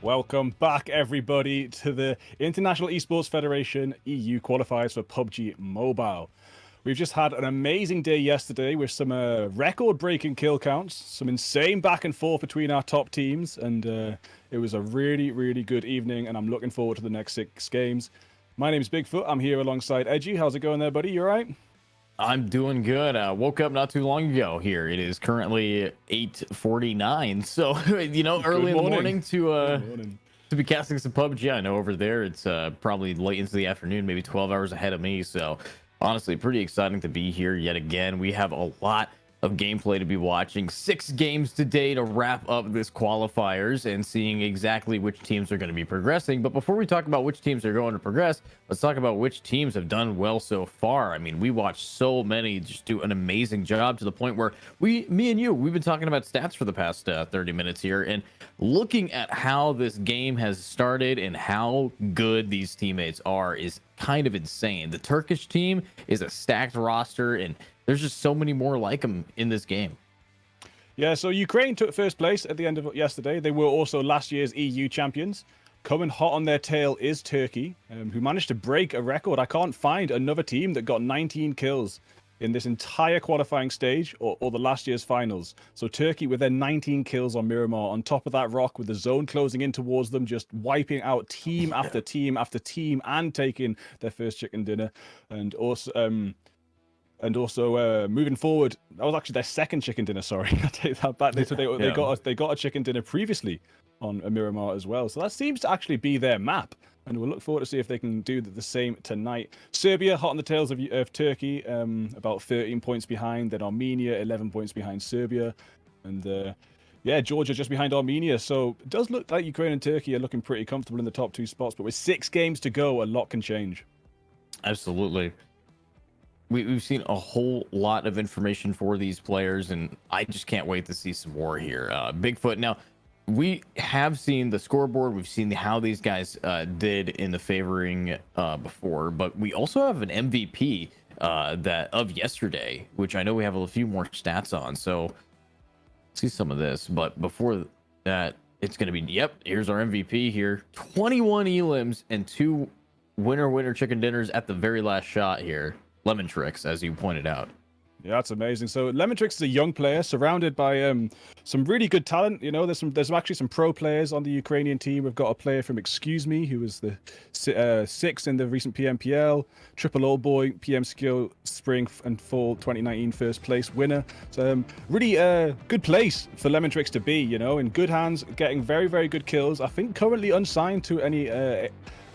Welcome back, everybody, to the International Esports Federation EU qualifiers for PUBG Mobile. We've just had an amazing day yesterday with some record-breaking kill counts, some insane back and forth between our top teams, and it was a really, really good evening, and I'm looking forward to the next 6 games. My name's Bigfoot. I'm here alongside Edgy. How's it going there, buddy? You all right? I'm doing good. Woke up not too long ago here. It is currently 8:49. So, early in the morning to be casting some PUBG. I know over there it's probably late into the afternoon, maybe 12 hours ahead of me. So, honestly, pretty exciting to be here yet again. We have a lot of gameplay to be watching. 6 games today to wrap up this qualifiers and seeing exactly which teams are going to be progressing. But before we talk about which teams are going to progress, let's talk about which teams have done well so far. I mean, we watched so many just do an amazing job to the point where me and you, we've been talking about stats for the past 30 minutes here and looking at how this game has started and how good these teammates are is kind of insane. The Turkish team is a stacked roster, and there's just so many more like them in this game. Yeah, so Ukraine took first place at the end of yesterday. They were also last year's EU champions. Coming hot on their tail is Turkey, who managed to break a record. I can't find another team that got 19 kills in this entire qualifying stage or the last year's finals. So Turkey with their 19 kills on Miramar, on top of that rock with the zone closing in towards them, just wiping out team after team after team and taking their first chicken dinner. And also moving forward, that was actually their second chicken dinner. Sorry, I take that back. They got a chicken dinner previously on Miramar as well. So that seems to actually be their map, and we'll look forward to see if they can do the same tonight. Serbia hot on the tails of Turkey, about 13 points behind. Then Armenia 11 points behind Serbia, and yeah, Georgia just behind Armenia. So it does look like Ukraine and Turkey are looking pretty comfortable in the top 2 spots. But with 6 games to go, a lot can change. Absolutely. We've seen a whole lot of information for these players, and I just can't wait to see some more here. Bigfoot, now, we have seen the scoreboard. We've seen how these guys did in the favoring before, but we also have an MVP that of yesterday, which I know we have a few more stats on. So let's see some of this. But before that, it's going to be, yep, here's our MVP here. 21 elims and 2 winner chicken dinners at the very last shot here. Lemon Tricks, as you pointed out. Yeah, that's amazing. So Lemon Tricks is a young player surrounded by some really good talent. You know, there's actually some pro players on the Ukrainian team. We've got a player from Excuse Me, who was the 6th in the recent PMPL, Triple Old Boy, PM Skill Spring and Fall 2019 first place winner. So really good place for Lemon Tricks to be, you know, in good hands, getting very, very good kills. I think currently unsigned to any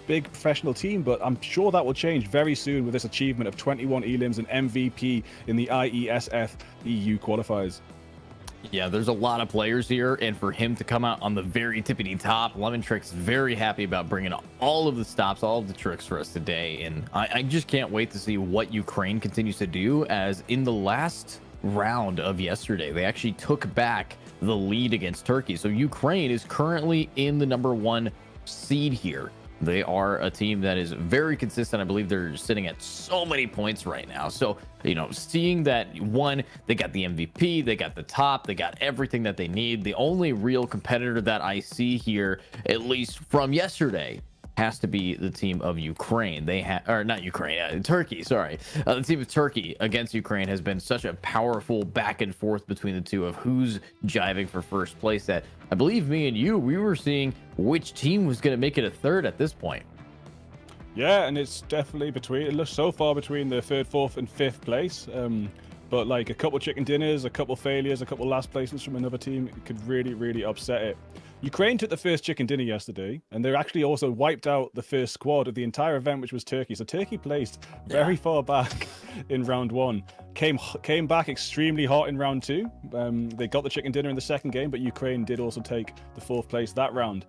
big professional team, but I'm sure that will change very soon with this achievement of 21 elims and MVP in the IESF EU qualifiers. Yeah, there's a lot of players here, and for him to come out on the very tippity top, Lemon Tricks very happy about bringing all of the stops, all of the tricks for us today, and I just can't wait to see what Ukraine continues to do, as in the last round of yesterday, they actually took back the lead against Turkey. So Ukraine is currently in the #1 seed here. They are a team that is very consistent. I believe they're sitting at so many points right now. So, seeing that, one, they got the MVP, they got the top, they got everything that they need. The only real competitor that I see here, at least from yesterday, has to be the team of Ukraine. Turkey, sorry. The team of Turkey against Ukraine has been such a powerful back and forth between the two of who's jiving for first place that I believe me and you, we were seeing which team was going to make it a third at this point. Yeah, and it's definitely it looks so far between the 3rd, 4th, and 5th place. But like a couple chicken dinners, a couple failures, a couple last placements from another team, it could really, really upset it. Ukraine took the first chicken dinner yesterday, and they actually also wiped out the first squad of the entire event, which was Turkey. So Turkey placed very far back in round 1, came back extremely hot in round 2. They got the chicken dinner in the second game, but Ukraine did also take the 4th place that round.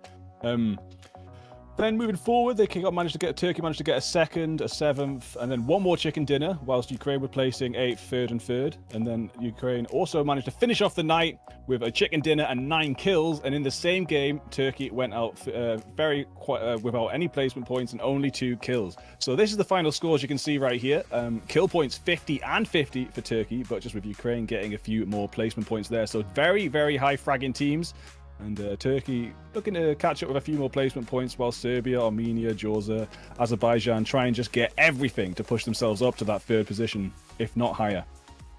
Then moving forward, Turkey managed to get a 2nd, a 7th, and then 1 more chicken dinner, whilst Ukraine were placing 8th, 3rd, and 3rd. And then Ukraine also managed to finish off the night with a chicken dinner and 9 kills. And in the same game, Turkey went out without any placement points and only 2 kills. So this is the final scores you can see right here. Kill points 50 and 50 for Turkey, but just with Ukraine getting a few more placement points there. So very, very high fragging teams. And Turkey looking to catch up with a few more placement points, while Serbia, Armenia, Georgia, Azerbaijan try and just get everything to push themselves up to that 3rd position, if not higher.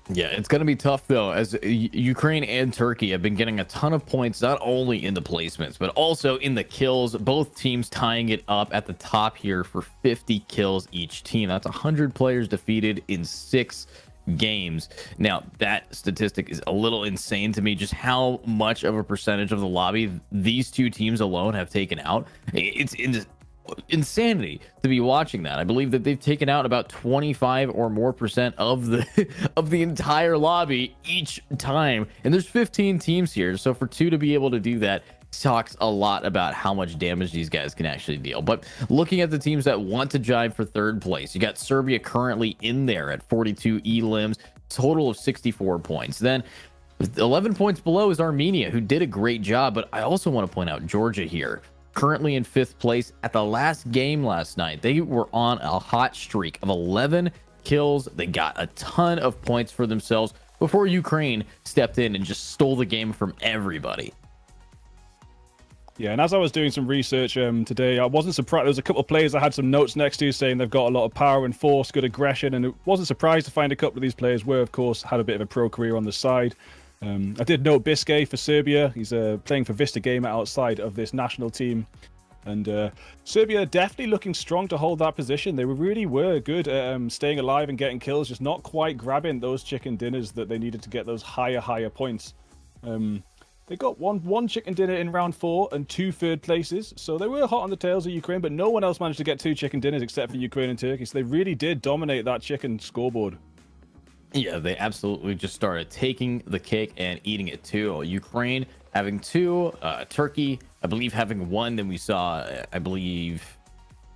Yeah, it's going to be tough, though, as Ukraine and Turkey have been getting a ton of points, not only in the placements, but also in the kills. Both teams tying it up at the top here for 50 kills each team. That's 100 players defeated in 6 games. Now, that statistic is a little insane to me, just how much of a percentage of the lobby these two teams alone have taken out. It's insanity to be watching that. I believe that they've taken out about 25 or more percent of the entire lobby each time, and there's 15 teams here, so for 2 to be able to do that talks a lot about how much damage these guys can actually deal. But looking at the teams that want to jive for 3rd place, you got Serbia currently in there at 42 elims, total of 64 points. Then 11 points below is Armenia, who did a great job, but I also want to point out Georgia here, currently in 5th place. At the last game last night, they were on a hot streak of 11 kills. They got a ton of points for themselves before Ukraine stepped in and just stole the game from everybody. Yeah, and as I was doing some research today, I wasn't surprised. There was a couple of players I had some notes next to saying they've got a lot of power and force, good aggression, and it wasn't surprised to find a couple of these players were, of course, had a bit of a pro career on the side. I did note Biscay for Serbia. He's playing for Vista Gamer outside of this national team. And Serbia definitely looking strong to hold that position. They really were good at staying alive and getting kills, just not quite grabbing those chicken dinners that they needed to get those higher points. They got one chicken dinner in round 4 and 2 3rd places, so they were hot on the tails of Ukraine, but no one else managed to get 2 chicken dinners except for Ukraine and Turkey, so they really did dominate that chicken scoreboard. Yeah, they absolutely just started taking the cake and eating it too. Ukraine having 2, Turkey, I believe, having 1. Then we saw, I believe,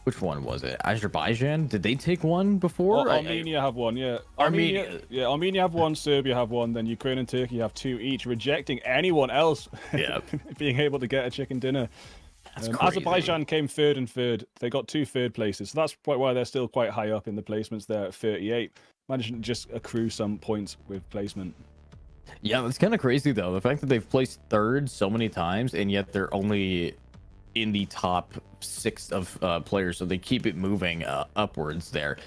which one was it? Azerbaijan? Did they take 1 before? Armenia have 1, yeah. Armenia have 1, Serbia have 1, then Ukraine and Turkey have 2 each, rejecting anyone else being able to get a chicken dinner. Azerbaijan came 3rd and 3rd. They got 2 3rd places, so that's quite why they're still quite high up in the placements there at 38. Managing to just accrue some points with placement. Yeah, that's kind of crazy, though. The fact that they've placed 3rd so many times, and yet they're only in the top 6 of players, so they keep it moving upwards there.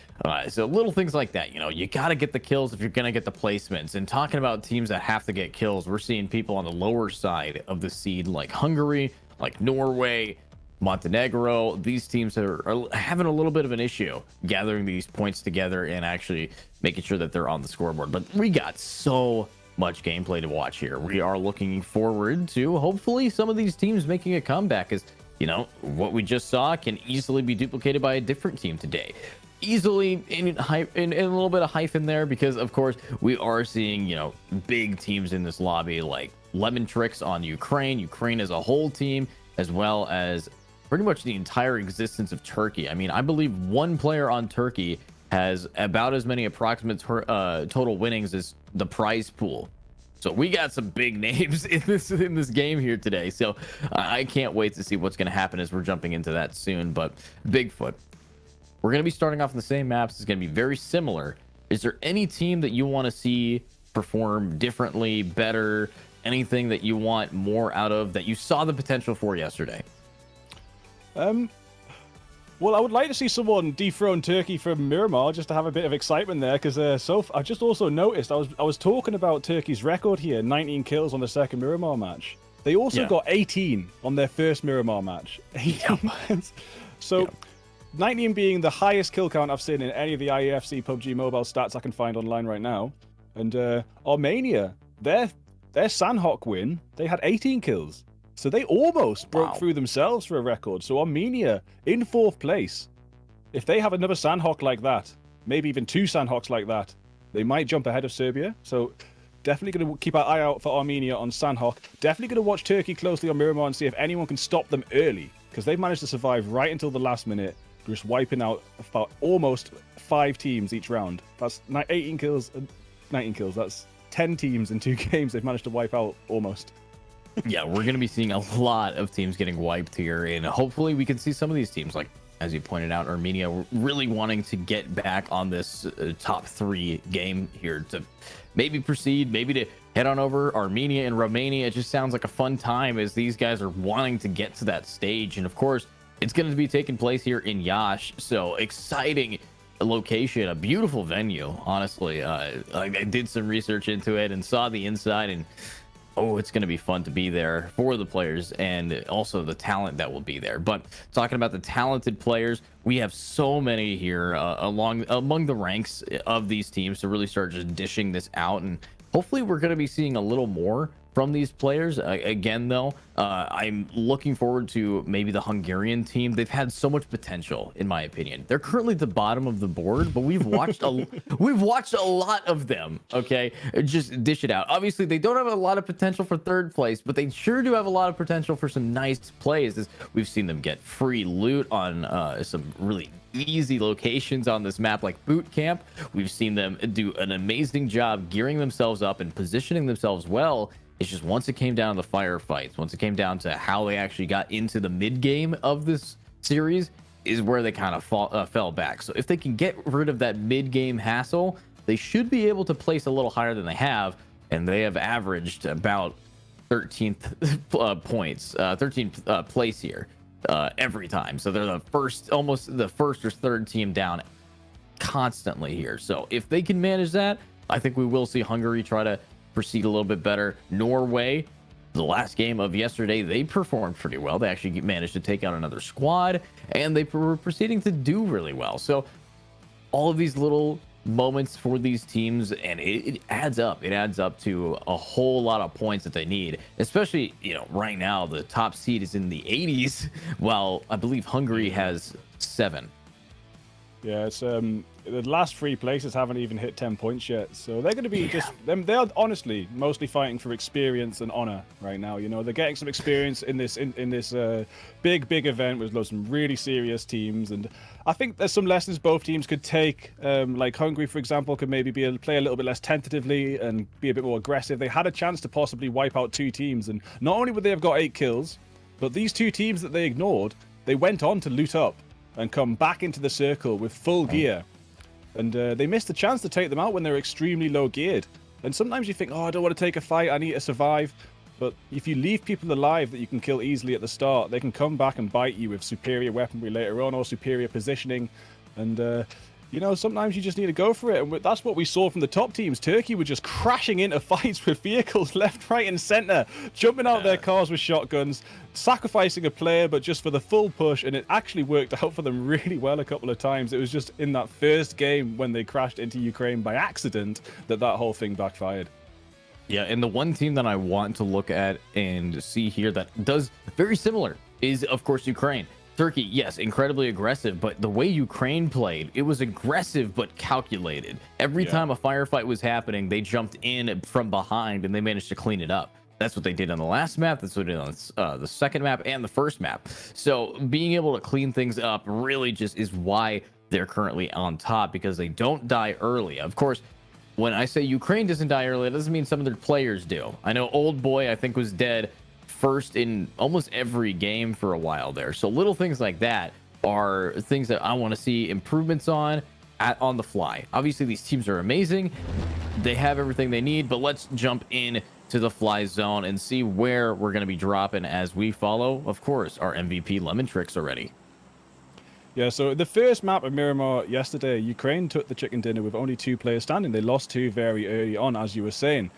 So little things like that, you got to get the kills if you're going to get the placements. And talking about teams that have to get kills, we're seeing people on the lower side of the seed like Hungary, like Norway, Montenegro. These teams are having a little bit of an issue gathering these points together and actually making sure that they're on the scoreboard. But we got so much gameplay to watch here. We are looking forward to hopefully some of these teams making a comeback, as what we just saw can easily be duplicated by a different team today. Easily in a little bit of hyphen there, because of course we are seeing big teams in this lobby like Lemon Tricks on Ukraine as a whole team, as well as pretty much the entire existence of Turkey. I mean, I believe 1 player on Turkey has about as many approximate total winnings as the prize pool. So we got some big names in this game here today. So I can't wait to see what's going to happen as we're jumping into that soon. But Bigfoot, we're going to be starting off in the same maps. It's going to be very similar. Is there any team that you want to see perform differently, better, anything that you want more out of that you saw the potential for yesterday? Well, I would like to see someone dethrone Turkey from Miramar just to have a bit of excitement there, because I just also noticed I was talking about Turkey's record here, 19 kills on the second Miramar match. They also got 18 on their first Miramar match. 18. So 19 being the highest kill count I've seen in any of the IEFC PUBG mobile stats I can find online right now. And Armenia, their Sanhok win, they had 18 kills. So they almost broke through themselves for a record. So Armenia in 4th place. If they have another Sanhok like that, maybe even 2 Sanhoks like that, they might jump ahead of Serbia. So definitely going to keep our eye out for Armenia on Sanhok. Definitely going to watch Turkey closely on Miramar and see if anyone can stop them early, because they've managed to survive right until the last minute, just wiping out about almost 5 teams each round. That's 18 kills, 19 kills. That's 10 teams in 2 games they've managed to wipe out almost. Yeah, we're going to be seeing a lot of teams getting wiped here, and hopefully we can see some of these teams, like, as you pointed out, Armenia really wanting to get back on this top 3 game here to maybe proceed, maybe to head on over Armenia and Romania. It just sounds like a fun time as these guys are wanting to get to that stage. And of course, it's going to be taking place here in Yash. So exciting location, a beautiful venue. Honestly, I did some research into it and saw the inside, and oh, it's going to be fun to be there for the players and also the talent that will be there. But talking about the talented players, we have so many here among the ranks of these teams to really start just dishing this out, and hopefully we're going to be seeing a little more from these players. Again, though, I'm looking forward to maybe the Hungarian team. They've had so much potential, in my opinion. They're currently the bottom of the board, but we've watched we've watched a lot of them. Okay, just dish it out. Obviously, they don't have a lot of potential for third place, but they sure do have a lot of potential for some nice plays. As we've seen them get free loot on some really easy locations on this map like boot camp. We've seen them do an amazing job gearing themselves up and positioning themselves well. It's just once it came down to the firefights, once it came down to how they actually got into the mid game of this series, is where they kind of fell back. So if they can get rid of that mid game hassle, they should be able to place a little higher than they have, and they have averaged about 13th points, 13th place here every time. So they're the first, almost the first or third team down constantly here. So if they can manage that, I think we will see Hungary try to proceed a little bit better. Norway, the last game of yesterday, they performed pretty well. They actually managed to take out another squad, and they were proceeding to do really well. So all of these little moments for these teams, and it adds up. It adds up to a whole lot of points that they need, especially, you know, right now the top seed is in the 80s, while I believe Hungary has 7. Yeah, it's the last 3 places haven't even hit 10 points yet, so they're going to be just them. They are honestly mostly fighting for experience and honor right now. You know, they're getting some experience in this big event with some really serious teams, and I think there's some lessons both teams could take. Like Hungary, for example, could maybe play a little bit less tentatively and be a bit more aggressive. They had a chance to possibly wipe out 2 teams, and not only would they have got 8 kills, but these 2 teams that they ignored, they went on to loot up and come back into the circle with full gear. And they missed a chance to take them out when they're extremely low geared. And sometimes you think, oh, I don't want to take a fight, I need to survive. But if you leave people alive that you can kill easily at the start, they can come back and bite you with superior weaponry later on or superior positioning. And, you know, sometimes you just need to go for it. And that's what we saw from the top teams. Turkey were just crashing into fights with vehicles left, right, and center, jumping out their cars with shotguns, sacrificing a player, but just for the full push. And it actually worked out for them really well a couple of times. It was just in that first game when they crashed into Ukraine by accident that whole thing backfired. Yeah, and the one team that I want to look at and see here that does very similar is, of course, Ukraine. Turkey, yes, incredibly aggressive, but the way Ukraine played, it was aggressive but calculated. Every time a firefight was happening, they jumped in from behind and they managed to clean it up. That's what they did on the last map. That's what they did on the second map and the first map. So being able to clean things up really just is why they're currently on top, because they don't die early. Of course, when I say Ukraine doesn't die early, it doesn't mean some of their players do. I know Old Boy, I think, was dead first in almost every game for a while there. So little things like that are things that I want to see improvements on on the fly. Obviously, these teams are amazing. They have everything they need, but let's jump in to the fly zone and see where we're going to be dropping as we follow, of course, our MVP Lemontrix already. Yeah, so the first map of Miramar yesterday, Ukraine took the chicken dinner with only 2 players standing. They lost 2 very early on, as you were saying.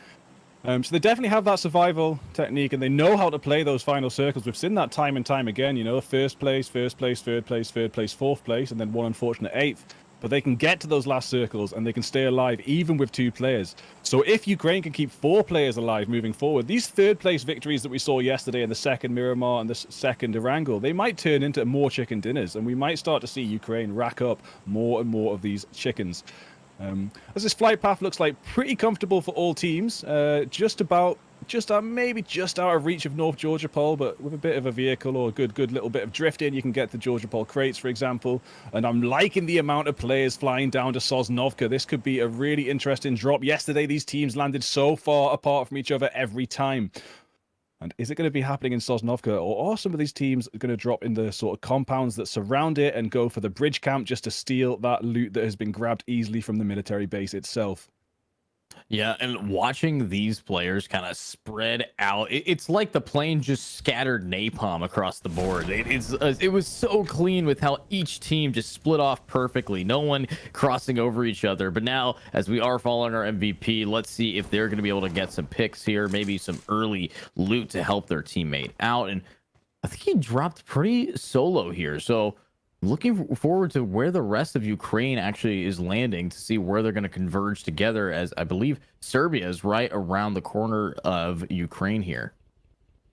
So they definitely have that survival technique, and they know how to play those final circles. We've seen that time and time again, you know, first place, third place, fourth place, and then one unfortunate 8th. But they can get to those last circles, and they can stay alive even with 2 players. So if Ukraine can keep 4 players alive moving forward, these third place victories that we saw yesterday in the second Miramar and the second Erangel, they might turn into more chicken dinners, and we might start to see Ukraine rack up more and more of these chickens. As this flight path looks like pretty comfortable for all teams, maybe just out of reach of North Georgia Pole, but with a bit of a vehicle or a good little bit of drifting, you can get to Georgia Pole crates, for example. And I'm liking the amount of players flying down to Sosnovka. This could be a really interesting drop. Yesterday, these teams landed so far apart from each other every time. And is it going to be happening in Sosnovka, or are some of these teams going to drop in the sort of compounds that surround it and go for the bridge camp just to steal that loot that has been grabbed easily from the military base itself? Yeah, and watching these players kind of spread out, it's like the plane just scattered napalm across the board. It was so clean with how each team just split off perfectly, no one crossing over each other. But now, as we are following our MVP, let's see if they're going to be able to get some picks here, maybe some early loot to help their teammate out. And I think he dropped pretty solo here, so looking forward to where the rest of Ukraine actually is landing to see where they're going to converge together, as I believe Serbia is right around the corner of Ukraine here.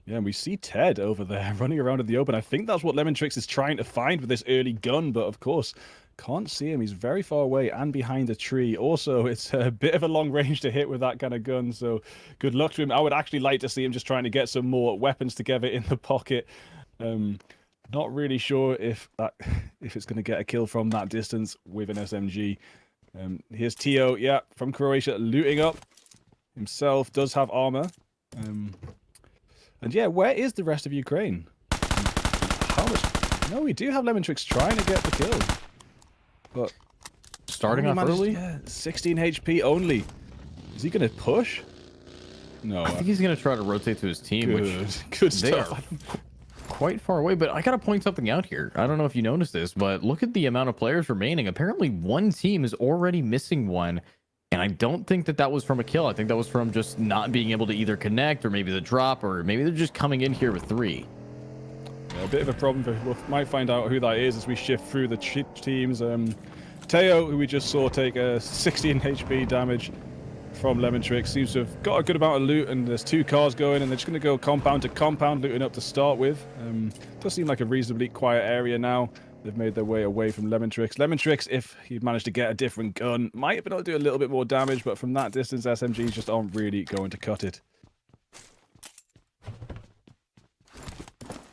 Yeah, and we see Ted over there running around in the open. I think that's what Lemontrix is trying to find with this early gun, but of course, can't see him. He's very far away and behind a tree. Also, it's a bit of a long range to hit with that kind of gun, so good luck to him. I would actually like to see him just trying to get some more weapons together in the pocket. Not really sure if it's going to get a kill from that distance with an SMG. Here's Tio, yeah, from Croatia, looting up himself. Does have armor. And yeah, where is the rest of Ukraine? How much? No, we do have Lemontrix trying to get the kill, but starting off early. Yeah, 16 HP only. Is he going to push? No, I think he's going to try to rotate to his team. Good stuff. Quite far away, but I gotta point something out here. I don't know if you noticed this, but look at the amount of players remaining. Apparently one team is already missing one, and I don't think that was from a kill. I think that was from just not being able to either connect, or maybe the drop, or maybe they're just coming in here with 3. Yeah, a bit of a problem. We might find out who that is as we shift through the teams. Teo, who we just saw take a 16 HP damage from Lemontrix, seems to have got a good amount of loot, and there's 2 cars going, and they're just going to go compound to compound, looting up to start with. Does seem like a reasonably quiet area now. They've made their way away from Lemontrix. Lemontrix, if he managed to get a different gun, might have been able to do a little bit more damage, but from that distance, SMGs just aren't really going to cut it.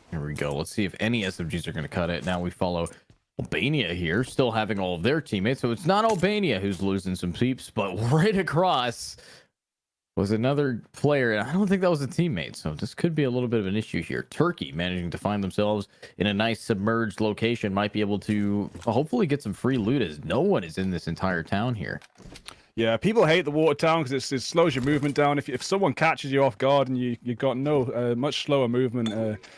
Here we go. Let's see if any SMGs are going to cut it. Now we follow Albania here, still having all of their teammates. So it's not Albania who's losing some peeps, but right across was another player, and I don't think that was a teammate. So this could be a little bit of an issue here. Turkey managing to find themselves in a nice submerged location, might be able to hopefully get some free loot, as no one is in this entire town here. Yeah, people hate the water town because it slows your movement down. If someone catches you off guard and you've got no much slower movement,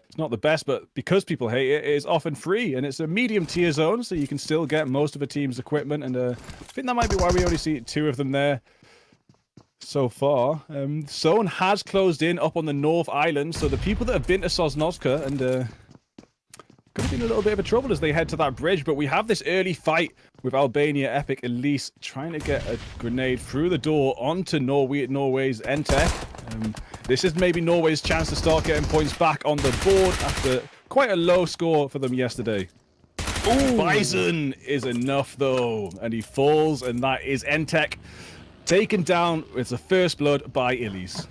it's not the best. But because people hate it, it is often free, and it's a medium tier zone, so you can still get most of a team's equipment. And I think that might be why we only see 2 of them there so far. Zone has closed in up on the North Island, so the people that have been to Sosnovka and could have been a little bit of a trouble as they head to that bridge. But we have this early fight with Albania Epic Elise trying to get a grenade through the door onto Norway's Entech. This is maybe Norway's chance to start getting points back on the board after quite a low score for them yesterday. Ooh. Bison is enough though, and he falls, and that is Entech taken down. It's a first blood by Elise.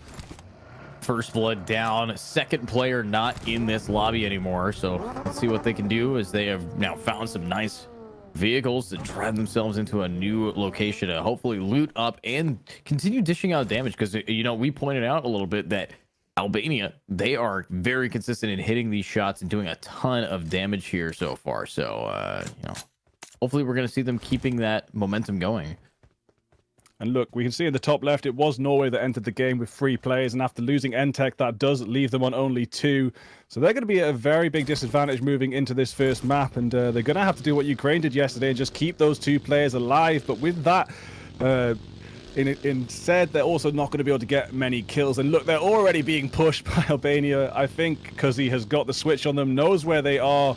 First blood down, second player not in this lobby anymore. So let's see what they can do, as they have now found some nice vehicles to drive themselves into a new location to hopefully loot up and continue dishing out damage, because you know, we pointed out a little bit that Albania, they are very consistent in hitting these shots and doing a ton of damage here so far. So you know, hopefully we're going to see them keeping that momentum going. And look, we can see in the top left, it was Norway that entered the game with 3 players, and after losing Entech, that does leave them on only 2. So they're going to be at a very big disadvantage moving into this first map, and they're going to have to do what Ukraine did yesterday and just keep those 2 players alive. But with that, instead, they're also not going to be able to get many kills. And look, they're already being pushed by Albania. I think Cuzzy has got the switch on them, knows where they are,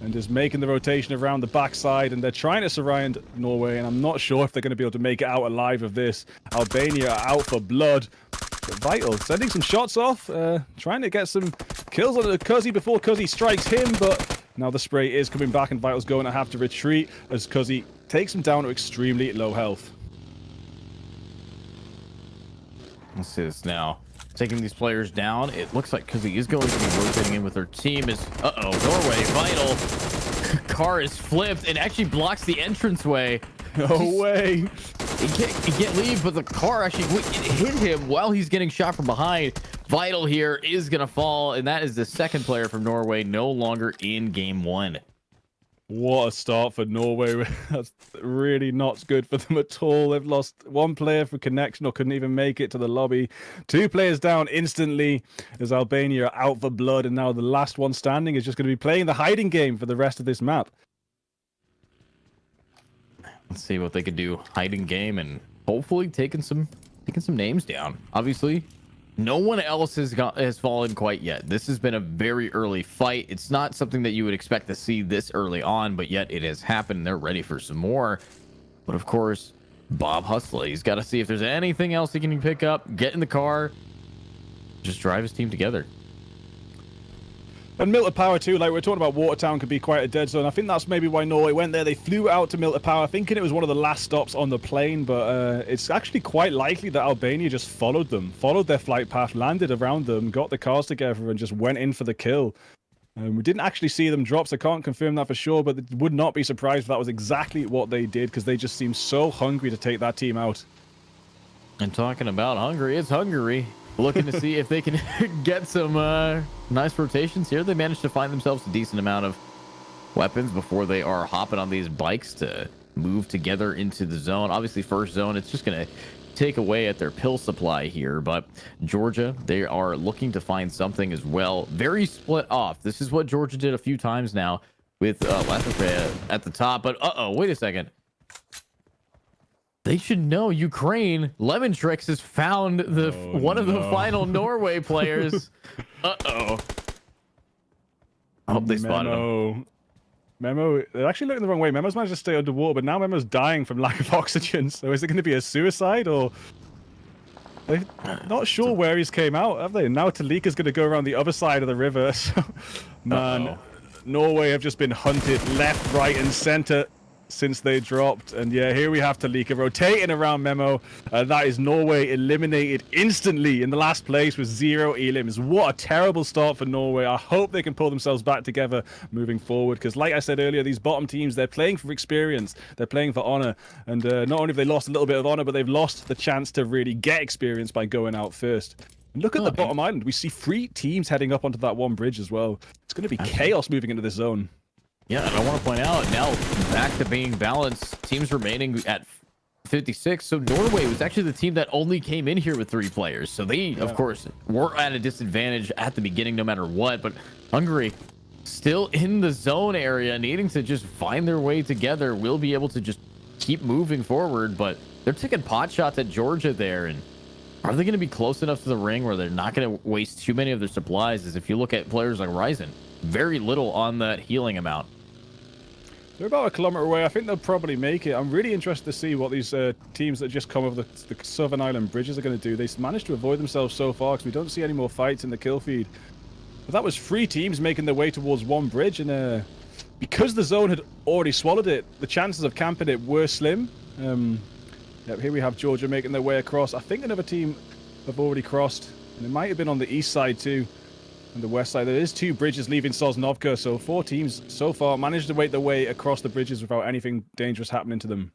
and is making the rotation around the backside, and they're trying to surround Norway, and I'm not sure if they're going to be able to make it out alive of this. Albania are out for blood. But Vital sending some shots off, trying to get some kills on Cuzzy before Cuzzy strikes him, but now the spray is coming back, and Vital's going to have to retreat as Cuzzy takes him down to extremely low health. Let's see this now. Taking these players down, it looks like Cuzzy is going to be rotating in with her team. Is Norway Vital car is flipped and actually blocks the entranceway. No way. He can't leave, but the car actually hit him while he's getting shot from behind. Vital here is gonna fall, and that is the second player from Norway no longer in game 1. What a start for Norway. That's really not good for them at all. They've lost one player for connection or couldn't even make it to the lobby. 2 players down instantly as Albania are out for blood. And now the last one standing is just going to be playing the hiding game for the rest of this map. Let's see what they could do. Hiding game and hopefully taking some names down. Obviously, no one else has fallen quite yet. This has been a very early fight. It's not something that you would expect to see this early on, but yet it has happened. They're ready for some more. But of course, Bob Hustler, he's got to see if there's anything else he can pick up, get in the car, just drive his team together. And Milton Power too, like we're talking about, Watertown could be quite a dead zone. I think that's maybe why Norway went there. They flew out to Milton Power thinking it was one of the last stops on the plane, but it's actually quite likely that Albania just followed them, followed their flight path, landed around them, got the cars together and just went in for the kill. We didn't actually see them drop, so I can't confirm that for sure, but would not be surprised if that was exactly what they did, because they just seem so hungry to take that team out. And talking about Hungary, it's Hungary. Looking to see if they can get some nice rotations here. They managed to find themselves a decent amount of weapons before they are hopping on these bikes to move together into the zone. Obviously, first zone, it's just going to take away at their pill supply here. But Georgia, they are looking to find something as well. Very split off. This is what Georgia did a few times now with Latvia at the top. But wait a second. They should know Ukraine. Lemontrix has found the one of the final Norway players. I hope they spotted him. Memo, they're actually looking the wrong way. Memo's managed to stay underwater, but now Memo's dying from lack of oxygen. So is it going to be a suicide, or they're not sure where he's came out, have they? Now Talika's going to go around the other side of the river. So, man, Norway have just been hunted left, right, and center since they dropped. And yeah, here we have Talika rotating around Memo. That is Norway eliminated instantly in the last place with 0 elims. What a terrible start for Norway. I hope they can pull themselves back together moving forward, because like I said earlier, these bottom teams, they're playing for experience, they're playing for honor, and not only have they lost a little bit of honor, but they've lost the chance to really get experience by going out first. Look at the bottom island. We see 3 teams heading up onto that one bridge as well. It's going to be chaos moving into this zone. Yeah, and I want to point out now, back to being balanced, teams remaining at 56. So Norway was actually the team that only came in here with 3 players. So they, of course, were at a disadvantage at the beginning no matter what. But Hungary, still in the zone area, needing to just find their way together, will be able to just keep moving forward. But they're taking pot shots at Georgia there. And are they going to be close enough to the ring where they're not going to waste too many of their supplies? As if you look at players like Ryzen, very little on that healing amount. They're about 1 kilometer away. I think they'll probably make it. I'm really interested to see what these teams that just come over the Southern Island bridges are going to do. They managed to avoid themselves so far because we don't see any more fights in the kill feed. But that was 3 teams making their way towards one bridge, and because the zone had already swallowed it, the chances of camping it were slim. Yep, here we have Georgia making their way across. I think another team have already crossed, and it might have been on the east side too. On the west side, there is 2 bridges leaving Sosnovka, so 4 teams so far managed to make their way across the bridges without anything dangerous happening to them.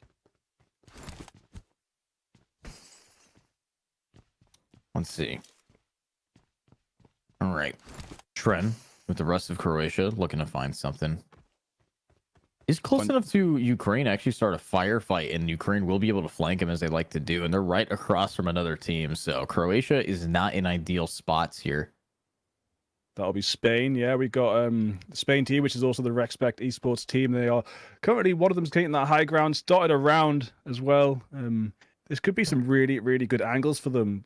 Let's see. All right. Tren with the rest of Croatia looking to find something. Is close enough to Ukraine actually start a firefight, and Ukraine will be able to flank them as they like to do, and they're right across from another team. So Croatia is not in ideal spots here. That'll be Spain. Yeah, we got the Spain team, which is also the Respect Esports team. They are currently, one of them's taking that high ground, dotted around as well. This could be some really, really good angles for them.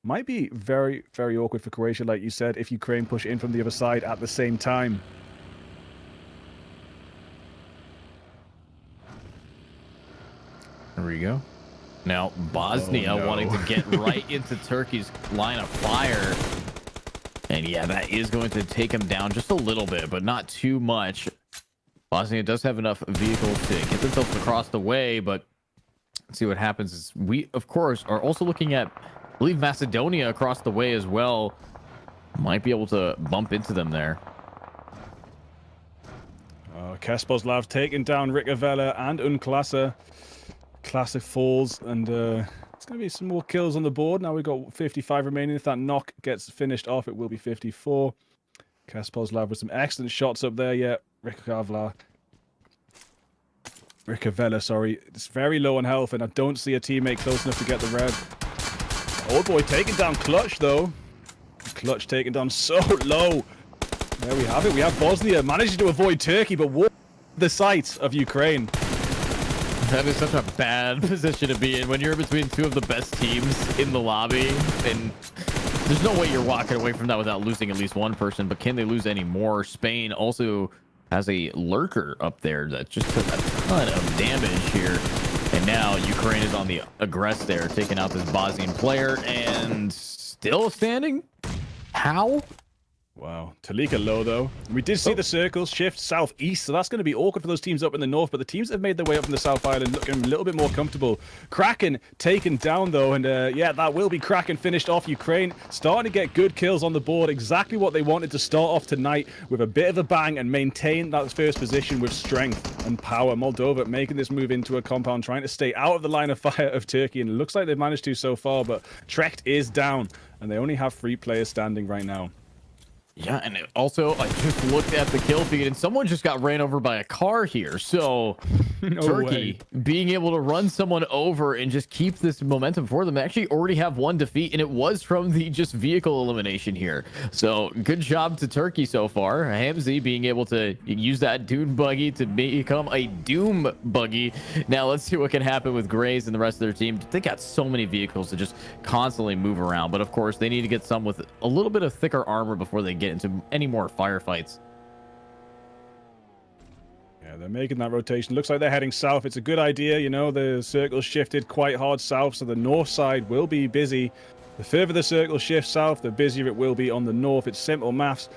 Might be very, very awkward for Croatia, like you said, if Ukraine push in from the other side at the same time. There we go. Now, Bosnia wanting to get right into Turkey's line of fire. And yeah, that is going to take him down just a little bit, but not too much. Bosnia does have enough vehicles to get themselves across the way, but let's see what happens. Is we, of course, are also looking at, I believe, Macedonia across the way as well. Might be able to bump into them there. Kasposlav taking down Rikavela and Unklasa. Classic falls, and it's going to be some more kills on the board. Now we've got 55 remaining. If that knock gets finished off, it will be 54. Kasposlav with some excellent shots up there. Yeah, Rikavela Ricavella, sorry. It's very low on health, and I don't see a teammate close enough to get the rev. Old boy taking down Clutch, though. Clutch taken down so low. There we have it. We have Bosnia managing to avoid Turkey, but what the sight of Ukraine. That is such a bad position to be in when you're between two of the best teams in the lobby, and there's no way you're walking away from that without losing at least one person. But can they lose any more? Spain also has a lurker up there that just took a ton of damage here, and now Ukraine is on the aggress there, taking out this Bosnian player, and still standing. How? Wow, Talika low though. We did see the circles shift southeast, so that's going to be awkward for those teams up in the north, but the teams that have made their way up from the South Island looking a little bit more comfortable. Kraken taken down though, and yeah, that will be Kraken finished off. Ukraine starting to get good kills on the board, exactly what they wanted to start off tonight with a bit of a bang and maintain that first position with strength and power. Moldova making this move into a compound, trying to stay out of the line of fire of Turkey, and it looks like they've managed to so far, but Trecht is down, and they only have 3 players standing right now. Yeah, and also I just looked at the kill feed and someone just got ran over by a car here. So No Turkey way. being able to run someone over and just keep this momentum for them. They actually already have 1 defeat, and it was from the just vehicle elimination here. So good job to Turkey so far. Hamzi being able to use that Dune buggy to become a Doom buggy. Now let's see what can happen with Grays and the rest of their team. They got so many vehicles to just constantly move around, but of course they need to get some with a little bit of thicker armor before they get into any more firefights. Yeah, they're making that rotation. Looks like they're heading south. It's a good idea, you know, the circle shifted quite hard south, so the north side will be busy. The further the circle shifts south, the busier it will be on the north. It's simple maths.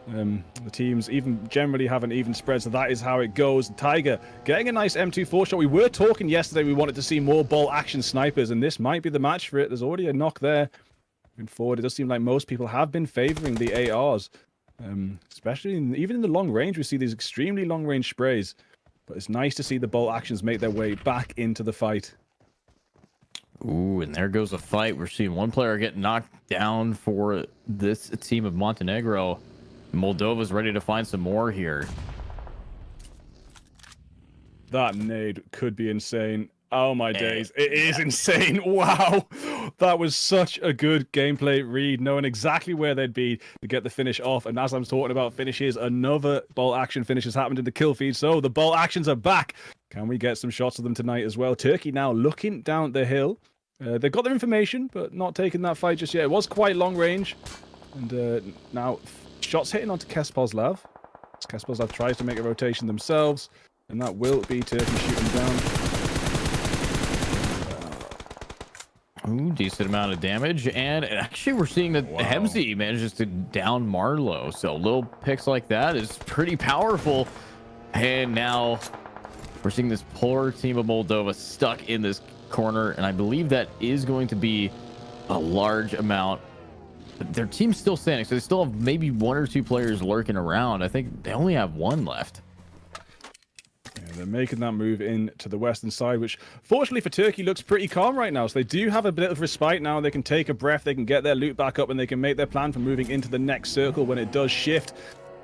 The teams even generally have an even spread, so that is how it goes. Tiger getting a nice M24 shot. We were talking yesterday we wanted to see more ball action snipers, and this might be the match for it. There's already a knock there. Moving forward, it does seem like most people have been favoring the ARs, especially even in the long range. We see these extremely long range sprays, but it's nice to see the bolt actions make their way back into the fight. Ooh, and there goes a fight. We're seeing one player get knocked down for this team of Montenegro. Moldova's ready to find some more here. That nade could be insane. Oh my days, it is insane. Wow, that was such a good gameplay read, knowing exactly where they'd be to get the finish off. And as I'm talking about finishes, another bolt action finish has happened in the kill feed, so the bolt actions are back. Can we get some shots of them tonight as well? Turkey now looking down the hill. They've got their information, but not taking that fight just yet. It was quite long range, and now shots hitting onto Kespozlav. Kespozlav tries to make a rotation themselves, and that will be Turkey shooting down. Ooh, decent amount of damage, and actually we're seeing that Hemsey manages to down Marlow, so little picks like that is pretty powerful. And now we're seeing this poor team of Moldova stuck in this corner, and I believe that is going to be a large amount. Their team's still standing, so they still have maybe 1 or 2 players lurking around. I think they only have 1 left. They're making that move into the western side, which fortunately for Turkey looks pretty calm right now. So they do have a bit of respite now. They can take a breath, they can get their loot back up, and they can make their plan for moving into the next circle when it does shift.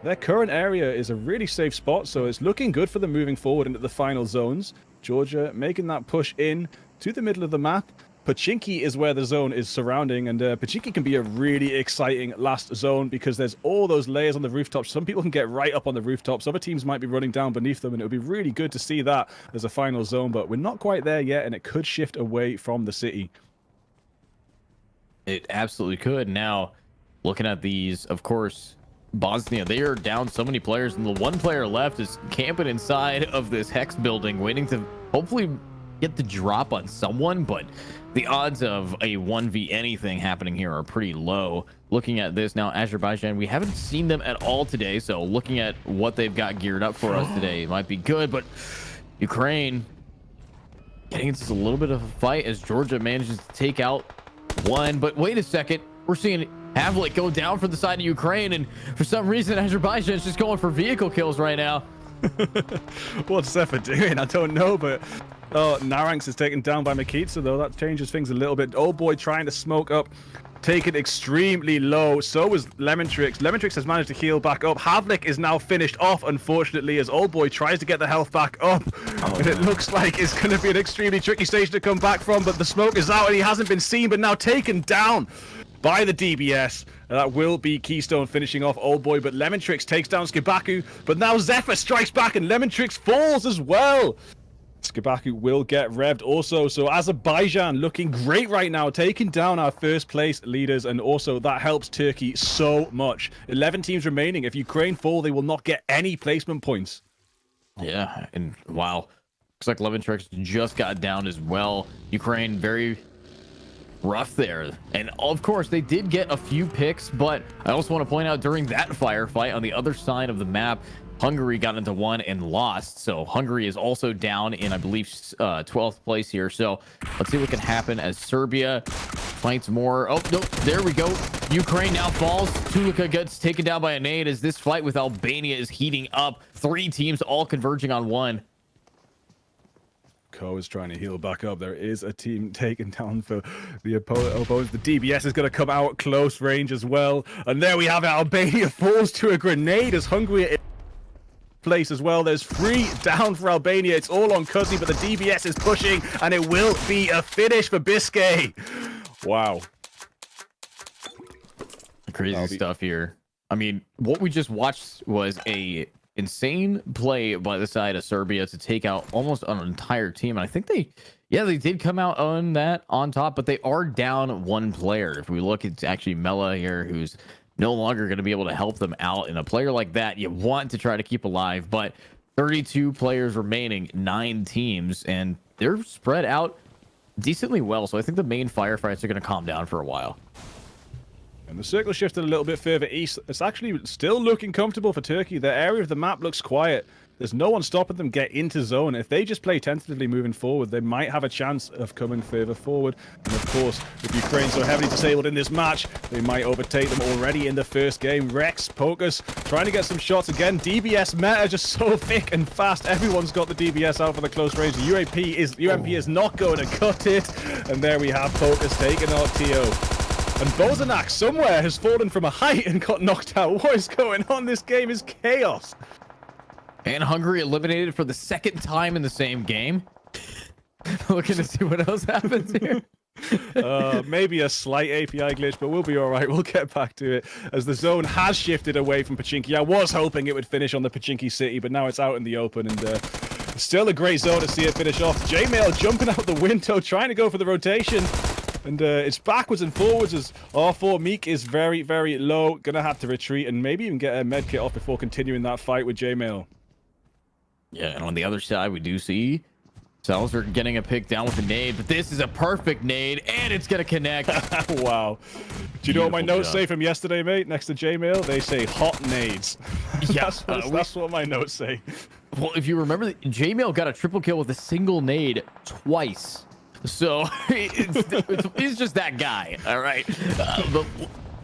Their current area is a really safe spot, so it's looking good for them moving forward into the final zones. Georgia making that push in to the middle of the map. Pachinki is where the zone is surrounding, and Pachinki can be a really exciting last zone because there's all those layers on the rooftops. Some people can get right up on the rooftops. Other teams might be running down beneath them, and it would be really good to see that as a final zone, but we're not quite there yet, and it could shift away from the city. It absolutely could. Now, looking at these, of course, Bosnia, they are down so many players, and the 1 player left is camping inside of this Hex building, waiting to hopefully get the drop on someone, but the odds of a 1v anything happening here are pretty low. Looking at this now, Azerbaijan, we haven't seen them at all today, so looking at what they've got geared up for us today might be good, but Ukraine getting into a little bit of a fight as Georgia manages to take out 1, but wait a second, we're seeing Havlik go down for the side of Ukraine, and for some reason Azerbaijan is just going for vehicle kills right now. What's Zephyr doing? I don't know, but Oh, Naranx is taken down by Makitsa, though. That changes things a little bit. Old Boy trying to smoke up, taken extremely low. So was Lemontrix. Lemontrix has managed to heal back up. Havlik is now finished off, unfortunately, as Old Boy tries to get the health back up. And it looks like it's going to be an extremely tricky stage to come back from, but the smoke is out and he hasn't been seen, but now taken down by the DBS. That will be Keystone finishing off Old Boy, but Lemontrix takes down Skibaku, but now Zephyr strikes back and Lemontrix falls as well. Skibaku will get revved also. So Azerbaijan looking great right now, taking down our first place leaders, and also that helps Turkey so much. 11 teams remaining. If Ukraine fall, they will not get any placement points. Yeah, and wow. Looks like Lemontrix just got down as well. Ukraine very rough there. And of course, they did get a few picks, but I also want to point out during that firefight on the other side of the map, Hungary got into one and lost. So Hungary is also down in, I believe, 12th place here. So let's see what can happen as Serbia fights more. Oh, no, there we go. Ukraine now falls. Tulika gets taken down by a nade as this fight with Albania is heating up. 3 teams all converging on one. Ko is trying to heal back up. There is a team taken down for the opponents. The DBS is going to come out close range as well. And there we have it. Albania falls to a grenade as Hungary place as well. There's 3 down for Albania. It's all on Cuzzy, but the DBS is pushing, and it will be a finish for Biscay. Wow. Crazy stuff here. I mean, what we just watched was a insane play by the side of Serbia to take out almost an entire team. And I think they did come out on that on top, but they are down 1 player. If we look, it's actually Mela here, who's no longer going to be able to help them out. And a player like that you want to try to keep alive, but 32 players remaining, 9 teams, and they're spread out decently well. So I think the main firefights are going to calm down for a while. And the circle shifted a little bit further east. It's actually still looking comfortable for Turkey. The area of the map looks quiet. There's no one stopping them get into zone. If they just play tentatively moving forward, they might have a chance of coming further forward. And of course, with Ukraine so heavily disabled in this match, they might overtake them already in the first game. Rex, Pocus, trying to get some shots again. DBS meta just so thick and fast. Everyone's got the DBS out for the close range. The UMP is not going to cut it. And there we have Pocus taking out Tio. And Bozanak somewhere has fallen from a height and got knocked out. What is going on? This game is chaos. And Hungary eliminated for the 2nd time in the same game. Looking to see what else happens here. Maybe a slight API glitch, but we'll be all right. We'll get back to it as the zone has shifted away from Pachinki. I was hoping it would finish on the Pachinki city, but now it's out in the open, and still a great zone to see it finish off. J-Mail jumping out the window, trying to go for the rotation. And it's backwards and forwards as R4 Meek is very, very low. Gonna have to retreat and maybe even get a med kit off before continuing that fight with J-Mail. Yeah, and on the other side, we do see Salazar getting a pick down with a nade, but this is a perfect nade, and it's going to connect. Wow. Do you know what my notes say from yesterday, mate? Next to J-Mail, they say hot nades. Yeah, that's what my notes say. Well, if you remember, J-Mail got a triple kill with a single nade twice. So he's just that guy, all right? But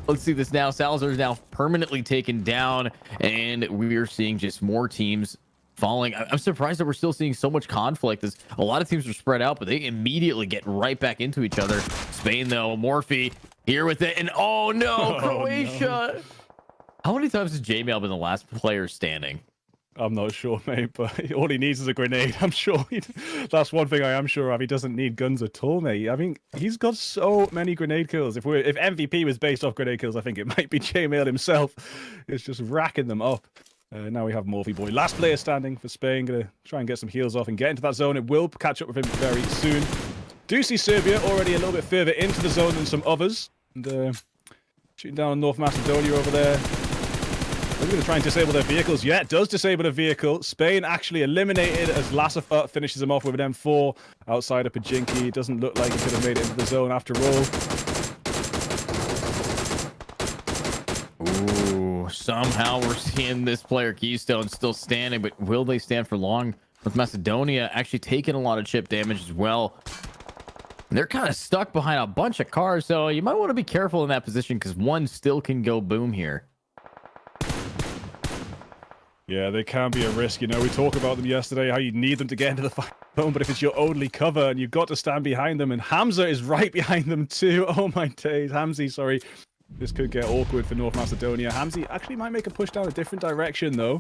let's see this now. Salazar is now permanently taken down, and we are seeing just more teams falling. I'm surprised that we're still seeing so much conflict. As a lot of teams are spread out, but they immediately get right back into each other. Spain, though, Morphe here with it, and oh no, Croatia! No. How many times has J-Mail been the last player standing? I'm not sure, mate, but all he needs is a grenade. I'm sure that's one thing I am sure of. He doesn't need guns at all, mate. I mean, he's got so many grenade kills. If MVP was based off grenade kills, I think it might be J-Mail himself. It's just racking them up. Now we have Morphe Boy. Last player standing for Spain. Gonna try and get some heals off and get into that zone. It will catch up with him very soon. Do see Serbia already a little bit further into the zone than some others. And shooting down on North Macedonia over there. We're going to try and disable their vehicles. Yeah, it does disable a vehicle. Spain actually eliminated as Lasafat finishes him off with an M4 outside of Pajinki. It doesn't look like he could have made it into the zone after all. Ooh, somehow we're seeing this player Keystone still standing, but will they stand for long? With Macedonia actually taking a lot of chip damage as well. And they're kind of stuck behind a bunch of cars, so you might want to be careful in that position because one still can go boom here. Yeah, they can be a risk. You know, we talked about them yesterday, how you need them to get into the final zone, but if it's your only cover and you've got to stand behind them, and Hamza is right behind them too. Oh my days. Hamzi, sorry. This could get awkward for North Macedonia. Hamzi actually might make a push down a different direction, though.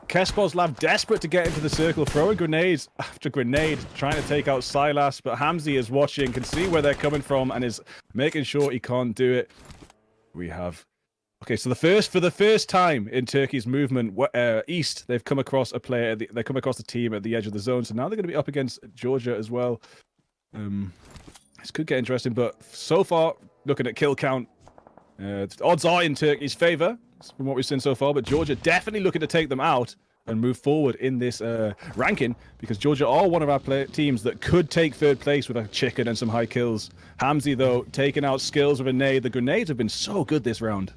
Kesposlav desperate to get into the circle, throwing grenades after grenade, trying to take out Silas, but Hamzi is watching, can see where they're coming from, and is making sure he can't do it. We have... Okay, so for the first time in Turkey's movement east, they've come across a player. They come across the team at the edge of the zone. So now they're going to be up against Georgia as well. This could get interesting, but so far, looking at kill count, odds are in Turkey's favor from what we've seen so far. But Georgia definitely looking to take them out and move forward in this ranking, because Georgia are one of our teams that could take third place with a chicken and some high kills. Hamzi, though, taking out skills with a nade. The grenades have been so good this round.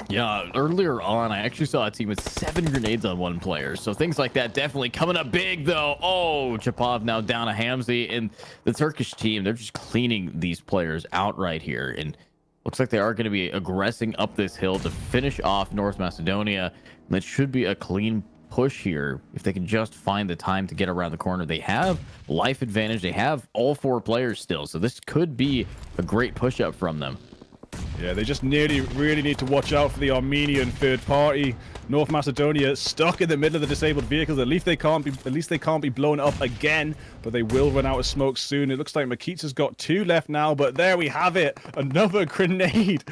Yeah, earlier on, I actually saw a team with 7 grenades on one player. So things like that definitely coming up big, though. Oh, Chapov now down to Hamzi. And the Turkish team, they're just cleaning these players out right here. And looks like they are going to be aggressing up this hill to finish off North Macedonia. And that should be a clean push here if they can just find the time to get around the corner. They have life advantage. They have all 4 players still. So this could be a great push up from them. Yeah, they just really need to watch out for the Armenian third party. North Macedonia stuck in the middle of the disabled vehicles. At least they can't be blown up again, but they will run out of smoke soon. It looks like Makita's got 2 left now, but there we have it. Another grenade.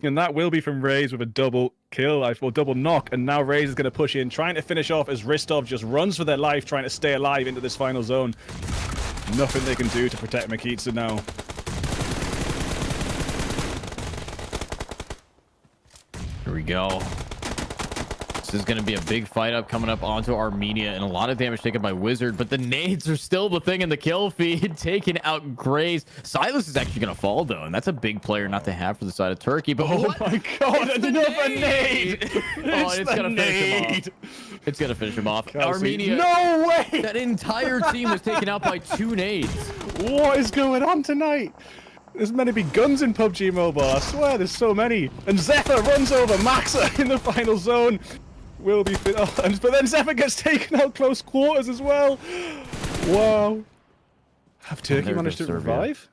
And that will be from Raze with a double kill, or double knock. And now Raze is going to push in, trying to finish off as Ristov just runs for their life, trying to stay alive into this final zone. Nothing they can do to protect Makita now. Here we go. This is going to be a big fight up coming up onto Armenia, and a lot of damage taken by Wizard, but the nades are still the thing in the kill feed, taking out Grays. Silas is actually going to fall, though, and that's a big player not to have for the side of Turkey. But oh my god, another nade! Oh, it's going to finish him off. It's going to finish him off. Kelsey. Armenia. No way! That entire team was taken out by 2 nades. What is going on tonight? There's meant to be guns in PUBG Mobile. I swear, there's so many. And Zephyr runs over Maxa in the final zone. Will be fit. Oh, but then Zephyr gets taken out close quarters as well. Wow. Have Turkey managed to revive?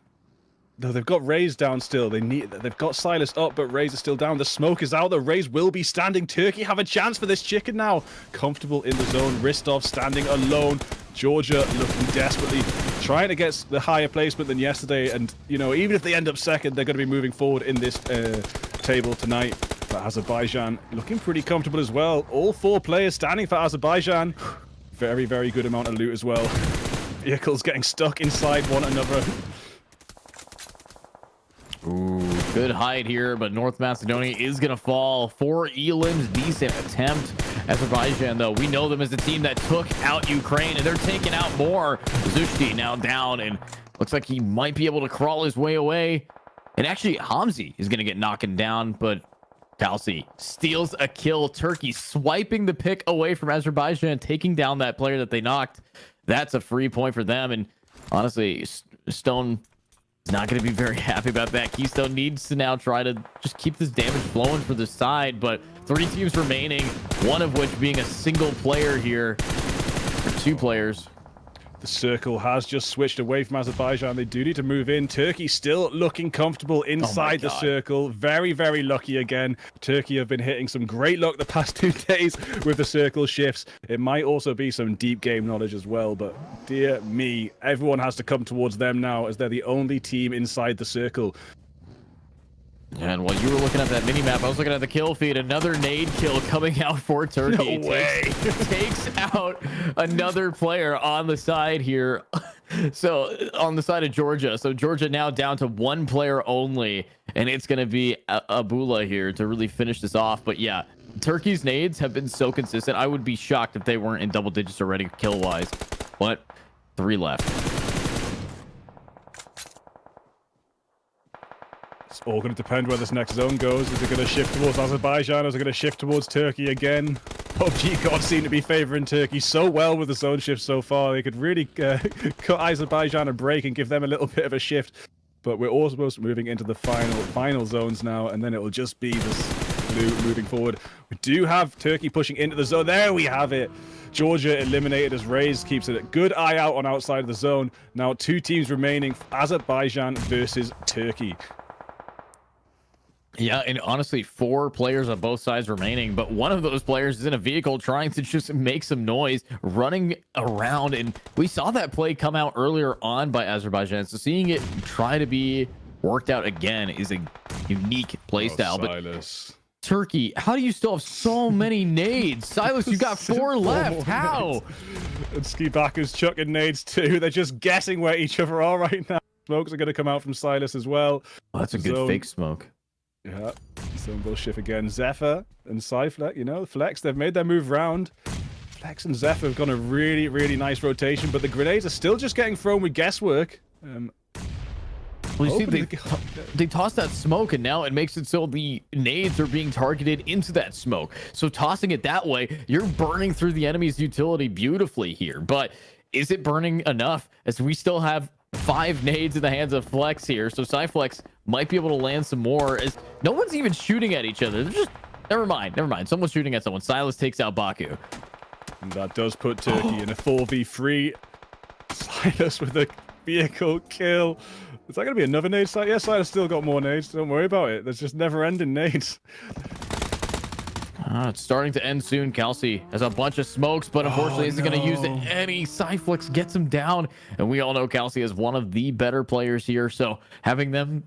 No, they've got Raze down still. They've got Silas up, but Raze is still down. The smoke is out. The Raze will be standing. Turkey have a chance for this chicken now. Comfortable in the zone. Ristov standing alone. Georgia looking desperately, trying to get the higher placement than yesterday. And, you know, even if they end up second, they're going to be moving forward in this table tonight. But Azerbaijan looking pretty comfortable as well. All 4 players standing for Azerbaijan. Very, very good amount of loot as well. Vehicles getting stuck inside one another. Ooh, good hide here, but North Macedonia is going to fall. 4 elims, decent attempt. Azerbaijan, though, we know them as the team that took out Ukraine, and they're taking out more. Zushki now down, and looks like he might be able to crawl his way away. And actually, Hamzi is going to get knocked down, but Kalsi steals a kill. Turkey swiping the pick away from Azerbaijan, taking down that player that they knocked. That's a free point for them, and honestly, Stone not going to be very happy about that. Keystone needs to now try to just keep this damage flowing for the side, but 3 teams remaining, one of which being a single player here, or 2 players. The circle has just switched away from Azerbaijan. They do need to move in. Turkey still looking comfortable inside the circle. Very, very lucky again. Turkey have been hitting some great luck the past 2 days with the circle shifts. It might also be some deep game knowledge as well, but dear me, everyone has to come towards them now as they're the only team inside the circle. And while you were looking at that mini-map, I was looking at the kill feed. Another nade kill coming out for Turkey. No way. Takes out another player on the side here. So on the side of Georgia. So Georgia now down to 1 player only. And it's going to be Abula here to really finish this off. But yeah, Turkey's nades have been so consistent. I would be shocked if they weren't in double digits already kill-wise. But 3 left. It's all going to depend where this next zone goes. Is it going to shift towards Azerbaijan, or is it going to shift towards Turkey again? PUBG gods seem to be favoring Turkey so well with the zone shift so far. They could really cut Azerbaijan a break and give them a little bit of a shift. But we're also moving into the final zones now, and then it will just be this blue moving forward. We do have Turkey pushing into the zone. There we have it. Georgia eliminated as Rays keeps a good eye out on outside of the zone. Now 2 teams remaining, Azerbaijan versus Turkey. Yeah, and honestly, 4 players on both sides remaining, but one of those players is in a vehicle trying to just make some noise, running around, and we saw that play come out earlier on by Azerbaijan, so seeing it try to be worked out again is a unique play style. Silas. But Turkey, how do you still have so many nades? Silas, you got 4 left. How? And Ski Baku's chucking nades too. They're just guessing where each other are right now. Smokes are going to come out from Silas as well. Oh, that's a good fake smoke. Yeah, zone will shift again. Zephyr and Cyflex, you know, Flex, they've made their move round. Flex and Zephyr have gone a really, really nice rotation, but the grenades are still just getting thrown with guesswork. Well, you see, they toss that smoke, and now it makes it so the nades are being targeted into that smoke. So tossing it that way, you're burning through the enemy's utility beautifully here. But is it burning enough? As we still have 5 nades in the hands of Flex here, so Cyflex might be able to land some more, as no one's even shooting at each other. They're just never mind. Someone's shooting at someone. Silas takes out Baku, and that does put Turkey in a 4v3. Silas with a vehicle kill. Is that going to be another nade site? Yeah, Silas still got more nades. Don't worry about it. There's just never-ending nades. It's starting to end soon. Kelsey has a bunch of smokes, but unfortunately isn't going to use any. Cyflex gets him down, and we all know Kelsey is one of the better players here, so having them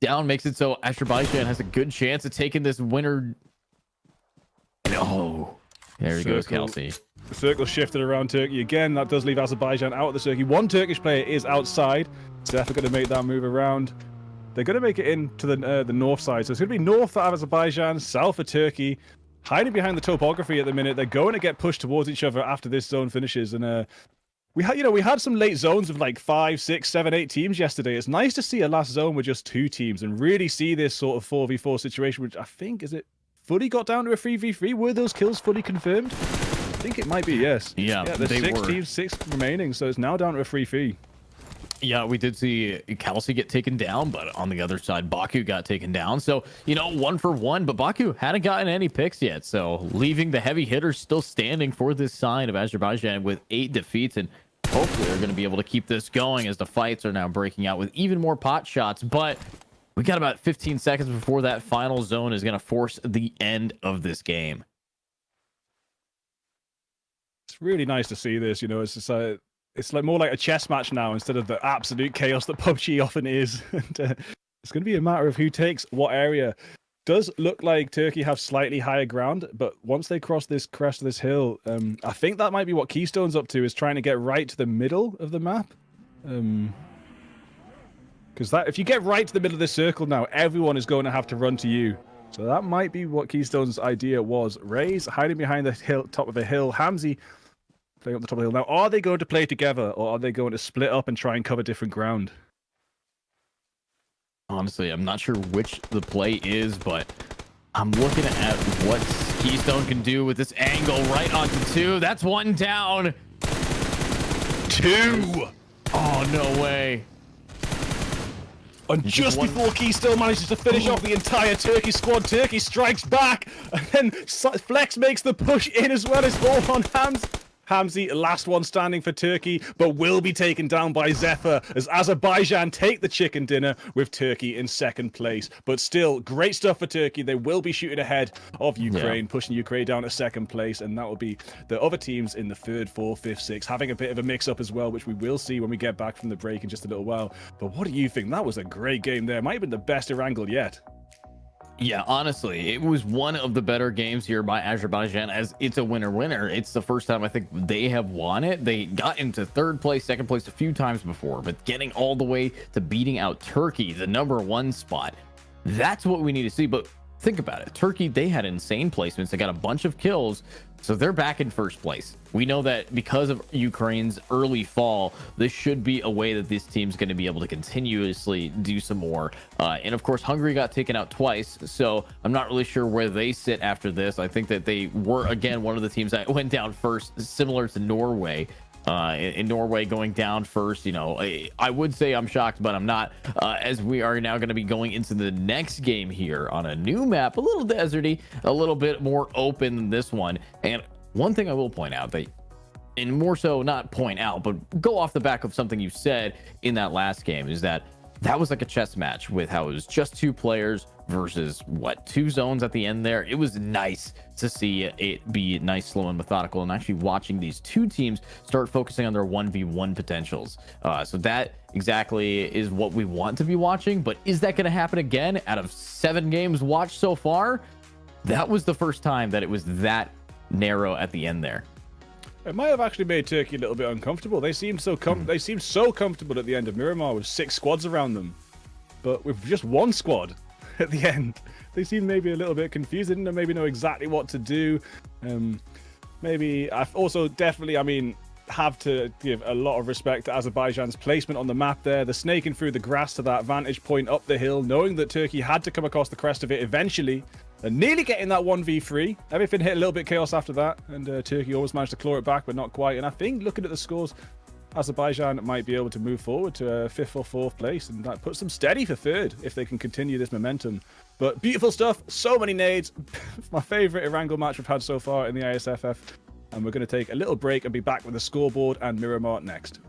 down makes it so Azerbaijan has a good chance of taking this winner. No. There he goes, Kelsey. The circle shifted around Turkey again. That does leave Azerbaijan out of the circuit. 1 Turkish player is outside. Zephyr going to make that move around. They're going to make it into the north side. So it's going to be north for Azerbaijan, south for Turkey. Hiding behind the topography at the minute. They're going to get pushed towards each other after this zone finishes. And we had some late zones of like 5, 6, 7, 8 teams yesterday. It's nice to see a last zone with just 2 teams and really see this sort of 4v4 situation, which I think, is it fully got down to a 3v3? Were those kills fully confirmed? I think it might be, yes. Yeah, there's 6 teams, 6 remaining, so it's now down to a 3v3. Yeah, we did see Kelsey get taken down, but on the other side, Baku got taken down. So, 1 for 1, but Baku hadn't gotten any picks yet. So, leaving the heavy hitters still standing for this side of Azerbaijan with 8 defeats. And hopefully they're going to be able to keep this going as the fights are now breaking out with even more pot shots. But we got about 15 seconds before that final zone is going to force the end of this game. It's really nice to see this. It's just it's like more like a chess match now instead of the absolute chaos that PUBG often is. And, it's going to be a matter of who takes what area. Does look like Turkey have slightly higher ground, but once they cross this crest of this hill, I think that might be what Keystone's up to, is trying to get right to the middle of the map. Because if you get right to the middle of this circle now, everyone is going to have to run to you. So that might be what Keystone's idea was. Rays hiding behind the hill, top of the hill. Hamzy playing up the top of the hill. Now, are they going to play together, or are they going to split up and try and cover different ground? Honestly, I'm not sure which the play is, but I'm looking at what Keystone can do with this angle right onto 2. That's 1 down. 2! Oh, no way. And just before Keystone manages to finish off the entire Turkey squad, Turkey strikes back, and then Flex makes the push in as well as all on Hams. Hamzy, last one standing for Turkey, but will be taken down by Zephyr as Azerbaijan take the chicken dinner with Turkey in 2nd place. But still, great stuff for Turkey. They will be shooting ahead of Ukraine, pushing Ukraine down to 2nd place, and that will be the other teams in the 3rd, 4th, 5th, 6th, having a bit of a mix-up as well, which we will see when we get back from the break in just a little while. But what do you think? That was a great game there. Might have been the best Erangel yet. Yeah, honestly, it was one of the better games here by Azerbaijan, as it's a winner-winner. It's the first time I think they have won it. They got into 3rd place, 2nd place a few times before, but getting all the way to beating out Turkey, the #1 spot, that's what we need to see. But think about it. Turkey, they had insane placements. They got a bunch of kills, so they're back in 1st place. We know that because of Ukraine's early fall, this should be a way that this team's going to be able to continuously do some more. And of course, Hungary got taken out twice, so I'm not really sure where they sit after this. I think that they were, again, one of the teams that went down first, similar to Norway. in Norway going down first. You know, I would say I'm shocked, but I'm not, as we are now going to be going into the next game here on a new map, a little deserty, a little bit more open than this one. And one thing I will point out, that, and more so not point out, but go off the back of something you said in that last game, is that was like a chess match with how it was just 2 players versus what, 2 zones at the end there. It was nice to see it be nice, slow, and methodical, and actually watching these 2 teams start focusing on their 1v1 potentials. So that exactly is what we want to be watching. But is that going to happen again? Out of 7 games watched so far, that was the first time that it was that narrow at the end there. It might have actually made Turkey a little bit uncomfortable. They seemed so comfortable at the end of Miramar with 6 squads around them, but with just 1 squad at the end, they seemed maybe a little bit confused. They didn't maybe know exactly what to do. Maybe I've also definitely, I mean, have to give a lot of respect to Azerbaijan's placement on the map there. The snaking through the grass to that vantage point up the hill, knowing that Turkey had to come across the crest of it eventually. And nearly getting that 1v3. Everything hit a little bit chaos after that, and Turkey almost managed to claw it back, but not quite. And I think, looking at the scores, Azerbaijan might be able to move forward to 5th or 4th place, and that puts them steady for 3rd if they can continue this momentum. But beautiful stuff, so many nades. My favorite Erangel match we've had so far in the IESFF. And we're going to take a little break and be back with the scoreboard and Miramar next.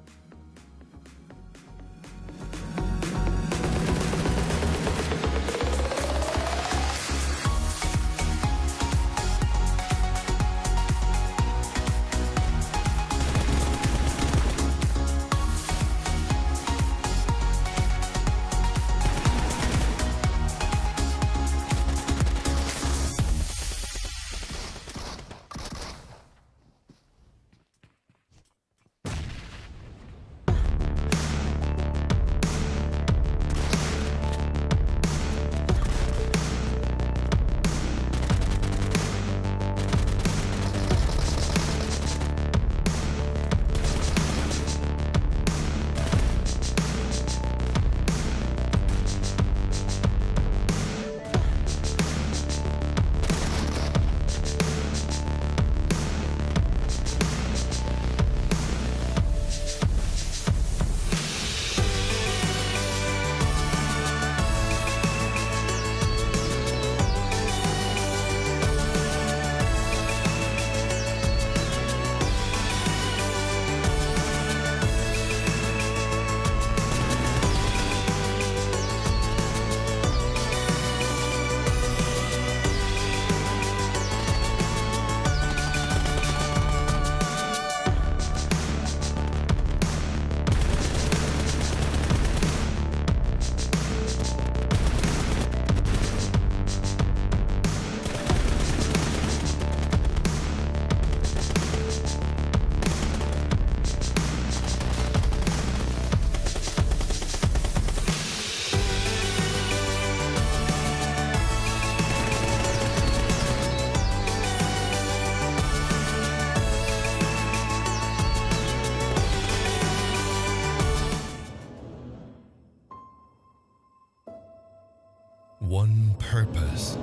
One purpose,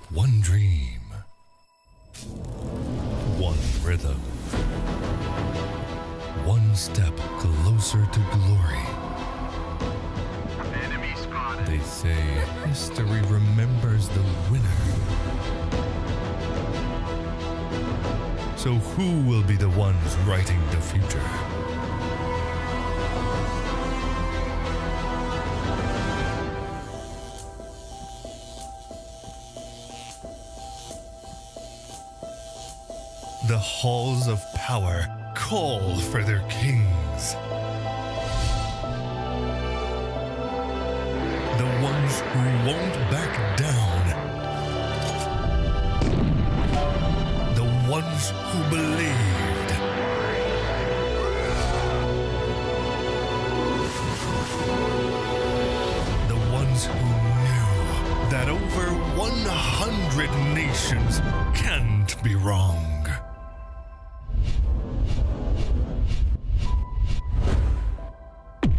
one dream, one rhythm, one step closer to glory. Enemy spotted. They say history remembers the winner. So who will be the ones writing the future? The halls of power call for their kings. The ones who won't back down. The ones who believed. The ones who knew that over 100 nations can't be wrong.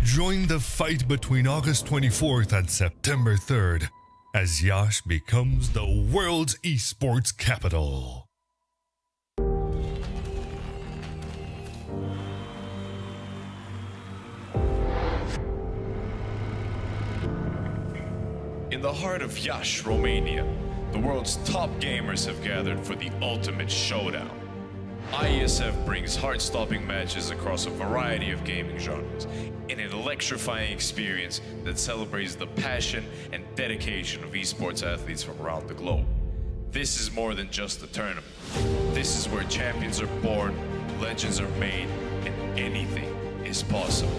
Join the fight between August 24th and September 3rd as Yash becomes the world's esports capital. In the heart of Iași, Romania, the world's top gamers have gathered for the ultimate showdown. IESF brings heart-stopping matches across a variety of gaming genres in an electrifying experience that celebrates the passion and dedication of esports athletes from around the globe. This is more than just a tournament. This is where champions are born, legends are made, and anything is possible.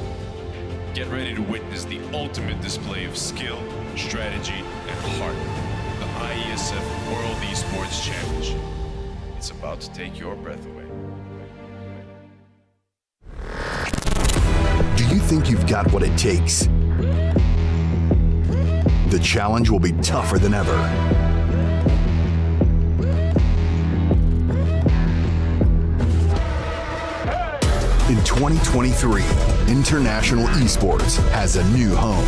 Get ready to witness the ultimate display of skill, strategy, and heart. The IESF World Esports Championship. It's about to take your breath away. Do you think you've got what it takes? The challenge will be tougher than ever. In 2023, International Esports has a new home.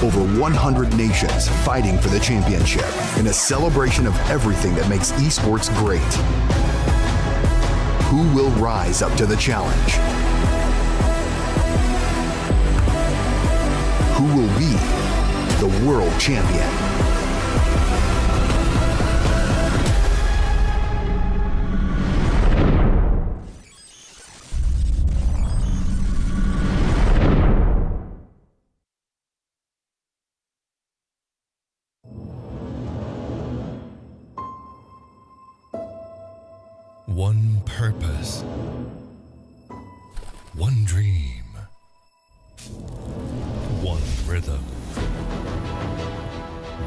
Over 100 nations fighting for the championship in a celebration of everything that makes esports great. Who will rise up to the challenge? Who will be the world champion? One purpose, one dream, one rhythm,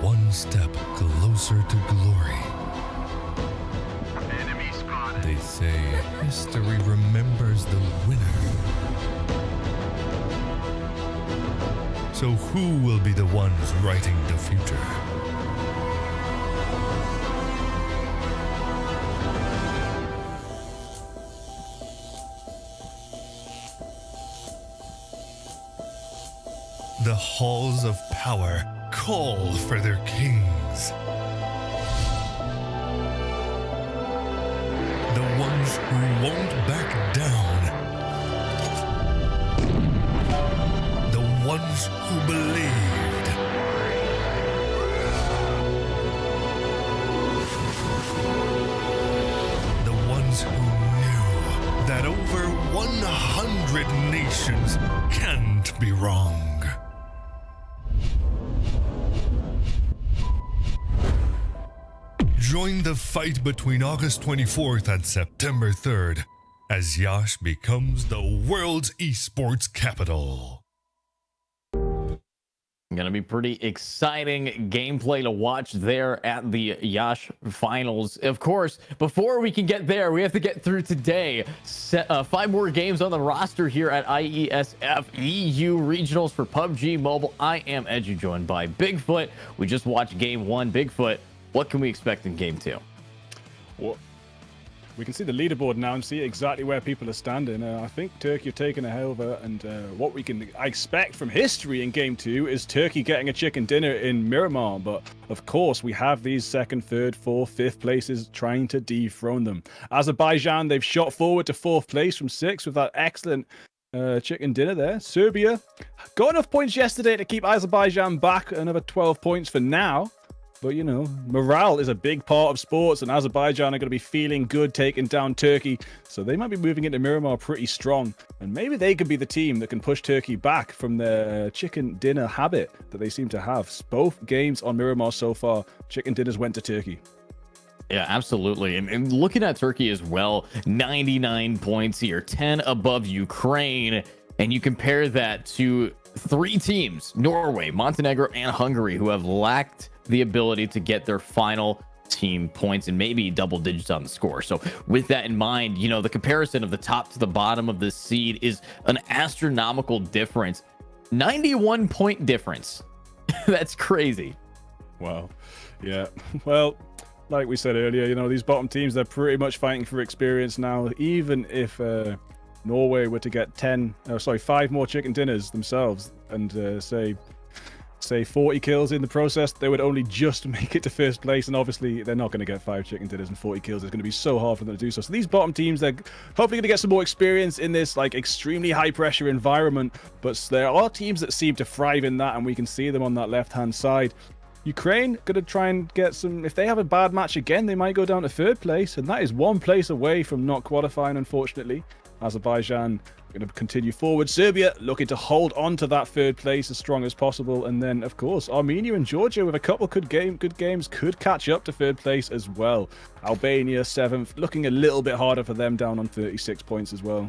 one step closer to glory. Enemy spotted. They say history remembers the winner. So who will be the ones writing the future? The halls of power call for their kings. The ones who won't back down. The ones who believed. The ones who knew that over 100 nations can't be wrong. Join the fight between August 24th and September 3rd as Iași becomes the world's esports capital. Going to be pretty exciting gameplay to watch there at the Iași finals. Of course, before we can get there, we have to get through today. 5 more games on the roster here at IESF EU Regionals for PUBG Mobile. I am Edu, joined by Bigfoot. We just watched game 1. Bigfoot, what can we expect in game 2? Well, we can see the leaderboard now and see exactly where people are standing. I think Turkey have taken a over, and what we can expect from history in game 2 is Turkey getting a chicken dinner in Miramar. But of course, we have these 2nd, 3rd, 4th, 5th places trying to dethrone them. Azerbaijan, they've shot forward to 4th place from 6th with that excellent chicken dinner there. Serbia got enough points yesterday to keep Azerbaijan back another 12 points for now. But, you know, morale is a big part of sports, and Azerbaijan are going to be feeling good taking down Turkey. So they might be moving into Miramar pretty strong. And maybe they could be the team that can push Turkey back from their chicken dinner habit that they seem to have. Both games on Miramar so far, chicken dinners went to Turkey. Yeah, absolutely. And looking at Turkey as well, 99 points here, 10 above Ukraine. And you compare that to 3 teams, Norway, Montenegro, and Hungary, who have lacked the ability to get their final team points and maybe double digits on the score. So with that in mind, you know, the comparison of the top to the bottom of this seed is an astronomical difference. 91 point difference. That's crazy. Wow. Yeah. Well, like we said earlier, you know, these bottom teams, they're pretty much fighting for experience now. Even if Norway were to get 5 more chicken dinners themselves and say say 40 kills in the process, they would only just make it to first place, and obviously they're not going to get 5 chicken dinners and 40 kills. It's going to be so hard for them to do so. So these bottom teams, they're hopefully going to get some more experience in this like extremely high pressure environment, but there are teams that seem to thrive in that, and we can see them on that left hand side. Ukraine going to try and get some, if they have a bad match again, they might go down to 3rd place, and that is 1 place away from not qualifying, unfortunately. Azerbaijan going to continue forward. Serbia looking to hold on to that 3rd place as strong as possible. And then, of course, Armenia and Georgia with a couple good games could catch up to 3rd place as well. Albania 7th, looking a little bit harder for them, down on 36 points as well.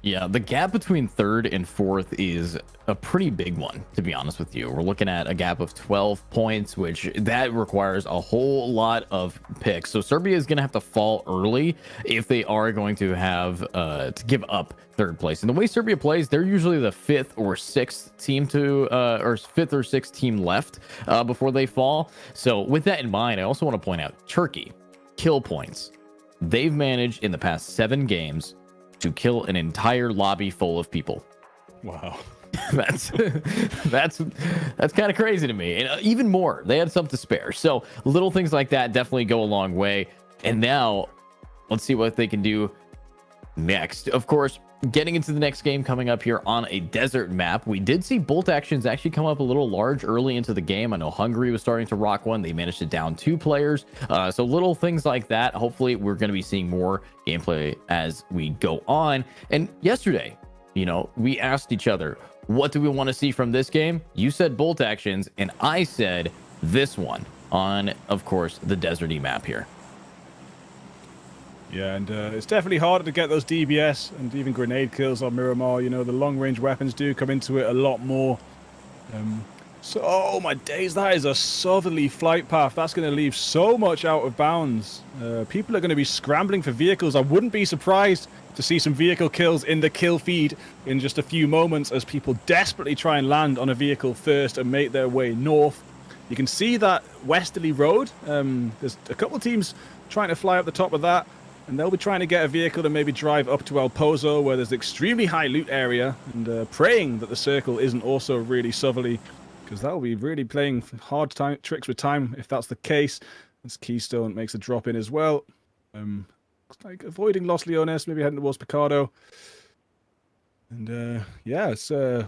Yeah, the gap between 3rd and 4th is a pretty big one, to be honest with you. We're looking at a gap of 12 points, which that requires a whole lot of picks. So Serbia is going to have to fall early if they are going to have to give up 3rd place. And the way Serbia plays, they're usually the 5th or 6th team to or 5th or 6th team left before they fall. So with that in mind, I also want to point out Turkey kill points. They've managed in the past 7 games to kill an entire lobby full of people. Wow. that's kind of crazy to me. And even more, they had some to spare. So little things like that definitely go a long way. And now let's see what they can do next. Of course, getting into the next game coming up here on a desert map, we did see bolt actions actually come up a little large early into the game. I know Hungary was starting to rock one. They managed to down 2 players. So little things like that. Hopefully we're going to be seeing more gameplay as we go on. And yesterday, you know, we asked each other, what do we want to see from this game? You said bolt actions, and I said this one on, of course, the deserty map here. Yeah, and it's definitely harder to get those DBS and even grenade kills on Miramar. You know, the long-range weapons do come into it a lot more. So, oh my days, that is a southerly flight path. That's going to leave so much out of bounds. People are going to be scrambling for vehicles. I wouldn't be surprised to see some vehicle kills in the kill feed in just a few moments as people desperately try and land on a vehicle first and make their way north. You can see that westerly road. There's a couple of teams trying to fly up the top of that, and they'll be trying to get a vehicle to maybe drive up to El Pozo, where there's extremely high loot area, and praying that the circle isn't also really southerly, because that'll be really playing hard tricks with time if that's the case. This Keystone makes a drop in as well. Like avoiding Los Leones, maybe heading towards Picado. And yeah, it's going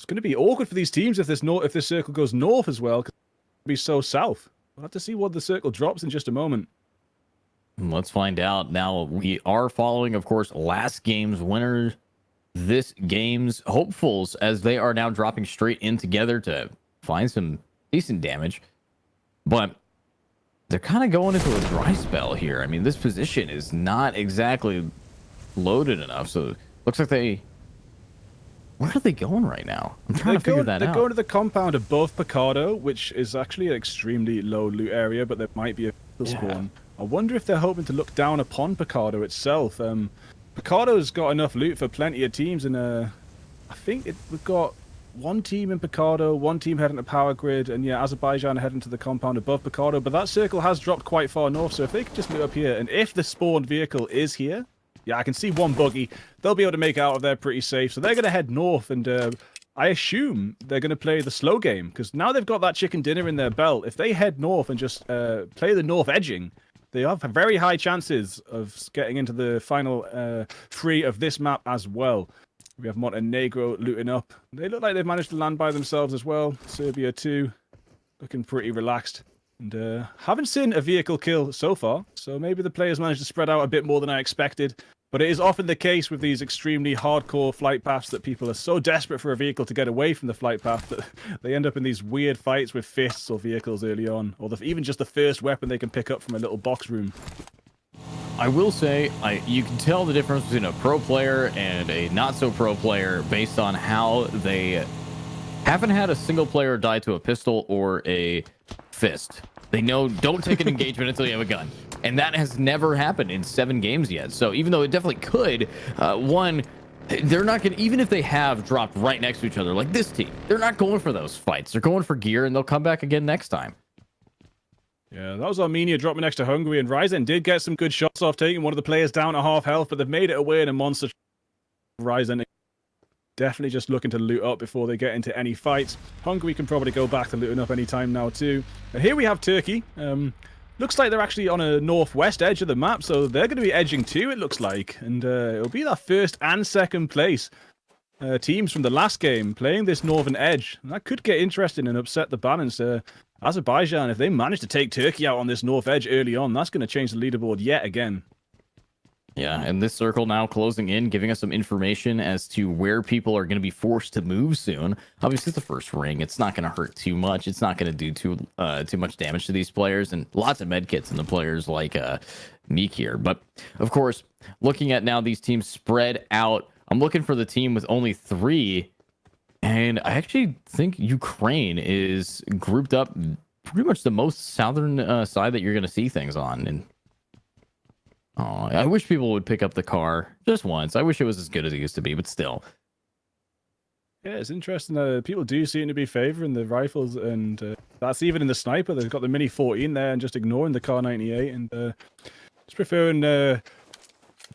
to be awkward for these teams if this circle goes north as well, because it'll be so south. We'll have to see what the circle drops in just a moment. Let's find out. Now, we are following, of course, last game's winners, this game's hopefuls, as they are now dropping straight in together to find some decent damage. But they're kind of going into a dry spell here. I mean, this position is not exactly loaded enough. So looks like where are they going right now? I'm trying to figure that out. They're going to the compound above Picado, which is actually an extremely low loot area, but there might be a spawn. I wonder if they're hoping to look down upon Picado itself. Picado's got enough loot for plenty of teams, and I think we've got one team in Picado, one team heading to Power Grid, and yeah, Azerbaijan heading to the compound above Picado. But that circle has dropped quite far north, so if they could just loot up here, and if the spawned vehicle is here, yeah, I can see one buggy. They'll be able to make it out of there pretty safe. So they're going to head north, and I assume they're going to play the slow game, because now they've got that chicken dinner in their belt. If they head north and just play the north edging, they have very high chances of getting into the final 3 of this map as well. We have Montenegro looting up. They look like they've managed to land by themselves as well. Serbia too, looking pretty relaxed. And haven't seen a vehicle kill so far, so maybe the players managed to spread out a bit more than I expected. But it is often the case with these extremely hardcore flight paths that people are so desperate for a vehicle to get away from the flight path that they end up in these weird fights with fists or vehicles early on, or even just the first weapon they can pick up from a little box room. I will say, you can tell the difference between a pro player and a not so pro player based on how they haven't had a single player die to a pistol or a fist. They know don't take an engagement until you have a gun. And that has never happened in 7 games yet. So even though it definitely could, they're not going to, even if they have dropped right next to each other, like this team, they're not going for those fights. They're going for gear, and they'll come back again next time. Yeah, that was Armenia dropping next to Hungary, and Ryzen did get some good shots off, taking one of the players down at half health, but they've made it away in a monster. Ryzen definitely just looking to loot up before they get into any fights. Hungary can probably go back to looting up any time now too. And here we have Turkey. Looks like they're actually on a northwest edge of the map, so they're going to be edging too, it looks like. And it'll be their first and second place teams from the last game playing this northern edge. And that could get interesting and upset the balance. Azerbaijan, if they manage to take Turkey out on this north edge early on, that's going to change the leaderboard yet again. Yeah, and this circle now closing in, giving us some information as to where people are going to be forced to move soon. Obviously, it's the first ring. It's not going to hurt too much. It's not going to do too much damage to these players, and lots of med kits in the players like Meek here. But, of course, looking at now these teams spread out, I'm looking for the team with only 3, and I actually think Ukraine is grouped up pretty much the most southern side that you're going to see things on, and oh, I wish people would pick up the car just once. I wish it was as good as it used to be, but still. Yeah, it's interesting that people do seem to be favoring the rifles, and that's even in the sniper. They've got the Mini 14 there and just ignoring the Car 98 and just preferring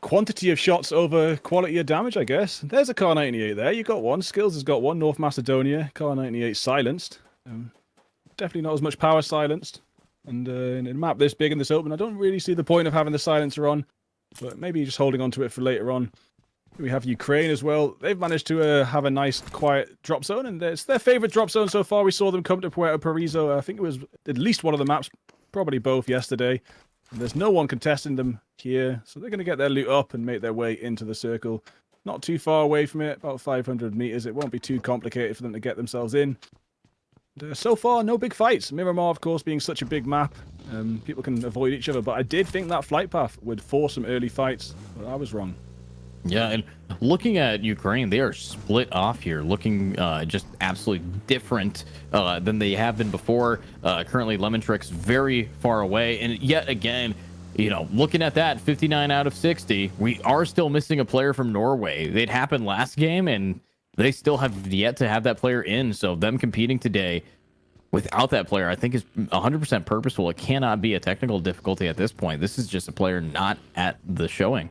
quantity of shots over quality of damage, I guess. There's a Car 98 there. You got one. Skills has got one. North Macedonia. Car 98 silenced. Definitely not as much power silenced. And in a map this big and this open, I don't really see the point of having the silencer on, but maybe just holding on to it for later on. We have Ukraine as well. They've managed to have a nice, quiet drop zone, and it's their favorite drop zone so far. We saw them come to Puerto Paraiso. I think it was at least one of the maps, probably both yesterday. And there's no one contesting them here, so they're going to get their loot up and make their way into the circle. Not too far away from it, about 500 meters. It won't be too complicated for them to get themselves in. So far, no big fights. Miramar, of course, being such a big map, people can avoid each other. But I did think that flight path would force some early fights, but I was wrong. Yeah, and looking at Ukraine, they are split off here, looking just absolutely different than they have been before. Currently, Lemon Trick's very far away. And yet again, you know, looking at that, 59 out of 60, we are still missing a player from Norway. It happened last game, and they still have yet to have that player in. So them competing today without that player, I think, is 100% purposeful. It cannot be a technical difficulty at this point. This is just a player not at the showing.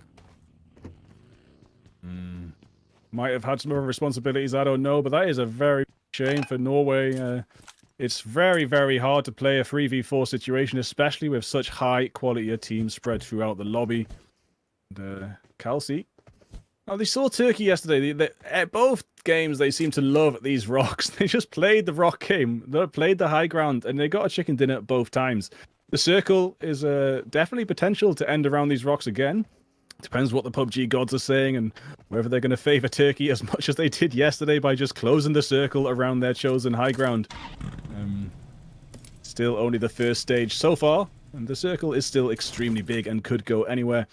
Might have had some other responsibilities, I don't know, but that is a very shame for Norway. It's very, very hard to play a 3v4 situation, especially with such high quality of teams spread throughout the lobby. And Kelsey. Oh, they saw Turkey yesterday. At both games, they seem to love these rocks. They just played the rock game. They played the high ground, and they got a chicken dinner both times. The circle is definitely potential to end around these rocks again. Depends what the PUBG gods are saying and whether they're going to favor Turkey as much as they did yesterday by just closing the circle around their chosen high ground. Still only the first stage so far, and the circle is still extremely big and could go anywhere.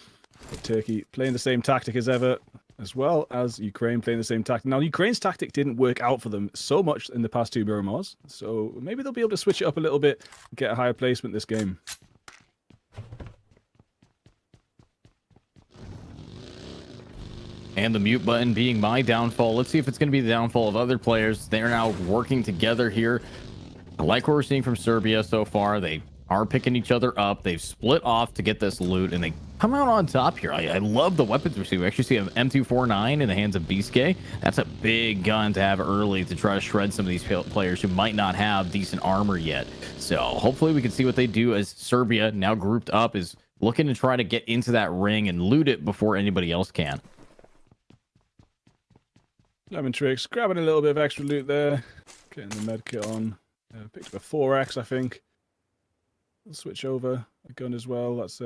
But Turkey playing the same tactic as ever, as well as Ukraine playing the same tactic. Now, Ukraine's tactic didn't work out for them so much in the past 2 Miramars, so maybe they'll be able to switch it up a little bit and get a higher placement this game. And the mute button being my downfall. Let's see if it's going to be the downfall of other players. They're now working together here. I like what we're seeing from Serbia so far. They are picking each other up. They've split off to get this loot, and they come out on top here. I love the weapons we see. We actually see an M249 in the hands of Biske. That's a big gun to have early to try to shred some of these players who might not have decent armor yet. So hopefully we can see what they do as Serbia, now grouped up, is looking to try to get into that ring and loot it before anybody else can. Lemon Tricks grabbing a little bit of extra loot there. Getting the medkit on. Picked up a 4x, I think. We'll switch over a gun as well. That's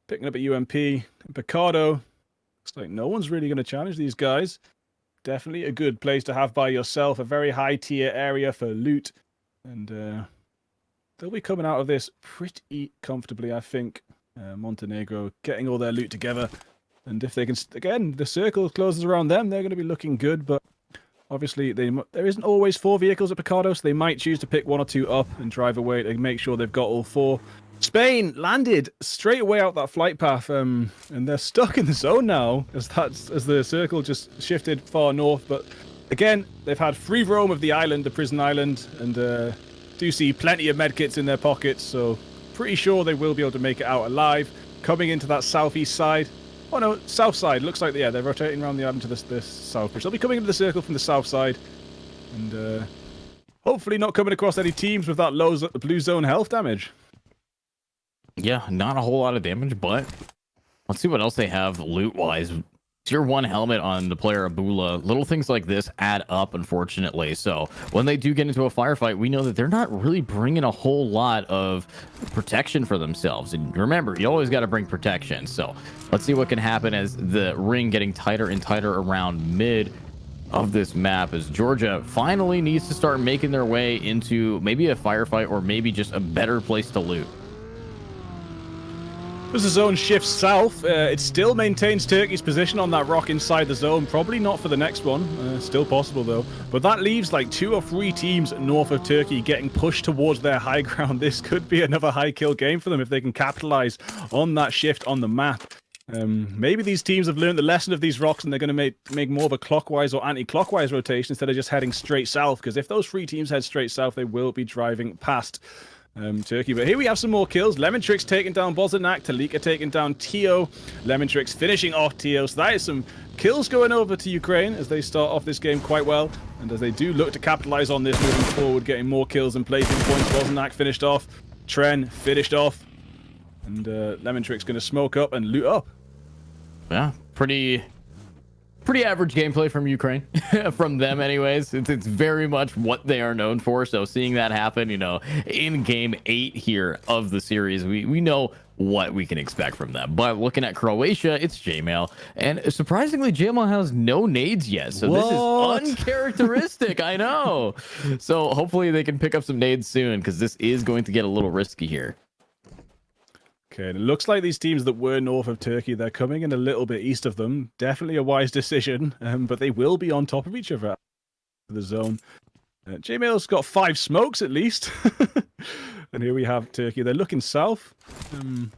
picking up a UMP. Picardo. Looks like no one's really going to challenge these guys. Definitely a good place to have by yourself. A very high tier area for loot. And they'll be coming out of this pretty comfortably, I think. Montenegro getting all their loot together. And if they can, again, the circle closes around them, they're going to be looking good. But obviously, there isn't always 4 vehicles at Picardo, so they might choose to pick 1 or 2 up and drive away to make sure they've got all 4. Spain landed straight away out that flight path, and they're stuck in the zone now as the circle just shifted far north. But again, they've had free roam of the island, the prison island, and do see plenty of medkits in their pockets. So pretty sure they will be able to make it out alive. Coming into that southeast side. Oh no, south side. Looks like, yeah, they're rotating around the island to this south bridge. They'll be coming into the circle from the south side. And hopefully not coming across any teams with that low blue zone health damage. Yeah, not a whole lot of damage, but let's see what else they have loot-wise. Tier 1 helmet on the player Abula. Little things like this add up, unfortunately. So when they do get into a firefight, we know that they're not really bringing a whole lot of protection for themselves. And remember, you always got to bring protection. So let's see what can happen as the ring getting tighter and tighter around mid of this map, as Georgia finally needs to start making their way into maybe a firefight or maybe just a better place to loot. As the zone shifts south, it still maintains Turkey's position on that rock inside the zone. Probably not for the next one. Still possible, though. But that leaves like 2 or 3 teams north of Turkey getting pushed towards their high ground. This could be another high kill game for them if they can capitalize on that shift on the map. Maybe these teams have learned the lesson of these rocks and they're going to make more of a clockwise or anti-clockwise rotation instead of just heading straight south. Because if those 3 teams head straight south, they will be driving past Turkey. But here we have some more kills. Lemontrix taking down Bozanak, Talika taking down Tio, Lemontrix finishing off Tio. So that is some kills going over to Ukraine as they start off this game quite well, and as they do look to capitalize on this moving forward, getting more kills and placing points. Bozanak finished off, Tren finished off, and Lemontrix going to smoke up and loot up. Yeah, pretty average gameplay from Ukraine, from them anyways. It's very much what they are known for. So seeing that happen, you know, in game 8 here of the series, we know what we can expect from them. But looking at Croatia, it's Jmail, and surprisingly Jmail has no nades yet, so What? This is uncharacteristic. I know. So hopefully they can pick up some nades soon, because this is going to get a little risky here. Okay, and it looks like these teams that were north of Turkey, they're coming in a little bit east of them. Definitely a wise decision, but they will be on top of each other. The zone. Jmail's got 5 smokes at least. And here we have Turkey. They're looking south. I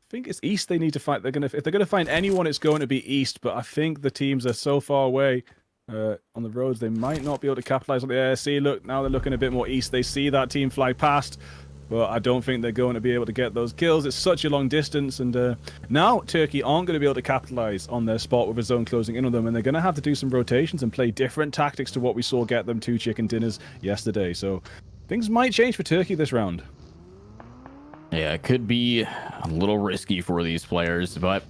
think it's east they need to fight. If they're gonna find anyone, it's going to be east. But I think the teams are so far away on the roads, they might not be able to capitalize on the air. See, look, now they're looking a bit more east. They see that team fly past. But I don't think they're going to be able to get those kills. It's such a long distance, and now Turkey aren't going to be able to capitalize on their spot with a zone closing in on them, and they're going to have to do some rotations and play different tactics to what we saw get them 2 chicken dinners yesterday. So things might change for Turkey this round. Yeah, it could be a little risky for these players, but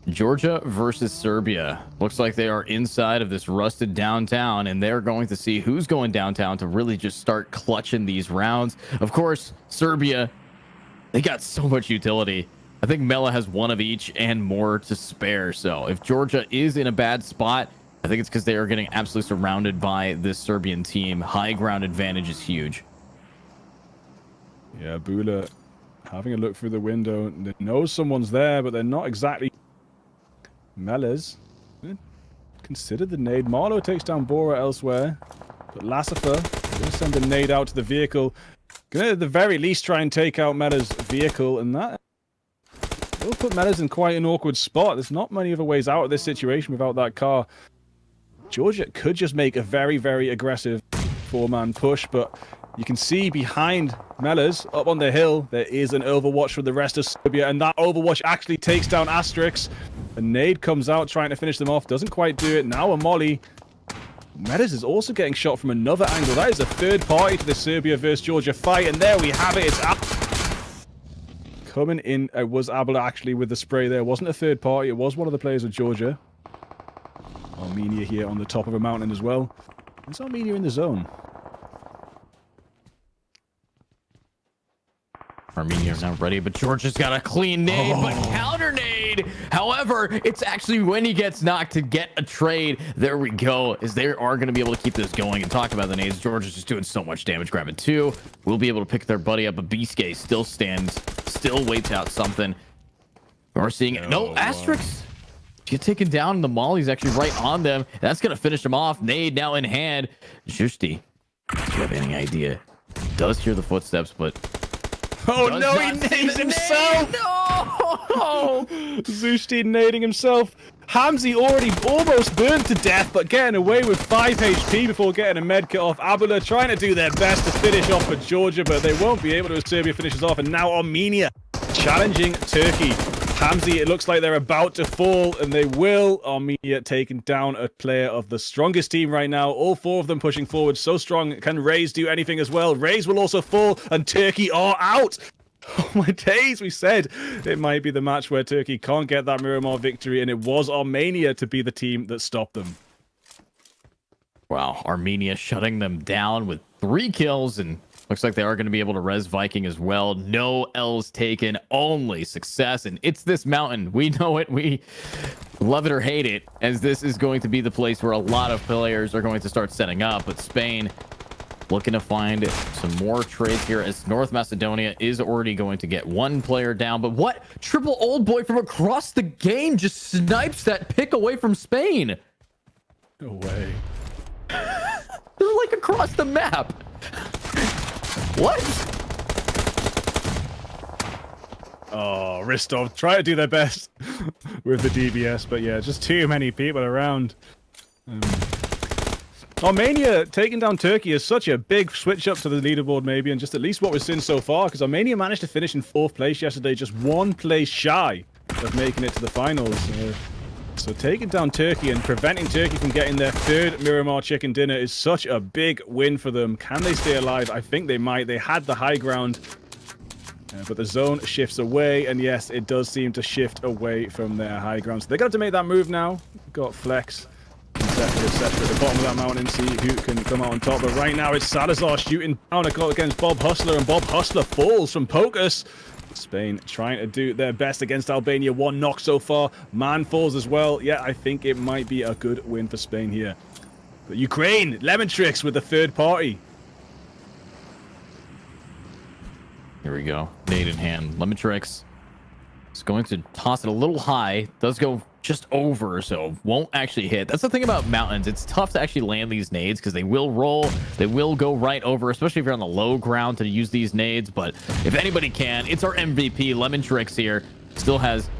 Georgia versus Serbia. Looks like they are inside of this rusted downtown, and they're going to see who's going downtown to really just start clutching these rounds. Of course, Serbia, they got so much utility. I think Mela has 1 of each and more to spare. So if Georgia is in a bad spot, I think it's because they are getting absolutely surrounded by this Serbian team. High ground advantage is huge. Yeah, Bula having a look through the window. They know someone's there, but they're not exactly. Meles considered the nade. Marlow takes down Bora elsewhere, but Lassifer going to send a nade out to the vehicle. Going to at the very least try and take out Mela's vehicle, and that will put Meles in quite an awkward spot. There's not many other ways out of this situation without that car. Georgia could just make a very, very aggressive 4-man push, but you can see behind Meles, up on the hill, there is an overwatch for the rest of Serbia, and that overwatch actually takes down Asterix. A nade comes out trying to finish them off, doesn't quite do it. Now a molly. Meles is also getting shot from another angle. That is a third party to the Serbia versus Georgia fight, and there we have it. It's coming in. It was Abel actually with the spray there. It wasn't a third party, it was one of the players of Georgia. Armenia here on the top of a mountain as well. Is Armenia in the zone? Armenia's not ready, but Georgia's got a clean nade, but counter nade. However, it's actually when he gets knocked to get a trade. There we go, as they are going to be able to keep this going. And talk about the nades, Georgia's just doing so much damage. Grabbing 2. We'll be able to pick their buddy up, but Biske still stands, still waits out something. We're seeing it. No, Asterix get taken down, and the molly's actually right on them. That's going to finish them off. Nade now in hand. Justi, do you have any idea? Does hear the footsteps, but oh no, he nades himself! No! Zushti nading himself. Hamzi already almost burned to death, but getting away with 5 HP before getting a med kit off. Abula trying to do their best to finish off for Georgia, but they won't be able to as Serbia finishes off. And now Armenia challenging Turkey. Hamzy, it looks like they're about to fall, and they will. Armenia taking down a player of the strongest team right now. All four of them pushing forward so strong. Can Rays do anything as well? Rays will also fall, and Turkey are out. Oh my days, we said it might be the match where Turkey can't get that Miramar victory, and it was Armenia to be the team that stopped them. Wow, Armenia shutting them down with 3 kills, and looks like they are going to be able to res Viking as well. No L's taken, only success, and it's this mountain. We know it. We love it or hate it, as this is going to be the place where a lot of players are going to start setting up. But Spain looking to find some more trades here, as North Macedonia is already going to get 1 player down. But what? Triple Old Boy from across the game just snipes that pick away from Spain. No way. They're like across the map. What? Oh, Ristov try to do their best with the DBS, but yeah, just too many people around. Armenia taking down Turkey is such a big switch up to the leaderboard, maybe, and just at least what we've seen so far, because Armenia managed to finish in 4th place yesterday, just 1 place shy of making it to the finals. So taking down Turkey and preventing Turkey from getting their 3rd Miramar chicken dinner is such a big win for them. Can they stay alive? I think they might. They had the high ground, but the zone shifts away, and yes, it does seem to shift away from their high ground. So they're going to make that move now. Got Flex. Etc. at the bottom of that mountain, see who can come out on top. But right now it's Salazar shooting down a goal against Bob Hustler, and Bob Hustler falls from Pocus. Spain trying to do their best against Albania. 1 knock so far. Man falls as well. Yeah, I think it might be a good win for Spain here. But Ukraine, Lemon Tricks with the 3rd party. Here we go. Nade in hand. Lemon Tricks is going to toss it a little high. Does go just over, so won't actually hit. That's the thing about mountains. It's tough to actually land these nades because they will roll. They will go right over, especially if you're on the low ground to use these nades. But if anybody can, it's our MVP. Lemon Tricks here still has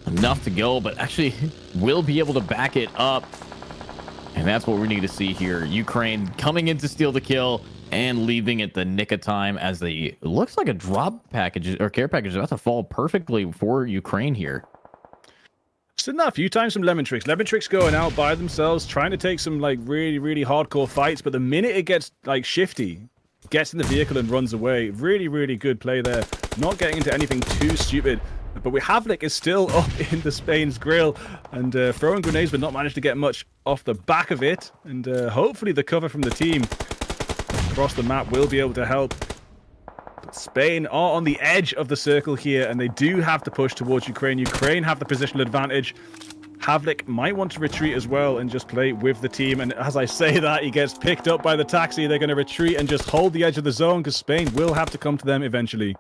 enough to go, but actually will be able to back it up. And that's what we need to see here. Ukraine coming in to steal the kill and leaving at the nick of time, as it looks like a drop package or care package is about to fall perfectly for Ukraine here. Seen that a few times from Lemon Tricks. Lemon Tricks going out by themselves, trying to take some like really hardcore fights, but the minute it gets like shifty, gets in the vehicle and runs away. Really good play there. Not getting into anything too stupid. But Havlik is still up in the Spain's grill and throwing grenades, but not managed to get much off the back of it. And hopefully the cover from the team across the map will be able to help. But Spain are on the edge of the circle here, and they do have to push towards Ukraine. Ukraine have the positional advantage. Havlik might want to retreat as well and just play with the team. And as I say that, he gets picked up by the taxi. They're going to retreat and just hold the edge of the zone because Spain will have to come to them eventually.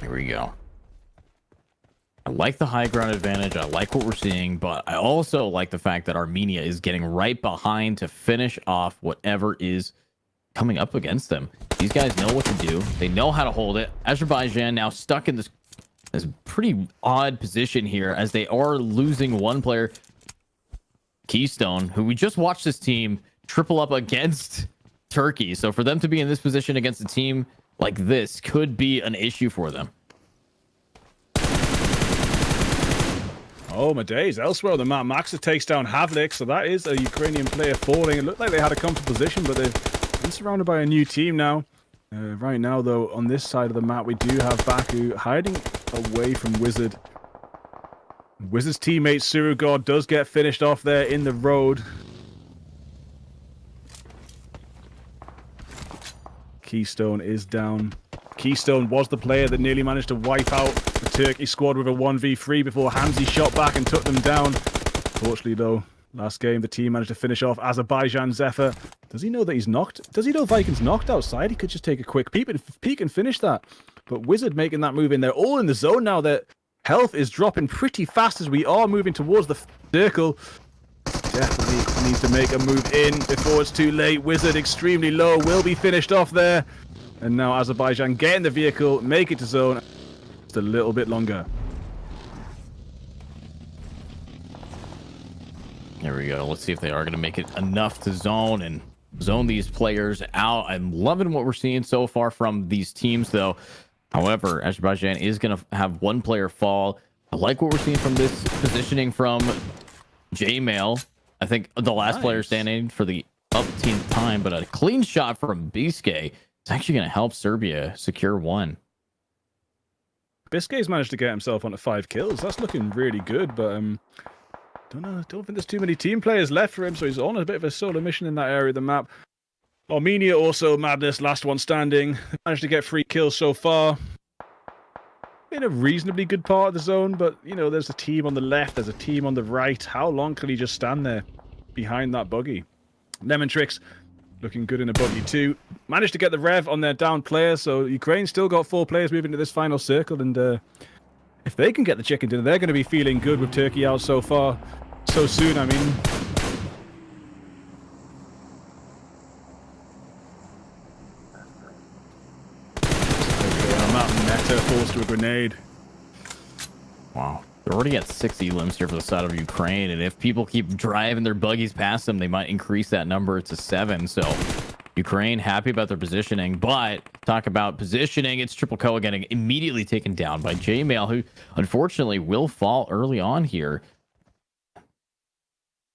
Here we go. I like the high ground advantage. I like what we're seeing, but I also like the fact that Armenia is getting right behind to finish off whatever is coming up against them. These guys know what to do. They know how to hold it. Azerbaijan now stuck in this pretty odd position here, as they are losing 1 player, Keystone, who we just watched this team triple up against Turkey. So for them to be in this position against a team like this could be an issue for them. Oh my days. Elsewhere on the map, Maxa takes down Havlik, so that is a Ukrainian player falling. It looked like they had a comfortable position, but they've been surrounded by a new team now. Right now, though, on this side of the map, we do have Baku hiding away from Wizard. Wizard's teammate Surugod does get finished off there in the road. Keystone is down. Keystone was the player that nearly managed to wipe out the Turkey squad with a 1v3 before Hamzy shot back and took them down. Fortunately, though, last game, the team managed to finish off Azerbaijan Zephyr. Does he know that he's knocked? Does he know Viking's knocked outside? He could just take a quick peek and finish that. But Wizard making that move in. They're all in the zone now. Their health is dropping pretty fast as we are moving towards the circle. Definitely needs to make a move in before it's too late. Wizard extremely low, will be finished off there. And now Azerbaijan get in the vehicle, make it to zone. Just a little bit longer. Here we go. Let's see if they are going to make it enough to zone and zone these players out. I'm loving what we're seeing so far from these teams, though. However, Azerbaijan is going to have one player fall. I like what we're seeing from this positioning from J-Mail. I think the last player standing for the upteenth time, but a clean shot from Biske is actually going to help Serbia secure one. Biscay's managed to get himself onto 5 kills. That's looking really good, but don't think there's too many team players left for him, so he's on a bit of a solo mission in that area of the map. Armenia also madness, last one standing. Managed to get 3 kills so far. In a reasonably good part of the zone, but you know, there's a team on the left, there's a team on the right. How long can he just stand there behind that buggy? Lemon Tricks looking good in a buggy too. Managed to get the rev on their down player, so Ukraine still got 4 players moving to this final circle, and if they can get the chicken dinner, they're going to be feeling good with Turkey out so far, so soon, I mean. I'm out in meta, forced to a grenade. Wow. They're already at 60 limbs here for the side of Ukraine, and if people keep driving their buggies past them, they might increase that number to 7. So Ukraine happy about their positioning, but talk about positioning, it's Triple Koa getting immediately taken down by J-Mail, who unfortunately will fall early on here.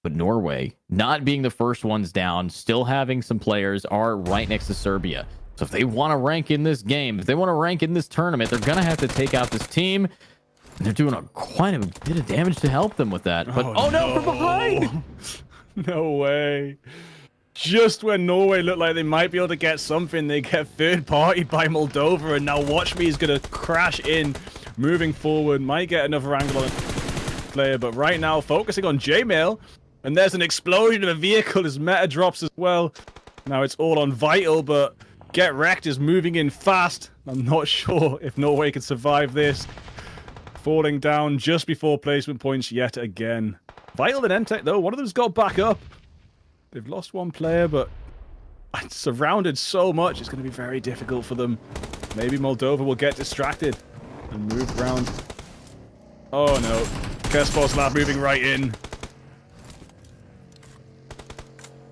But Norway, not being the first ones down, still having some players, are right next to Serbia. So if they want to rank in this game, if they want to rank in this tournament, they're going to have to take out this team. And they're doing quite a bit of damage to help them with that. But oh no, from behind! No way. Just when Norway looked like they might be able to get something, they get third-partied by Moldova, and now watch me is going to crash in, moving forward. Might get another angle on a player, but right now focusing on J-Mail, and there's an explosion of a vehicle as meta drops as well. Now it's all on Vital, but Get Wrecked is moving in fast. I'm not sure if Norway can survive this. Falling down just before placement points yet again. Vital and Entech, though, one of them's got back up. They've lost one player, but surrounded so much, it's going to be very difficult for them. Maybe Moldova will get distracted and move around. Oh no. Kespos Lab moving right in.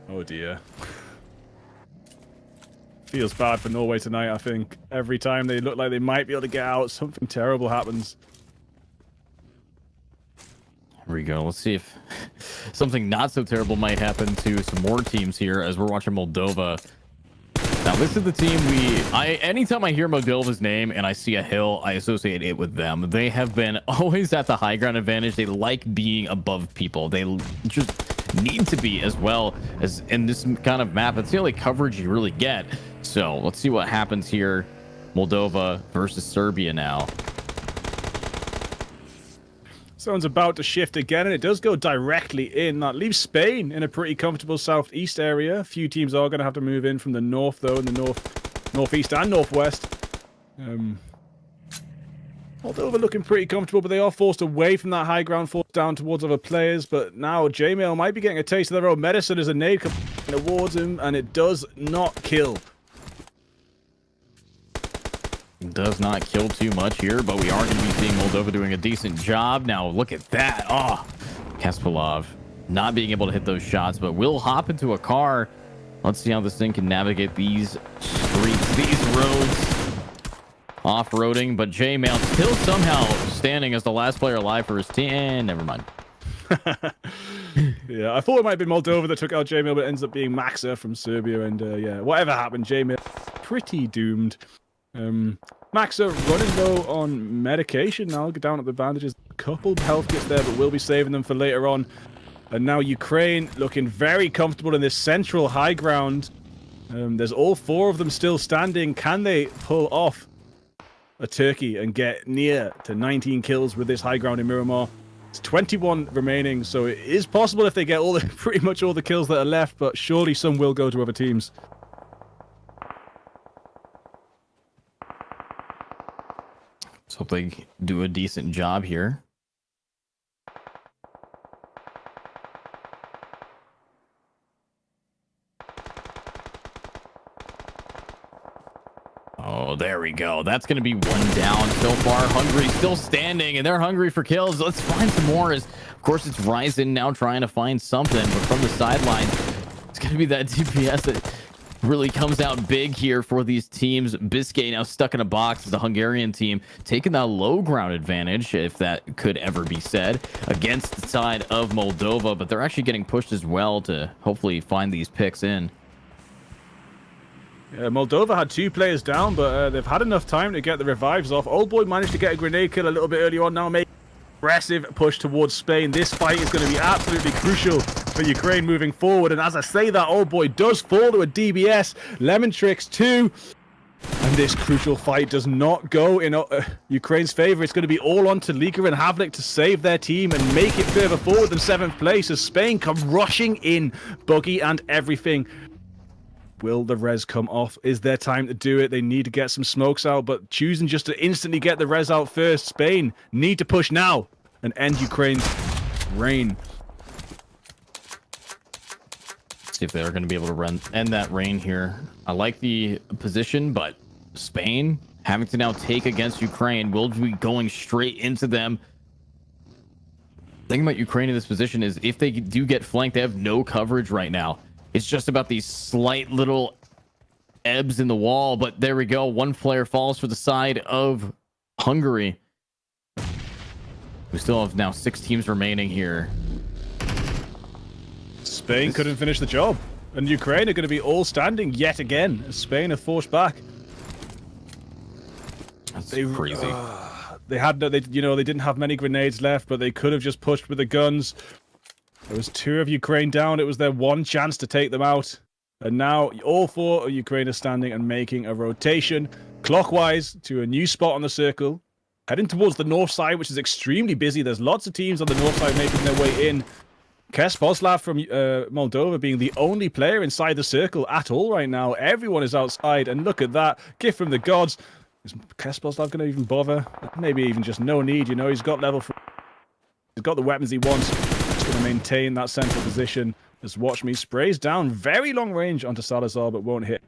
Oh dear. Feels bad for Norway tonight, I think. Every time they look like they might be able to get out, something terrible happens. Here we go. Let's see if something not so terrible might happen to some more teams here as we're watching Moldova. Now, this is the team anytime I hear Moldova's name and I see a hill, I associate it with them. They have been always at the high ground advantage. They like being above people. They just need to be as well as in this kind of map. It's the only coverage you really get. So let's see what happens here. Moldova versus Serbia now. Zone's about to shift again, and it does go directly in. That leaves Spain in a pretty comfortable southeast area. A few teams are going to have to move in from the north, though, in the northeast and northwest. Moldova looking pretty comfortable, but they are forced away from that high ground, forced down towards other players. But now J-Mail might be getting a taste of their own medicine as a nade comes towards him, and it does not kill. Does not kill too much here, but we are going to be seeing Moldova doing a decent job. Now, look at that. Oh, Kaspalov not being able to hit those shots, but will hop into a car. Let's see how this thing can navigate these streets, these roads. Off-roading, but J-Mail still somehow standing as the last player alive for his team. And never mind. Yeah, I thought it might have been Moldova that took out J-Mail, but it ends up being Maxa from Serbia. And yeah, whatever happened, J-Mail pretty doomed. Maxa running low on medication now, get down at the bandages. A couple health kits there, but we'll be saving them for later on. And now Ukraine looking very comfortable in this central high ground. There's all 4 of them still standing. Can they pull off a Turkey and get near to 19 kills with this high ground in Miramar? It's 21 remaining, so it is possible if they get pretty much all the kills that are left, but surely some will go to other teams. Let's hope they do a decent job here. Oh, there we go. That's going to be 1 down so far. Hungary still standing, and they're hungry for kills. Let's find some more. Of course, it's Ryzen now trying to find something, but from the sidelines, it's going to be that DPS that really comes out big here for these teams. Biscay now stuck in a box as the Hungarian team taking that low ground advantage, if that could ever be said, against the side of Moldova, but they're actually getting pushed as well to hopefully find these picks in. Yeah, Moldova had 2 players down, but they've had enough time to get the revives off. Old Boy managed to get a grenade kill a little bit early on, now making aggressive push towards Spain. This fight is going to be absolutely crucial for Ukraine moving forward. And as I say that, Old Boy does fall to a DBS. Lemon Tricks 2. And this crucial fight does not go in Ukraine's favor. It's going to be all on Talika and Havlik to save their team and make it further forward than 7th place as Spain come rushing in, buggy and everything. Will the res come off? Is there time to do it? They need to get some smokes out, but choosing just to instantly get the res out first. Spain need to push now and end Ukraine's reign. See if they're going to be able to end that reign here. I like the position, but Spain having to now take against Ukraine. Will be going straight into them. The thing about Ukraine in this position is if they do get flanked, they have no coverage right now. It's just about these slight little ebbs in the wall, but there we go. One player falls for the side of Hungary. We still have now 6 teams remaining here. Spain couldn't finish the job, and Ukraine are going to be all standing yet again as Spain are forced back. That's crazy. They didn't have many grenades left, but they could have just pushed with the guns. There was 2 of Ukraine down. It was their one chance to take them out. And now all 4 of Ukraine are standing and making a rotation clockwise to a new spot on the circle. Heading towards the north side, which is extremely busy. There's lots of teams on the north side making their way in. Kesposlav from Moldova being the only player inside the circle at all right now. Everyone is outside. And look at that. Gift from the gods. Is Kesposlav going to even bother? Maybe even just no need. You know, he's got level 3. He's got the weapons he wants. Going to maintain that central position. Just watch me. Sprays down very long range onto Salazar, but won't hit.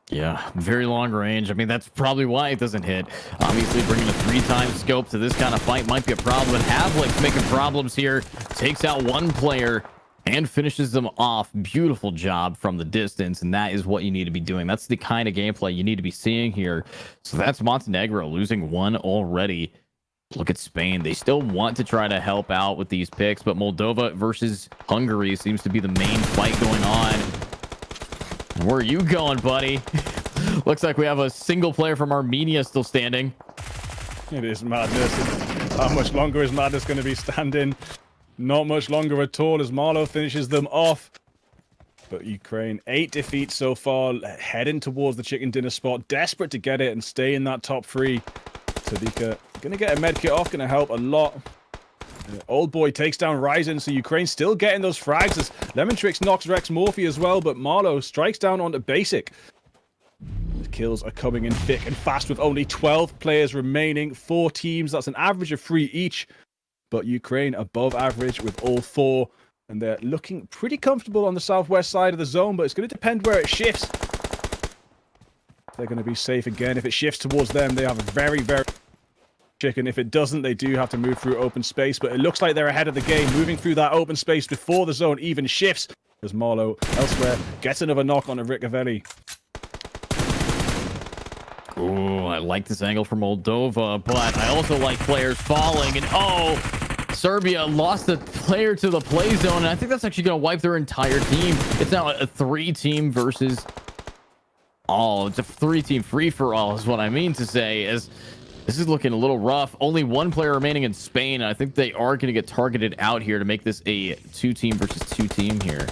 Yeah, very long range. I mean, that's probably why it doesn't hit. Obviously, bringing a 3-time scope to this kind of fight might be a problem. Havlik's making problems here. Takes out one player and finishes them off. Beautiful job from the distance, and that is what you need to be doing. That's the kind of gameplay you need to be seeing here. So that's Montenegro losing 1 already. Look at Spain. They still want to try to help out with these picks, but Moldova versus Hungary seems to be the main fight going on. Where are you going, buddy? Looks like we have a single player from Armenia still standing. It is madness. How much longer is Madness going to be standing? Not much longer at all as Marlow finishes them off. But Ukraine, 8 defeats so far, heading towards the chicken dinner spot, desperate to get it and stay in that top 3. Talika gonna get a med kit off, gonna help a lot. Old Boy takes down Ryzen, so Ukraine still getting those frags as Lemon Tricks knocks Rex Morphy as well, but Marlow strikes down onto Basic. The kills are coming in thick and fast with only 12 players remaining. 4 teams, that's an average of 3 each, but Ukraine above average with all 4, and they're looking pretty comfortable on the southwest side of the zone, but it's going to depend where it shifts. They're going to be safe again. If it shifts towards them, they have a very, very chicken. If it doesn't, they do have to move through open space, but it looks like they're ahead of the game, moving through that open space before the zone even shifts, as Marlow elsewhere gets another knock on a Rickavelli. Oh, I like this angle from Moldova, but I also like players falling, and oh, Serbia lost a player to the play zone, and I think that's actually going to wipe their entire team. It's now a 3-team versus all. It's a 3-team free-for-all is what I mean to say, as this is looking a little rough. Only 1 player remaining in Spain. I think they are going to get targeted out here to make this a 2-team versus 2-team here.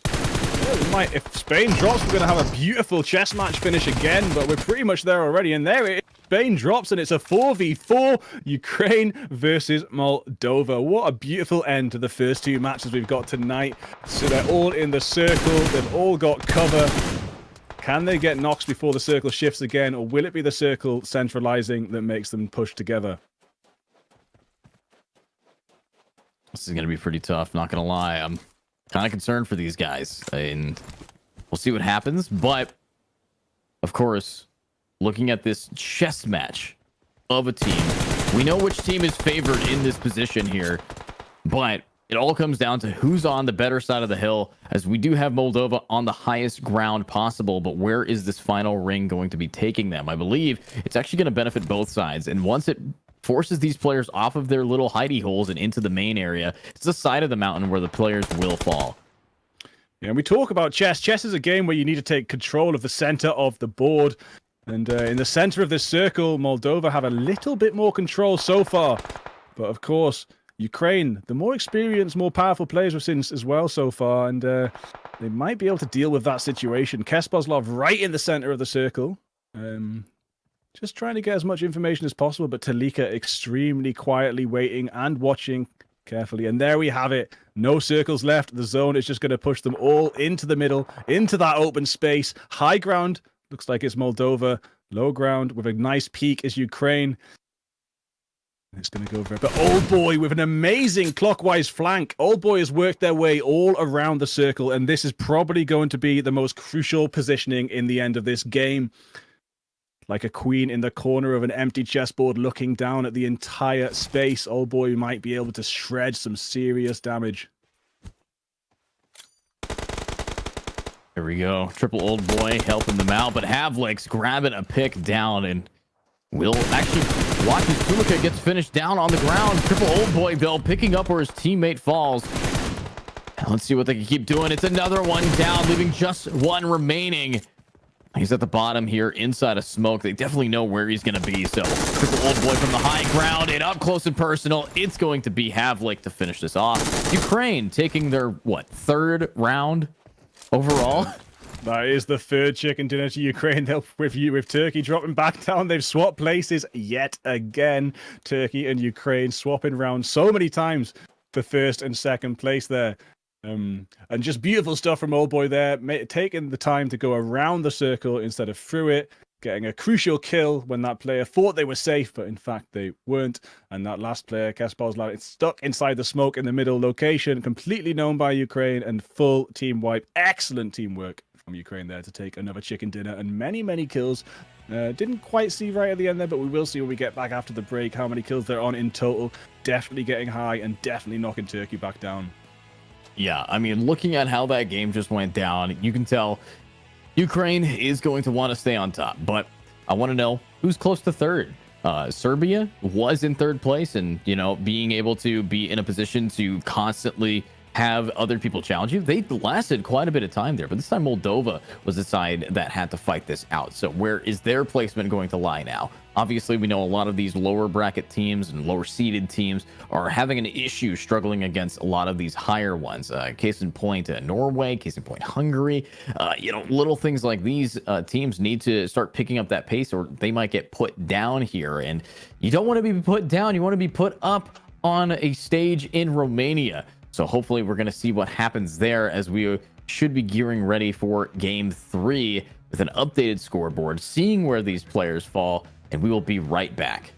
Yeah, if Spain drops, we're going to have a beautiful chess match finish again, but we're pretty much there already. And there it is. Spain drops, and it's a 4v4 Ukraine versus Moldova. What a beautiful end to the first 2 matches we've got tonight. So they're all in the circle. They've all got cover. Can they get knocks before the circle shifts again, or will it be the circle centralizing that makes them push together? This is going to be pretty tough, not going to lie. I'm kind of concerned for these guys, and we'll see what happens. But, of course, looking at this chess match of a team, we know which team is favored in this position here, but It all comes down to who's on the better side of the hill, as we do have Moldova on the highest ground possible. But where is this final ring going to be taking them? I believe it's actually going to benefit both sides. And once it forces these players off of their little hidey holes and into the main area, it's the side of the mountain where the players will fall. Yeah, and we talk about chess. Chess is a game where you need to take control of the center of the board. And in the center of this circle, Moldova have a little bit more control so far. But of course, Ukraine, the more experienced, more powerful players we've seen as well so far, and they might be able to deal with that situation. Kesposlov right in the center of the circle. Just trying to get as much information as possible, but Talika extremely quietly waiting and watching carefully. And there we have it. No circles left. The zone is just going to push them all into the middle, into that open space. High ground, looks like it's Moldova. Low ground with a nice peak is Ukraine. It's going to go over. But Old Boy with an amazing clockwise flank. Old Boy has worked their way all around the circle, and this is probably going to be the most crucial positioning in the end of this game. Like a queen in the corner of an empty chessboard looking down at the entire space. Old Boy might be able to shred some serious damage. Here we go. Triple Old Boy helping them out, but Havlik's grabbing a pick down and will actually watch as Tulika gets finished down on the ground. Triple Old Boy, Bill, picking up where his teammate falls. And let's see what they can keep doing. It's another one down, leaving just one remaining. He's at the bottom here, inside of smoke. They definitely know where he's going to be. So, Triple Old Boy from the high ground and up close and personal. It's going to be Havlik to finish this off. Ukraine taking their, third round overall? That is the third chicken dinner to Ukraine. With Turkey dropping back down, they've swapped places yet again. Turkey and Ukraine swapping around so many times for first and second place there. And just beautiful stuff from Old Boy there, taking the time to go around the circle instead of through it, getting a crucial kill when that player thought they were safe, but in fact they weren't. And that last player, Kasparzov, it's stuck inside the smoke in the middle location, completely known by Ukraine, and full team wipe. Excellent teamwork from Ukraine there to take another chicken dinner and many, many kills. Didn't quite see right at the end there, but we will see when we get back after the break how many kills they're on in total. Definitely getting high and definitely knocking Turkey back down. Yeah, I mean, looking at how that game just went down, you can tell Ukraine is going to want to stay on top. But I want to know who's close to third. Serbia was in third place, and, being able to be in a position to constantly have other people challenge you. They lasted quite a bit of time there, but this time Moldova was the side that had to fight this out. So where is their placement going to lie now? Obviously, we know a lot of these lower bracket teams and lower seeded teams are having an issue struggling against a lot of these higher ones. Case in point, Norway, case in point, Hungary. Little things like these teams need to start picking up that pace, or they might get put down here. And you don't want to be put down. You want to be put up on a stage in Romania. So hopefully we're going to see what happens there, as we should be gearing ready for game 3 with an updated scoreboard, seeing where these players fall, and we will be right back.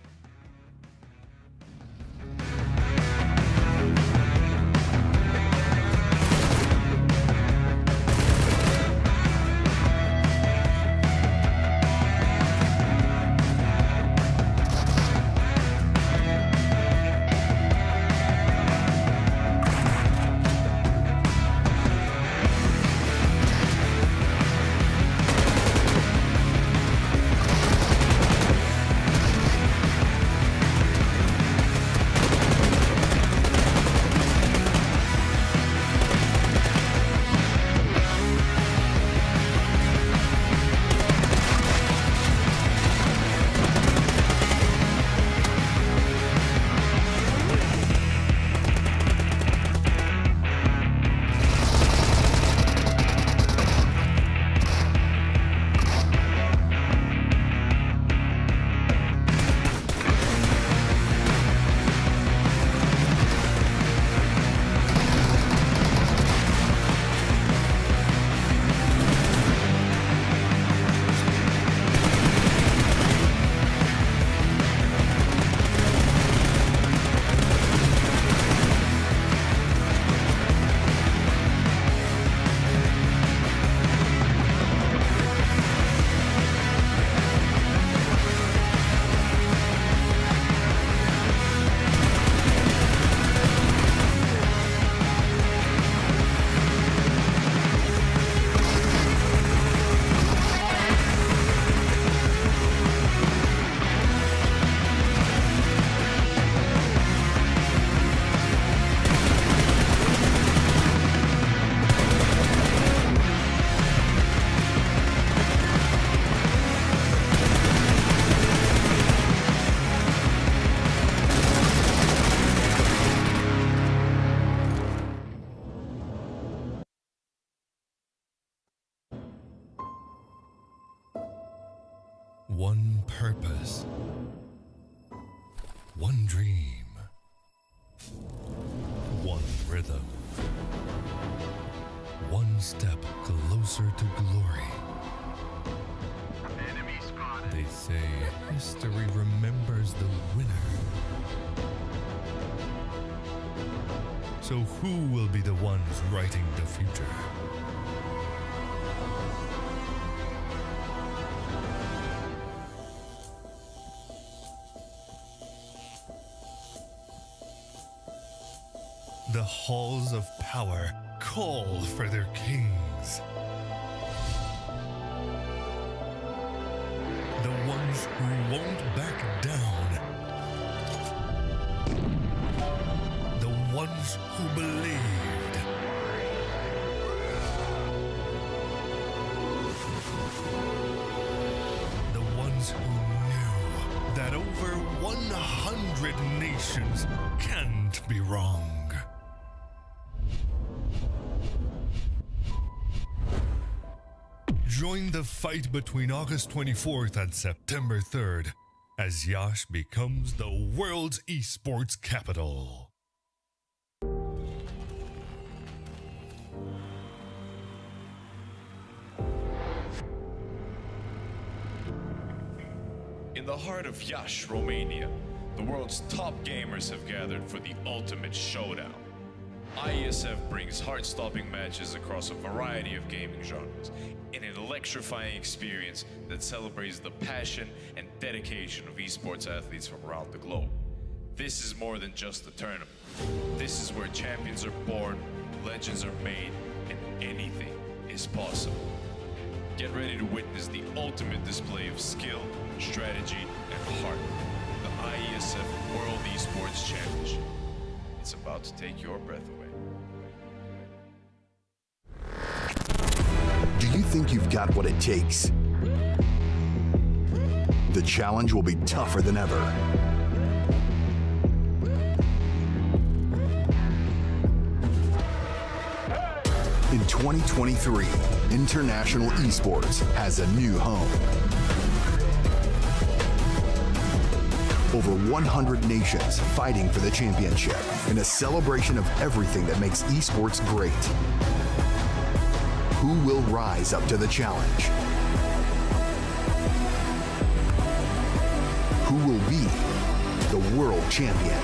One purpose, one dream, one rhythm, one step closer to glory. They say history remembers the winner. So who will be the ones writing the future? The halls of power call for their kings. The ones who won't back down. The ones who believed. The ones who knew that over 100 nations can't be wrong. Join the fight between August 24th and September 3rd as Yash becomes the world's esports capital. In the heart of Yash, Romania, the world's top gamers have gathered for the ultimate showdown. IESF brings heart-stopping matches across a variety of gaming genres in an electrifying experience that celebrates the passion and dedication of esports athletes from around the globe. This is more than just a tournament. This is where champions are born, legends are made, and anything is possible. Get ready to witness the ultimate display of skill, strategy, and heart. The IESF World Esports Championship. It's about to take your breath away. Do you think you've got what it takes? The challenge will be tougher than ever. In 2023, International Esports has a new home. Over 100 nations fighting for the championship in a celebration of everything that makes esports great. Who will rise up to the challenge? Who will be the world champion?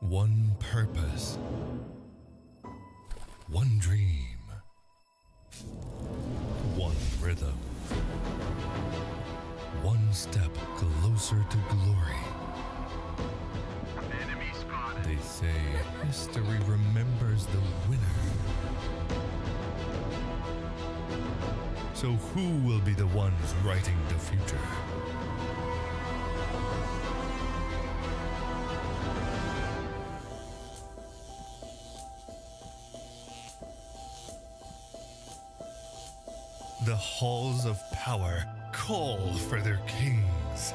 One purpose, one dream, one rhythm, one step closer to glory. They say history remembers the winner. So who will be the ones writing the future? The halls of power call for their kings.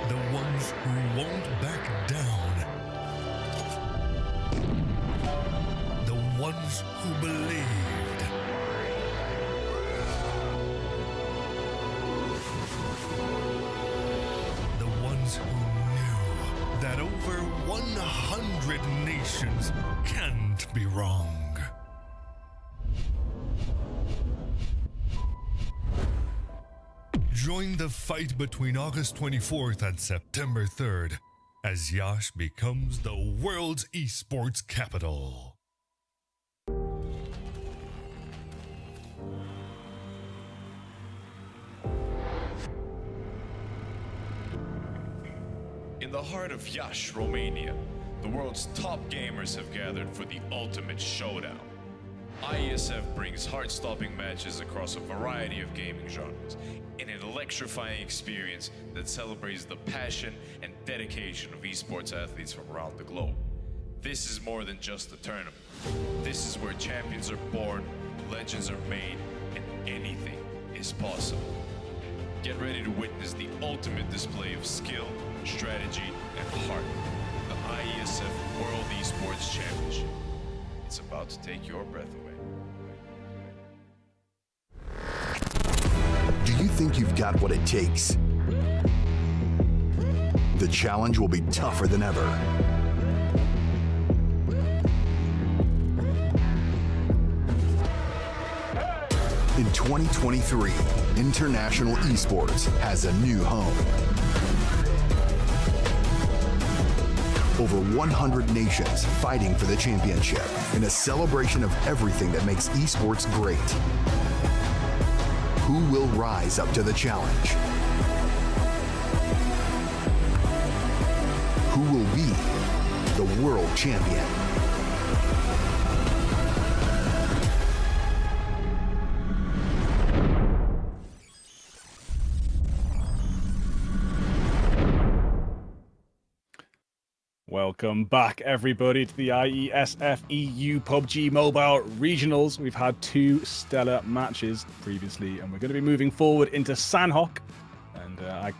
The ones who won't back down. The ones who believed. The ones who knew that over 100 nations can't be wrong. Join the fight between August 24th and September 3rd as Yash becomes the world's esports capital. In the heart of Yash, Romania, the world's top gamers have gathered for the ultimate showdown. IESF brings heart-stopping matches across a variety of gaming genres in an electrifying experience that celebrates the passion and dedication of esports athletes from around the globe. This is more than just a tournament. This is where champions are born, legends are made, and anything is possible. Get ready to witness the ultimate display of skill, strategy, and heart. The IESF World Esports Championship. It's about to take your breath away. Do you think you've got what it takes? The challenge will be tougher than ever. In 2023, International Esports has a new home. Over 100 nations fighting for the championship in a celebration of everything that makes esports great. Who will rise up to the challenge? Who will be the world champion? Welcome back, everybody, to the IESF EU PUBG Mobile Regionals. We've had 2 stellar matches previously, and we're going to be moving forward into Sanhok. And I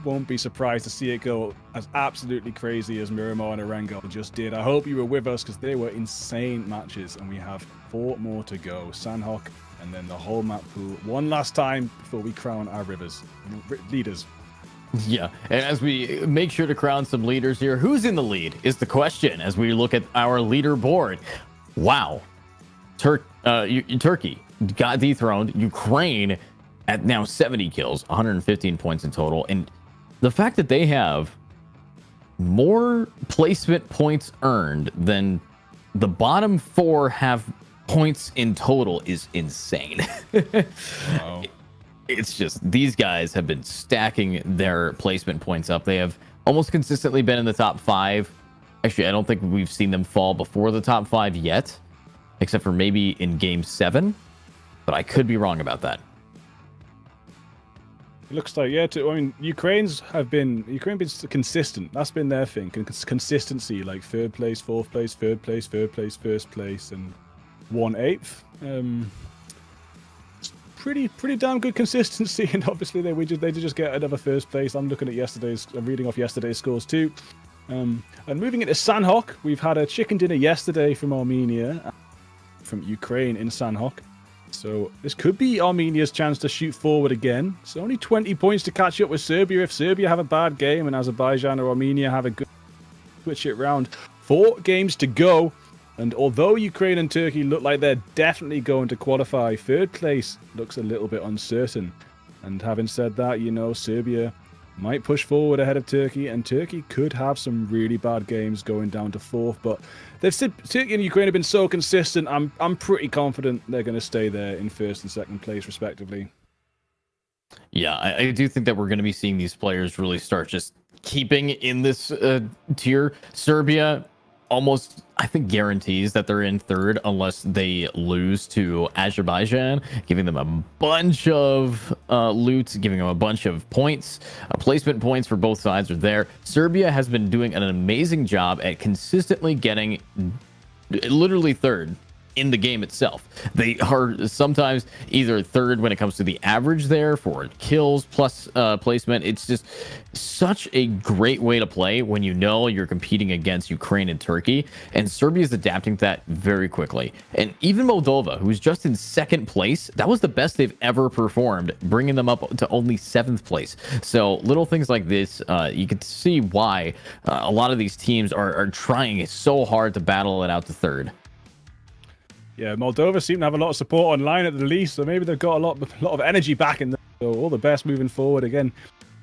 won't be surprised to see it go as absolutely crazy as Miramar and Erangel just did. I hope you were with us, because they were insane matches, and we have 4 more to go. Sanhok, and then the whole map pool one last time before we crown our leaders. Yeah, and as we make sure to crown some leaders here, who's in the lead is the question as we look at our leaderboard. Wow. Turkey got dethroned. Ukraine at now 70 kills, 115 points in total. And the fact that they have more placement points earned than the bottom 4 have points in total is insane. Wow. It's just, these guys have been stacking their placement points up. They have almost consistently been in the top 5. Actually, I don't think we've seen them fall before the top 5 yet, except for maybe in game 7, but I could be wrong about that. It looks like, yeah, I mean, Ukraine been consistent. That's been their thing. Consistency, like 3rd place, 4th place, 3rd place, 3rd place, 1st place, and 1/8. Pretty damn good consistency, and obviously they did just get another 1st place. I'm reading off yesterday's scores too. And moving into Sanhok, we've had a chicken dinner yesterday from Armenia, from Ukraine in Sanhok. So this could be Armenia's chance to shoot forward again. It's only 20 points to catch up with Serbia. If Serbia have a bad game and Azerbaijan or Armenia have a good, switch it round. 4 games to go. And although Ukraine and Turkey look like they're definitely going to qualify, 3rd place looks a little bit uncertain. And having said that, you know, Serbia might push forward ahead of Turkey, and Turkey could have some really bad games going down to 4th. But they've said Turkey and Ukraine have been so consistent. I'm pretty confident they're going to stay there in 1st and 2nd place, respectively. Yeah, I do think that we're going to be seeing these players really start just keeping in this tier. Serbia almost, I think, guarantees that they're in 3rd unless they lose to Azerbaijan, giving them a bunch of loot, giving them a bunch of points. Placement points for both sides are there. Serbia has been doing an amazing job at consistently getting literally 3rd in the game itself. They are sometimes either 3rd when it comes to the average there for kills plus placement. It's just such a great way to play when you know you're competing against Ukraine and Turkey, and Serbia is adapting to that very quickly. And even Moldova, who's just in 2nd place, that was the best they've ever performed, bringing them up to only 7th place. So little things like this, you can see why a lot of these teams are trying so hard to battle it out to 3rd. Yeah, Moldova seem to have a lot of support online at the least, so maybe they've got a lot of energy back in them. So all the best moving forward. Again,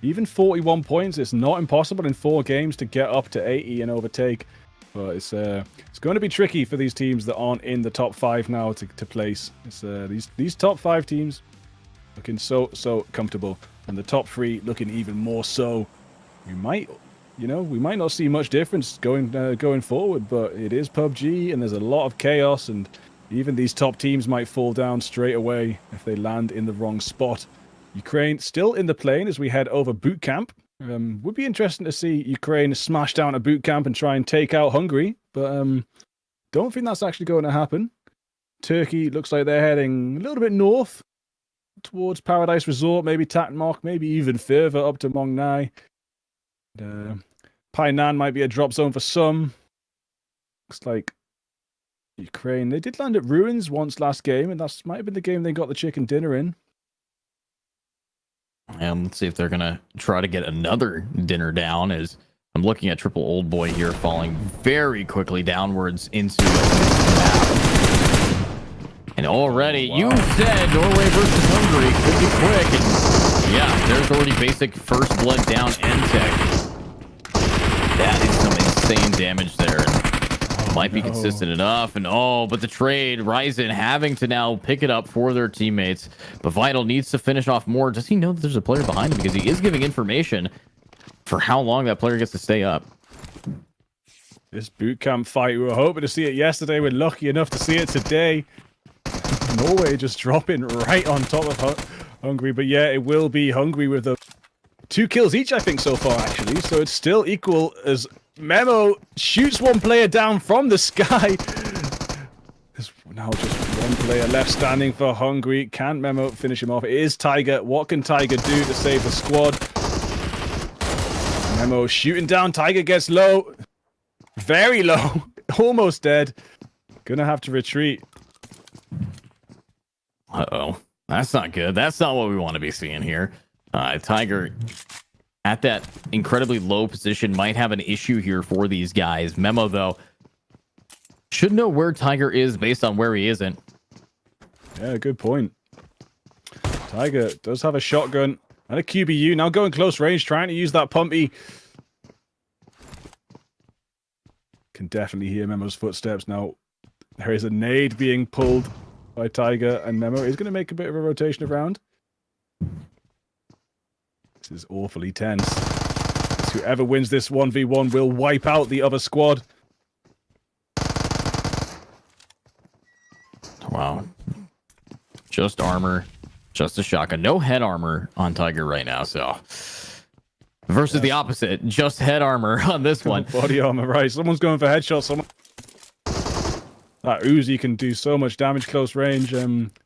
even 41 points, it's not impossible in 4 games to get up to 80 and overtake. But it's going to be tricky for these teams that aren't in the top 5 now to place. It's these top 5 teams looking so comfortable, and the top 3 looking even more so. We might not see much difference going forward, but it is PUBG, and there's a lot of chaos, and even these top teams might fall down straight away if they land in the wrong spot. Ukraine still in the plane as we head over boot camp. Would be interesting to see Ukraine smash down a boot camp and try and take out Hungary, but don't think that's actually going to happen. Turkey looks like they're heading a little bit north towards Paradise Resort, maybe Tatmok, maybe even further up to Mongnai. Painan might be a drop zone for some. Looks like Ukraine, they did land at Ruins once last game, and that might have been the game they got the chicken dinner in. And let's see if they're going to try to get another dinner down, as I'm looking at Triple Old Boy here falling very quickly downwards into the map. And already, you said Norway versus Hungary could be quick. And yeah, there's already basic first blood down N-Tech. That is some insane damage there. Might be consistent enough. And but the trade, Ryzen having to now pick it up for their teammates. But Vital needs to finish off more. Does he know that there's a player behind him? Because he is giving information for how long that player gets to stay up. This boot camp fight, we were hoping to see it yesterday. We're lucky enough to see it today. Norway just dropping right on top of Hungary. But yeah, it will be Hungary with the 2 kills each, I think, so far, actually. So it's still equal as Memo shoots one player down from the sky. There's now just one player left standing for Hungary. Can Memo finish him off? It is Tiger. What can Tiger do to save the squad? Memo shooting down. Tiger gets low. Very low. Almost dead. Gonna have to retreat. Uh-oh. That's not good. That's not what we want to be seeing here. Tiger at that incredibly low position might have an issue here for these guys. Memo, though, should know where Tiger is based on where he isn't. Yeah, good point. Tiger does have a shotgun and a QBU. Now going close range, trying to use that pumpy. Can definitely hear Memo's footsteps now. There is a nade being pulled by Tiger, and Memo is going to make a bit of a rotation around. This is awfully tense. Whoever wins this 1v1 will wipe out the other squad. Wow. Just armor, just a shotgun. No head armor on Tiger right now, so... Versus the opposite, just head armor on this one. Body armor, right. Someone's going for headshot. That Uzi can do so much damage close range.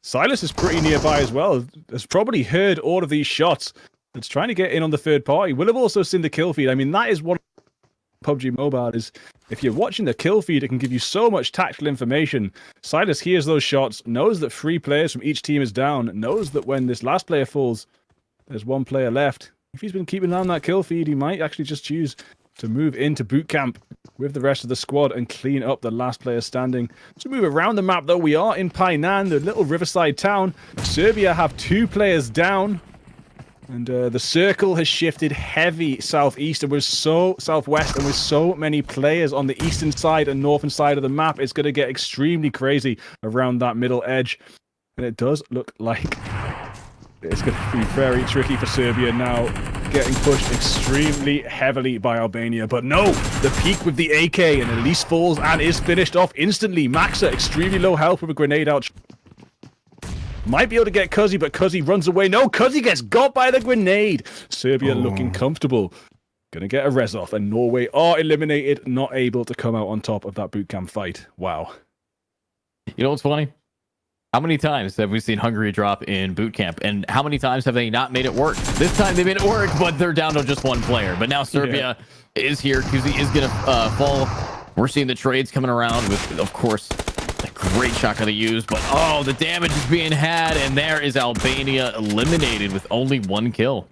Silas is pretty nearby as well. Has probably heard all of these shots. It's trying to get in on the third party. Will have also seen the kill feed. I mean, that is what PUBG Mobile is. If you're watching the kill feed, it can give you so much tactical information. Silas hears those shots, knows that 3 players from each team is down, knows that when this last player falls, there's 1 player left. If he's been keeping an eye on that kill feed, he might actually just choose to move into boot camp with the rest of the squad and clean up the last player standing. To move around the map, though, we are in Painan, the little riverside town. Serbia have 2 players down. And the circle has shifted heavy southeast and southwest, and with so many players on the eastern side and northern side of the map, it's going to get extremely crazy around that middle edge. And it does look like it's going to be very tricky for Serbia now, getting pushed extremely heavily by Albania. But no, the peak with the AK, and Elise falls and is finished off instantly. Maxa, extremely low health with a grenade out. Might be able to get Cuzzy, but Cuzzy runs away. No, Cuzzy gets got by the grenade. Serbia looking comfortable. Gonna get a res off, and Norway are eliminated, not able to come out on top of that boot camp fight. Wow. You know what's funny? How many times have we seen Hungary drop in boot camp, and how many times have they not made it work? This time they made it work, but they're down to just 1 player. But now Serbia is here. Cuzzy is gonna fall. We're seeing the trades coming around with, of course, a great shotgun to use, but the damage is being had, and there is Albania eliminated with only 1 kill.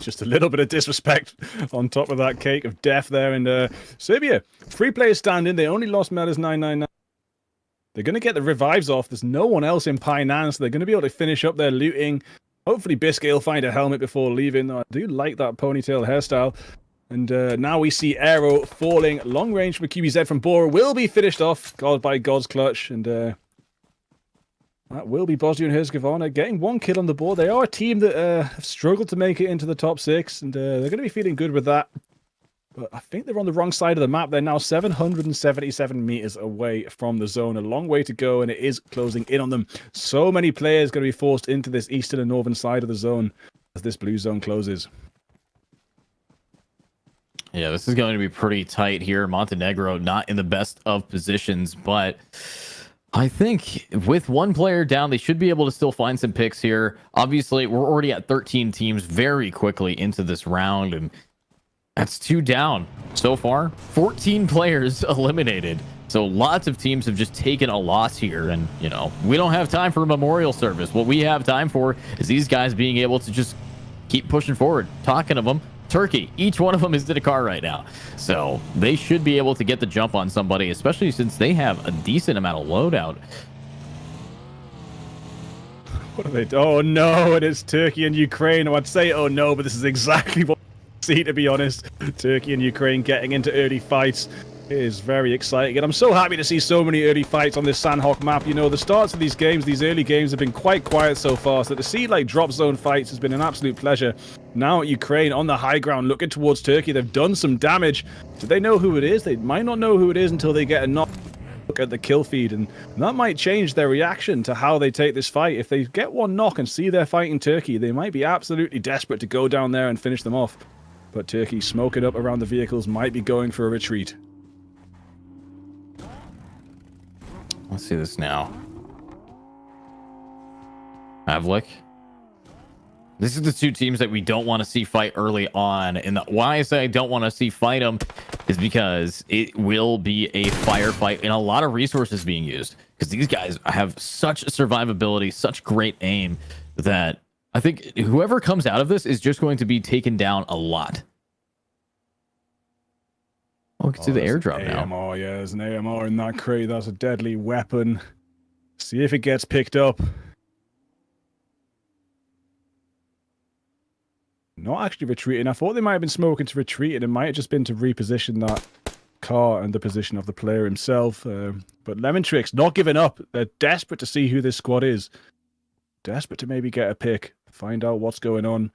Just a little bit of disrespect on top of that cake of death there. And Serbia, 3 players standing. They only lost Metas 999. They're going to get the revives off. There's no one else in Painan, so they're going to be able to finish up their looting. Hopefully Biscuit will find a helmet before leaving. I do like that ponytail hairstyle. And now we see Aero falling. Long range from a QBZ from Bora will be finished off by God's Clutch. And that will be Bosnia and Herzegovina getting 1 kill on the board. They are a team that have struggled to make it into the top 6. And they're going to be feeling good with that. But I think they're on the wrong side of the map. They're now 777 meters away from the zone. A long way to go, and it is closing in on them. So many players going to be forced into this eastern and northern side of the zone as this blue zone closes. Yeah, this is going to be pretty tight here. Montenegro not in the best of positions, but I think with one player down, they should be able to still find some picks here. Obviously, we're already at 13 teams very quickly into this round, and that's 2 down so far. 14 players eliminated. So lots of teams have just taken a loss here, and you know, we don't have time for a memorial service. What we have time for is these guys being able to just keep pushing forward. Talking of them, Turkey, each one of them is in a car right now, so they should be able to get the jump on somebody, especially since they have a decent amount of loadout. What are they? Oh no, it is Turkey and Ukraine. I'd say oh no, but this is exactly what I see, to be honest. Turkey and Ukraine getting into early fights. It is very exciting, and I'm so happy to see so many early fights on this Sandhawk map. You know, the starts of these games, these early games, have been quite quiet so far, so to see like drop zone fights has been an absolute pleasure. Now Ukraine on the high ground looking towards Turkey. They've done some damage. Do they know who it is? They might not know who it is until they get a knock. Look at the kill feed, and that might change their reaction to how they take this fight. If they get one knock and see they're fighting Turkey, they might be absolutely desperate to go down there and finish them off. But Turkey smoking up around the vehicles might be going for a retreat. Let's see this now. Havlik. This is the 2 teams that we don't want to see fight early on. And why I say I don't want to see fight them is because it will be a firefight and a lot of resources being used. Because these guys have such survivability, such great aim, that I think whoever comes out of this is just going to be taken down a lot. Oh, we can see the airdrop now. AMR, yeah, there's an AMR in that crate. That's a deadly weapon. See if it gets picked up. Not actually retreating. I thought they might have been smoking to retreat, and it might have just been to reposition that car and the position of the player himself. But Lemon Tricks not giving up. They're desperate to see who this squad is. Desperate to maybe get a pick, find out what's going on.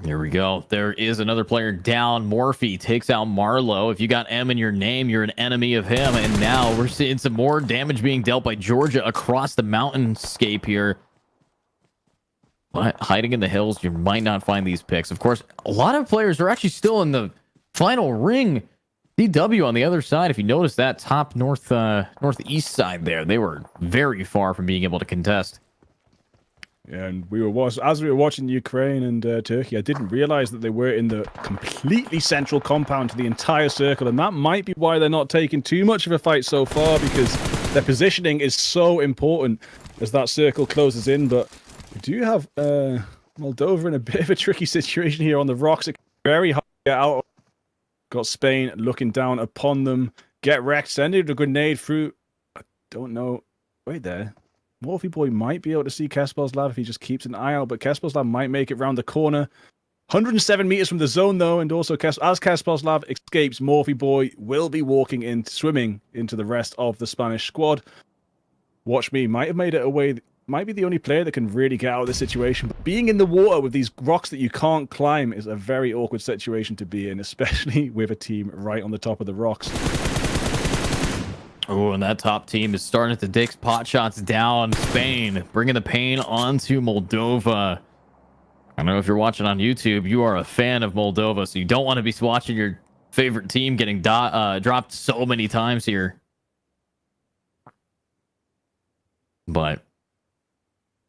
Here we go. There is another player down. Morphe takes out Marlowe. If you got M in your name, you're an enemy of him. And now we're seeing some more damage being dealt by Georgia across the mountainscape here. But hiding in the hills, you might not find these picks. Of course, a lot of players are actually still in the final ring. DW on the other side, if you notice that top northeast side there, they were very far from being able to contest. Yeah, and as we were watching Ukraine and Turkey, I didn't realize that they were in the completely central compound to the entire circle, and that might be why they're not taking too much of a fight so far, because their positioning is so important as that circle closes in. But we do have Moldova in a bit of a tricky situation here on the rocks. It's very hard to get out. Got Spain looking down upon them. Get wrecked, sending a grenade through. I don't know. Wait there. Morphe Boy might be able to see Kasparslav if he just keeps an eye out, but Kasparslav might make it round the corner. 107 meters from the zone, though, and also as Kasparslav escapes, Morphe Boy will be walking in, swimming into the rest of the Spanish squad. Watch Me might have made it away. Might be the only player that can really get out of this situation. But being in the water with these rocks that you can't climb is a very awkward situation to be in, especially with a team right on the top of the rocks. Oh, and that top team is starting to dig pot shots down. Spain bringing the pain onto Moldova. I don't know if you're watching on YouTube, you are a fan of Moldova, so you don't want to be watching your favorite team getting dropped so many times here. But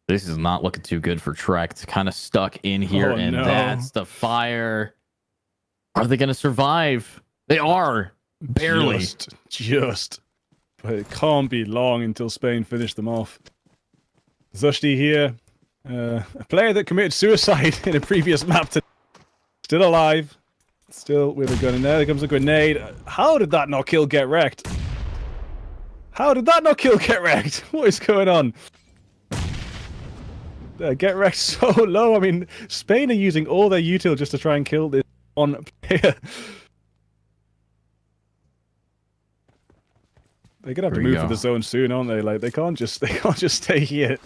this is not looking too good for Trek. It's kind of stuck in here, and no. That's the fire. Are they going to survive? They are. Barely. Just. But it can't be long until Spain finish them off. Zushti here. A player that committed suicide in a previous map. Still alive. Still with a gun in there. There comes a grenade. How did that not kill Get Wrecked? How did that not kill Get Wrecked? What is going on? Get Wrecked so low. I mean, Spain are using all their util just to try and kill this one player. They're gonna have to move for the zone soon, aren't they? Like they can't just stay here.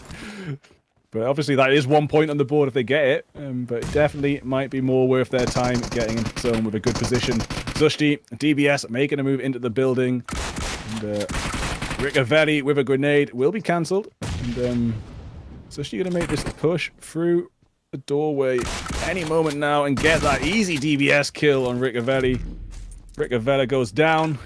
But obviously that is 1 point on the board if they get it. But it definitely might be more worth their time getting into the zone with a good position. Zushti, DBS making a move into the building. And Rickavelli with a grenade will be cancelled. And so she's going to make this push through the doorway any moment now and get that easy DBS kill on Rickavelli. Riccavella goes down.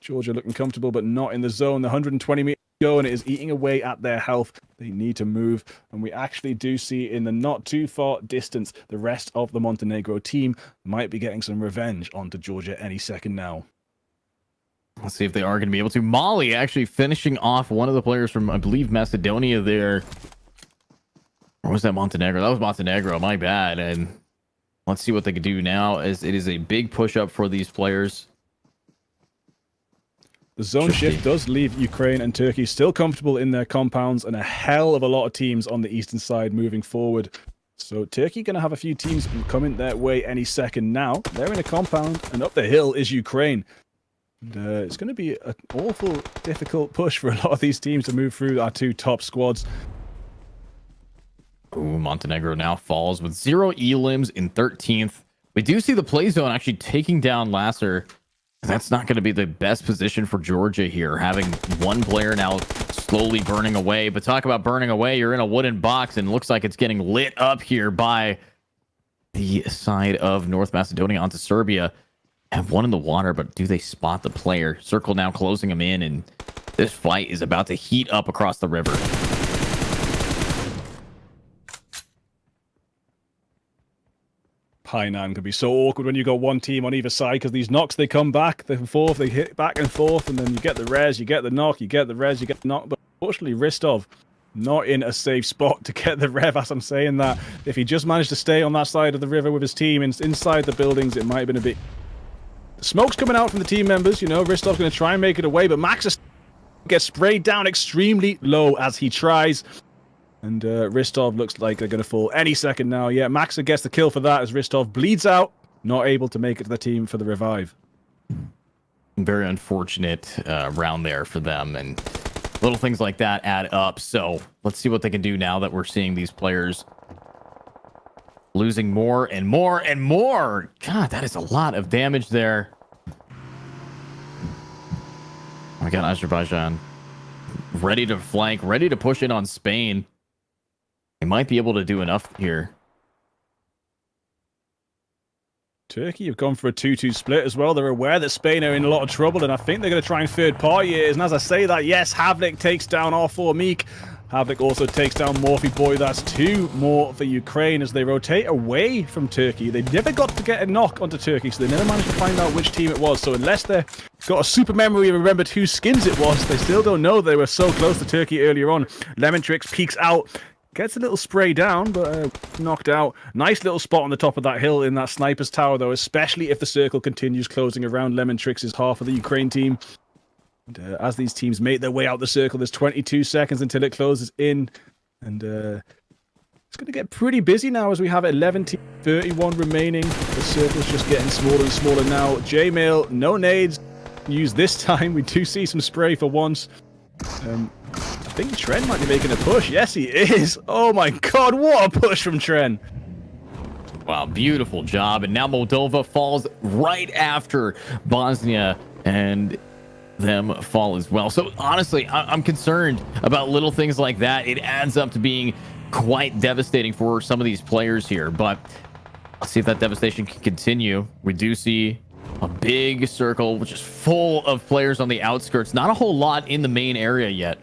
Georgia looking comfortable, but not in the zone. The 120 meters go, and it is eating away at their health. They need to move, and we actually do see in the not too far distance, the rest of the Montenegro team might be getting some revenge onto Georgia any second now. Let's see if they are going to be able to. Molly actually finishing off one of the players from, I believe, Macedonia there. Or was that Montenegro? That was Montenegro. My bad. And let's see what they can do now, as it is a big push up for these players. The zone shift does leave Ukraine and Turkey still comfortable in their compounds, and a hell of a lot of teams on the eastern side moving forward. So Turkey going to have a few teams coming their way any second now. They're in a compound, and up the hill is Ukraine. And, it's going to be an awful difficult push for a lot of these teams to move through our two top squads. Ooh, Montenegro now falls with 0 elims in 13th. We do see the play zone actually taking down Lasser. That's not going to be the best position for Georgia here, having one player now slowly burning away. But talk about burning away, you're in a wooden box, and looks like it's getting lit up here by the side of North Macedonia onto Serbia. Have one in the water, but do they spot the player? Circle now closing him in, and this fight is about to heat up across the river. Hainan can be so awkward when you got one team on either side, because these knocks, they come back and forth, they hit back and forth, and then you get the res, you get the knock, you get the res, you get the knock. But unfortunately, Ristov not in a safe spot to get the rev. As I'm saying that, if he just managed to stay on that side of the river with his team inside the buildings, it might have been a bit. The smoke's coming out from the team members. You know, Ristov's going to try and make it away, but Max gets sprayed down extremely low as he tries. And Ristov looks like they're going to fall any second now. Yeah, Max gets the kill for that as Ristov bleeds out, not able to make it to the team for the revive. Very unfortunate round there for them, and little things like that add up. So let's see what they can do now that we're seeing these players losing more and more and more. God, that is a lot of damage there. We got Azerbaijan ready to flank, ready to push in on Spain. They might be able to do enough here. Turkey have gone for a 2-2 split as well. They're aware that Spain are in a lot of trouble, and I think they're going to try and third party it. And as I say that, yes, Havlik takes down R4 Meek. Havlik also takes down Morphy Boy. That's 2 more for Ukraine as they rotate away from Turkey. They never got to get a knock onto Turkey, so they never managed to find out which team it was. So unless they've got a super memory and remembered whose skins it was, they still don't know they were so close to Turkey earlier on. Lemon Tricks peeks out. Gets a little spray down, but knocked out. Nice little spot on the top of that hill in that sniper's tower, though, especially if the circle continues closing around Lemon Tricks' half of the Ukraine team. And, as these teams make their way out the circle, there's 22 seconds until it closes in. And it's going to get pretty busy now as we have 11 teams, 31 remaining. The circle's just getting smaller and smaller now. J-Mail, no nades used this time. We do see some spray for once. I think Tren might be making a push. Yes, he is. Oh my god, what a push from Tren. Wow, beautiful job. And now Moldova falls right after Bosnia, and them fall as well. So honestly, I'm concerned about little things like that. It adds up to being quite devastating for some of these players here, but let's see if that devastation can continue. We do see a big circle, which is full of players on the outskirts. Not a whole lot in the main area yet.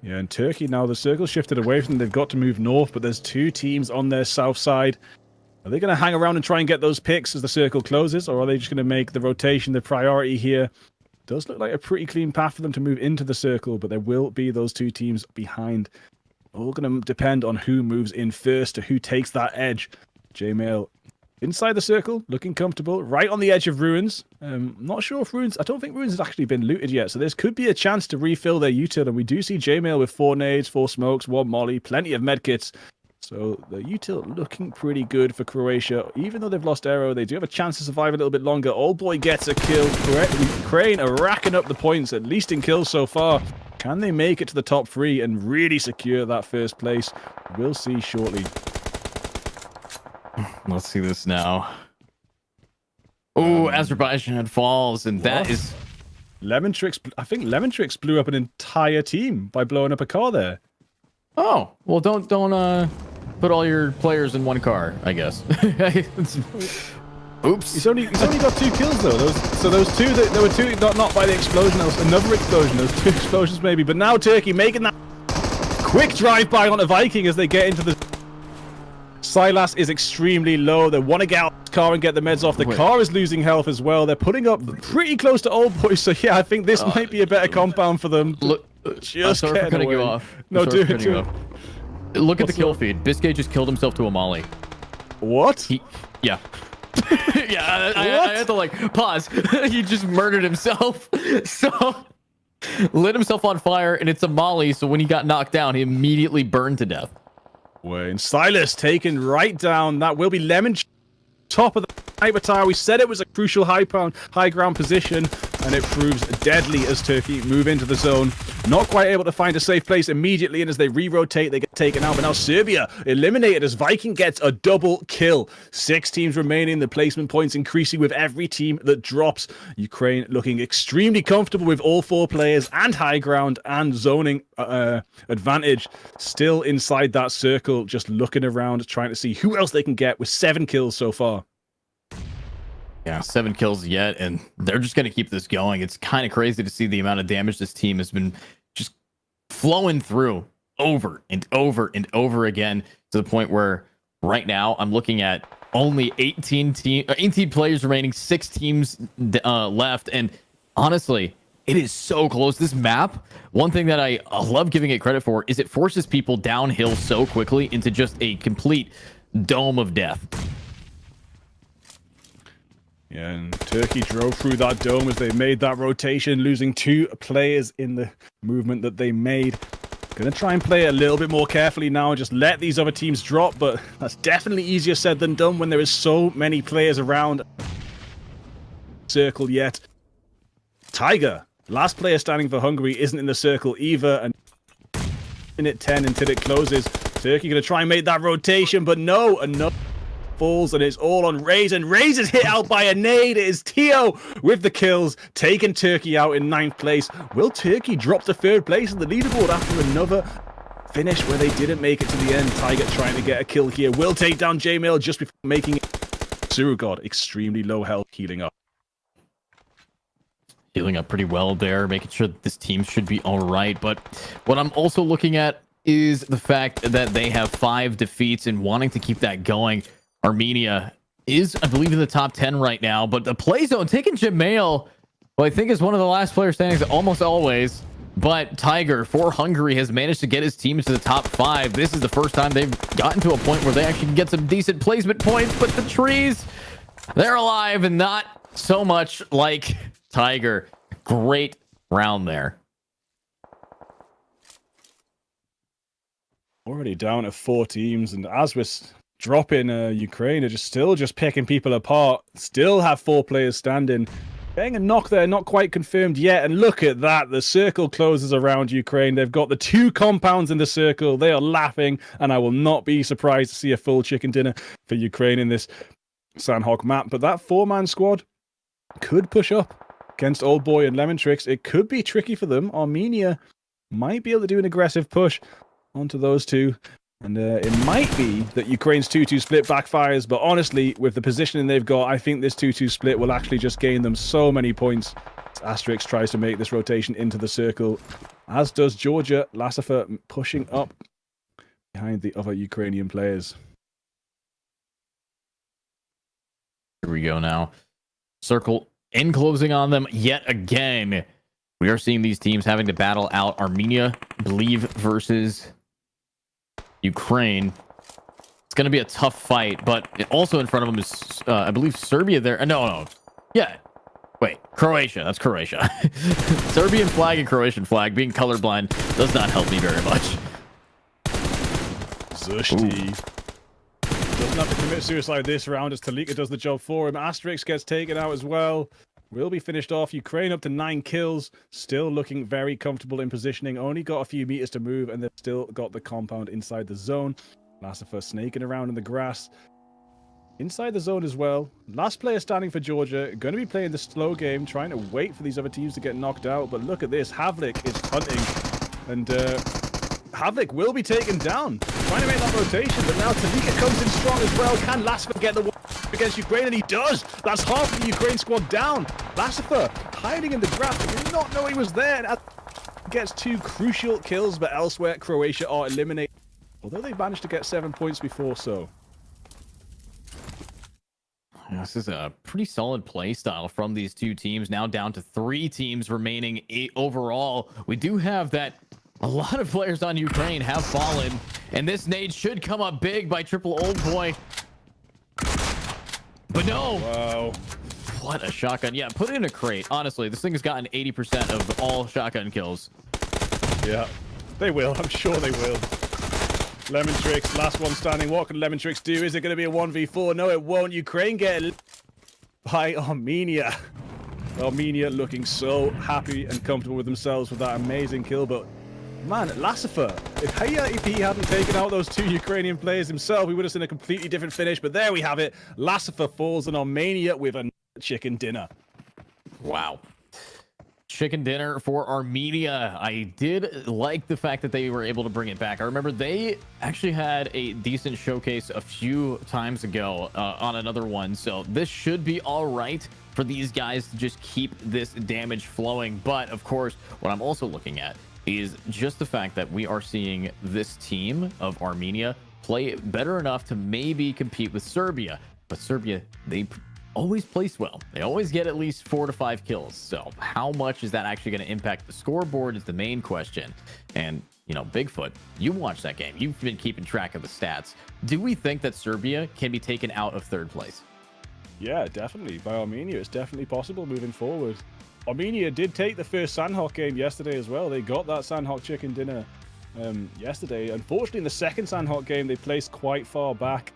Yeah, and Turkey now, the circle shifted away from them. They've got to move north, but there's 2 teams on their south side. Are they going to hang around and try and get those picks as the circle closes, or are they just going to make the rotation the priority here? Does look like a pretty clean path for them to move into the circle, but there will be those 2 teams behind. All going to depend on who moves in first, to who takes that edge. J-Mail inside the circle, looking comfortable, right on the edge of Ruins. Not sure if Ruins, I don't think Ruins has actually been looted yet, so this could be a chance to refill their util, and we do see J-Mail with 4 nades, 4 smokes, 1 molly, plenty of medkits. So the util looking pretty good for Croatia. Even though they've lost Aero, they do have a chance to survive a little bit longer. Old Boy gets a kill. Ukraine are racking up the points, at least in kills so far. Can they make it to the top 3 and really secure that first place? We'll see shortly. Let's see this now. Oh, Azerbaijan falls, and that is I think Lemon Tricks blew up an entire team by blowing up a car there. Oh, well, don't put all your players in one car, I guess. Oops. He's only got 2 kills though. Those two, there were 2 not by the explosion. There was another explosion. Those 2 explosions maybe. But now Turkey making that quick drive-by on a Viking as they get into the... Silas is extremely low. They want to get out of the car and get the meds off. The car is losing health as well. They're putting up pretty close to Old Boys. So yeah, I think this might be a better compound for them. Look, just sorry for cutting you off. No, do it. Look at the kill feed. Biscay just killed himself to a molly. What? Yeah. Yeah, I had to like pause. He just murdered himself. So lit himself on fire, and it's a molly. So when he got knocked down, he immediately burned to death. Wayne Silas taken right down. That will be Lemon top of the sniper tower. We said it was a crucial high ground position, and it proves deadly as Turkey move into the zone. Not quite able to find a safe place immediately, and as they re-rotate, they get taken out. But now Serbia eliminated as Viking gets a double kill. 6 teams remaining. The placement points increasing with every team that drops. Ukraine looking extremely comfortable with all 4 players and high ground and zoning advantage. Still inside that circle, just looking around, trying to see who else they can get with 7 kills so far. Yeah, 7 kills yet, and they're just going to keep this going. It's kind of crazy to see the amount of damage this team has been just flowing through over and over and over again, to the point where right now I'm looking at only 18 players remaining, 6 teams left, and honestly, it is so close. This map, one thing that I love giving it credit for is it forces people downhill so quickly into just a complete dome of death. Yeah, and Turkey drove through that dome as they made that rotation, losing 2 players in the movement that they made. Gonna try and play a little bit more carefully now and just let these other teams drop, but that's definitely easier said than done when there is so many players around. Circle yet. Tiger, last player standing for Hungary, isn't in the circle either, and minute 10 until it closes. Turkey gonna try and make that rotation, but no, another falls, and it's all on Raze, and Raze is hit out by a nade. It is Tio with the kills, taking Turkey out in 9th place. Will Turkey drop to 3rd place in the leaderboard after another finish where they didn't make it to the end? Tiger trying to get a kill here. Will take down J-Mail just before making it. Surugod, extremely low health, healing up. Healing up pretty well there, making sure that this team should be all right. But what I'm also looking at is the fact that they have 5 defeats and wanting to keep that going. Armenia is, I believe, in the top 10 right now, but the play zone taking Jamail, who I think is one of the last player standings almost always. But Tiger for Hungary has managed to get his team to the top 5. This is the first time they've gotten to a point where they actually can get some decent placement points, but the trees, they're alive, and not so much like Tiger. Great round there. Already down to 4 teams, and as we're dropping, Ukraine are still picking people apart. Still have 4 players standing. Getting a knock there, not quite confirmed yet. And look at that. The circle closes around Ukraine. They've got the 2 compounds in the circle. They are laughing, and I will not be surprised to see a full chicken dinner for Ukraine in this Sandhawk map. But that 4-man squad could push up against Old Boy and Lemon Tricks. It could be tricky for them. Armenia might be able to do an aggressive push onto those 2. And it might be that Ukraine's 2-2 split backfires, but honestly, with the positioning they've got, I think this 2-2 split will actually just gain them so many points. Asterix tries to make this rotation into the circle, as does Georgia. Lassifer pushing up behind the other Ukrainian players. Here we go now. Circle enclosing on them yet again. We are seeing these teams having to battle out. Armenia, I believe, versus Ukraine. It's going to be a tough fight, but also in front of them is, I believe, Serbia there. No. Yeah. Wait, Croatia. That's Croatia. Serbian flag and Croatian flag. Being colorblind does not help me very much. Zushti doesn't have to commit suicide this round as Talika does the job for him. Asterix gets taken out as well. Will be finished off. Ukraine up to 9 kills. Still looking very comfortable in positioning. Only got a few meters to move, and they've still got the compound inside the zone. Lassifer snaking around in the grass. inside the zone as well. Last player standing for Georgia, going to be playing the slow game, trying to wait for these other teams to get knocked out. But look at this, Havlik is hunting, and Havlik will be taken down, trying to make that rotation. But now Talika comes in strong as well. Can Lassifer get the one against Ukraine? And he does. That's half of the Ukraine squad down. Lassifer hiding in the grass, did not know he was there, and gets 2 crucial kills. But elsewhere, Croatia are eliminated, although they managed to get 7 points before. So this is a pretty solid play style from these two teams. Now down to 3 teams remaining overall. We do have that a lot of players on Ukraine have fallen, and this nade should come up big by Triple Old Boy. But no. wow. What a shotgun. Yeah, put it in a crate. Honestly, this thing has gotten 80% of all shotgun kills. Yeah, they will. I'm sure they will. Lemon Tricks, last one standing. What can Lemon Tricks do? Is it going to be a 1v4? No, it won't. Ukraine get by Armenia. Armenia looking so happy and comfortable with themselves with that amazing kill. But man, Lassifer, if he hadn't taken out those 2 Ukrainian players himself, we would have seen a completely different finish. But there we have it. Lassifer falls in Armenia with a chicken dinner. Wow. Chicken dinner for Armenia. I did like the fact that they were able to bring it back. I remember they actually had a decent showcase a few times ago on another one. So this should be all right for these guys to just keep this damage flowing. But of course, what I'm also looking at is just the fact that we are seeing this team of Armenia play better enough to maybe compete with Serbia. But Serbia, they always place well. They always get at least 4 to 5 kills. So how much is that actually going to impact the scoreboard is the main question. And, you know, Bigfoot, you watch that game. You've been keeping track of the stats. Do we think that Serbia can be taken out of 3rd place? Yeah, definitely. By Armenia, it's definitely possible moving forward. Armenia did take the first Sandhawk game yesterday as well. They got that Sandhawk chicken dinner yesterday. Unfortunately, in the second Sandhawk game, they placed quite far back.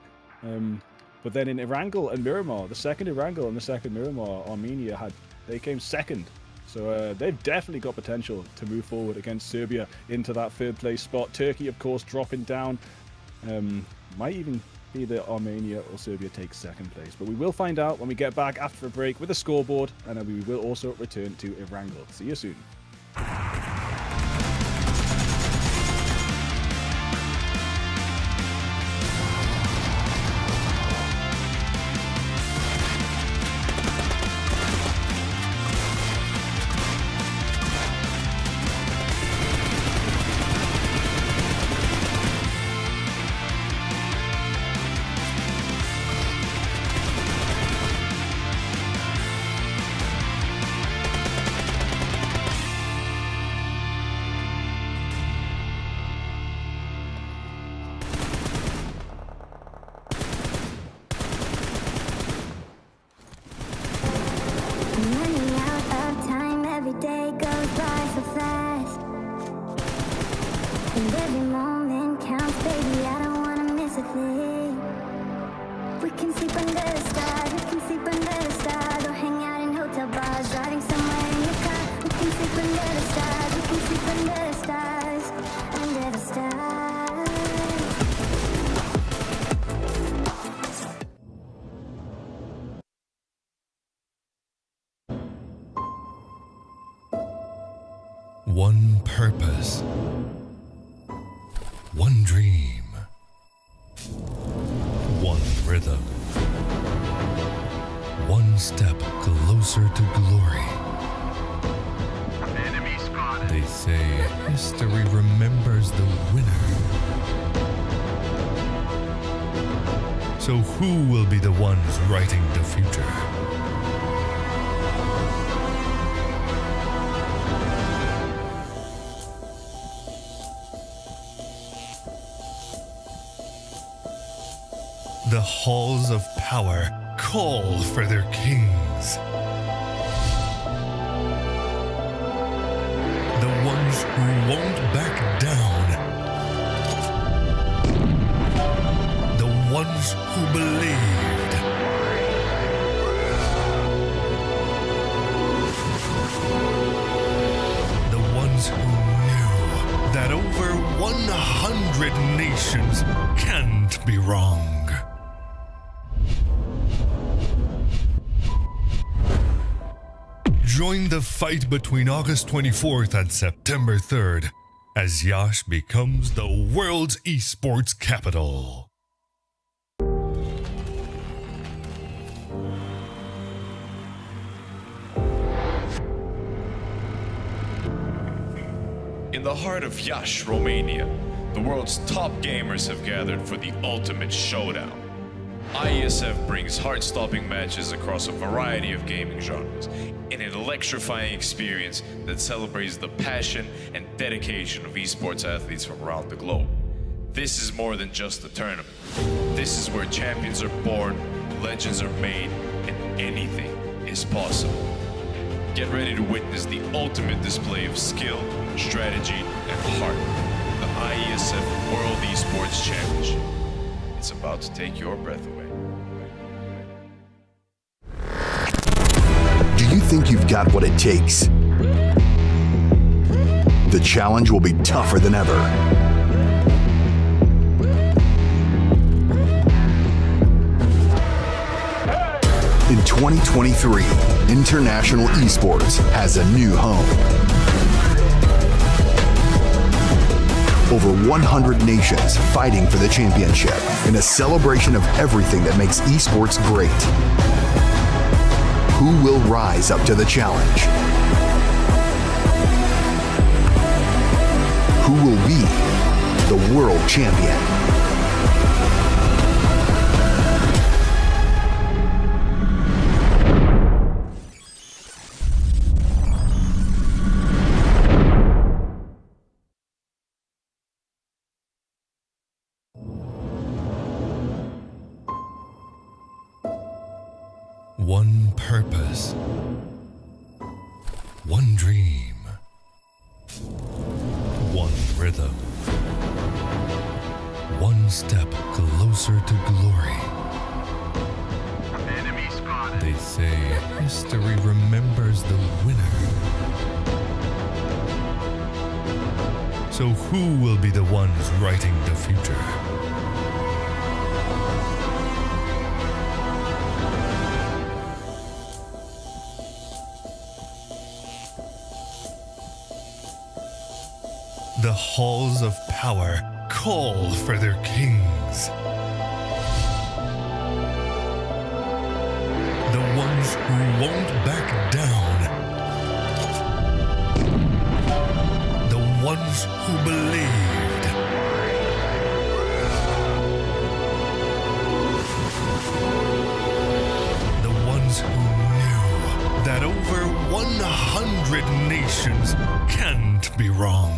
But then in Erangel and Miramar, the second Erangel and the second Miramar, Armenia they came second. So they've definitely got potential to move forward against Serbia into that 3rd place spot. Turkey, of course, dropping down. Might even be that Armenia or Serbia takes 2nd place. But we will find out when we get back after a break with the scoreboard. And we will also return to Erangel. See you soon. One purpose, one dream, one rhythm, one step closer to glory. Enemy spotted. They say history remembers the winner. So who will be the ones writing the future? The halls of power call for their kings. The ones who won't back down. The ones who believed. The ones who knew that over 100 nations can't be wrong. Join the fight between August 24th and September 3rd as Yash becomes the world's esports capital. In the heart of Iași, Romania, the world's top gamers have gathered for the ultimate showdown. IESF brings heart-stopping matches across a variety of gaming genres in an electrifying experience that celebrates the passion and dedication of esports athletes from around the globe. This is more than just a tournament. This is where champions are born, legends are made, and anything is possible. Get ready to witness the ultimate display of skill, strategy, and heart. The IESF World Esports Championship. It's about to take your breath away. Do you think you've got what it takes? The challenge will be tougher than ever. In 2023, International Esports has a new home. Over 100 nations fighting for the championship in a celebration of everything that makes esports great. Who will rise up to the challenge? Who will be the world champion? One purpose, one dream, one rhythm, one step closer to glory. Enemy spotted. They say history remembers the winner. So who will be the ones writing the future? The halls of power call for their kings. The ones who won't back down. The ones who believed. The ones who knew that over 100 nations can't be wrong.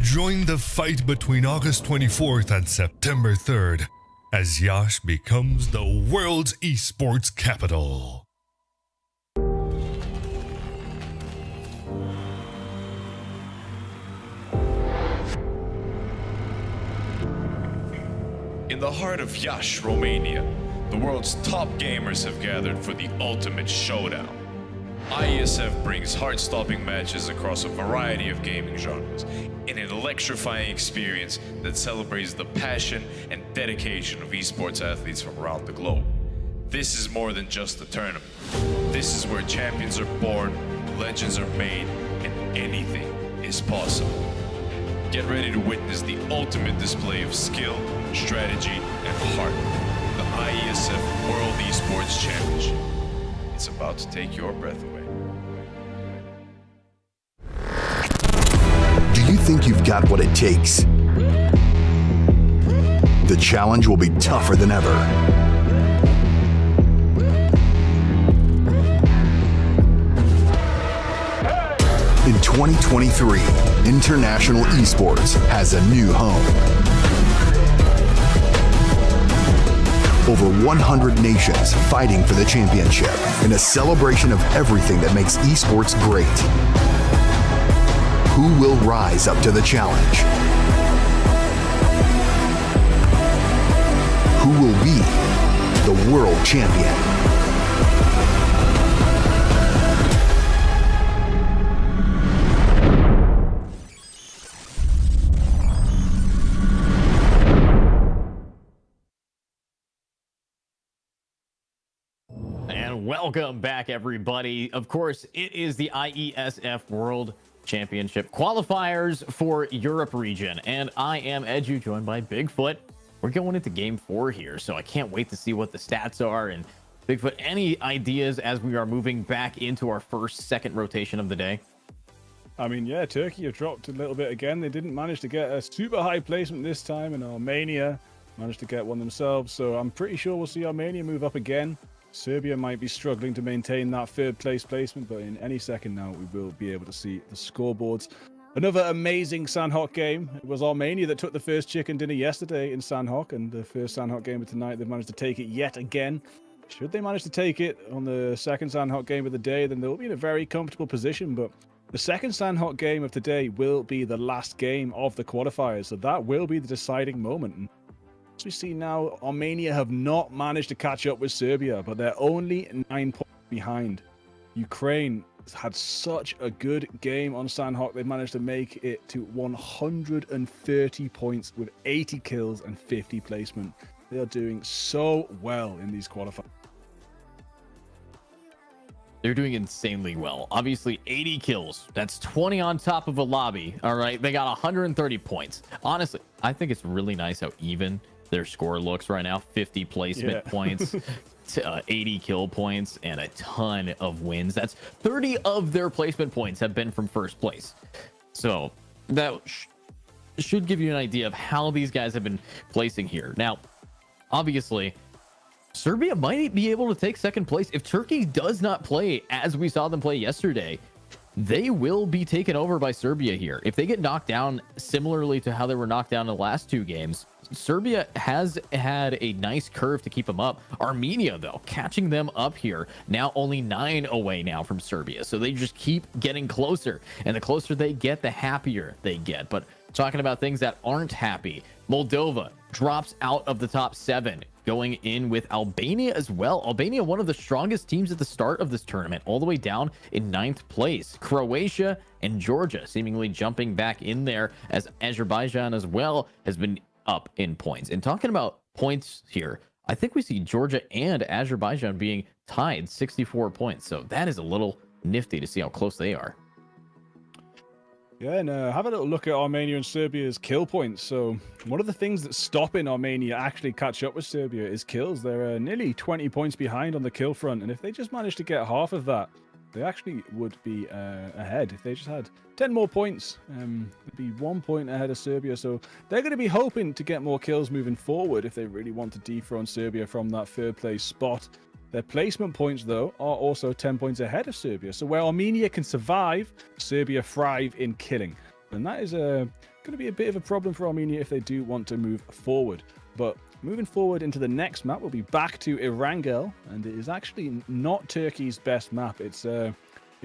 Join the fight between August 24th and September 3rd as Yash becomes the world's esports capital. In the heart of Iași, Romania, the world's top gamers have gathered for the ultimate showdown. IESF brings heart-stopping matches across a variety of gaming genres in an electrifying experience that celebrates the passion and dedication of esports athletes from around the globe. This is more than just a tournament. This is where champions are born, legends are made, and anything is possible. Get ready to witness the ultimate display of skill, strategy, and heart. The IESF World Esports Championship. It's about to take your breath away. Do you think you've got what it takes? The challenge will be tougher than ever. In 2023, International Esports has a new home. Over 100 nations fighting for the championship in a celebration of everything that makes esports great. Who will rise up to the challenge? Who will be the world champion? And welcome back, everybody. Of course, it is the IESF World Championship qualifiers for Europe region. And I am Edu, joined by Bigfoot. We're going into game 4 here, so I can't wait to see what the stats are. And Bigfoot, any ideas as we are moving back into our second rotation of the day? I mean, yeah, Turkey have dropped a little bit again. They didn't manage to get a super high placement this time, and Armenia managed to get one themselves. So I'm pretty sure we'll see Armenia move up again. Serbia might be struggling to maintain that third place placement, but in any second now, we will be able to see the scoreboards. Another amazing Sandhock game. It was Armenia that took the first chicken dinner yesterday in Sandhock, and the first Sandhock game of tonight, they've managed to take it yet again. Should they manage to take it on the second Sandhock game of the day, then they'll be in a very comfortable position. But the second Sandhock game of today will be the last game of the qualifiers, so that will be the deciding moment. And as we see now, Armenia have not managed to catch up with Serbia, but they're only 9 points behind. Ukraine had such a good game on Sandhock. They managed to make it to 130 points with 80 kills and 50 placement. They are doing so well in these qualifiers. They're doing insanely well. Obviously, 80 kills. That's 20 on top of a lobby. All right. They got 130 points. Honestly, I think it's really nice how even their score looks right now. 50 placement points, 80 kill points, and a ton of wins. That's 30 of their placement points have been from first place. So that should give you an idea of how these guys have been placing here. Now, obviously, Serbia might be able to take second place. If Turkey does not play as we saw them play yesterday, they will be taken over by Serbia here. If they get knocked down similarly to how they were knocked down in the last 2 games, Serbia has had a nice curve to keep them up. Armenia, though, catching them up here. Now only 9 away now from Serbia. So they just keep getting closer. And the closer they get, the happier they get. But talking about things that aren't happy, Moldova drops out of the top 7. Going in with Albania as well. Albania, one of the strongest teams at the start of this tournament, all the way down in 9th place. Croatia and Georgia seemingly jumping back in there, as Azerbaijan as well has been up in points. And talking about points here, I think we see Georgia and Azerbaijan being tied 64 points. So that is a little nifty to see how close they are. Yeah, and have a little look at Armenia and Serbia's kill points. So one of the things that's stopping Armenia actually catch up with Serbia is kills. They're nearly 20 points behind on the kill front, and if they just managed to get half of that, they actually would be ahead. If they just had 10 more points, they'd be 1 point ahead of Serbia. So they're going to be hoping to get more kills moving forward if they really want to dethrone Serbia from that third place spot. Their placement points, though, are also 10 points ahead of Serbia. So where Armenia can survive, Serbia thrive in killing. And that is going to be a bit of a problem for Armenia if they do want to move forward. But moving forward into the next map, we'll be back to Erangel. And it is actually not Turkey's best map. It's, in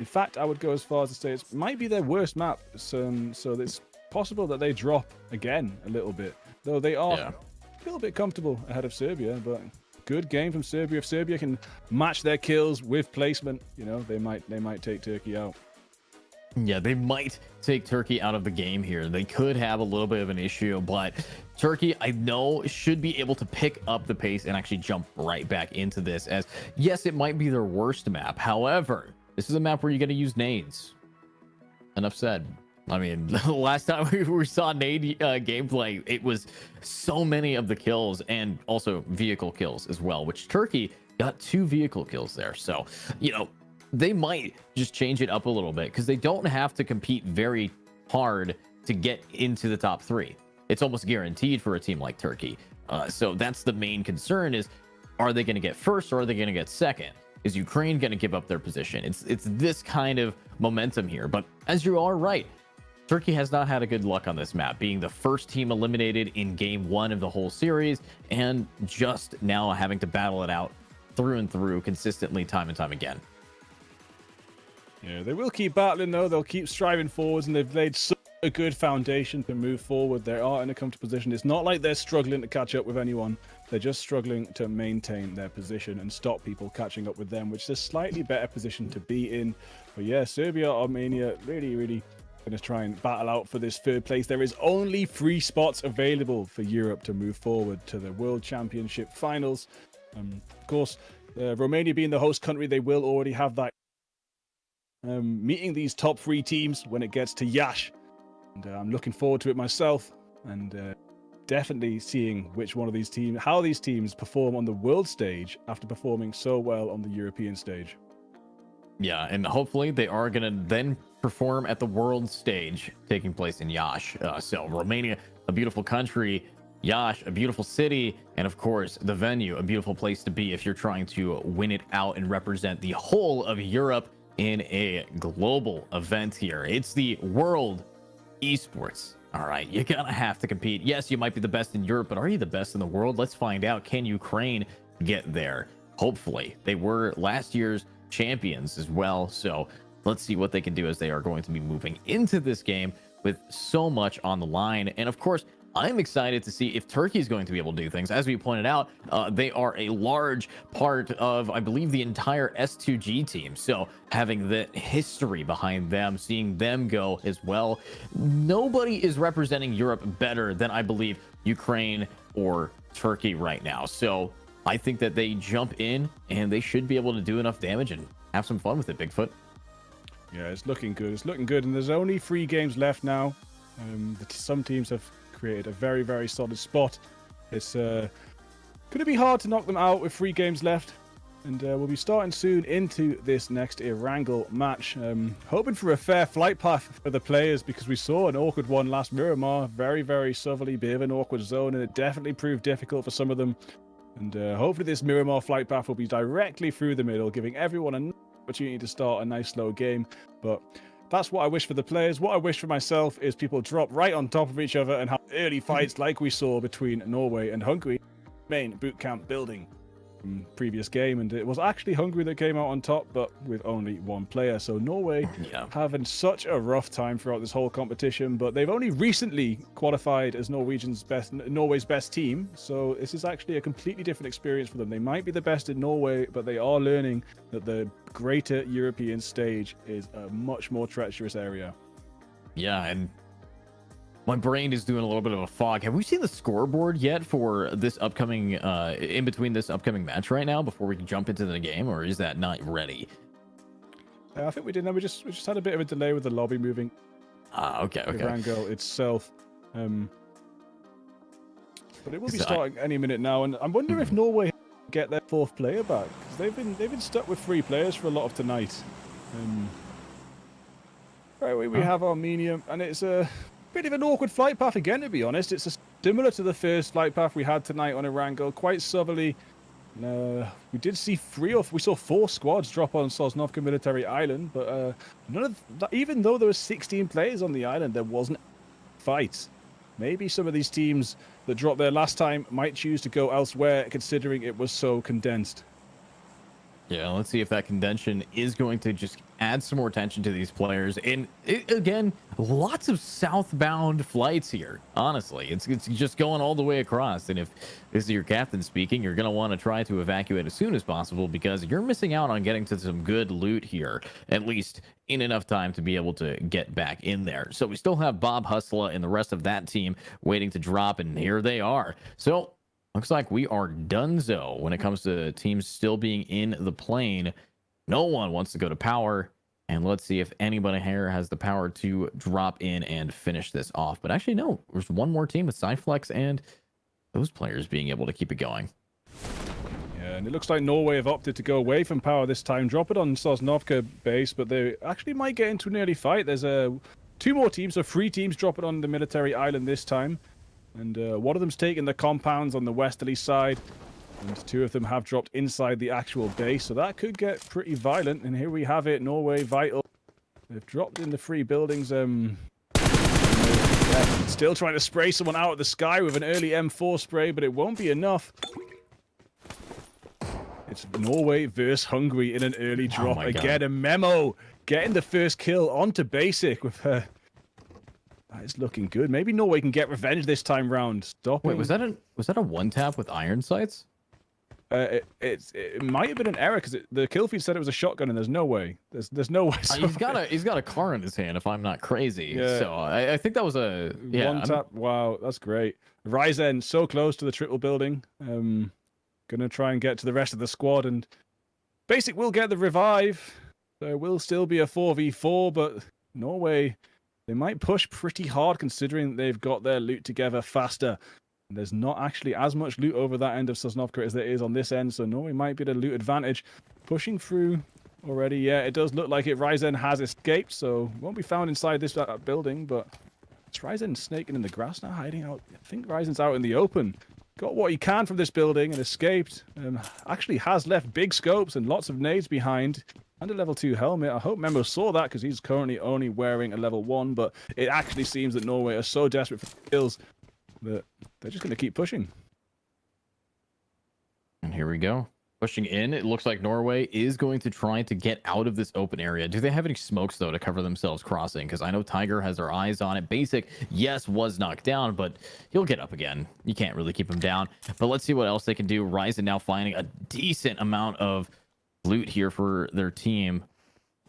fact, I would go as far as to say it might be their worst map. So it's possible that they drop again a little bit. Though they are a little bit comfortable ahead of Serbia, but good game from Serbia. If Serbia can match their kills with placement, you know, they might take Turkey out. Yeah, they might take Turkey out of the game here. They could have a little bit of an issue, but Turkey, I know, should be able to pick up the pace and actually jump right back into this. As yes, it might be their worst map. However, this is a map where you got to use nades. Enough said. I mean, the last time we saw nade gameplay, it was so many of the kills and also vehicle kills as well, which Turkey got 2 vehicle kills there. So, you know, they might just change it up a little bit because they don't have to compete very hard to get into the top 3. It's almost guaranteed for a team like Turkey. So that's the main concern is, are they going to get first or are they going to get second? Is Ukraine going to give up their position? It's this kind of momentum here. But as you are right, Turkey has not had a good luck on this map, being the first team eliminated in game 1 of the whole series and just now having to battle it out through and through consistently time and time again. Yeah, they will keep battling, though. They'll keep striving forwards, and they've laid such a good foundation to move forward. They are in a comfortable position. It's not like they're struggling to catch up with anyone. They're just struggling to maintain their position and stop people catching up with them, which is a slightly better position to be in. But yeah, Serbia, Armenia, really going to try and battle out for this third place. There is only 3 spots available for Europe to move forward to the World Championship finals. Of course, Romania being the host country, they will already have that. Meeting these top 3 teams when it gets to Yash. And I'm looking forward to it myself. And definitely seeing which one of these teams, how these teams perform on the world stage after performing so well on the European stage. Yeah, and hopefully they are going to then perform at the world stage taking place in Yash. So Romania, a beautiful country, Yash, a beautiful city, and of course the venue, a beautiful place to be if you're trying to win it out and represent the whole of Europe in a global event here. It's the World Esports. All right, you're gonna have to compete. Yes, you might be the best in Europe, but are you the best in the world? Let's find out. Can Ukraine get there? Hopefully. They were last year's champions as well, so let's see what they can do as they are going to be moving into this game with so much on the line. And of course, I'm excited to see if Turkey is going to be able to do things. As we pointed out, they are a large part of, I believe, the entire S2G team. So having the history behind them, seeing them go as well, nobody is representing Europe better than, I believe, Ukraine or Turkey right now. So I think that they jump in and they should be able to do enough damage and have some fun with it, Bigfoot. Yeah, it's looking good. It's looking good. And there's only 3 games left now. Some teams have created a very, very solid spot. It's going to be hard to knock them out with 3 games left. And we'll be starting soon into this next Erangel match. Hoping for a fair flight path for the players, because we saw an awkward one last Miramar. Very, very southerly, bit of an awkward zone, and it definitely proved difficult for some of them. And hopefully this Miramar flight path will be directly through the middle, giving everyone an opportunity to start a nice slow game. But that's what I wish for the players. What I wish for myself is people drop right on top of each other and have early fights like we saw between Norway and Hungary. Main boot camp building from previous game, and it was actually Hungary that came out on top, but with only 1 player. So Norway having such a rough time throughout this whole competition, but they've only recently qualified as Norway's best team. So this is actually a completely different experience for them. They might be the best in Norway, but they are learning that the greater European stage is a much more treacherous area. Yeah, and my brain is doing a little bit of a fog. Have we seen the scoreboard yet for this upcoming, in between this upcoming match right now before we can jump into the game, or is that not ready? I think we did. No, we just had a bit of a delay with the lobby moving. Okay. Erangel itself. But it will be starting any minute now, and I wonder if Norway get their 4th player back, because they've been stuck with 3 players for a lot of tonight. Right, we have Armenia, and it's a bit of an awkward flight path again, to be honest. It's similar to the first flight path we had tonight on Erangel, quite southerly. We did see 4 squads drop on Sosnovka Military Island, but none of that, even though there were 16 players on the island, there wasn't fights. Maybe some of these teams that dropped there last time might choose to go elsewhere, considering it was so condensed. Yeah, let's see if that contention is going to just add some more attention to these players. And again, lots of southbound flights here. Honestly, it's just going all the way across. And if this is your captain speaking, you're going to want to try to evacuate as soon as possible, because you're missing out on getting to some good loot here, at least in enough time to be able to get back in there. So we still have Bob Hustla and the rest of that team waiting to drop, and here they are. So looks like we are donezo when it comes to teams still being in the plane. No one wants to go to power. And let's see if anybody here has the power to drop in and finish this off. But actually, no. There's one more team with Cyflex and those players being able to keep it going. Yeah, and it looks like Norway have opted to go away from power this time. Drop it on Sosnovka base, but they actually might get into an early fight. There's 2 more teams, so 3 teams drop it on the military island this time. And one of them's taking the compounds on the westerly side, and 2 of them have dropped inside the actual base, so that could get pretty violent. And here we have it, Norway vital. They've dropped in the 3 buildings. Still trying to spray someone out of the sky with an early M4 spray, but it won't be enough. It's Norway versus Hungary in an early drop. Again, a memo getting the first kill onto basic with her. It's looking good. Maybe Norway can get revenge this time round. Stopping. Wait, was that a 1-tap with iron sights? It might have been an error, because the kill feed said it was a shotgun, and there's no way. There's no way. He's got a car in his hand, if I'm not crazy. Yeah. So I think that was a 1-tap. Wow, that's great. Ryzen so close to the triple building. Gonna try and get to the rest of the squad, and Basic will get the revive. There will still be a 4v4, but Norway, they might push pretty hard considering they've got their loot together faster. There's not actually as much loot over that end of Sosnovka as there is on this end, so Norway might be at a loot advantage. Pushing through already, yeah, it does look like it. Ryzen has escaped, so won't be found inside this building, but it's Ryzen snaking in the grass now, hiding out. I think Ryzen's out in the open. Got what he can from this building and escaped. Actually has left big scopes and lots of nades behind. And a level 2 helmet. I hope Memo saw that because he's currently only wearing a level 1, but it actually seems that Norway are so desperate for kills that they're just going to keep pushing. And here we go. Pushing in. It looks like Norway is going to try to get out of this open area. Do they have any smokes, though, to cover themselves crossing? Because I know Tiger has their eyes on it. Basic, yes, was knocked down, but he'll get up again. You can't really keep him down. But let's see what else they can do. Ryzen now finding a decent amount of loot here for their team.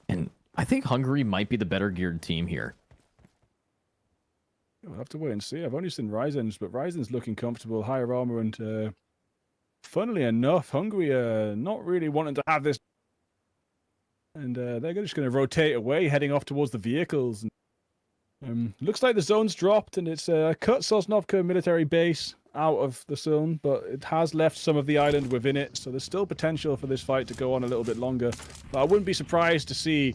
And I think Hungary might be the better geared team here. We'll have to wait and see. I've only seen Ryzen's, but Ryzen's looking comfortable. Higher armor and... funnily enough, Hungary are not really wanting to have this. And they're just going to rotate away, heading off towards the vehicles. Looks like the zone's dropped, and it's cut Sosnovka military base out of the zone, but it has left some of the island within it, so there's still potential for this fight to go on a little bit longer. But I wouldn't be surprised to see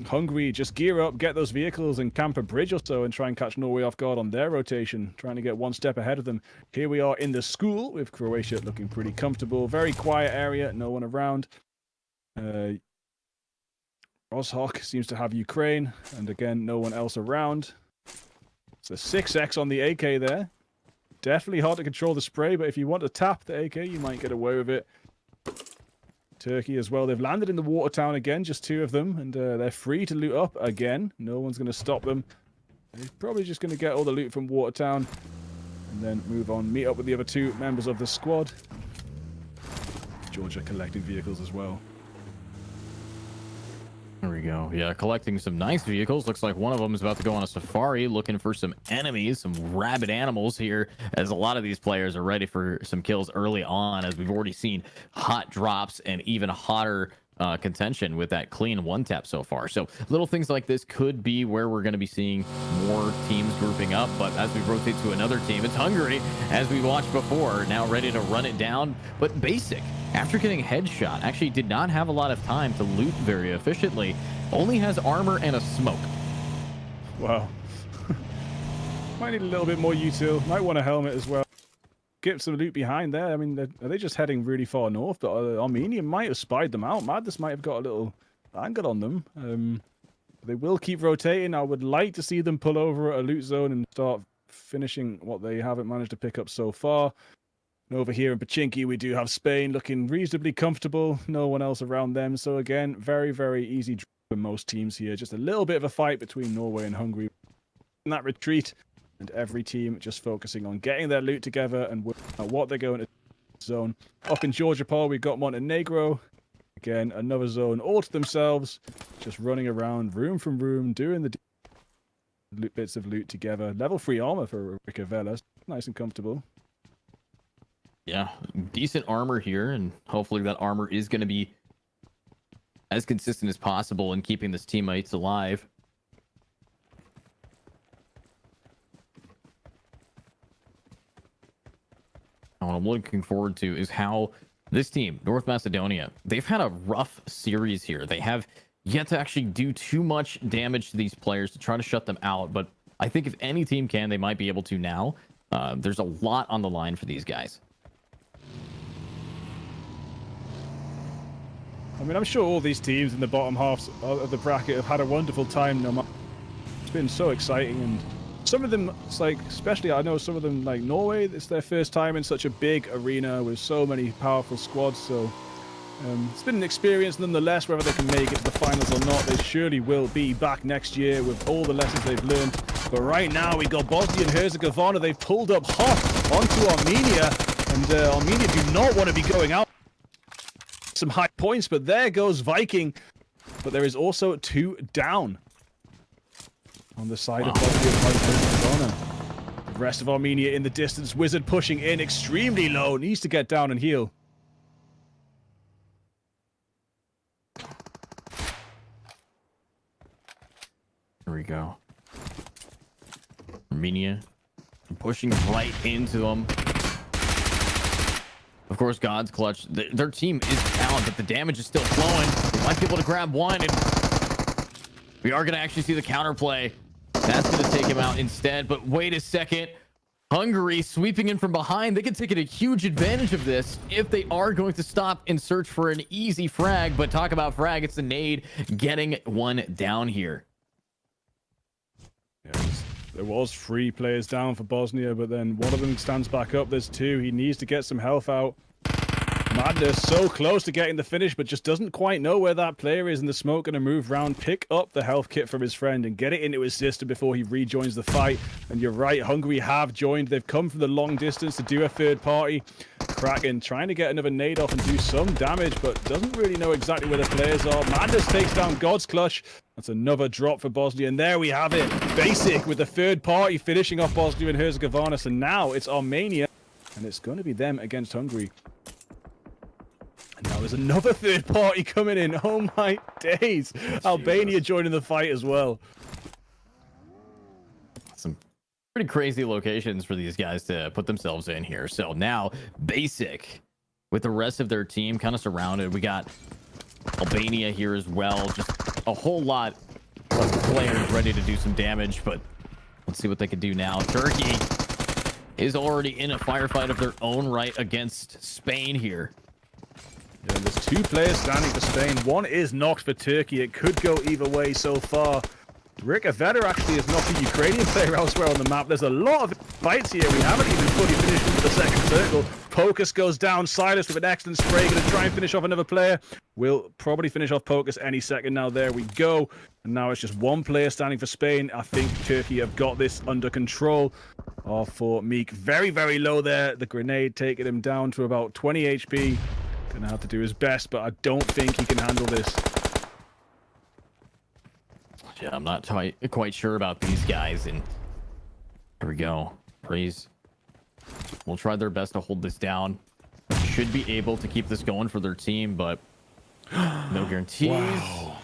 Hungary just gear up, get those vehicles, and camp a bridge or so, and try and catch Norway off guard on their rotation, trying to get one step ahead of them. Here we are in the school, with Croatia looking pretty comfortable. Very quiet area, no one around. Rozhok seems to have Ukraine, and again, no one else around. It's a 6x on the AK there. Definitely hard to control the spray, but if you want to tap the AK, you might get away with it. Turkey as well. They've landed in the water town again, just 2 of them, and they're free to loot up again. No one's going to stop them. They're probably just going to get all the loot from water town and then move on, meet up with the other 2 members of the squad. Georgia collecting vehicles as well. There we go. Yeah, collecting some nice vehicles. Looks like one of them is about to go on a safari looking for some enemies, some rabid animals here, as a lot of these players are ready for some kills early on, as we've already seen hot drops and even hotter contention with that clean 1-tap so far. So little things like this could be where we're going to be seeing more teams grouping up. But as we rotate to another team, it's Hungary, as we watched before, now ready to run it down. But Basic, after getting headshot, actually did not have a lot of time to loot very efficiently. Only has armor and a smoke. Wow. Might need a little bit more util. Might want a helmet as well. Get some loot behind there. I mean, are they just heading really far north? But Armenia might have spied them out. Madness might have got a little angle on them. They will keep rotating. I would like to see them pull over a loot zone and start finishing what they haven't managed to pick up so far. And over here in Pachinki, we do have Spain looking reasonably comfortable. No one else around them. So again, very, very easy for most teams here. Just a little bit of a fight between Norway and Hungary in that retreat. And every team just focusing on getting their loot together and what they're going to zone. Up in Georgia, Paul, we've got Montenegro. Again, another zone all to themselves. Just running around room from room, doing the bits of loot together. Level 3 armor for Ricavella. Nice and comfortable. Yeah, decent armor here, and hopefully that armor is going to be as consistent as possible in keeping his teammates alive. What I'm looking forward to is how this team, North Macedonia, they've had a rough series here. They have yet to actually do too much damage to these players to try to shut them out, but I think if any team can, they might be able to now. There's a lot on the line for these guys. I mean, I'm sure all these teams in the bottom half of the bracket have had a wonderful time. It's been so exciting, and some of them, it's like, especially I know some of them, like Norway, it's their first time in such a big arena with so many powerful squads. So it's been an experience nonetheless. Whether they can make it to the finals or not, they surely will be back next year with all the lessons they've learned. But right now, we got Bosnia and Herzegovina. They've pulled up hot onto Armenia, and Armenia do not want to be going out. Some high points, but there goes Viking. But there is also 2 down on the side of Bosnia and Herzegovina. The rest of Armenia in the distance. Wizard pushing in extremely low. Needs to get down and heal. we go. Armenia pushing right into them. Of course, God's clutch. Their team is talented, but the damage is still flowing. They might be able to grab one, and we are going to actually see the counterplay. That's going to take him out instead. But wait a second. Hungary sweeping in from behind. They can take a huge advantage of this if they are going to stop and search for an easy frag. But talk about frag. It's the nade getting one down here. Yes. There was 3 players down for Bosnia, but then one of them stands back up. There's 2. He needs to get some health out. Madness so close to getting the finish, but just doesn't quite know where that player is in the smoke. Going to move round, pick up the health kit from his friend, and get it into his system before he rejoins the fight. And you're right, Hungary have joined. They've come from the long distance to do a third party. Kraken trying to get another nade off and do some damage, but doesn't really know exactly where the players are. Madness takes down God's Clutch. That's another drop for Bosnia, and there we have it. Basic with the third party finishing off Bosnia and Herzegovina. So now it's Armenia, and it's going to be them against Hungary. And now there's another third party coming in. Oh my days. Albania joining the fight as well. Some pretty crazy locations for these guys to put themselves in here. So now Basic with the rest of their team kind of surrounded. We got Albania here as well. Just a whole lot of players ready to do some damage, but let's see what they can do now. Turkey is already in a firefight of their own right against Spain here. Yeah, there's 2 players standing for Spain. One is knocked for Turkey. It could go either way so far. Rick Aveda actually has knocked a Ukrainian player elsewhere on the map. There's a lot of fights here. We haven't even fully finished into the second circle. Pocus goes down. Silas with an excellent spray. Going to try and finish off another player. We'll probably finish off Pocus any second now. There we go. And now it's just 1 player standing for Spain. I think Turkey have got this under control. Off for Meek. Very, very low there. The grenade taking him down to about 20 HP. Gonna have to do his best, but I don't think he can handle this. Yeah, I'm not quite sure about these guys. And here we go. Praise. We'll try their best to hold this down. Should be able to keep this going for their team, but no guarantees. Wow.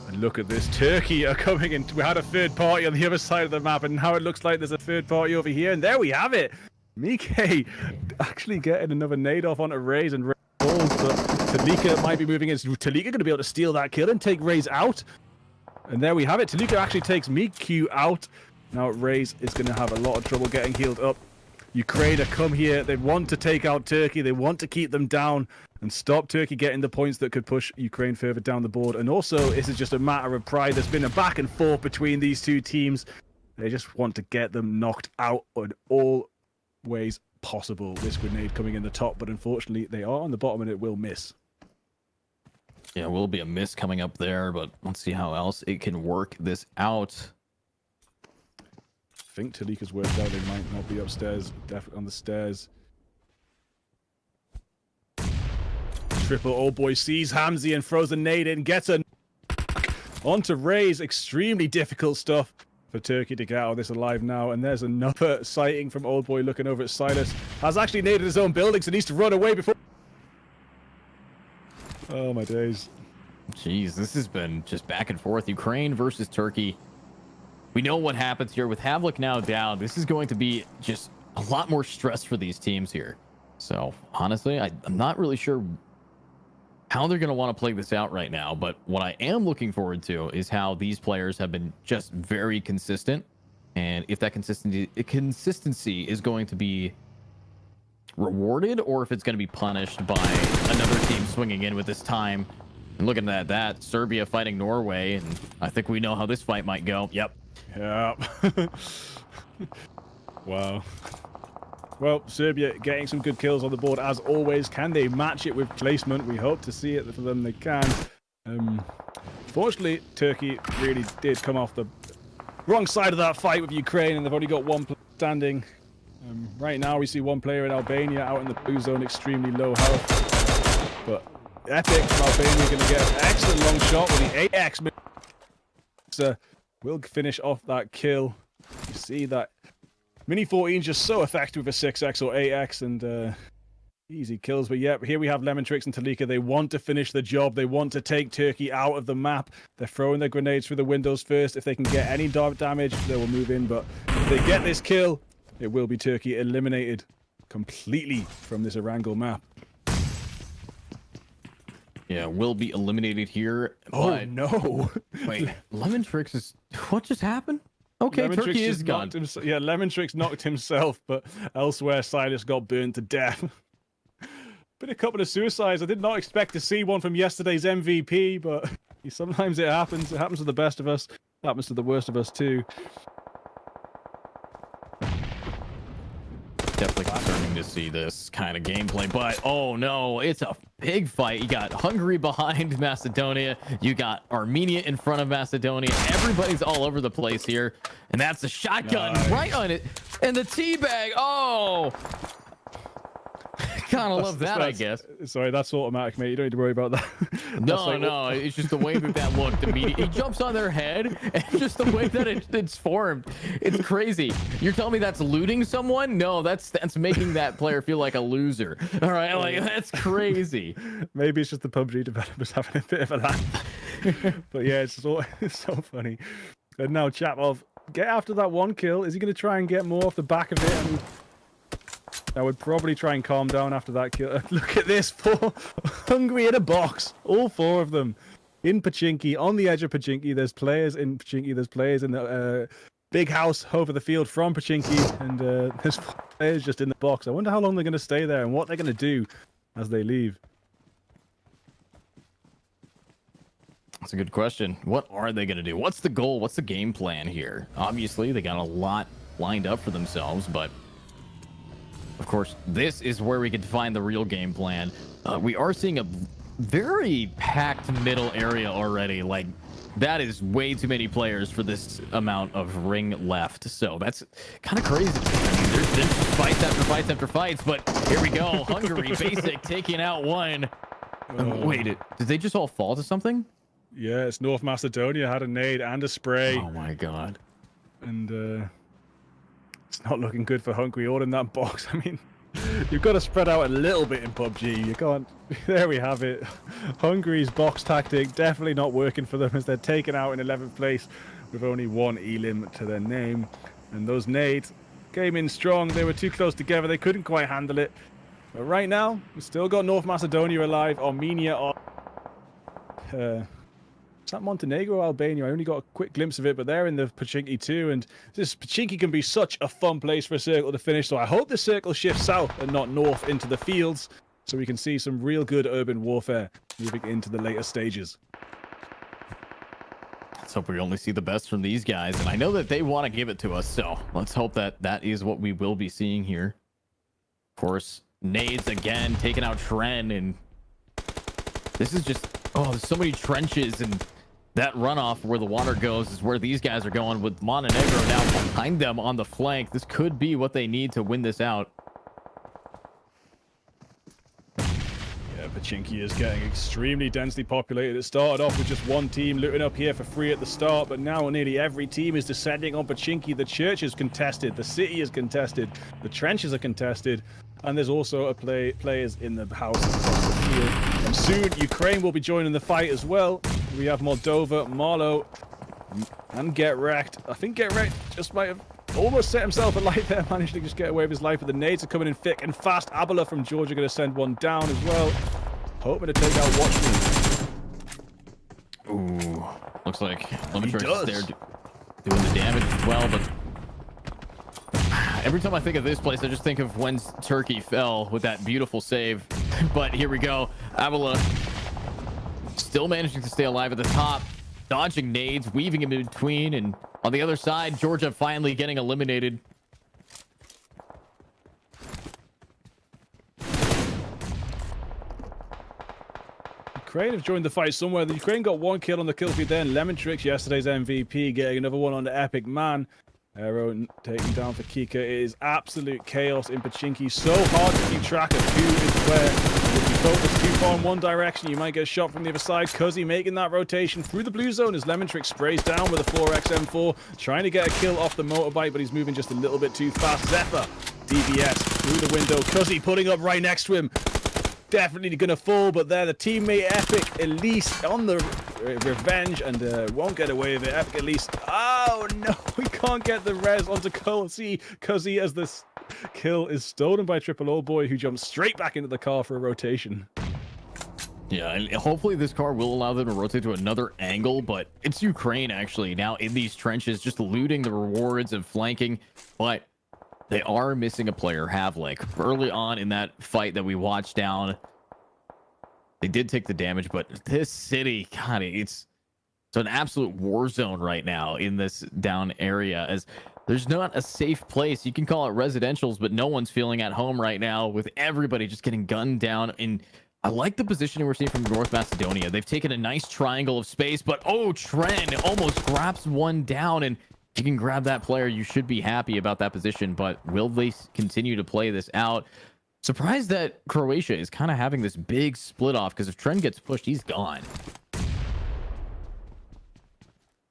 And look at this. Turkey are coming in. We had a third party on the other side of the map, and now it looks like there's a third party over here. And there we have it. Mike actually getting another nade off onto Raze, and Raze falls, but Talika might be moving in. Is Talika going to be able to steal that kill and take Raze out? And there we have it. Talika actually takes Miku out. Now Raze is going to have a lot of trouble getting healed up. Ukraine are come here. They want to take out Turkey. They want to keep them down and stop Turkey getting the points that could push Ukraine further down the board. And also, this is just a matter of pride. There's been a back and forth between these 2 teams. They just want to get them knocked out in all ways possible. This grenade coming in the top, but unfortunately they are on the bottom and it will miss. Yeah, will be a miss coming up there, but let's see how else it can work this out. I think Talika's worked out. They might not be upstairs, definitely on the stairs. Triple old boy sees Hamzy and throws a nade in, gets a onto Raze. Extremely difficult stuff for Turkey to get out of this alive now. And there's another sighting from Old Boy looking over at Silas. Has actually naded his own building, so needs to run away before... Oh my days. Jeez, this has been just back and forth. Ukraine versus Turkey. We know what happens here. With Havlik now down, this is going to be just a lot more stress for these teams here. So honestly, I'm not really sure how they're going to want to play this out right now, but what I am looking forward to is how these players have been just very consistent, and if that consistency is going to be rewarded or if it's going to be punished by another team swinging in with this time. And looking at that, Serbia fighting Norway, and I think we know how this fight might go. Yep. Yeah. Wow. Well, Serbia getting some good kills on the board as always. Can they match it with placement? We hope to see it for them. They can. Fortunately, Turkey really did come off the wrong side of that fight with Ukraine, and they've only got 1 player standing. Right now, we see 1 player in Albania out in the blue zone, extremely low health. But Epic from Albania going to get an excellent long shot with the 8x. Will finish off that kill. You see that Mini 14 is just so effective with a 6x or 8x, and Easy kills, but yeah, here we have Lemontrix and Talika. They want to finish the job. They want to take Turkey out of the map. They're throwing their grenades through the windows first. If they can get any damage, they will move in. But if they get this kill, it will be Turkey eliminated completely from this Erangel map. Yeah, will be eliminated here. Oh, but... no. Wait, Lemontrix is... What just happened? Okay, Lemontrix Turkey is gone. Yeah, Lemontrix knocked himself, but elsewhere, Silas got burned to death. Been a couple of suicides. I did not expect to see one from yesterday's MVP, but sometimes it happens. It happens to the best of us. It happens to the worst of us too. Definitely concerning to see this kind of gameplay, but oh no, it's a big fight. You got Hungary behind Macedonia. You got Armenia in front of Macedonia. Everybody's all over the place here, and that's a shotgun right on it, and the teabag. Oh. Kind of love that, I guess. Sorry, that's automatic, mate. You don't need to worry about that. No, it's just the way that that looked immediately. He jumps on their head, and just the way that it's formed. It's crazy. You're telling me that's looting someone? No, that's making that player feel like a loser. All right, like that's crazy. Maybe it's just the PUBG developers having a bit of a laugh. But yeah, it's so funny. And now Chapov, get after that one kill. Is he going to try and get more off the back of it? And I would probably try and calm down after that kill. Look at this, 4 Hungry in a box. All 4 of them in Pachinki, on the edge of Pachinki. There's players in Pachinki. There's players in the big house over the field from Pachinki. And there's 4 players just in the box. I wonder how long they're going to stay there and what they're going to do as they leave. That's a good question. What are they going to do? What's the goal? What's the game plan here? Obviously, they got a lot lined up for themselves, but of course, this is where we can define the real game plan. We are seeing a very packed middle area already. Like, that is way too many players for this amount of ring left. So that's kind of crazy. I mean, there's fights after fights after fights, but here we go. Hungary Basic taking out one. Wait, did they just all fall to something? Yeah, it's North Macedonia had a nade and a spray. Oh my god. And it's not looking good for Hungary all in that box. I mean, you've got to spread out a little bit in PUBG. You can't. There we have it. Hungary's box tactic definitely not working for them as they're taken out in 11th place with only 1 elim to their name. And those nades came in strong. They were too close together. They couldn't quite handle it. But right now, we've still got North Macedonia alive. Armenia are... is that Montenegro or Albania? I only got a quick glimpse of it, but they're in the Pachinki too. And this Pachinki can be such a fun place for a circle to finish. So I hope the circle shifts south and not north into the fields, so we can see some real good urban warfare moving into the later stages. Let's hope we only see the best from these guys. And I know that they want to give it to us, so let's hope that that is what we will be seeing here. Of course, nades again, taking out Tren, and this is just... Oh, there's so many trenches, and that runoff where the water goes is where these guys are going, with Montenegro now behind them on the flank. This could be what they need to win this out. Yeah, Pachinki is getting extremely densely populated. It started off with just 1 team looting up here for free at the start, but now nearly every team is descending on Pachinki. The church is contested, the city is contested, the trenches are contested, and there's also players in the houses across the field. And soon, Ukraine will be joining the fight as well. We have Moldova, Marlow, and Get Wrecked. I think Get Wrecked just might have almost set himself alight there, managed to just get away with his life, but the nades are coming in thick and fast. Abela from Georgia going to send one down as well. Hoping to take out Watchman. Ooh, looks like Lemontrix is there doing the damage as well, but every time I think of this place, I just think of when Turkey fell with that beautiful save. But here we go. Abela still managing to stay alive at the top, dodging nades, weaving in between, and on the other side, Georgia finally getting eliminated. Ukraine have joined the fight somewhere. The Ukraine got 1 kill on the kill feed there, and Lemontrix, yesterday's MVP, getting another one on the Epic Man. Arrow taken down for Kika. It is absolute chaos in Pachinki. So hard to keep track of who is where. If you focus too far in one direction, you might get shot from the other side. Cuzzy making that rotation through the blue zone as Lemontrix sprays down with a 4x M4, trying to get a kill off the motorbike, but he's moving just a little bit too fast. Zephyr DBS through the window. Cuzzy putting up right next to him. Definitely gonna fall, but there the teammate Epic Elise on the revenge and won't get away with it. Epic Elise. Oh no, we can't get the res onto Cuzzy. Cuzzy as this kill is stolen by Triple O Boy, who jumps straight back into the car for a rotation. Yeah, and hopefully this car will allow them to rotate to another angle, but it's Ukraine actually now in these trenches, just looting the rewards and flanking, but they are missing a player, Havlik. Early on in that fight that we watched down, they did take the damage, but this city, God, it's an absolute war zone right now in this down area, as there's not a safe place. You can call it residentials, but no one's feeling at home right now with everybody just getting gunned down. And I like the positioning we're seeing from North Macedonia. They've taken a nice triangle of space, but oh, Tren almost grabs one down, and if you can grab that player, you should be happy about that position. But will they continue to play this out? Surprised that Croatia is kind of having this big split off, because if Tren gets pushed, he's gone.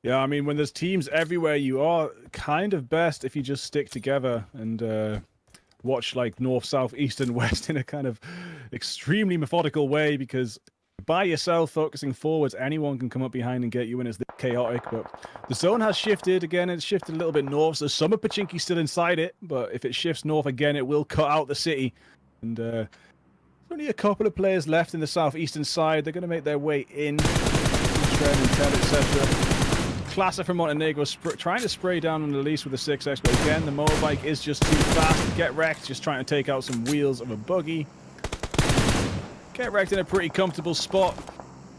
Yeah, I mean, when there's teams everywhere, you are kind of best if you just stick together and watch like north, south, east, and west in a kind of extremely methodical way, because by yourself, focusing forwards, anyone can come up behind and get you when it's chaotic. But the zone has shifted again. It's shifted a little bit north, so some of Pachinki's still inside it, but if it shifts north again, it will cut out the city. And there's only a couple of players left in the southeastern side. They're going to make their way in. Trend and Ted, etc. Classic from Montenegro, trying to spray down on the lease with a 6x, but again, the motorbike is just too fast. Get wrecked, just trying to take out some wheels of a buggy. Get wrecked in a pretty comfortable spot.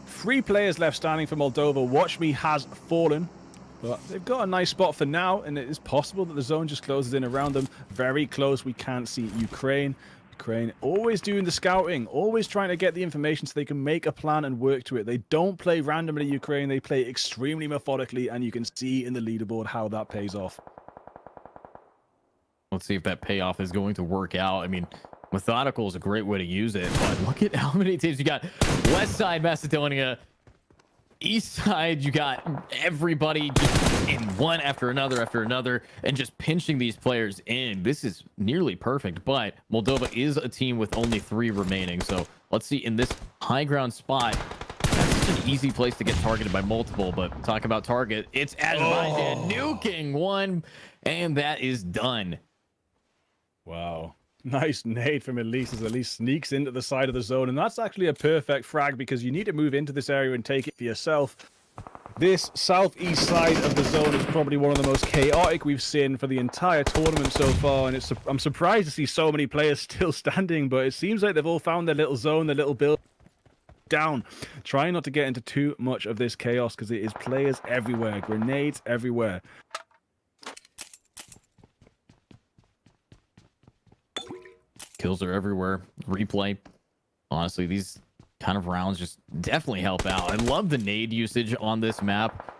3 players left standing for Moldova. Watch Me has fallen, but they've got a nice spot for now, and it is possible that the zone just closes in around them. Very close. We can't see Ukraine. Ukraine always doing the scouting, always trying to get the information so they can make a plan and work to it. They don't play randomly, Ukraine. They play extremely methodically, and you can see in the leaderboard how that pays off. Let's see if that payoff is going to work out. I mean, methodical is a great way to use it, but look at how many teams you got. West side Macedonia, east side, you got everybody just in one after another, and just pinching these players in. This is nearly perfect, but Moldova is a team with only 3 remaining. So let's see, in this high ground spot, that's such an easy place to get targeted by multiple, but talk about target, it's Azerbaijan nuking one, and that is done. Wow. Nice nade from Elise, as Elise sneaks into the side of the zone, and that's actually a perfect frag, because you need to move into this area and take it for yourself. This southeast side of the zone is probably one of the most chaotic we've seen for the entire tournament so far, and I'm surprised to see so many players still standing, but it seems like they've all found their little zone, their little build down. Trying not to get into too much of this chaos, because it is players everywhere, grenades everywhere. Kills are everywhere. Replay. Honestly, these kind of rounds just definitely help out. I love the nade usage on this map,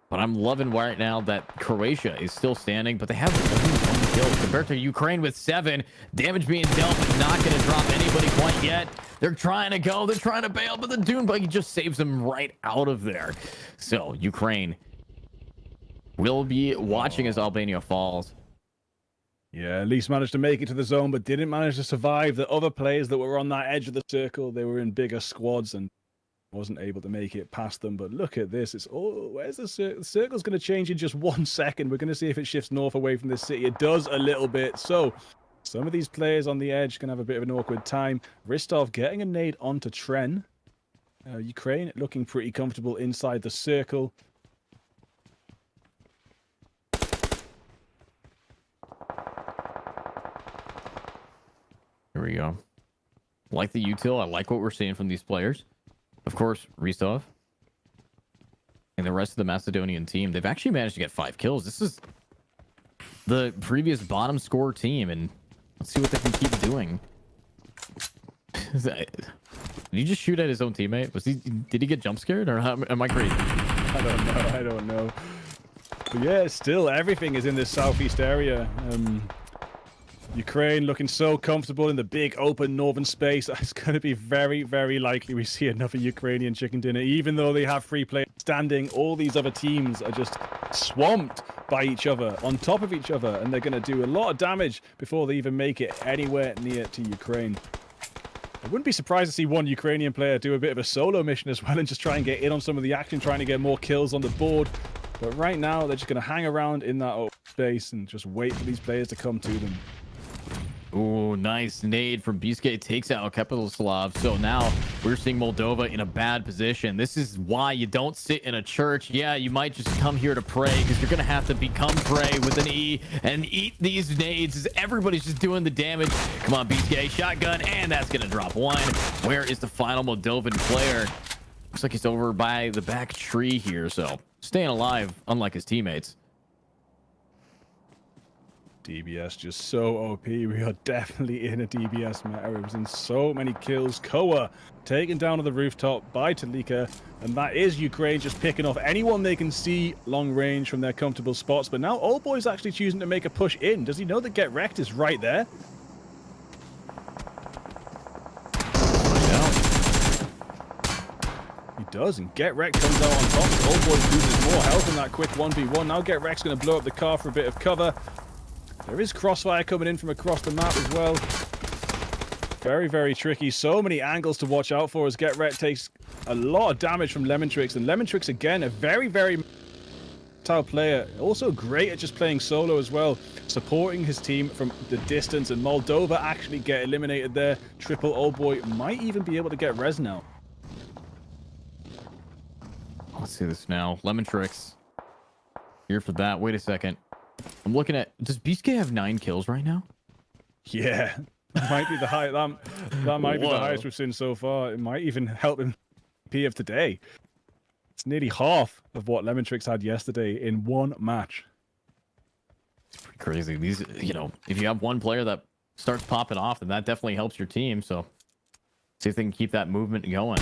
but I'm loving right now that Croatia is still standing, but they have only 1 kill compared to Ukraine with 7. Damage being dealt, but not going to drop anybody quite yet. They're trying to go. They're trying to bail, but the Dune Buggy just saves them right out of there. So Ukraine will be watching as Albania falls. Yeah, at least managed to make it to the zone, but didn't manage to survive. The other players that were on that edge of the circle, they were in bigger squads and wasn't able to make it past them. But look at this. It's where's the circle? The circle's going to change in just 1 second. We're going to see if it shifts north away from this city. It does a little bit. So some of these players on the edge can have a bit of an awkward time. Ristov getting a nade onto Tren. Ukraine looking pretty comfortable inside the circle. Here we go. Like the util. I like what we're seeing from these players. Of course, Ristov and the rest of the Macedonian team, they've actually managed to get 5 kills. This is the previous bottom score team, and let's see what they can keep doing. Did he just shoot at his own teammate? Did he get jump scared, or am I crazy? I don't know. But yeah, still everything is in this southeast area. Ukraine looking so comfortable in the big open northern space. It's going to be very, very likely we see another Ukrainian chicken dinner. Even though they have 3 players standing, all these other teams are just swamped by each other, on top of each other, and they're going to do a lot of damage before they even make it anywhere near to Ukraine. I wouldn't be surprised to see one Ukrainian player do a bit of a solo mission as well and just try and get in on some of the action, trying to get more kills on the board. But right now, they're just going to hang around in that open space and just wait for these players to come to them. Oh, nice nade from Biskay, takes out Kapitaloslav. So now we're seeing Moldova in a bad position. This is why you don't sit in a church. Yeah, you might just come here to pray, because you're going to have to become prey with an E and eat these nades as everybody's just doing the damage. Come on, Biskay, shotgun, and that's going to drop one. Where is the final Moldovan player? Looks like he's over by the back tree here, so staying alive, unlike his teammates. DBS just so OP. We are definitely in a DBS meta. It was in so many kills. Koa taken down on the rooftop by Talika, and that is Ukraine just picking off anyone they can see long range from their comfortable spots. But now Old Boy's actually choosing to make a push in. Does he know that Get Wrecked is right there? He does, and Get Wrecked comes out on top. Old Boy loses more health in that quick 1v1. Now Get Wrecked's going to blow up the car for a bit of cover. There is crossfire coming in from across the map as well. Very, very tricky. So many angles to watch out for as Get Wrecked takes a lot of damage from Lemontrix. And Lemontrix, again, a very, very versatile player. Also great at just playing solo as well, supporting his team from the distance. And Moldova actually get eliminated there. Triple Old Boy might even be able to get res now. Let's see this now. Lemontrix here for that. Wait a second. I'm looking at, does Biskay have 9 kills right now? Yeah, might be the high. That might be the highest we've seen so far. It might even help him P of today. It's nearly half of what Lemontrix had yesterday in one match. It's pretty crazy. These, you know, if you have one player that starts popping off, then that definitely helps your team. So see if they can keep that movement going.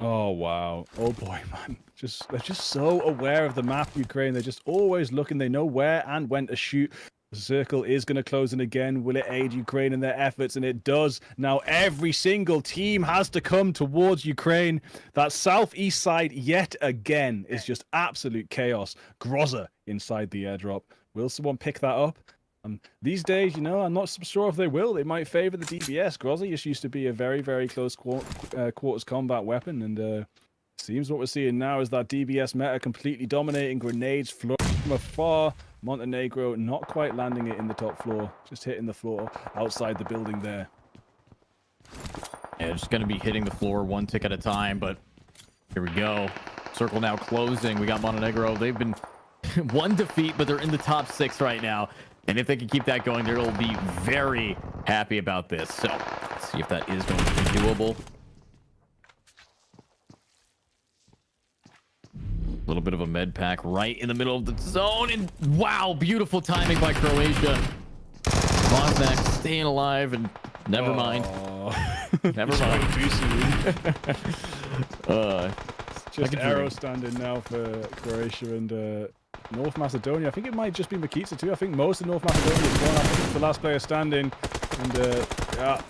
Oh wow. Oh boy, man. They're just so aware of the map, Ukraine. They're just always looking. They know where and when to shoot. The circle is going to close in again. Will it aid Ukraine in their efforts? And it does. Now every single team has to come towards Ukraine. That southeast side yet again is just absolute chaos. Groza inside the airdrop. Will someone pick that up? These days, you know, I'm not sure if they will. They might favor the DBS. Groza just used to be a very, very close quarters combat weapon, and seems what we're seeing now is that DBS meta completely dominating. Grenades flowing from afar. Montenegro not quite landing it in the top floor, just hitting the floor outside the building there. Yeah, just going to be hitting the floor one tick at a time, but here we go. Circle now closing. We got Montenegro. They've been one defeat, but they're in the top 6 right now. And if they can keep that going, they'll be very happy about this. So let's see if that is going to be doable. A little bit of a med pack right in the middle of the zone. And wow, beautiful timing by Croatia. Bosnak staying alive, and never mind. Never mind. Just arrow standing now for Croatia and North Macedonia. I think it might just be Makita too. I think most of North Macedonia is gone. I think it's the last player standing. And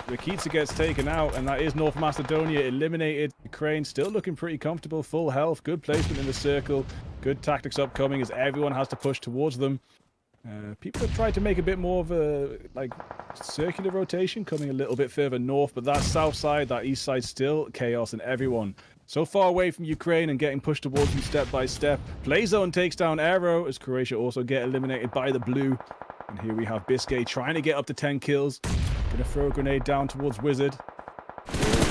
Makita gets taken out, and that is North Macedonia eliminated. Ukraine still looking pretty comfortable, full health, good placement in the circle, good tactics upcoming as everyone has to push towards them. People have tried to make a bit more of a circular rotation, coming a little bit further north, but that south side, that east side, still chaos, and everyone so far away from Ukraine and getting pushed towards them step by step. Playzone takes down Aero as Croatia also get eliminated by the blue. And here we have Biskay trying to get up to 10 kills. Gonna throw a grenade down towards Wizard.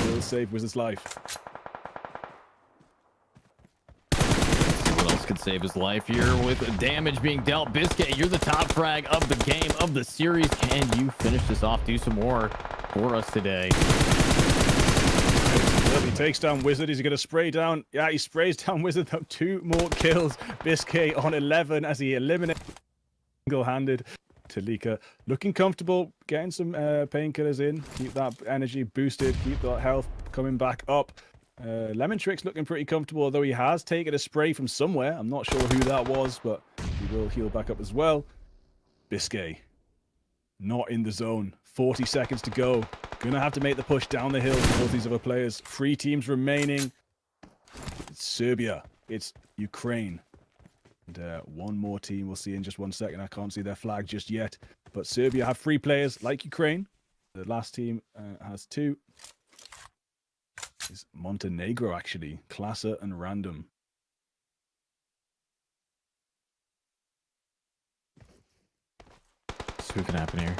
Will save Wizard's life. What else could save his life here with damage being dealt? Biskay, you're the top frag of the game, of the series. Can you finish this off? Do some more for us today. He takes down Wizard. Is he going to spray down? Yeah, he sprays down Wizard. 2 more kills. Biskay on 11 as he eliminates single-handed. Talika looking comfortable, getting some painkillers in. Keep that energy boosted. Keep that health coming back up. Lemontrix looking pretty comfortable, although he has taken a spray from somewhere. I'm not sure who that was, but he will heal back up as well. Biskay not in the zone. 40 seconds to go. Gonna have to make the push down the hill for both these other players. 3 teams remaining. It's Serbia. It's Ukraine. And one more team we'll see in just 1 second. I can't see their flag just yet. But Serbia have 3 players like Ukraine. The last team has 2. It's Montenegro, actually. Klasa and Random. So what can happen here?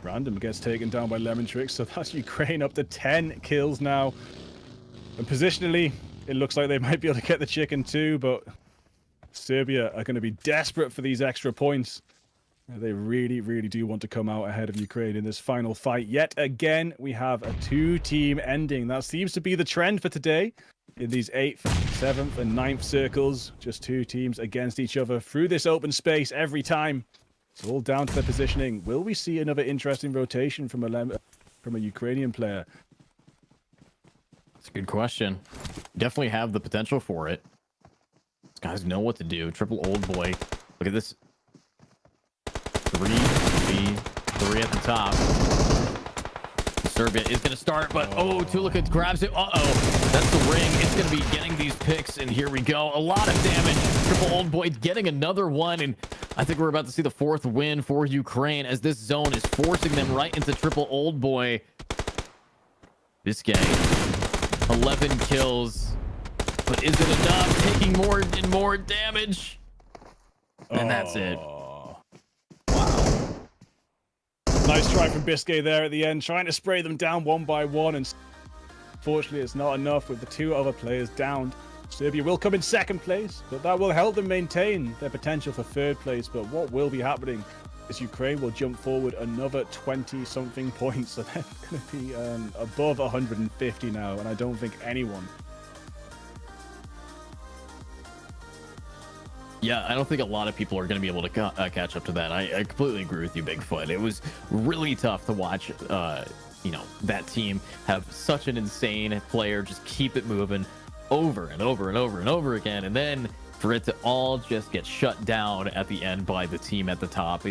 Random gets taken down by Lemon Tricks, so that's Ukraine up to 10 kills now. And positionally, it looks like they might be able to get the chicken too, but Serbia are going to be desperate for these extra points. They really, really do want to come out ahead of Ukraine in this final fight. Yet again, we have a 2-team ending. That seems to be the trend for today. In these 8th, 7th, and 9th circles, just 2 teams against each other through this open space every time. It's all down to their positioning. Will we see another interesting rotation from a Ukrainian player? That's a good question. Definitely have the potential for it. These guys know what to do. Triple old boy. Look at this. 3 at the top. Serbia is going to start, but Tulika grabs it. That's the ring. It's going to be getting these picks, and here we go. A lot of damage. Triple old boy getting another one, and I think we're about to see the 4th win for Ukraine as this zone is forcing them right into triple old boy. This guy, 11 kills, but is it enough? Taking more and more damage, and that's it. Nice try from Biscay there at the end, trying to spray them down one by one, and fortunately it's not enough with the 2 other players downed. Serbia will come in 2nd place, but that will help them maintain their potential for 3rd place. But what will be happening is Ukraine will jump forward another 20-something points, so they're going to be above 150 now, and I don't think anyone... Yeah, I don't think a lot of people are going to be able to catch up to that. I completely agree with you, Bigfoot. It was really tough to watch, that team have such an insane player just keep it moving over and over and over and over again, and then for it to all just get shut down at the end by the team at the top.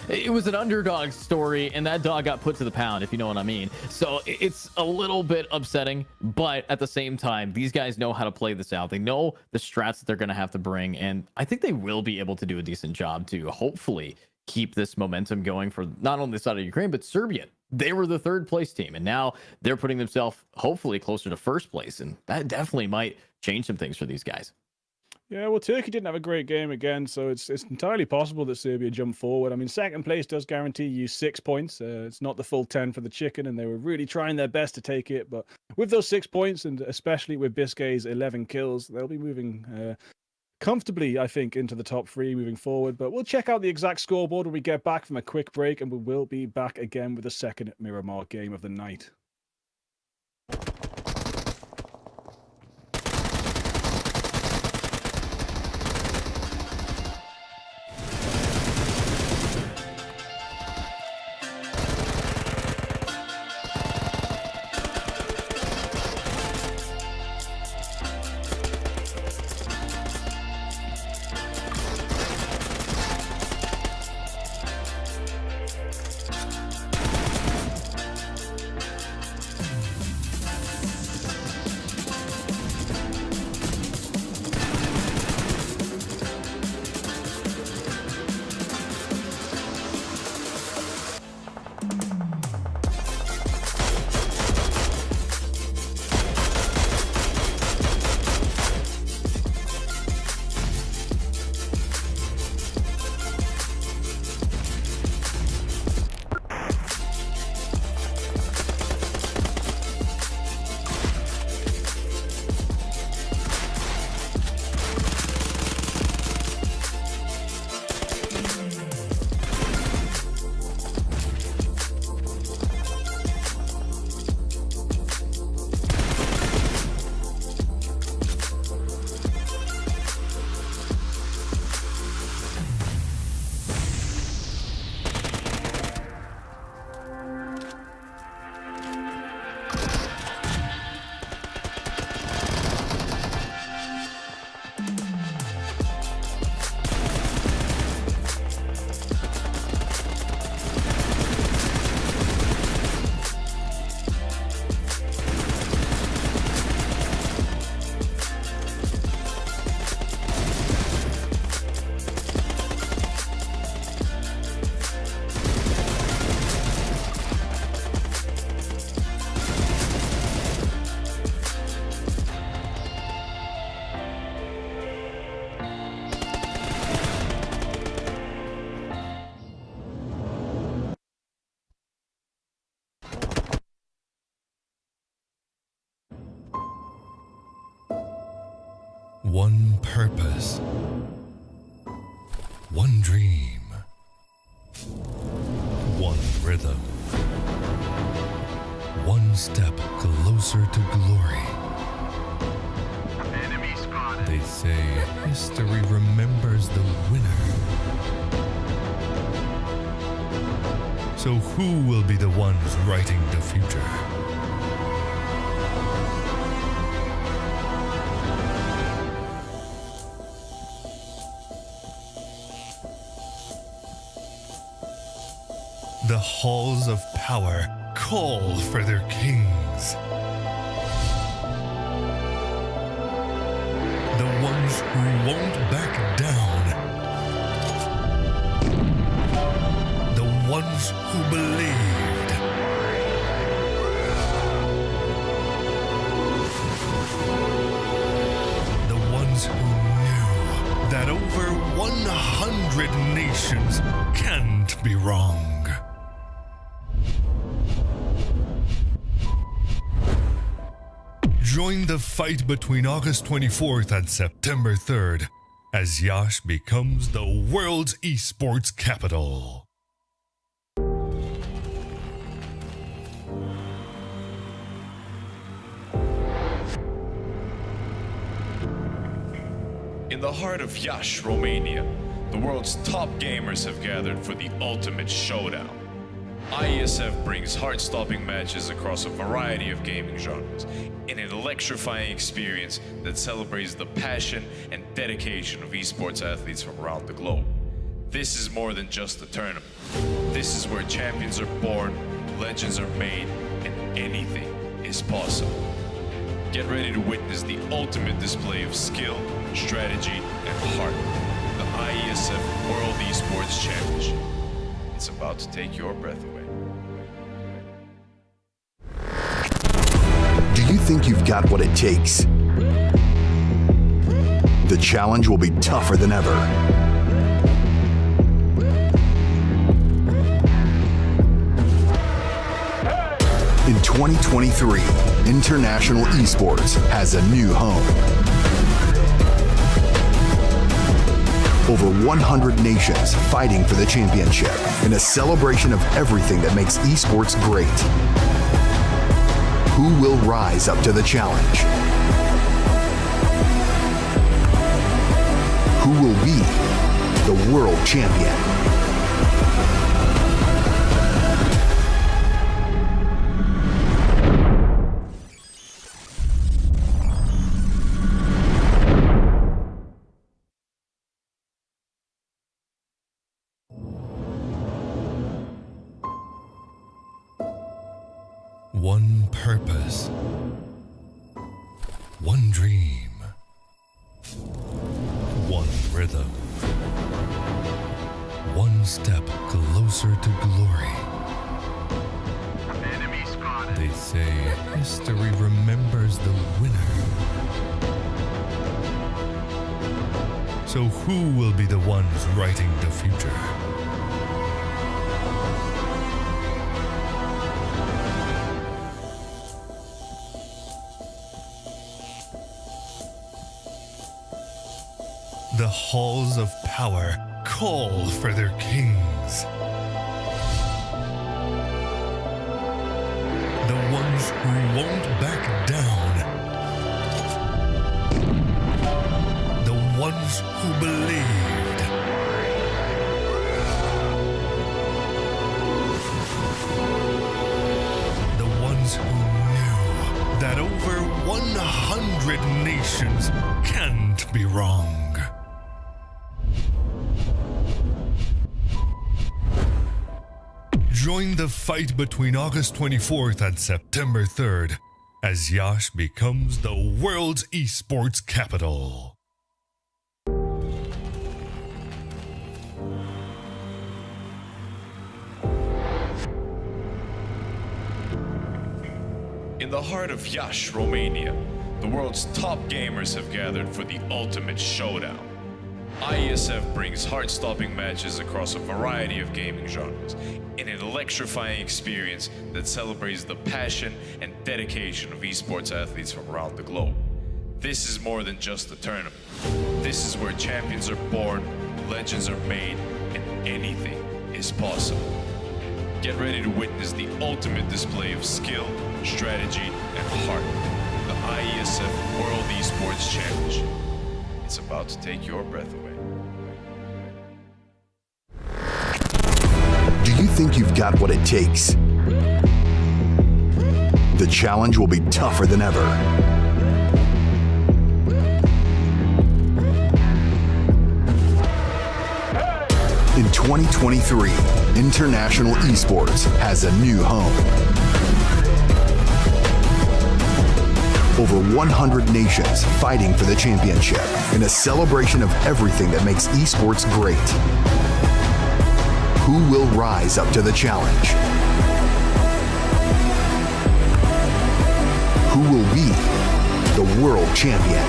It was an underdog story, and that dog got put to the pound, if you know what I mean. So it's a little bit upsetting, but at the same time, these guys know how to play this out. They know the strats that they're going to have to bring, and I think they will be able to do a decent job to hopefully keep this momentum going for not only the side of Ukraine, but Serbia. They were the 3rd place team, and now they're putting themselves hopefully closer to 1st place, and that definitely might change some things for these guys. Yeah, well, Turkey didn't have a great game again, so it's entirely possible that Serbia jumped forward. I mean, 2nd place does guarantee you 6 points. It's not the full 10 for the chicken, and they were really trying their best to take it. But with those 6 points, and especially with Biscay's 11 kills, they'll be moving comfortably, I think, into the top 3 moving forward. But we'll check out the exact scoreboard when we get back from a quick break, and we will be back again with the 2nd Miramar game of the night. One purpose, one dream, one rhythm, one step closer to glory. They say history remembers the winner. So who will be the ones writing the future? The halls of power call for their kings. The ones who won't back down. The ones who believed. The ones who knew that over 100 nations can't be wrong. Join the fight between August 24th and September 3rd as Yash becomes the world's esports capital. In the heart of Yash, Romania, the world's top gamers have gathered for the ultimate showdown. IESF brings heart-stopping matches across a variety of gaming genres in an electrifying experience that celebrates the passion and dedication of esports athletes from around the globe. This is more than just a tournament. This is where champions are born, legends are made, and anything is possible. Get ready to witness the ultimate display of skill, strategy, and heart. The IESF World Esports Championship. It's about to take your breath away. Do you think you've got what it takes? The challenge will be tougher than ever. In 2023, international esports has a new home. Over 100 nations fighting for the championship in a celebration of everything that makes esports great. Who will rise up to the challenge? Who will be the world champion? One purpose, one dream, one rhythm, one step closer to glory. They say history remembers the winner. So who will be the ones writing the future? The halls of power call for their kings. The ones who won't back down. The ones who believed. The ones who knew that over 100 nations can't be wrong. Join the fight between August 24th and September 3rd as Yash becomes the world's esports capital. In the heart of Yash, Romania, the world's top gamers have gathered for the ultimate showdown. IESF brings heart-stopping matches across a variety of gaming genres in an electrifying experience that celebrates the passion and dedication of esports athletes from around the globe. This is more than just a tournament. This is where champions are born, legends are made, and anything is possible. Get ready to witness the ultimate display of skill, strategy, and heart. The IESF World Esports Championship. It's about to take your breath away. Do you think you've got what it takes? The challenge will be tougher than ever. In 2023, international esports has a new home. Over 100 nations fighting for the championship in a celebration of everything that makes esports great. Who will rise up to the challenge? Who will be the world champion?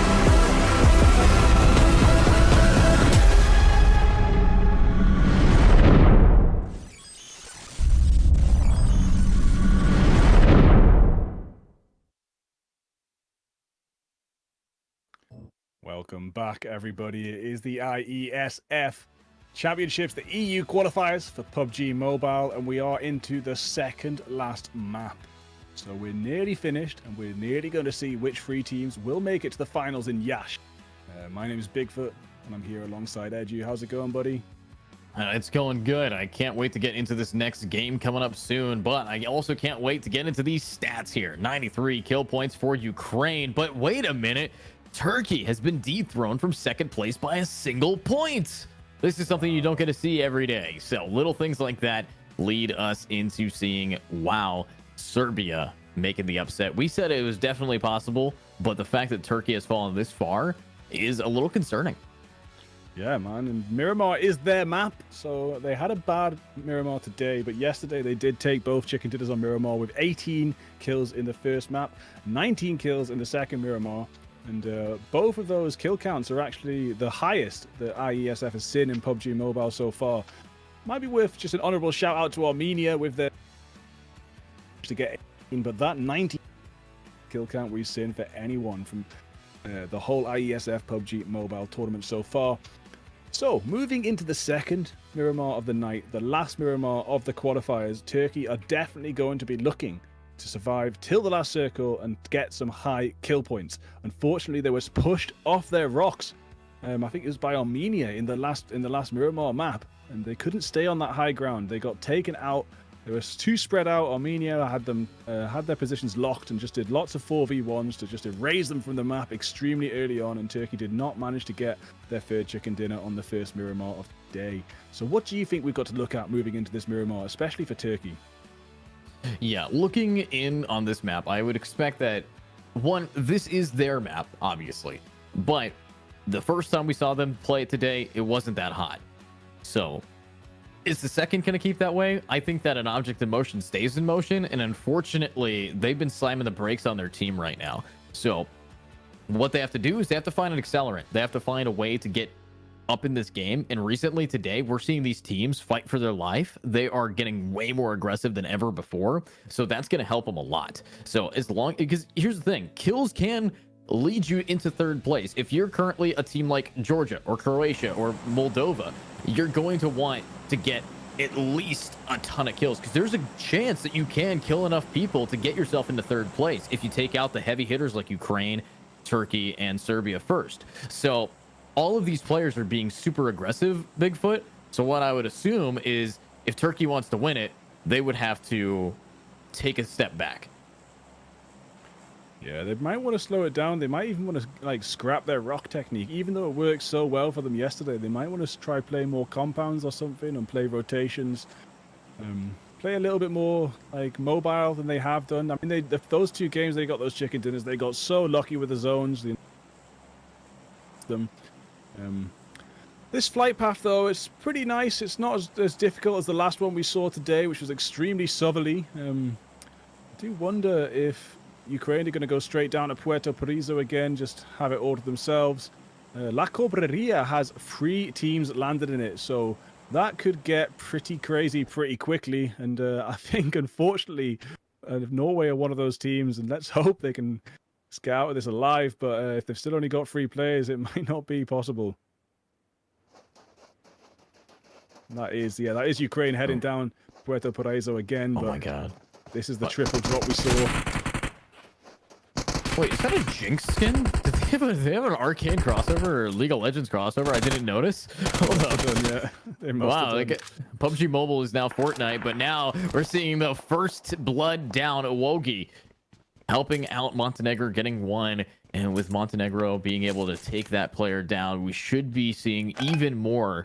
Welcome back, everybody. It is the IESF Championships, the EU qualifiers for PUBG Mobile, and we are into the second last map. So we're nearly finished, and we're nearly going to see which 3 teams will make it to the finals in Yash. My name is Bigfoot, and I'm here alongside Edu. How's it going, buddy? It's going good. I can't wait to get into this next game coming up soon, but I also can't wait to get into these stats here. 93 kill points for Ukraine, but wait a minute. Turkey has been dethroned from second place by a single point. This is something you don't get to see every day. So little things like that lead us into seeing, wow, Serbia making the upset. We said it was definitely possible, but the fact that Turkey has fallen this far is a little concerning. Yeah, man, and Miramar is their map, so they had a bad Miramar today, but yesterday they did take both chicken dinners on Miramar with 18 kills in the first map, 19 kills in the second Miramar. And both of those kill counts are actually the highest that IESF has seen in PUBG Mobile so far. Might be worth just an honorable shout out to Armenia with their to get 18, but that 19 kill count we've seen for anyone from the whole IESF PUBG Mobile tournament so far. So moving into the second Miramar of the night, the last Miramar of the qualifiers, Turkey are definitely going to be looking to survive till the last circle and get some high kill points. Unfortunately, they was pushed off their rocks. I think it was by Armenia in the last Miramar map, and they couldn't stay on that high ground. They got taken out. They were too spread out. Armenia had them had their positions locked and just did lots of 4v1s to just erase them from the map extremely early on. And Turkey did not manage to get their third chicken dinner on the first Miramar of the day. So what do you think we've got to look at moving into this Miramar, especially for Turkey? Yeah, looking in on this map, I would expect that, one, this is their map, obviously, but the first time we saw them play it today, it wasn't that hot. So is the second going to keep that way? I think that an object in motion stays in motion, and unfortunately, they've been slamming the brakes on their team right now. So what they have to do is they have to find an accelerant. They have to find a way to get up in this game. And recently today, we're seeing these teams fight for their life. They are getting way more aggressive than ever before. So that's going to help them a lot. So because here's the thing, kills can lead you into third place. If you're currently a team like Georgia or Croatia or Moldova, you're going to want to get at least a ton of kills, because there's a chance that you can kill enough people to get yourself into third place if you take out the heavy hitters like Ukraine, Turkey, and Serbia first. So all of these players are being super aggressive, Bigfoot. So what I would assume is if Turkey wants to win it, they would have to take a step back. Yeah, they might want to slow it down. They might even want to like scrap their rock technique, even though it worked so well for them yesterday. They might want to try play more compounds or something and play rotations, play a little bit more like mobile than they have done. I mean, those 2 games they got those chicken dinners. They got so lucky with the zones. This flight path, though, it's pretty nice. It's not as difficult as the last one we saw today, which was extremely southerly. I do wonder if Ukraine are going to go straight down to Puerto Paraiso again, just have it all to themselves. La Cobreria has 3 teams landed in it, so that could get pretty crazy pretty quickly. And I think, unfortunately, Norway are one of those teams, and let's hope they can let's get out of this alive. But if they've still only got 3 players, it might not be possible. That is Ukraine heading down Puerto Paraiso again. Oh but my god. this is the triple drop we saw. Wait, is that a Jinx skin? Did they have an Arcane crossover or League of Legends crossover? I didn't notice. Hold up. Yeah. They must Wow, have like, done. PUBG Mobile is now Fortnite, but now we're seeing the first blood down Wogi helping out Montenegro, getting 1. And with Montenegro being able to take that player down, we should be seeing even more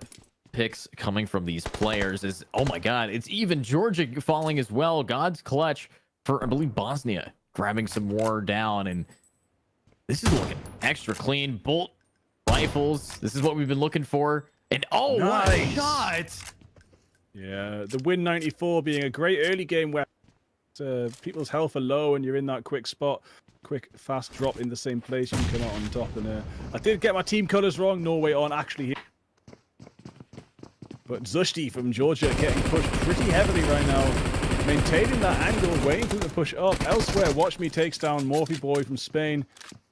picks coming from these players. Oh my god, it's even Georgia falling as well. God's clutch for, I believe, Bosnia grabbing some more down, and this is looking extra clean. Bolt rifles, this is what we've been looking for. And what a shot! Yeah, the Win 94 being a great early game where people's health are low and you're in that quick spot. Quick, fast drop in the same place. You can come out on top. And I did get my team colors wrong. Norway on actually here. But Zushti from Georgia getting pushed pretty heavily right now. Maintaining that angle, waiting for them to push up. Elsewhere, Watch Me takes down Morphy Boy from Spain.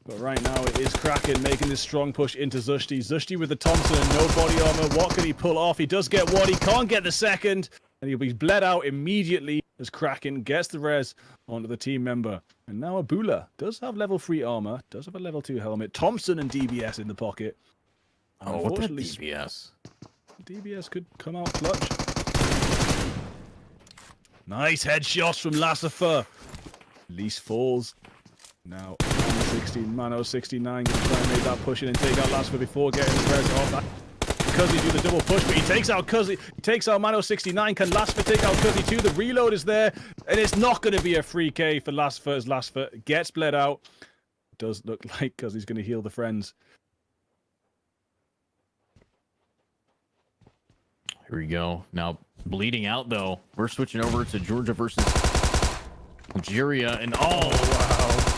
But right now it is Kraken making this strong push into Zushti. Zushti with the Thompson and no body armor. What can he pull off? He does get one. He can't get the second. And he'll be bled out immediately as Kraken gets the res onto the team member. And now Abula does have level 3 armor. Does have a level 2 helmet. Thompson and DBS in the pocket. Oh, what the DBS? DBS could come out clutch. Nice headshots from Lassifer. Least falls. Now, Mano 69 gonna try and make that push in and take out Lassifer before getting the res off. Cuzzy do the double push, but he takes out Cuzzy. He takes out Mano 69. Can Lassifer take out Cuzzy too? The reload is there, and it's not going to be a free K for Lassifer as Lassifer gets bled out. Does look like Cuzzy's going to heal the friends. Here we go. Now, bleeding out, though. We're switching over to Georgia versus Algeria. And, oh, wow.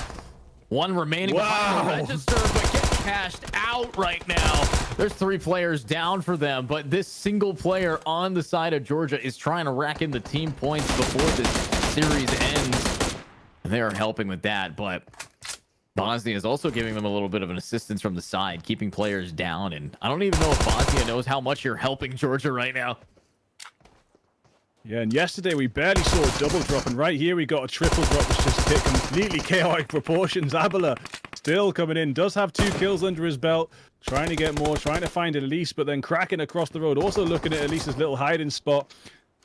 One remaining behind the register, but get cashed out right now. There's 3 players down for them, but this single player on the side of Georgia is trying to rack in the team points before this series ends. They are helping with that, but Bosnia is also giving them a little bit of an assistance from the side, keeping players down. And I don't even know if Bosnia knows how much you're helping Georgia right now. Yeah, and yesterday we barely saw a double drop, and right here we got a triple drop, which just hit completely chaotic proportions. Abela still coming in, does have 2 kills under his belt, trying to get more, trying to find Elise, but then cracking across the road, also looking at Elise's little hiding spot.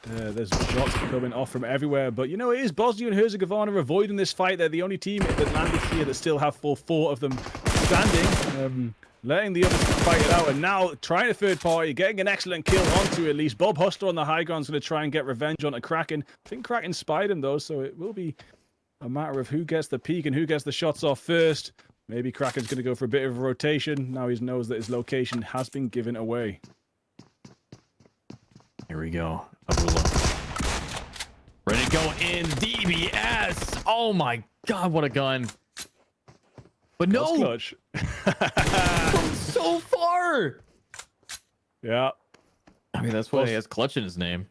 There's shots coming off from everywhere, but you know, it is Bosnia and Herzegovina avoiding this fight. They're the only team that landed here that still have 4 of them standing. Letting the others fight it out, and now trying a third party, getting an excellent kill onto Elise. Bob Hustler on the high ground is going to try and get revenge onto Kraken. I think Kraken spied him though, so it will be a matter of who gets the peek and who gets the shots off first. Maybe Kraken's going to go for a bit of a rotation. Now he knows that his location has been given away. Here we go. Abula. Ready to go in. DBS. Oh my god, what a gun. But no. Clutch. From so far. Yeah. I mean, that's why he has clutch in his name.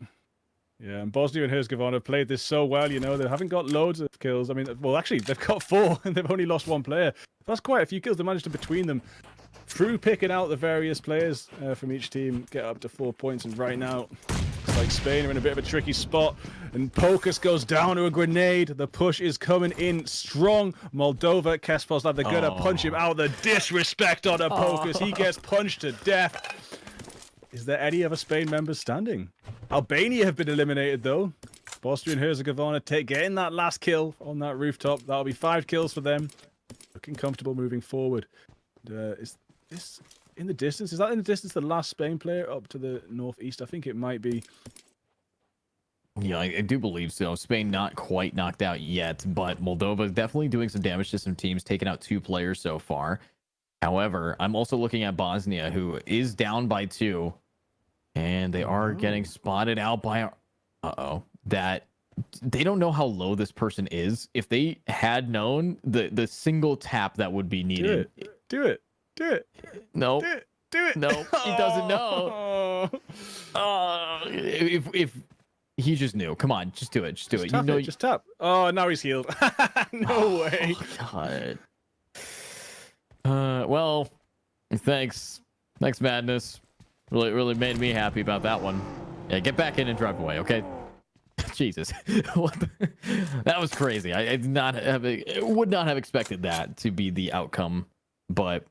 Yeah, and Bosnia and Herzegovina have played this so well, you know, they haven't got loads of kills. I mean, well, actually, they've got 4, and they've only lost 1 player. That's quite a few kills. They managed to, between them, through picking out the various players from each team, get up to 4 points. And right now, it's like Spain are in a bit of a tricky spot. And Pocus goes down to a grenade. The push is coming in strong. Moldova, Kesposlav, they're going to punch him out. The disrespect on a Pocus. He gets punched to death. Is there any other Spain members standing? Albania have been eliminated, though. Bosnia and Herzegovina getting that last kill on that rooftop. That'll be 5 kills for them. Looking comfortable moving forward. Is this in the distance? Is that in the distance the last Spain player up to the northeast? I think it might be. Yeah, I do believe so. Spain not quite knocked out yet, but Moldova is definitely doing some damage to some teams, taking out 2 players so far. However, I'm also looking at Bosnia, who is down by 2. And they are getting spotted out by that they don't know how low this person is. If they had known the single tap that would be needed. Do it. No. Do it. No, he doesn't know. If he just knew. Come on, just do it. Just do it. Just tap. Oh, now he's healed. No way. God. Well, thanks, Madness. Really made me happy about that one. Yeah, get back in and drive away, okay? Jesus, that was crazy. I would not have expected that to be the outcome, but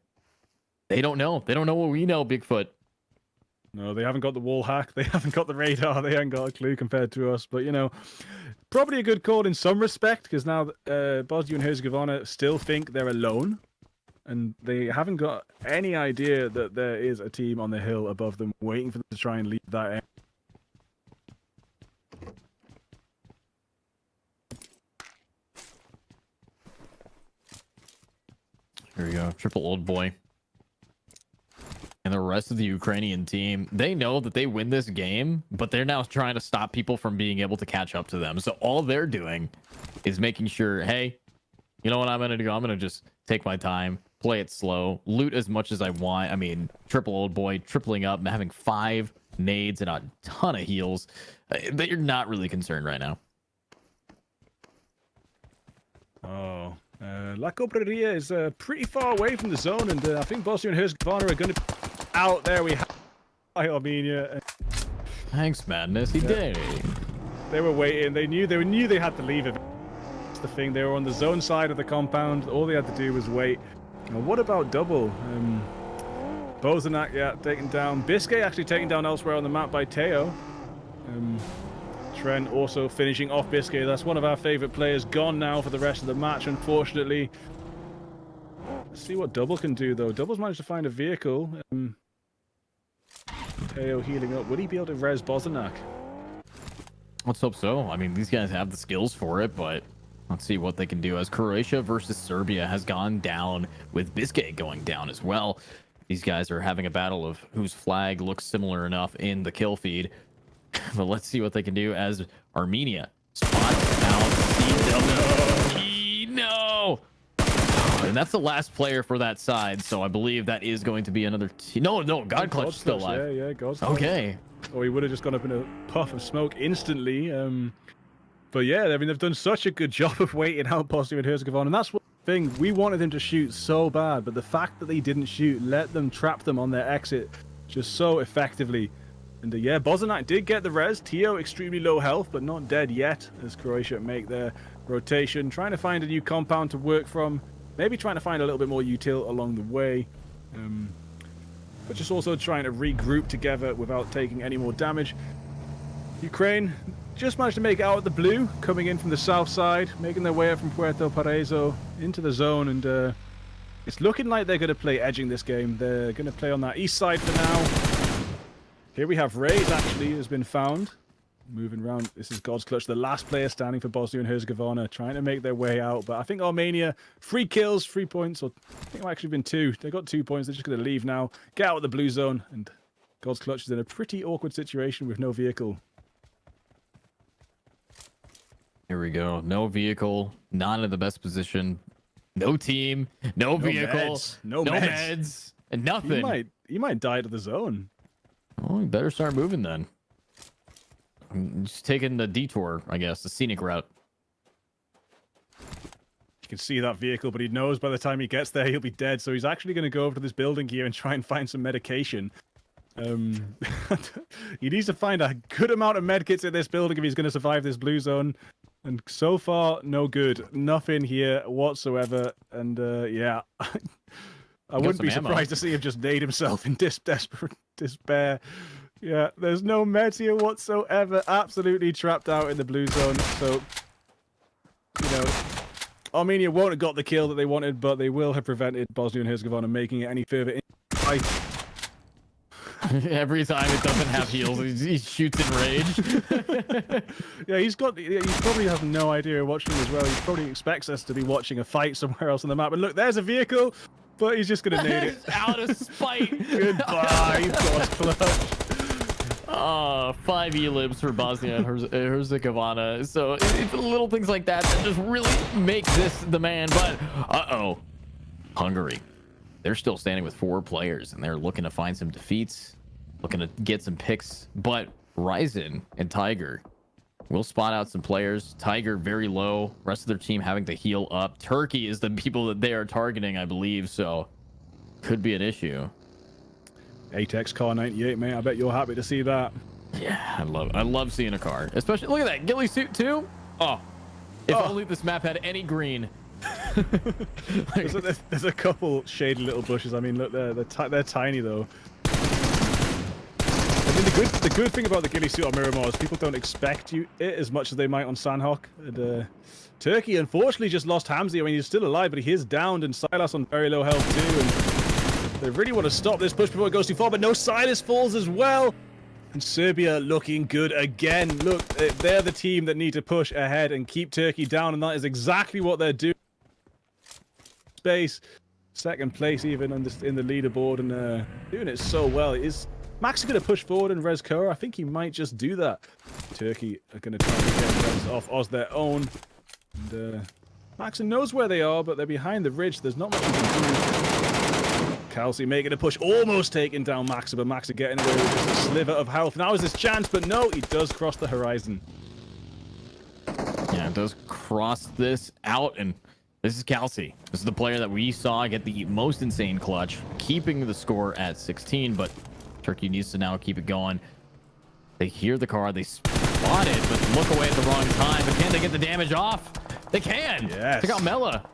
they don't know. They don't know what we know, Bigfoot. No, they haven't got the wall hack. They haven't got the radar. They haven't got a clue compared to us. But, you know, probably a good call in some respect, because now Bosnia and Herzegovina still think they're alone. And they haven't got any idea that there is a team on the hill above them waiting for them to try and leave that end. Here we go. Triple old boy. And the rest of the Ukrainian team, they know that they win this game, but they're now trying to stop people from being able to catch up to them. So all they're doing is making sure, hey, you know what I'm going to do? I'm going to just take my time, play it slow, loot as much as I want. I mean, triple old boy, tripling up, having 5 nades and a ton of heals. They're not really concerned right now. Oh, La Cobreria is pretty far away from the zone, and I think Bosnia and Herzegovina are going to be out there. We have Armenia. Thanks, Madness. He did. They were waiting. They knew they had to leave it. That's the thing. They were on the zone side of the compound. All they had to do was wait. Now, what about double? Bozanak, yeah, taken down. Biscay actually taken down elsewhere on the map by Teo. Trent also finishing off Biscay. That's one of our favorite players, gone now for the rest of the match, unfortunately. Let's see what Double can do, though. Double's managed to find a vehicle. Teo healing up. Would he be able to res Bozanak? Let's hope so. I mean, these guys have the skills for it, but let's see what they can do, as Croatia versus Serbia has gone down, with Biscay going down as well. These guys are having a battle of whose flag looks similar enough in the kill feed. But let's see what they can do, as Armenia spots out CW. No! And that's the last player for that side, so I believe that is going to be another team. No, God Clutch still alive. Yeah, God's Clutch. Okay. Or he would have just gone up in a puff of smoke instantly. But yeah, I mean, they've done such a good job of waiting out Bosnia and Herzegovina, and that's one thing. We wanted them to shoot so bad, but the fact that they didn't shoot let them trap them on their exit just so effectively. And yeah, Bozanak did get the res. Teo extremely low health, but not dead yet, as Croatia make their rotation, trying to find a new compound to work from. Maybe trying to find a little bit more util along the way. But just also trying to regroup together without taking any more damage. Ukraine just managed to make it out of the blue, coming in from the south side, making their way up from Puerto Paraiso into the zone, and it's looking like they're going to play edging this game. They're going to play on that east side for now. Here we have Rays actually has been found. Moving around. This is God's Clutch, the last player standing for Bosnia and Herzegovina, trying to make their way out. But I think Armenia, 3 kills, 3 points, or I think it might actually been 2. They got 2 points. They're just going to leave now, get out of the blue zone, and God's Clutch is in a pretty awkward situation with no vehicle. Here we go. No vehicle, not in the best position. No team, no vehicle, no meds, and nothing. He might die to the zone. Well, we better start moving then. I'm just taking the detour, I guess, the scenic route. You can see that vehicle, but he knows by the time he gets there, he'll be dead. So he's actually going to go over to this building here and try and find some medication. He needs to find a good amount of medkits in this building if he's going to survive this blue zone. And so far, no good. Nothing here whatsoever. And yeah, I wouldn't be surprised to see him just nade himself in desperate despair. Yeah, there's no meds here whatsoever. Absolutely trapped out in the blue zone. So, you know, Armenia won't have got the kill that they wanted, but they will have prevented Bosnia and Herzegovina making it any further in the fight. Every time it doesn't have heals, he shoots in rage. Yeah, he probably has no idea watching as well. He probably expects us to be watching a fight somewhere else on the map. And look, there's a vehicle, but he's just going to nade it. Out of spite. Goodbye, God's Clutch. 5 E-libs for Bosnia and Herzegovina. So it's little things like that that just really make this the man. But Hungary, they're still standing with 4 players, and they're looking to find some defeats, looking to get some picks. But Ryzen and Tiger will spot out some players. Tiger very low, rest of their team having to heal up. Turkey is the people that they are targeting, I believe. So could be an issue. Atex car 98, mate. I bet you're happy to see that. Yeah, I love seeing a car, especially look at that ghillie suit too. Oh, if only this map had any green. There's a couple shady little bushes. I mean, look, they're tiny though. I mean, the good thing about the ghillie suit on Miramar is people don't expect it as much as they might on Sandhawk. And, Turkey unfortunately just lost Hamzy. I mean, he's still alive, but he is downed, and Silas on very low health too. And they really want to stop this push before it goes too far, but no, Silas falls as well. And Serbia looking good again. Look, they're the team that need to push ahead and keep Turkey down, and that is exactly what they're doing. Space, second place even in the leaderboard, and doing it so well. Is Max going to push forward and res Kora? I think he might just do that. Turkey are going to try and get res off Oz their own. And Maxon knows where they are, but they're behind the ridge. There's not much he can do. Kelsey making a push, almost taking down Maxa, but Maxa getting away with just a sliver of health. Now is his chance, but no, he does cross the horizon. Yeah, it does cross this out, and this is Kelsey. This is the player that we saw get the most insane clutch, keeping the score at 16, but Turkey needs to now keep it going. They hear the car, they spot it, but look away at the wrong time. But can they get the damage off? They can. Yes. Check out Mela.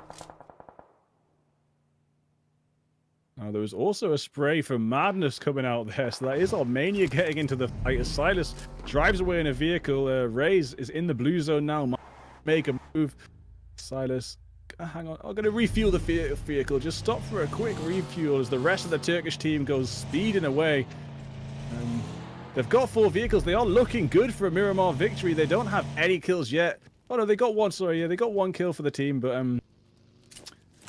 Now, there was also a spray from Madness coming out there, so that is Armenia getting into the fight as Silas drives away in a vehicle. Raze is in the blue zone now. Make a move. Silas, hang on, I'm going to refuel the vehicle. Just stop for a quick refuel as the rest of the Turkish team goes speeding away. They've got 4 vehicles. They are looking good for a Miramar victory. They don't have any kills yet. Oh no, they got one. Sorry, yeah, they got 1 kill for the team, but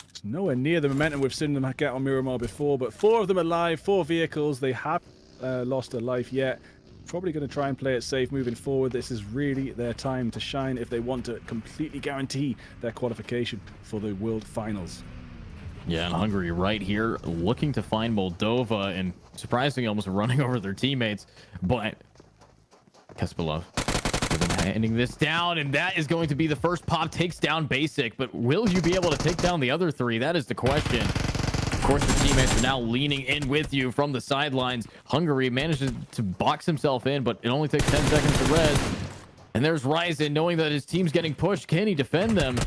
it's nowhere near the momentum we've seen them get on Miramar before. But 4 of them alive, 4 vehicles. They have lost a life yet. Probably going to try and play it safe moving forward. This is really their time to shine if they want to completely guarantee their qualification for the World Finals. Yeah, and Hungary right here looking to find Moldova, and surprisingly almost running over their teammates. But Kespelov handing this down, and that is going to be the first pop. Takes down Basic, but will you be able to take down the other 3? That is the question. Of course, your teammates are now leaning in with you from the sidelines. Hungary manages to box himself in, but it only takes 10 seconds to res. And there's Ryzen, knowing that his team's getting pushed. Can he defend them?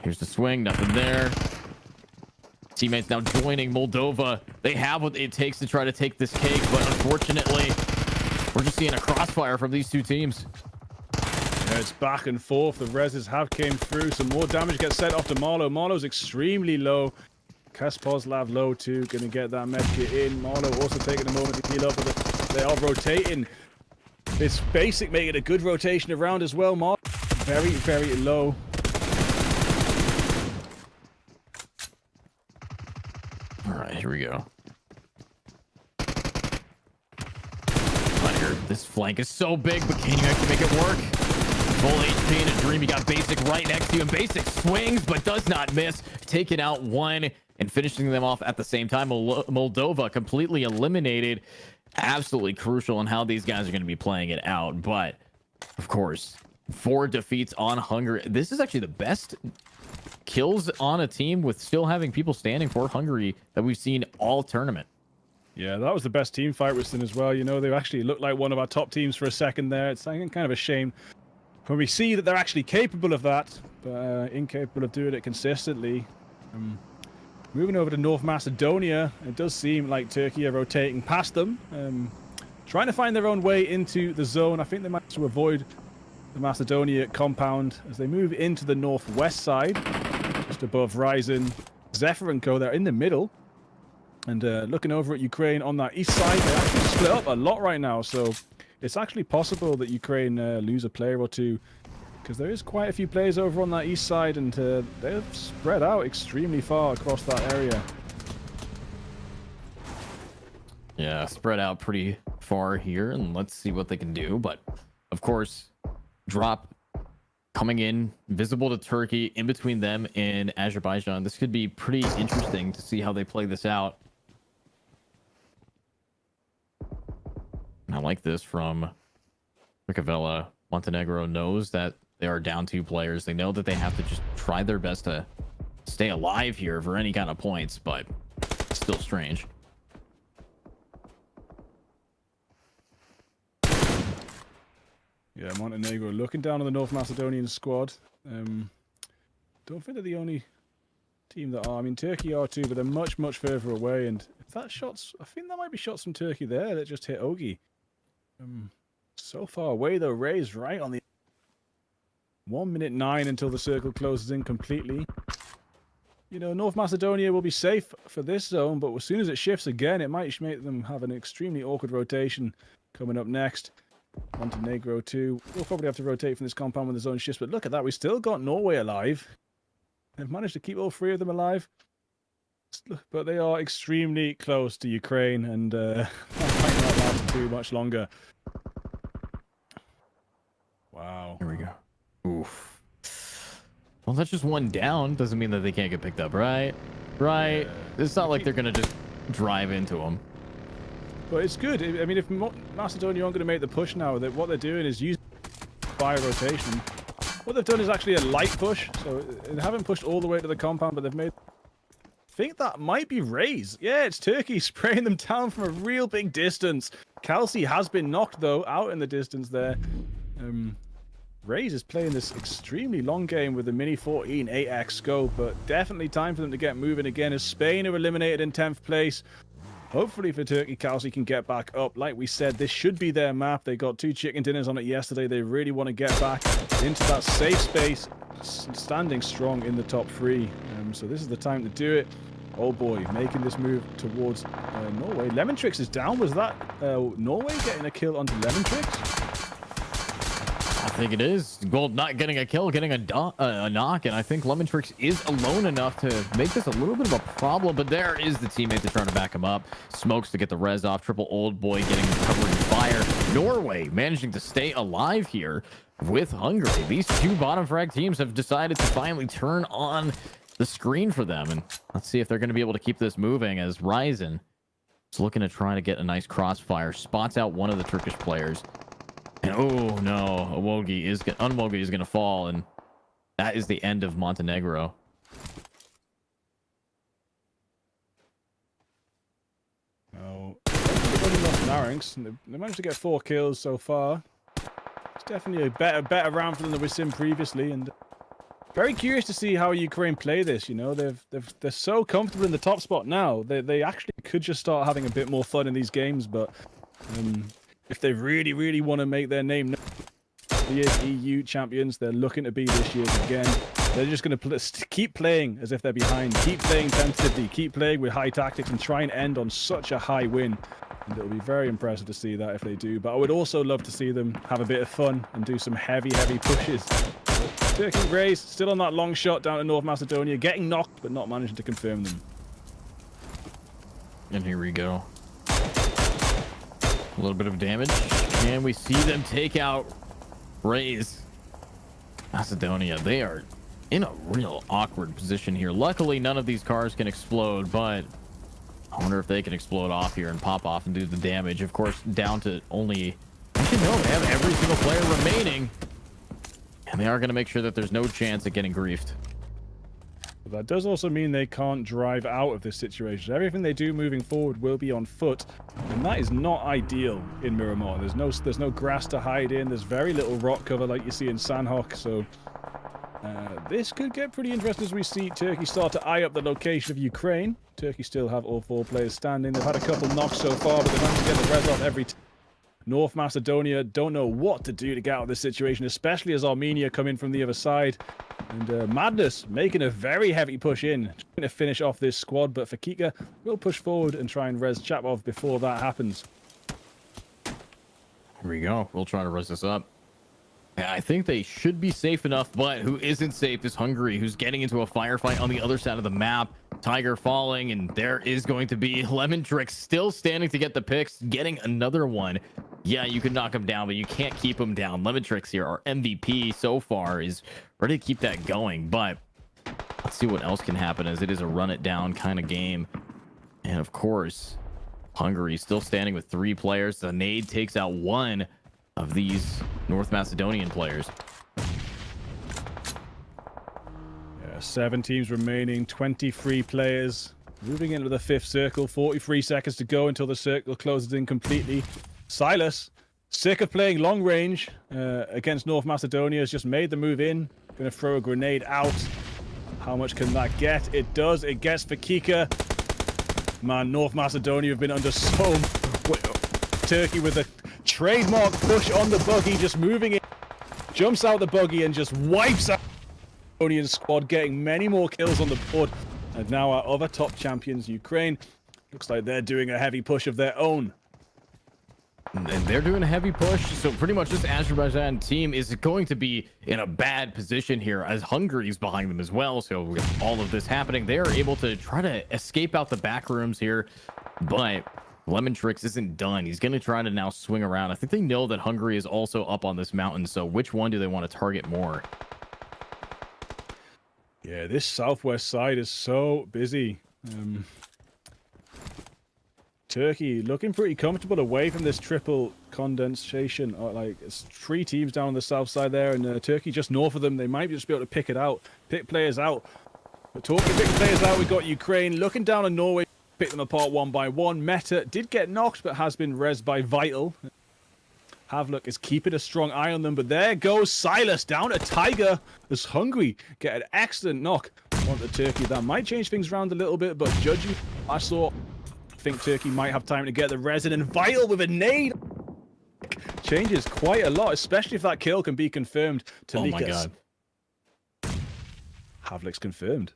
Here's the swing, nothing there. Teammates now joining Moldova. They have what it takes to try to take this cake, but unfortunately, we're just seeing a crossfire from these 2 teams. Yeah, it's back and forth. The reses have came through. Some more damage gets set off to Marlo. Marlo's extremely low. Kaspozlav low too. Going to get that medkit in. Marlo also taking a moment to heal up, but they are rotating. It's Basic making a good rotation around as well. Marlo very, very low. All right, here we go. This flank is so big, but can you actually make it work? Full HP in a dream. You got Basic right next to you, and Basic swings but does not miss, taking out 1 and finishing them off at the same time. Moldova completely eliminated. Absolutely crucial in how these guys are going to be playing it out. But of course, 4 defeats on Hungary. This is actually the best kills on a team with still having people standing for Hungary that we've seen all tournament. Yeah, that was the best team fight we've seen as well. You know, they actually looked like one of our top teams for a second there. It's kind of a shame when we see that they're actually capable of that, but incapable of doing it consistently. Moving over to North Macedonia, it does seem like Turkey are rotating past them, trying to find their own way into the zone. I think they managed to avoid the Macedonia compound as they move into the northwest side, just above Ryzen. Zephyr and Co, they're in the middle. And looking over at Ukraine on that east side, they actually split up a lot right now. So it's actually possible that Ukraine lose a player or 2, because there is quite a few players over on that east side, and they're spread out extremely far across that area. Yeah, spread out pretty far here, and let's see what they can do. But of course, drop coming in, visible to Turkey, in between them and Azerbaijan. This could be pretty interesting to see how they play this out. And I like this from Ricavella. Montenegro knows that they are down 2 players. They know that they have to just try their best to stay alive here for any kind of points, but still strange. Yeah, Montenegro looking down on the North Macedonian squad. Don't think they're the only team that are. I mean, Turkey are too, but they're much, much further away. And if that shots, I think that might be shots from Turkey there that just hit Ogi. So far away though, Ray's right on the 1 minute 9 until the circle closes in completely. You know, North Macedonia will be safe for this zone, but as soon as it shifts again, it might make them have an extremely awkward rotation coming up next. Montenegro too. We'll probably have to rotate from this compound when the zone shifts, but look at that. We still got Norway alive. They've managed to keep all 3 of them alive. But they are extremely close to Ukraine, and that might not last too much longer. Wow. Here we go. Oof. Well, that's just one down. Doesn't mean that they can't get picked up, right? Right. Yeah. It's not like they're going to just drive into them. But it's good. I mean, if Macedonia aren't going to make the push now, that what they're doing is using fire rotation. What they've done is actually a light push. So they haven't pushed all the way to the compound, but they've made... I think that might be Rays. Yeah, it's Turkey spraying them down from a real big distance. Kelsey has been knocked, though, out in the distance there. Rays is playing this extremely long game with the Mini 14 8x scope, but definitely time for them to get moving again as Spain are eliminated in 10th place. Hopefully for Turkey, Kelsey can get back up. Like we said, this should be their map. They got 2 chicken dinners on it yesterday. They really want to get back into that safe space, standing strong in the top 3. So this is the time to do it. Oh boy, making this move towards Norway. Lemontrix is down. Was that Norway getting a kill onto Lemontrix? I think it is. Gold not getting a kill, getting a knock, and I think Lemontrix is alone enough to make this a little bit of a problem, but there is the teammate that's trying to back him up. Smokes to get the res off. Triple Old Boy getting covered in fire. Norway managing to stay alive here with Hungary. These 2 bottom frag teams have decided to finally turn on the screen for them, and let's see if they're going to be able to keep this moving as Ryzen is looking to try to get a nice crossfire. Spots out one of the Turkish players. And oh no, Unwogi is going to fall, and that is the end of Montenegro. Oh, they've lost Larynx. They managed to get 4 kills so far. It's definitely a better round for them than we've seen previously, and very curious to see how Ukraine play this. You know, they're so comfortable in the top spot now. They actually could just start having a bit more fun in these games, but if they really want to make their name known, the EU champions, they're looking to be this year again. They're just going to keep playing as if they're behind, keep playing tentatively, keep playing with high tactics, and try and end on such a high win. And it'll be very impressive to see that if they do. But I would also love to see them have a bit of fun and do some heavy pushes. But Turkey Rays still on that long shot down to North Macedonia, getting knocked but not managing to confirm them. And here we go. A little bit of damage. Can we see them take out Rays? Macedonia, they are in a real awkward position here. Luckily, none of these cars can explode, but I wonder if they can explode off here and pop off and do the damage. Of course, down to only... Actually, no, they have every single player remaining. And they are going to make sure that there's no chance at getting griefed. But that does also mean they can't drive out of this situation. Everything they do moving forward will be on foot, and that is not ideal in Miramar. There's no grass to hide in. There's very little rock cover like you see in Sanhok, so this could get pretty interesting as we see Turkey start to eye up the location of Ukraine. Turkey still have all 4 players standing. They've had a couple knocks so far, but they managed to get the res off every time. North Macedonia don't know what to do to get out of this situation, especially as Armenia come in from the other side. And Madness making a very heavy push in, trying to finish off this squad, but Fakika will push forward and try and res Chapov before that happens. Here we go. We'll try to res this up. Yeah, I think they should be safe enough, but who isn't safe is Hungary, who's getting into a firefight on the other side of the map. Tiger falling, and there is going to be Lemontrix still standing to get the picks, getting another one. Yeah, you can knock him down, but you can't keep him down. Lemontrix here, our MVP so far, is ready to keep that going, but let's see what else can happen, as it is a run it down kind of game. And of course, Hungary still standing with 3 players. The nade takes out one of these North Macedonian players. Yeah, 7 teams remaining, 23 players. Moving into the 5th circle, 43 seconds to go until the circle closes in completely. Silas, sick of playing long range against North Macedonia, has just made the move in. Gonna throw a grenade out. How much can that get? It does. It gets for Kika. Man, North Macedonia have been under so... Turkey with a trademark push on the buggy, just moving in. Jumps out the buggy and just wipes out the Macedonian squad, getting many more kills on the board. And now our other top champions, Ukraine, looks like they're doing a heavy push of their own. And they're doing a heavy push, so pretty much this Azerbaijan team is going to be in a bad position here, as Hungary's behind them as well. So with all of this happening, they are able to try to escape out the back rooms here, but Lemon Tricks isn't done. He's going to try to now swing around. I think they know that Hungary is also up on this mountain, so which one do they want to target more? Yeah, this southwest side is so busy. Turkey looking pretty comfortable away from this triple condensation. Like, it's 3 teams down on the south side there, and Turkey just north of them. They might just be able to pick it out, pick players out. But talking pick players out, we've got Ukraine looking down on Norway, pick them apart one by one. Meta did get knocked, but has been rezzed by Vital. Havluk is keeping a strong eye on them, but there goes Silas down to Tiger as Hungary get an excellent knock on the Turkey. That might change things around a little bit, but judging I think Turkey might have time to get the resident Vital with a nade. Changes quite a lot, especially if that kill can be confirmed to Oh my god. Havlik's confirmed.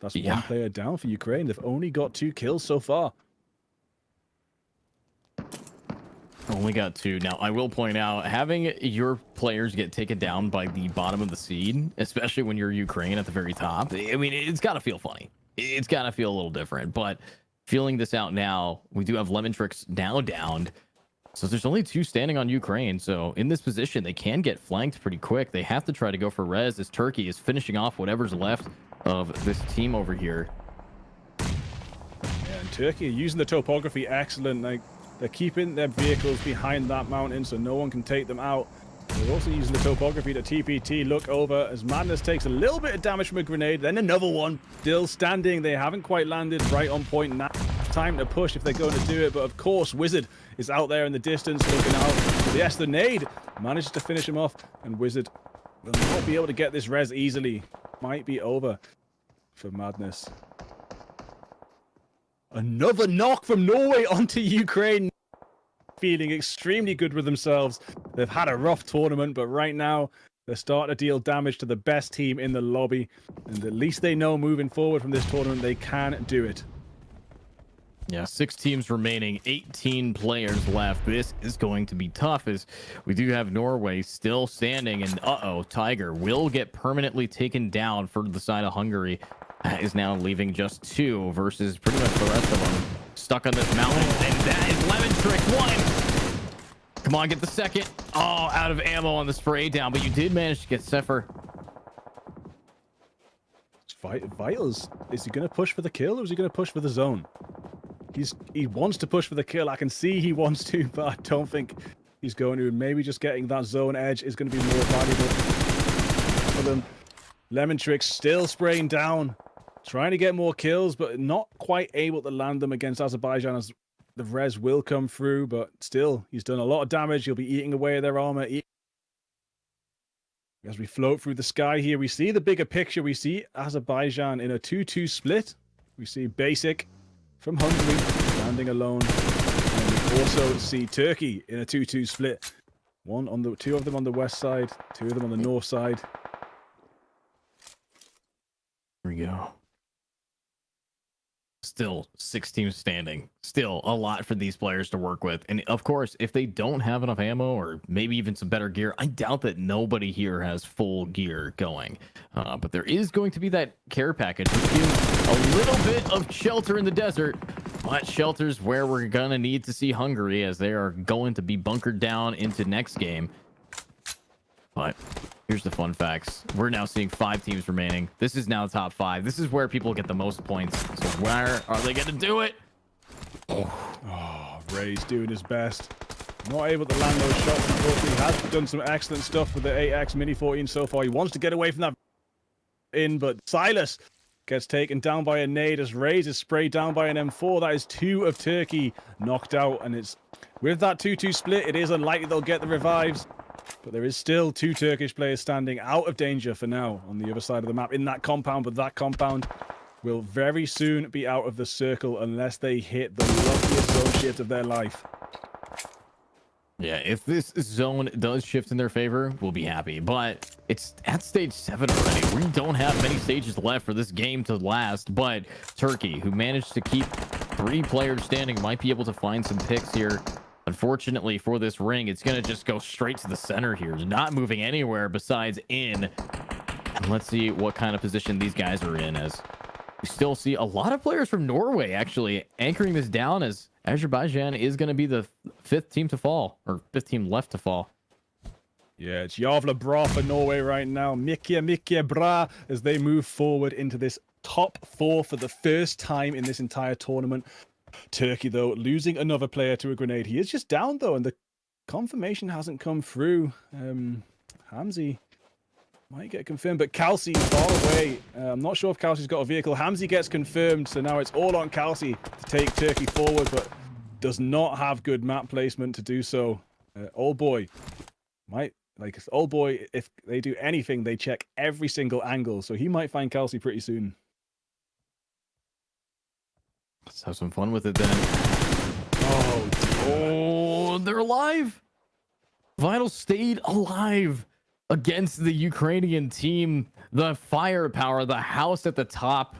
That's one player down for Ukraine. They've only got 2 kills so far. Only got 2. Now, I will point out, having your players get taken down by the bottom of the seed, especially when you're Ukraine at the very top, I mean, it's got to feel funny. It's got to feel a little different. But feeling this out now, we do have Lemon Tricks now downed. So there's only 2 standing on Ukraine. So in this position, they can get flanked pretty quick. They have to try to go for res as Turkey is finishing off whatever's left of this team over here. Yeah, and Turkey using the topography excellent. Like, they're keeping their vehicles behind that mountain so no one can take them out. They're also using the topography to TPT look over as Madness takes a little bit of damage from a grenade, then another one. Still standing. They haven't quite landed right on point. Now time to push if they're going to do it, but of course Wizard is out there in the distance looking out. Yes, the nade manages to finish him off, and Wizard will not be able to get this res easily. Might be over for Madness. Another knock from Norway onto Ukraine. Feeling extremely good with themselves. They've had a rough tournament, but right now they're starting to deal damage to the best team in the lobby. And at least they know moving forward from this tournament, they can do it. Yeah, 6 teams remaining, 18 players left. This is going to be tough as we do have Norway still standing. And Tiger will get permanently taken down for the side of Hungary. Is now leaving just 2 versus pretty much the rest of them stuck on this mountain. And that is Lemon Trick 1. Come on, get the second. Oh, out of ammo on the spray down, but you did manage to get Sepher. Vitals, is he going to push for the kill or is he going to push for the zone? He wants to push for the kill. I can see he wants to, but I don't think he's going to. Maybe just getting that zone edge is going to be more valuable for them. Lemon Tricks still spraying down, trying to get more kills, but not quite able to land them against Azerbaijan as the res will come through, but still, he's done a lot of damage. He'll be eating away at their armor. As we float through the sky here, we see the bigger picture. We see Azerbaijan in a 2-2 split. We see Basic from Hungary standing alone. And we also see Turkey in a 2-2 split. 2 of them on the west side, 2 of them on the north side. Here we go. Still 6 teams standing. Still a lot for these players to work with. And of course, if they don't have enough ammo or maybe even some better gear, I doubt that nobody here has full gear going. But there is going to be that care package, which gives a little bit of shelter in the desert. But shelter's where we're going to need to see Hungary, as they are going to be bunkered down into next game. But here's the fun facts. We're now seeing 5 teams remaining. This is now the top 5. This is where people get the most points. So where are they going to do it? Oh, Ray's doing his best. Not able to land those shots. Unfortunately, he has done some excellent stuff with the 8x Mini 14 so far. He wants to get away from that in, but Silas gets taken down by a nade as Raze is sprayed down by an M4. That is 2 of Turkey knocked out, and it's with that 2-2 split, it is unlikely they'll get the revives, but there is still 2 Turkish players standing out of danger for now on the other side of the map in that compound, but that compound will very soon be out of the circle unless they hit the luckiest zone shift of their life. Yeah, if this zone does shift in their favor, we'll be happy. But it's at stage 7 already. We don't have many stages left for this game to last. But Turkey, who managed to keep 3 players standing, might be able to find some picks here. Unfortunately for this ring, it's going to just go straight to the center here. Not moving anywhere besides in. And let's see what kind of position these guys are in, as we still see a lot of players from Norway actually anchoring this down, as Azerbaijan is going to be the 5th team to fall, or 5th team left to fall. Yeah, it's Javla Bra for Norway right now. Mykje Bra as they move forward into this top 4 for the first time in this entire tournament. Turkey, though, losing another player to a grenade. He is just down, though, and the confirmation hasn't come through. Hamzi might get confirmed, but Kalsi far away. I'm not sure if Kalsi's got a vehicle. Hamzi gets confirmed, so now it's all on Kalsi to take Turkey forward, but does not have good map placement to do so. Old Boy might, like, Old Boy, if they do anything, they check every single angle, so he might find Kalsi pretty soon. Let's have some fun with it then. Oh, they're alive. Vital stayed alive against the Ukrainian team. The firepower, the house at the top.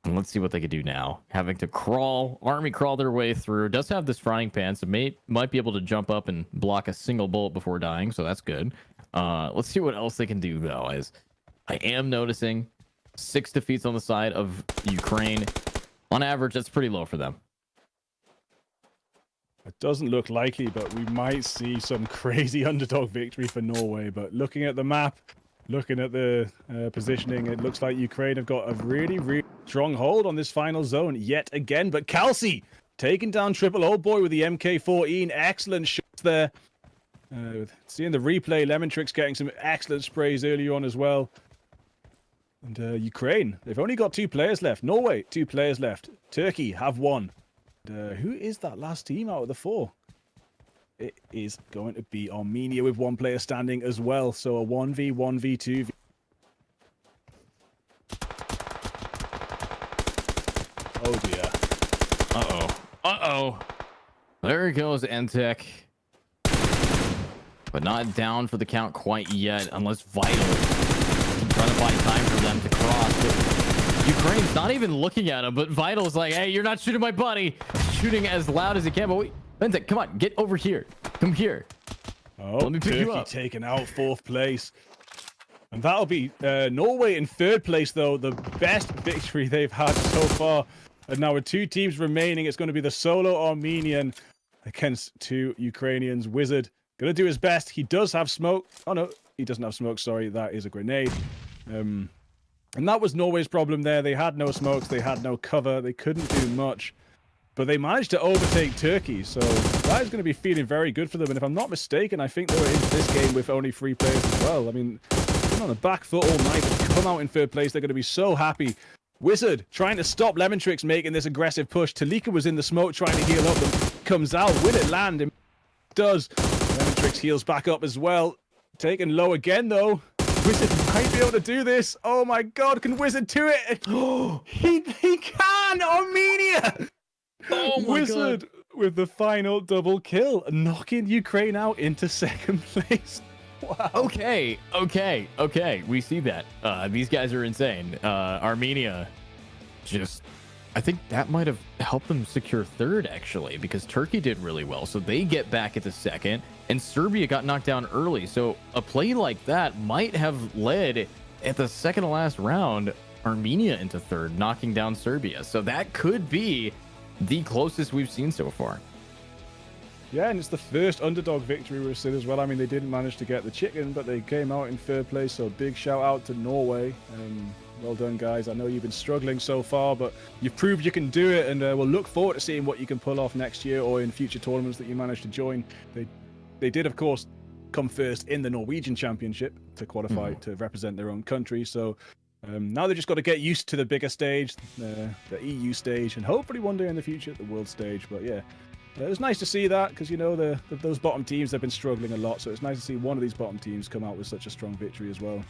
And let's see what they can do now. Having to crawl, army crawl their way through. Does have this frying pan, so might be able to jump up and block a single bullet before dying, so that's good. Let's see what else they can do, though, as I am noticing 6 defeats on the side of Ukraine. On average, that's pretty low for them. It doesn't look likely, but we might see some crazy underdog victory for Norway. But looking at the map, looking at the positioning, it looks like Ukraine have got a really, really strong hold on this final zone yet again. But Kalsi taking down Triple Old Boy with the MK14. Excellent shots there. Seeing the replay, Lemon Tricks getting some excellent sprays earlier on as well. And Ukraine, they've only got 2 players left. Norway, 2 players left. Turkey have 1. Who is that last team out of the 4? It is going to be Armenia with 1 player standing as well. So a 1v1v2. Oh dear. Uh-oh. There goes Entek. But not down for the count quite yet, unless Vital can try to buy time for them to cross. But Ukraine's not even looking at him, but Vital's like, hey, you're not shooting my buddy. Shooting as loud as he can, but wait, Entek, come on, get over here. Come here. Oh, let me pick you up. Taken out 4th place. And that'll be Norway in 3rd place, though. The best victory they've had so far. And now with 2 teams remaining, it's going to be the solo Armenian against 2 Ukrainians. Wizard going to do his best. He does have smoke. Oh, no, he doesn't have smoke. Sorry, that is a grenade. And that was Norway's problem there. They had no smokes. They had no cover. They couldn't do much. But they managed to overtake Turkey, so that is going to be feeling very good for them. And if I'm not mistaken, I think they were into this game with only 3 players as well. I mean, been on the back foot all night. To come out in 3rd place, they're going to be so happy. Wizard trying to stop Lemon Tricks making this aggressive push. Talika was in the smoke trying to heal up, and comes out. Will it land? It does. Lemon Tricks heals back up as well. Taken low again, though. Wizard might be able to do this. Oh my god, can Wizard do it? He can! Armenia! Oh my Wizard God. with the final double kill, knocking Ukraine out into 2nd place. Wow. Okay. We see that. These guys are insane. Armenia just, I think that might have helped them secure 3rd, actually, because Turkey did really well. So they get back into 2nd, and Serbia got knocked down early. So a play like that might have led at the 2nd to last round Armenia into 3rd, knocking down Serbia. So that could be the closest we've seen so far. Yeah, and it's the first underdog victory we've seen as well. I mean, they didn't manage to get the chicken, but they came out in 3rd place. So big shout out to Norway. Well done, guys. I know you've been struggling so far, but you've proved you can do it, and we'll look forward to seeing what you can pull off next year or in future tournaments that you manage to join. They did, of course, come first in the Norwegian Championship to qualify to represent their own country. So Now they just got to get used to the bigger stage, the EU stage, and hopefully one day in the future the world stage. But yeah, it was nice to see that because, you know, those bottom teams have been struggling a lot. So it's nice to see one of these bottom teams come out with such a strong victory as well.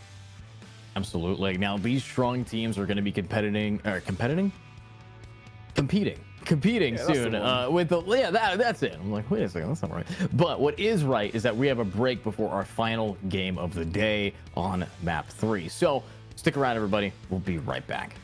Absolutely. Now these strong teams are going to be competing Yeah, soon with the that's it. I'm like, wait a second, that's not right. But what is right is that we have a break before our final game of the day on map 3. So stick around, everybody. We'll be right back.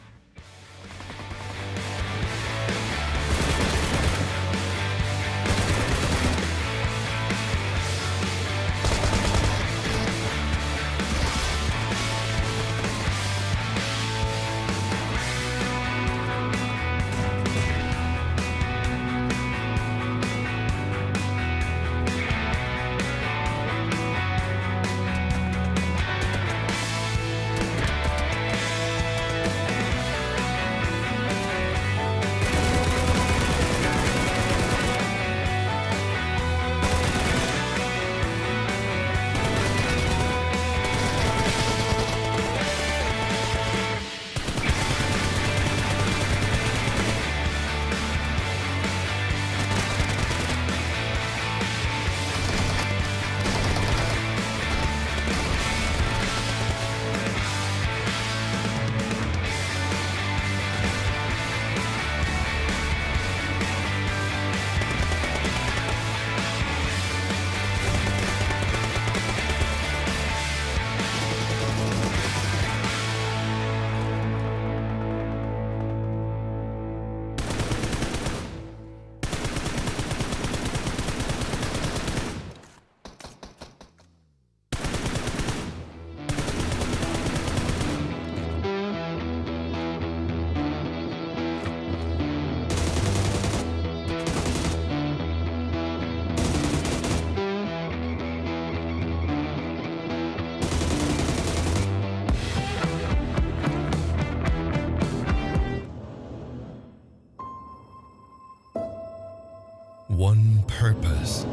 One purpose,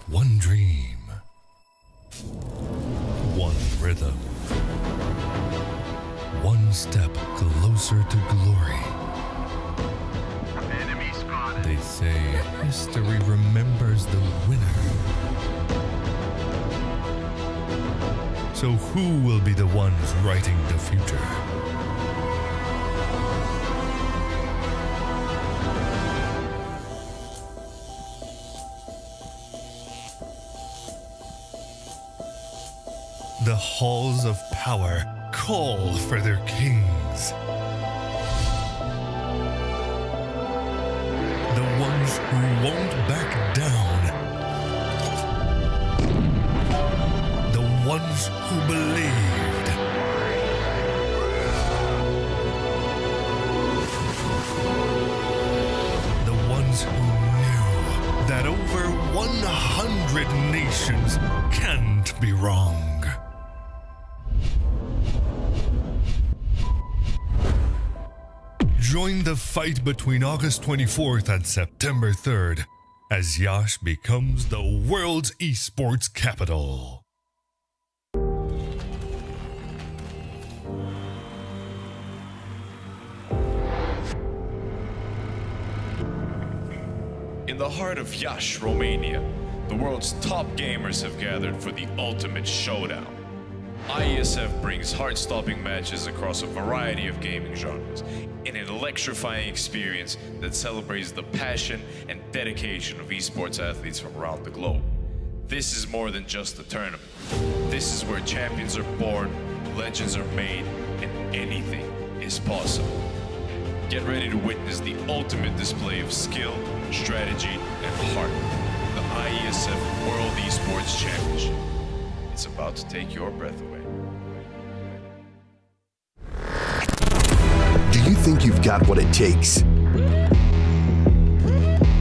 one dream, one rhythm, one step closer to glory. Enemy spotted. They say history remembers the winner. So who will be the ones writing the future? The halls of power call for their kings. The ones who won't back down. The ones who believed. The ones who knew that over 100 nations can't be wrong. Join the fight between August 24th and September 3rd as Yash becomes the world's esports capital. In the heart of Iași, Romania, the world's top gamers have gathered for the ultimate showdown. IESF brings heart-stopping matches across a variety of gaming genres in an electrifying experience that celebrates the passion and dedication of esports athletes from around the globe. This is more than just a tournament. This is where champions are born, legends are made, and anything is possible. Get ready to witness the ultimate display of skill, strategy, and heart. The IESF World Esports Championship. It's about to take your breath away. Do you think you've got what it takes?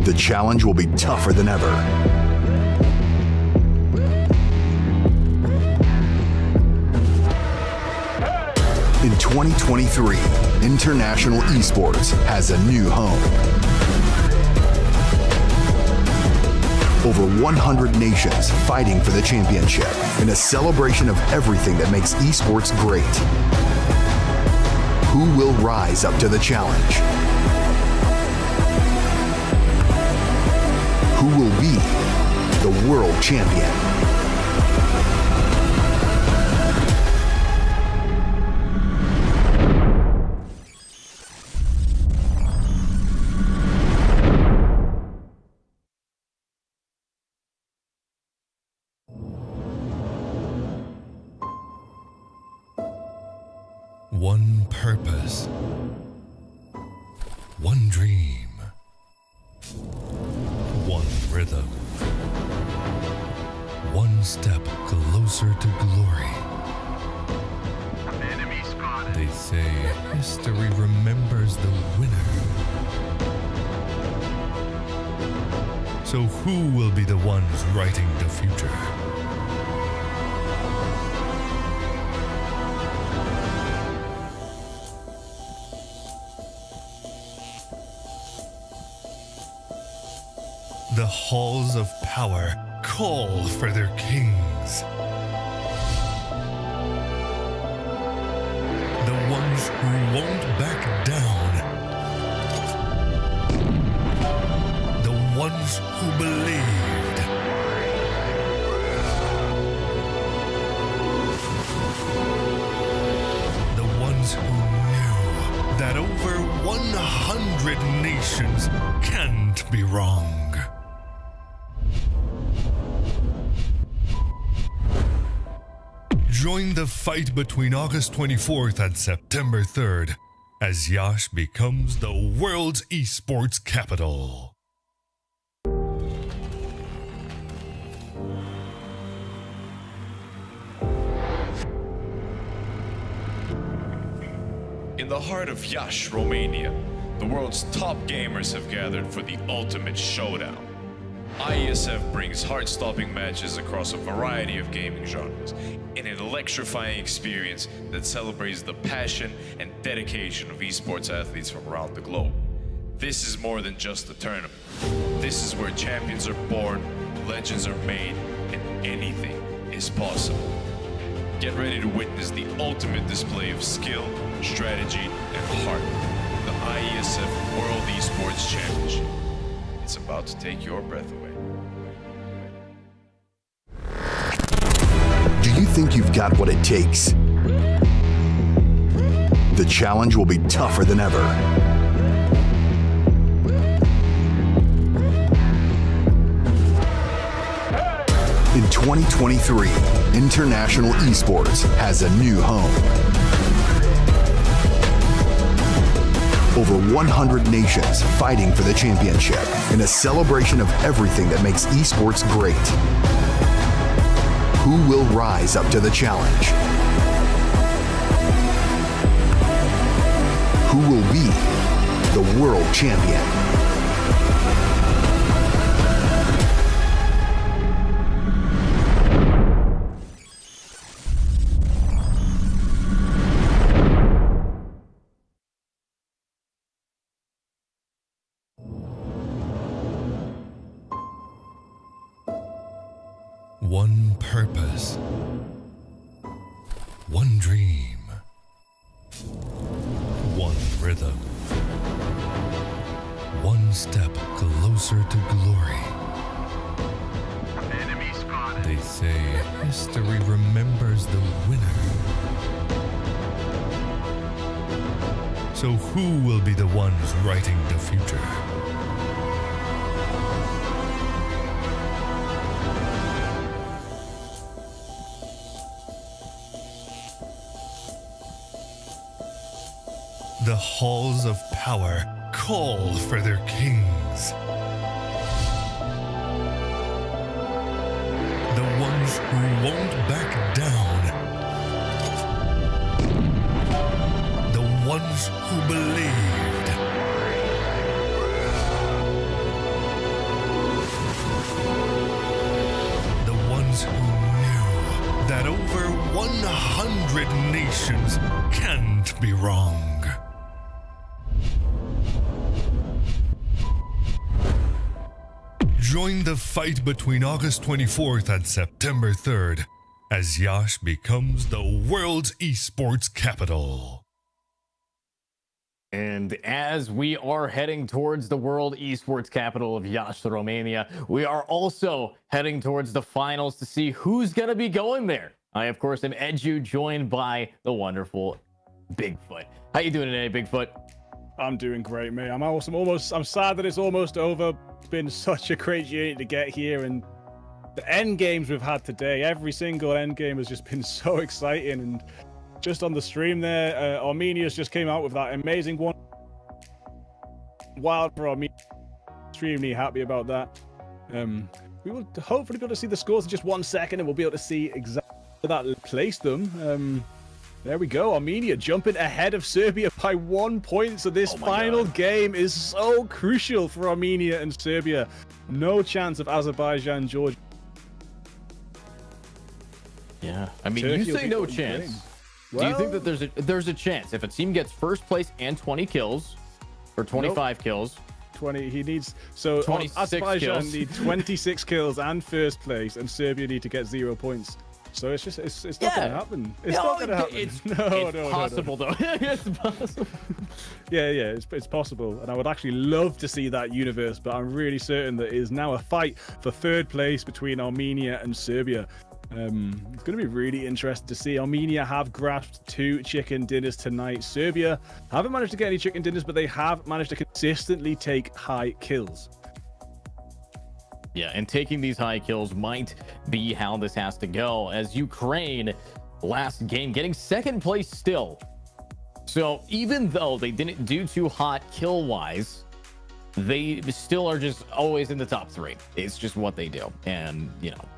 The challenge will be tougher than ever. In 2023, International Esports has a new home. Over 100 nations fighting for the championship in a celebration of everything that makes esports great. Who will rise up to the challenge? Who will be the world champion? One purpose, one dream, one rhythm, one step closer to glory. Enemy spotted. They say history remembers the winner. So who will be the ones writing the future? The halls of power call for their kings. The ones who won't back down. The ones who believed. The ones who knew that over 100 nations can't be wrong. Join the fight between August 24th and September 3rd as Yash becomes the world's esports capital. In the heart of Iași, Romania, the world's top gamers have gathered for the ultimate showdown. IESF brings heart-stopping matches across a variety of gaming genres in an electrifying experience that celebrates the passion and dedication of esports athletes from around the globe. This is more than just a tournament. This is where champions are born, legends are made, and anything is possible. Get ready to witness the ultimate display of skill, strategy, and heart. The IESF World Esports Championship. It's about to take your breath away. Do you think you've got what it takes? The challenge will be tougher than ever. In 2023, international esports has a new home. Over 100 nations fighting for the championship in a celebration of everything that makes esports great. Who will rise up to the challenge? Who will be the world champion? One purpose, one dream, one rhythm, one step closer to glory. Enemy spotted. They say history remembers the winner. So who will be the ones writing the future? The halls of power call for their kings. The ones who won't back down. The ones who believed. The ones who knew that over 100 nations can't be wrong. Join the fight between August 24th and September 3rd as Yash becomes the world's esports capital. And as we are heading towards the world esports capital of Yash, Romania, we are also heading towards the finals to see who's going to be going there. I, of course, am Edu, joined by the wonderful Bigfoot. How you doing today, Bigfoot? I'm doing great, mate. I'm sad that it's almost over. It's been such a great journey to get here, and the end games we've had today, every single end game has just been so exciting. And just on the stream there, Armenia's just came out with that amazing one. Wild for Armenia. Extremely happy about that. We will hopefully be able to see the scores in just 1 second, and we'll be able to see exactly where that placed them. There we go. Armenia jumping ahead of Serbia by 1 point. So this final game is so crucial for Armenia and Serbia. No chance of Azerbaijan, Georgia. Yeah, I mean, Turkey you say no chance. Do you think that there's a chance if a team gets first place and 20 kills, or 25 kills? 20. He needs 26 Azerbaijan kills. need 26 kills and first place, and Serbia need to get 0 points. So it's not going to happen. It's not going to happen. It's No. possible though. It's possible. Yeah, it's possible, and I would actually love to see that universe, but I'm really certain that it is now a fight for third place between Armenia and Serbia. It's going to be really interesting to see. Armenia have grasped 2 chicken dinners tonight. Serbia haven't managed to get any chicken dinners, but they have managed to consistently take high kills. Yeah, and taking these high kills might be how this has to go, as Ukraine last game getting second place still. So even though they didn't do too hot kill wise, they still are just always in the top 3. It's just what they do. And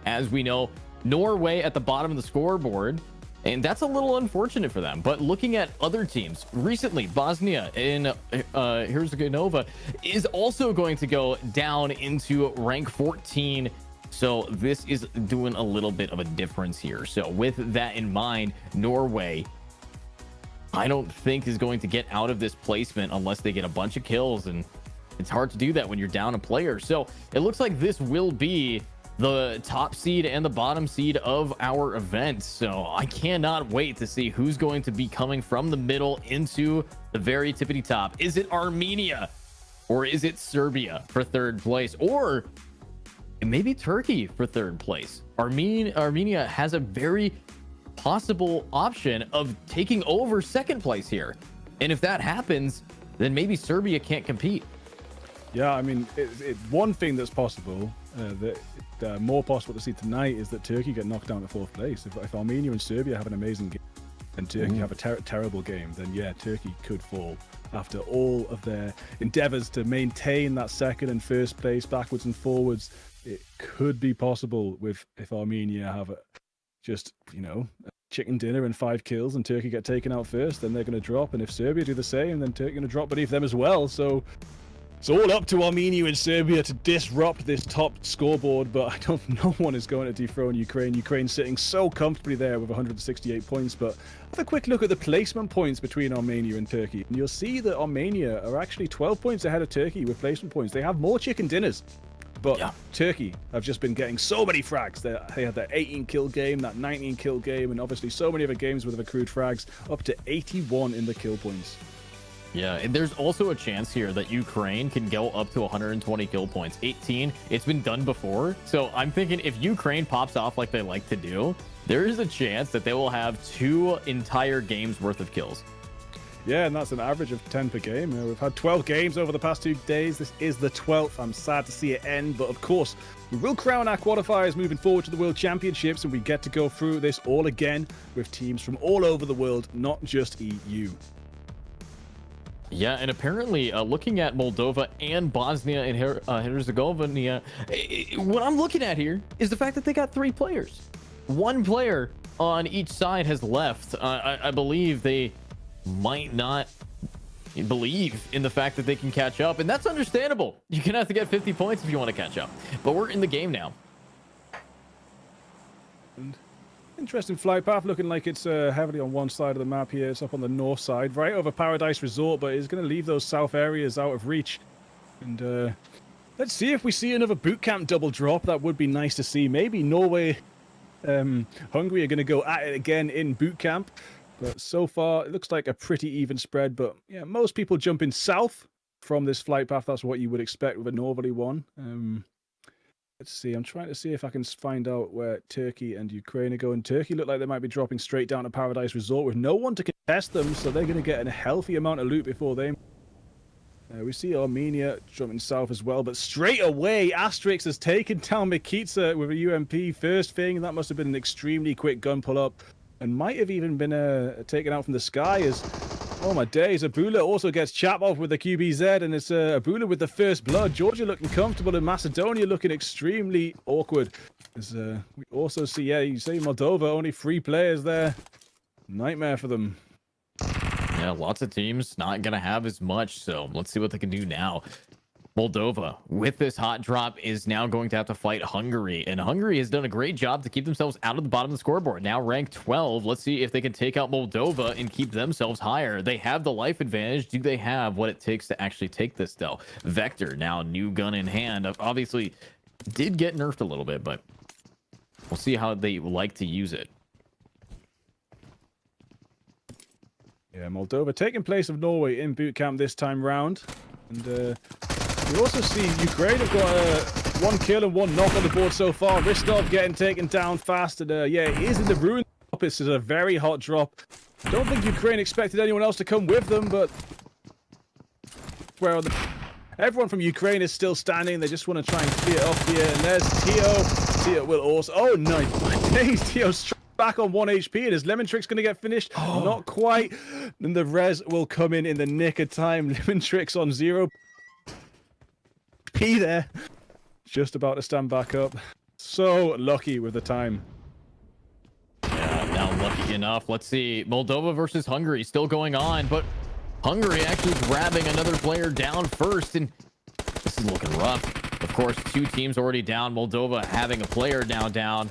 as we know, Norway at the bottom of the scoreboard, and that's a little unfortunate for them. But looking at other teams, recently Bosnia in Herzegovina is also going to go down into rank 14. So this is doing a little bit of a difference here. So with that in mind, Norway, I don't think is going to get out of this placement unless they get a bunch of kills, and it's hard to do that when you're down a player. So it looks like this will be the top seed and the bottom seed of our event. So I cannot wait to see who's going to be coming from the middle into the very tippity top. Is it Armenia, or is it Serbia for third place, or maybe Turkey for third place? Armenia has a very possible option of taking over second place here, and if that happens, then maybe Serbia can't compete. Yeah, I mean, one thing that's possible, more possible to see tonight, is that Turkey get knocked down to 4th place. If Armenia and Serbia have an amazing game and Turkey have a terrible game, then yeah, Turkey could fall after all of their endeavors to maintain that second and first place backwards and forwards. It could be possible if Armenia have a chicken dinner and 5 kills and Turkey get taken out first, then they're going to drop. And if Serbia do the same, then Turkey going to drop beneath them as well. So it's all up to Armenia and Serbia to disrupt this top scoreboard, but no one is going to dethrone Ukraine. Ukraine sitting so comfortably there with 168 points. But have a quick look at the placement points between Armenia and Turkey, and you'll see that Armenia are actually 12 points ahead of Turkey with placement points. They have more chicken dinners, but Turkey have just been getting so many frags. They had that 18 kill game, that 19 kill game, and obviously so many other games with accrued frags, up to 81 in the kill points. Yeah, and there's also a chance here that Ukraine can go up to 120 kill points. 18, it's been done before. So I'm thinking if Ukraine pops off like they like to do, there is a chance that they will have 2 entire games worth of kills. Yeah, and that's an average of 10 per game. We've had 12 games over the past 2 days. This is the 12th. I'm sad to see it end, but of course, we will crown our qualifiers moving forward to the World Championships, and we get to go through this all again with teams from all over the world, not just EU. Yeah, and apparently looking at Moldova and Bosnia and Herzegovina, what I'm looking at here is the fact that they got 3 players. 1 player on each side has left. I believe they might not believe in the fact that they can catch up, and that's understandable. You're gonna have to get 50 points if you want to catch up, but we're in the game now. And interesting flight path, looking like it's heavily on one side of the map here. It's up on the north side, right over Paradise Resort, but it's going to leave those south areas out of reach. And Let's see if we see another boot camp double drop. That would be nice to see. Maybe Norway, Hungary are going to go at it again in boot camp. But so far, it looks like a pretty even spread. But yeah, most people jumping south from this flight path. That's what you would expect with a northerly one. Let's see. I'm trying to see if I can find out where Turkey and Ukraine are going. Turkey look like they might be dropping straight down to Paradise Resort with no one to contest them. So they're going to get a healthy amount of loot before they... we see Armenia jumping south as well, but straight away, Asterix has taken down Mikitsa with a UMP first thing. That must have been an extremely quick gun pull-up, and might have even been taken out from the sky as, oh my days, Abula also gets chapped off with the QBZ, and it's Abula with the first blood. Georgia looking comfortable, and Macedonia looking extremely awkward. As we also see, yeah, you say Moldova, only 3 players there. Nightmare for them. Yeah, lots of teams not going to have as much, so let's see what they can do now. Moldova, with this hot drop, is now going to have to fight Hungary, and Hungary has done a great job to keep themselves out of the bottom of the scoreboard. Now ranked 12. Let's see if they can take out Moldova and keep themselves higher. They have the life advantage. Do they have what it takes to actually take this, though? Vector, now new gun in hand. Obviously, did get nerfed a little bit, but we'll see how they like to use it. Yeah, Moldova taking place of Norway in boot camp this time round. And we also see Ukraine have got 1 kill and 1 knock on the board so far. Ristov getting taken down fast. And yeah, it is in the ruin. This is a very hot drop. I don't think Ukraine expected anyone else to come with them, but well, everyone from Ukraine is still standing. They just want to try and clear it up here. And there's Tio. Tio will also... Oh, nice. Tio's back on 1 HP, and is Lemon Tricks going to get finished? Not quite. And the res will come in the nick of time. Lemon Tricks on 0 P there. Just about to stand back up. So lucky with the time. Yeah, now lucky enough. Let's see. Moldova versus Hungary still going on, but Hungary actually grabbing another player down first, and this is looking rough. Of course, 2 teams already down. Moldova having a player now down.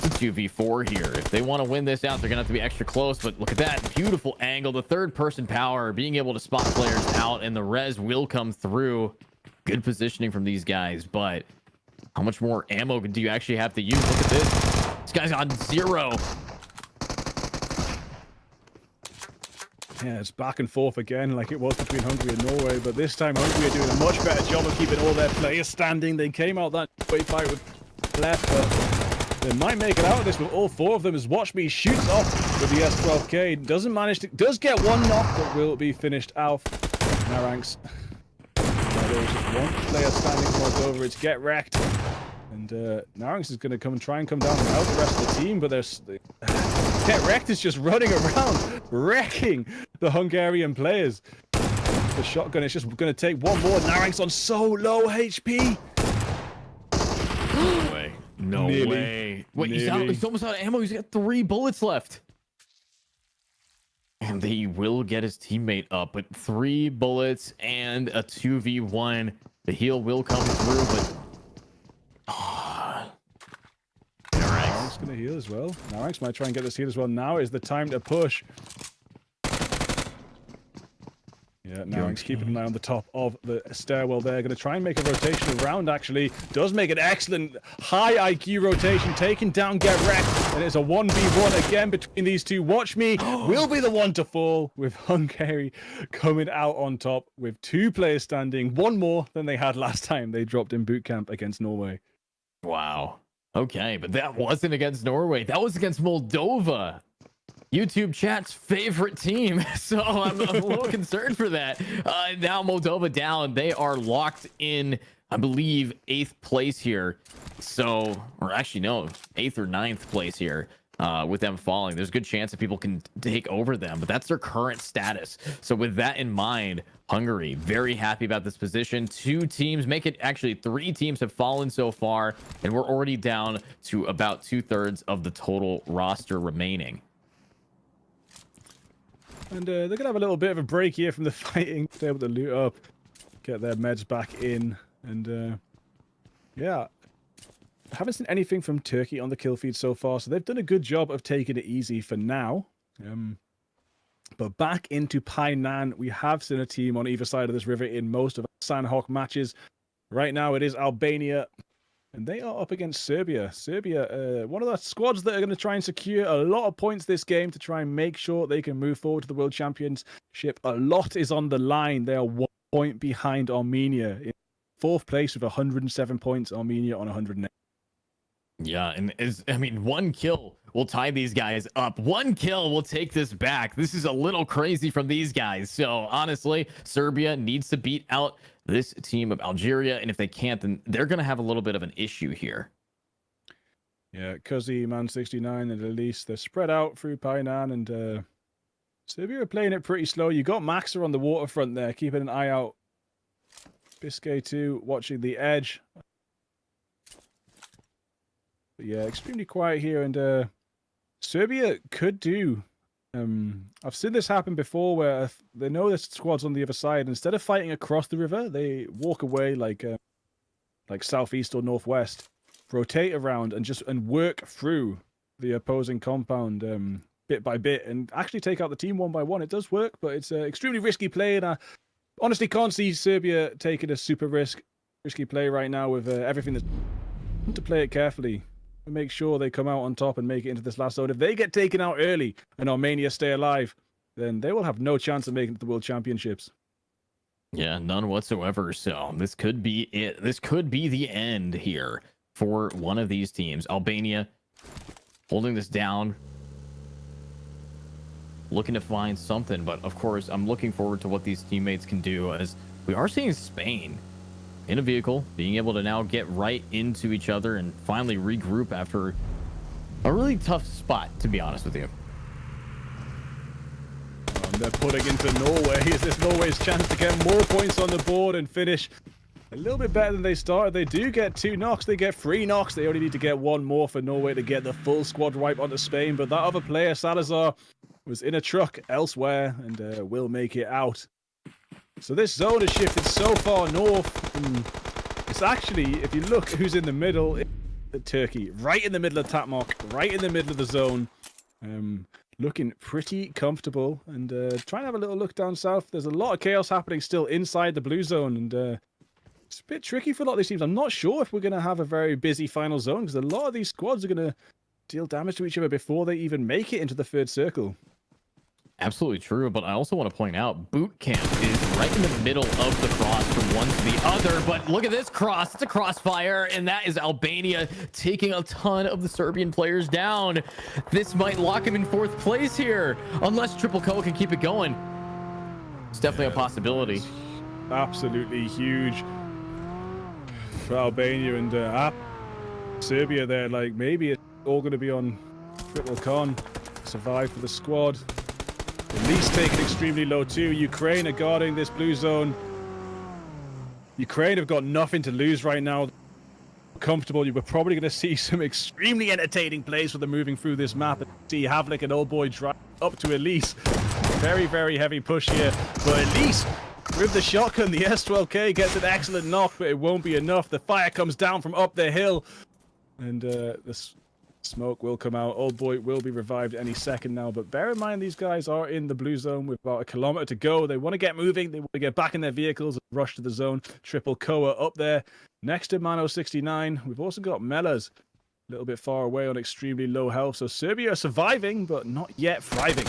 2v4 here. If they want to win this out, they're gonna have to be extra close. But look at that beautiful angle, the third person power, being able to spot players out, and the res will come through. Good positioning from these guys, but how much more ammo do you actually have to use? Look at this. This guy's on 0. Yeah, it's back and forth again like it was between Hungary and Norway, but this time Hungary are doing a much better job of keeping all their players standing. They came out that fight with left, but they might make it out of this with all 4 of them as Watch Me shoots off with the S12K. Does get 1 knock, but will be finished out. Naranx. There's just 1 player standing for Moldova. It's get wrecked. And Naranx is going to try and come down and help the rest of the team, but there's... Get wrecked is just running around, wrecking the Hungarian players. The shotgun is just going to take 1 more. Naranx on so low HP. No way. No way. Wait, he's almost out of ammo. He's got 3 bullets left. And he will get his teammate up, but 3 bullets and a 2v1. The heal will come through, but... Naranx going to heal as well. Naranx might try and get this heal as well. Now is the time to push. Yeah, Naranx keeping an eye on the top of the stairwell there. Going to try and make a rotation around, actually. Does make an excellent high IQ rotation. Taking down Get Wrecked. And it's a 1v1 again between these two. Watch Me will be the one to fall, with Hungary coming out on top with 2 players standing. 1 more than they had last time they dropped in boot camp against Norway. Wow. Okay, but that wasn't against Norway. That was against Moldova. YouTube chat's favorite team. So I'm a little concerned for that. Now Moldova down. They are locked in, I believe, 8th place here. So, or actually no, 8th or 9th place here. With them falling, there's a good chance that people can take over them, but that's their current status. So with that in mind, Hungary very happy about this position. 2 teams make it, actually 3 teams have fallen so far, and we're already down to about 2/3 of the total roster remaining. And they're gonna have a little bit of a break here from the fighting, to be able to loot up, get their meds back in, and yeah. I haven't seen anything from Turkey on the kill feed so far, so they've done a good job of taking it easy for now. But back into Painan, we have seen a team on either side of this river in most of our Sanhok matches. Right now it is Albania, and they are up against Serbia. Serbia, one of the squads that are going to try and secure a lot of points this game to try and make sure they can move forward to the World Championship. A lot is on the line. They are 1 point behind Armenia in 4th place with 107 points. Armenia on 108. Yeah, and I mean, 1 kill will tie these guys up. 1 kill will take this back. This is a little crazy from these guys. So honestly, Serbia needs to beat out this team of Algeria, and if they can't, then they're going to have a little bit of an issue here. Yeah, Cuzzy, Man69, and Elise, they're spread out through Painan, and Serbia are playing it pretty slow. You got Maxa on the waterfront there, keeping an eye out. Biscay too, watching the edge. But yeah, extremely quiet here, and Serbia could do. I've seen this happen before, where they know the squad's on the other side. Instead of fighting across the river, they walk away like southeast or northwest, rotate around, and work through the opposing compound bit by bit, and actually take out the team one by one. It does work, but it's an extremely risky play, and I honestly can't see Serbia taking a super risky play right now with everything that's to play it carefully. Make sure they come out on top and make it into this last zone. If they get taken out early and Armenia stay alive, then they will have no chance of making it to the World Championships. Yeah, none whatsoever. So this could be it. This could be the end here for one of these teams. Albania holding this down, looking to find something. But of course, I'm looking forward to what these teammates can do, as we are seeing Spain in a vehicle being able to now get right into each other and finally regroup after a really tough spot, to be honest with you. They're putting into Norway. Is this Norway's chance to get more points on the board and finish a little bit better than they started? They do get 2 knocks. They get 3 knocks. They only need to get 1 more for Norway to get the full squad wipe onto Spain. But that other player, Salazar, was in a truck elsewhere and will make it out. So this zone has shifted so far north. It's actually, if you look who's in the middle, Turkey, right in the middle of Tatmok, right in the middle of the zone. Looking pretty comfortable, and trying to have a little look down south. There's a lot of chaos happening still inside the blue zone, and it's a bit tricky for a lot of these teams. I'm not sure if we're going to have a very busy final zone, because a lot of these squads are going to deal damage to each other before they even make it into the 3rd circle. Absolutely true, but I also want to point out boot camp is right in the middle of the cross from one to the other. But look at this cross. It's a crossfire, and that is Albania taking a ton of the Serbian players down. This might lock him in 4th place here, unless Triple Co can keep it going. It's definitely a possibility. Absolutely huge for Albania, and Serbia there. Like, maybe it's all going to be on Triple Con. Survive for the squad. Elise taken extremely low too. Ukraine are guarding this blue zone. Ukraine have got nothing to lose right now. Comfortable. You were probably going to see some extremely entertaining plays for them moving through this map. And see Havlik and Old Boy drive up to Elise. Very, very heavy push here. But Elise, with the shotgun, the S12K gets an excellent knock, but it won't be enough. The fire comes down from up the hill. And this smoke will come out. Old Boy will be revived any second now, but bear in mind these guys are in the blue zone with about 1 kilometer to go. They want to get moving. They want to get back in their vehicles and rush to the zone. Triple Koa up there next to Mano69. We've also got Mellors a little bit far away on extremely low health. So Serbia are surviving, but not yet thriving.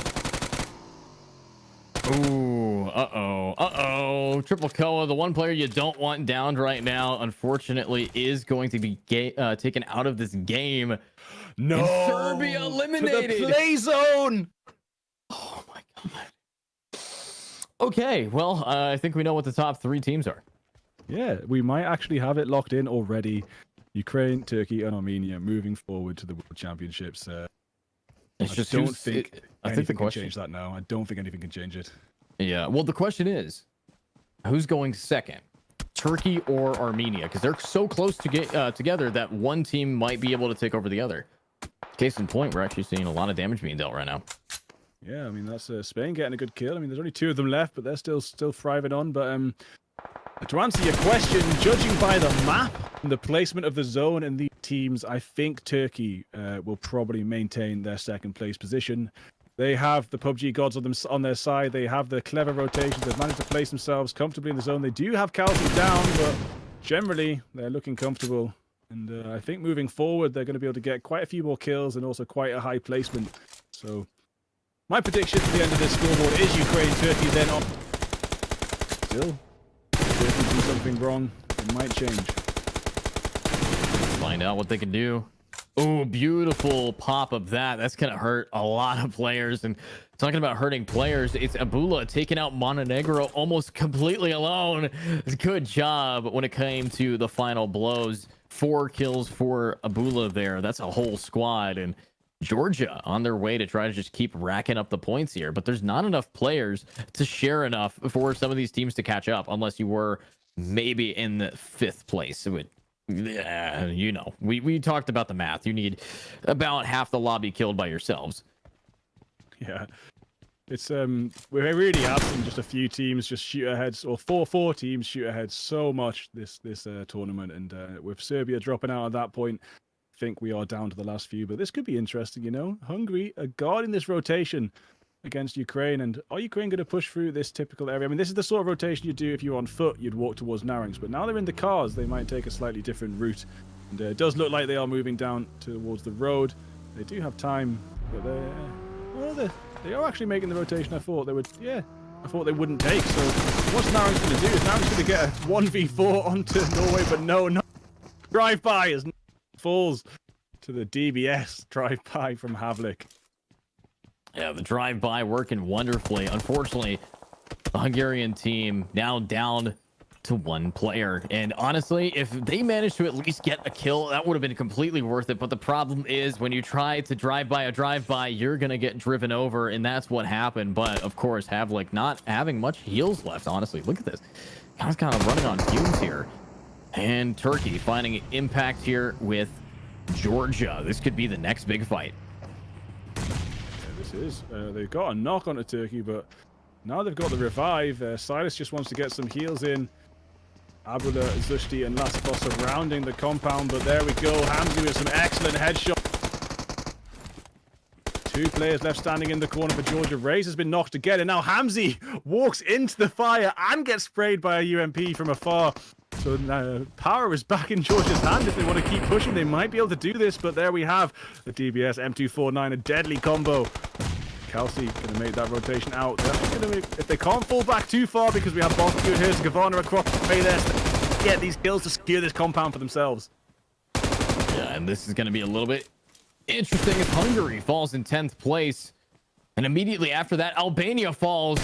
Ooh, uh-oh. Triple Koa, the one player you don't want downed right now, unfortunately, is going to be taken out of this game. No! And Serbia eliminated! To the play zone! Oh my god. Okay, well, I think we know what the top 3 teams are. Yeah, we might actually have it locked in already. Ukraine, Turkey, and Armenia moving forward to the World Championships. I think the question can change that now. I don't think anything can change it. Yeah, well, the question is, who's going second? Turkey or Armenia? Because they're so close to get together that one team might be able to take over the other. Case in point, we're actually seeing a lot of damage being dealt right now. Yeah, I mean, that's Spain getting a good kill. I mean, there's only 2 of them left, but they're still thriving on. But to answer your question, judging by the map and the placement of the zone and the teams, I think Turkey will probably maintain their 2nd place position. They have the PUBG gods on their side. They have the clever rotations. They've managed to place themselves comfortably in the zone. They do have Calvin down, but generally, they're looking comfortable. And I think moving forward, they're going to be able to get quite a few more kills and also quite a high placement. So my prediction for the end of this scoreboard is Ukraine, Turkey, then on. Still, if Turkey do something wrong, it might change. Let's find out what they can do. Oh, beautiful pop of that. That's going to hurt a lot of players. And talking about hurting players, it's Abula taking out Montenegro almost completely alone. Good job when it came to the final blows. 4 kills for Abula there. That's a whole squad. And Georgia on their way to try to just keep racking up the points here. But there's not enough players to share enough for some of these teams to catch up, unless you were maybe in the 5th place. It would, yeah, you know, we talked about the math. You need about half the lobby killed by yourselves. Yeah. It's we really have seen just a few teams just shoot ahead, or four teams shoot ahead so much this tournament, and with Serbia dropping out at that point, I think we are down to the last few. But this could be interesting, you know. Hungary are guarding this rotation against Ukraine, and are Ukraine going to push through this typical area? I mean, this is the sort of rotation you do if you're on foot. You'd walk towards Narings, but now they're in the cars. They might take a slightly different route, and it does look like they are moving down towards the road. They do have time, but they are actually making the rotation I thought they would. Yeah, I thought they wouldn't take. So what's Narings going to do? Is Narings going to get a 1v4 onto Norway? But no. Drive-by as falls to the DBS drive-by from Havlik. Yeah, the drive-by working wonderfully. Unfortunately, the Hungarian team now down to 1 player. And honestly, if they managed to at least get a kill, that would have been completely worth it. But the problem is when you try to drive by a drive-by, you're going to get driven over. And that's what happened. But of course, Havlik not having much heals left, honestly. Look at this. Guy's kind of running on fumes here. And Turkey finding impact here with Georgia. This could be the next big fight. They've got a knock onto Turkey, but now they've got the revive. Silas just wants to get some heals in. Abula, Zushti, and Lasipos surrounding the compound, but there we go. Hamzi with some excellent headshots. 2 players left standing in the corner for Georgia. Reyes has been knocked again, and now Hamzi walks into the fire and gets sprayed by a UMP from afar. So power is back in Georgia's hand. If they want to keep pushing, they might be able to do this, but there we have the DBS M249, a deadly combo. Kelsey going to make that rotation out. They're actually going to make, if they can't fall back too far, because we have Bosnia and Herzegovina across the way there, to get these kills to secure this compound for themselves. Yeah, and this is going to be a little bit interesting as Hungary falls in 10th place. And immediately after that, Albania falls,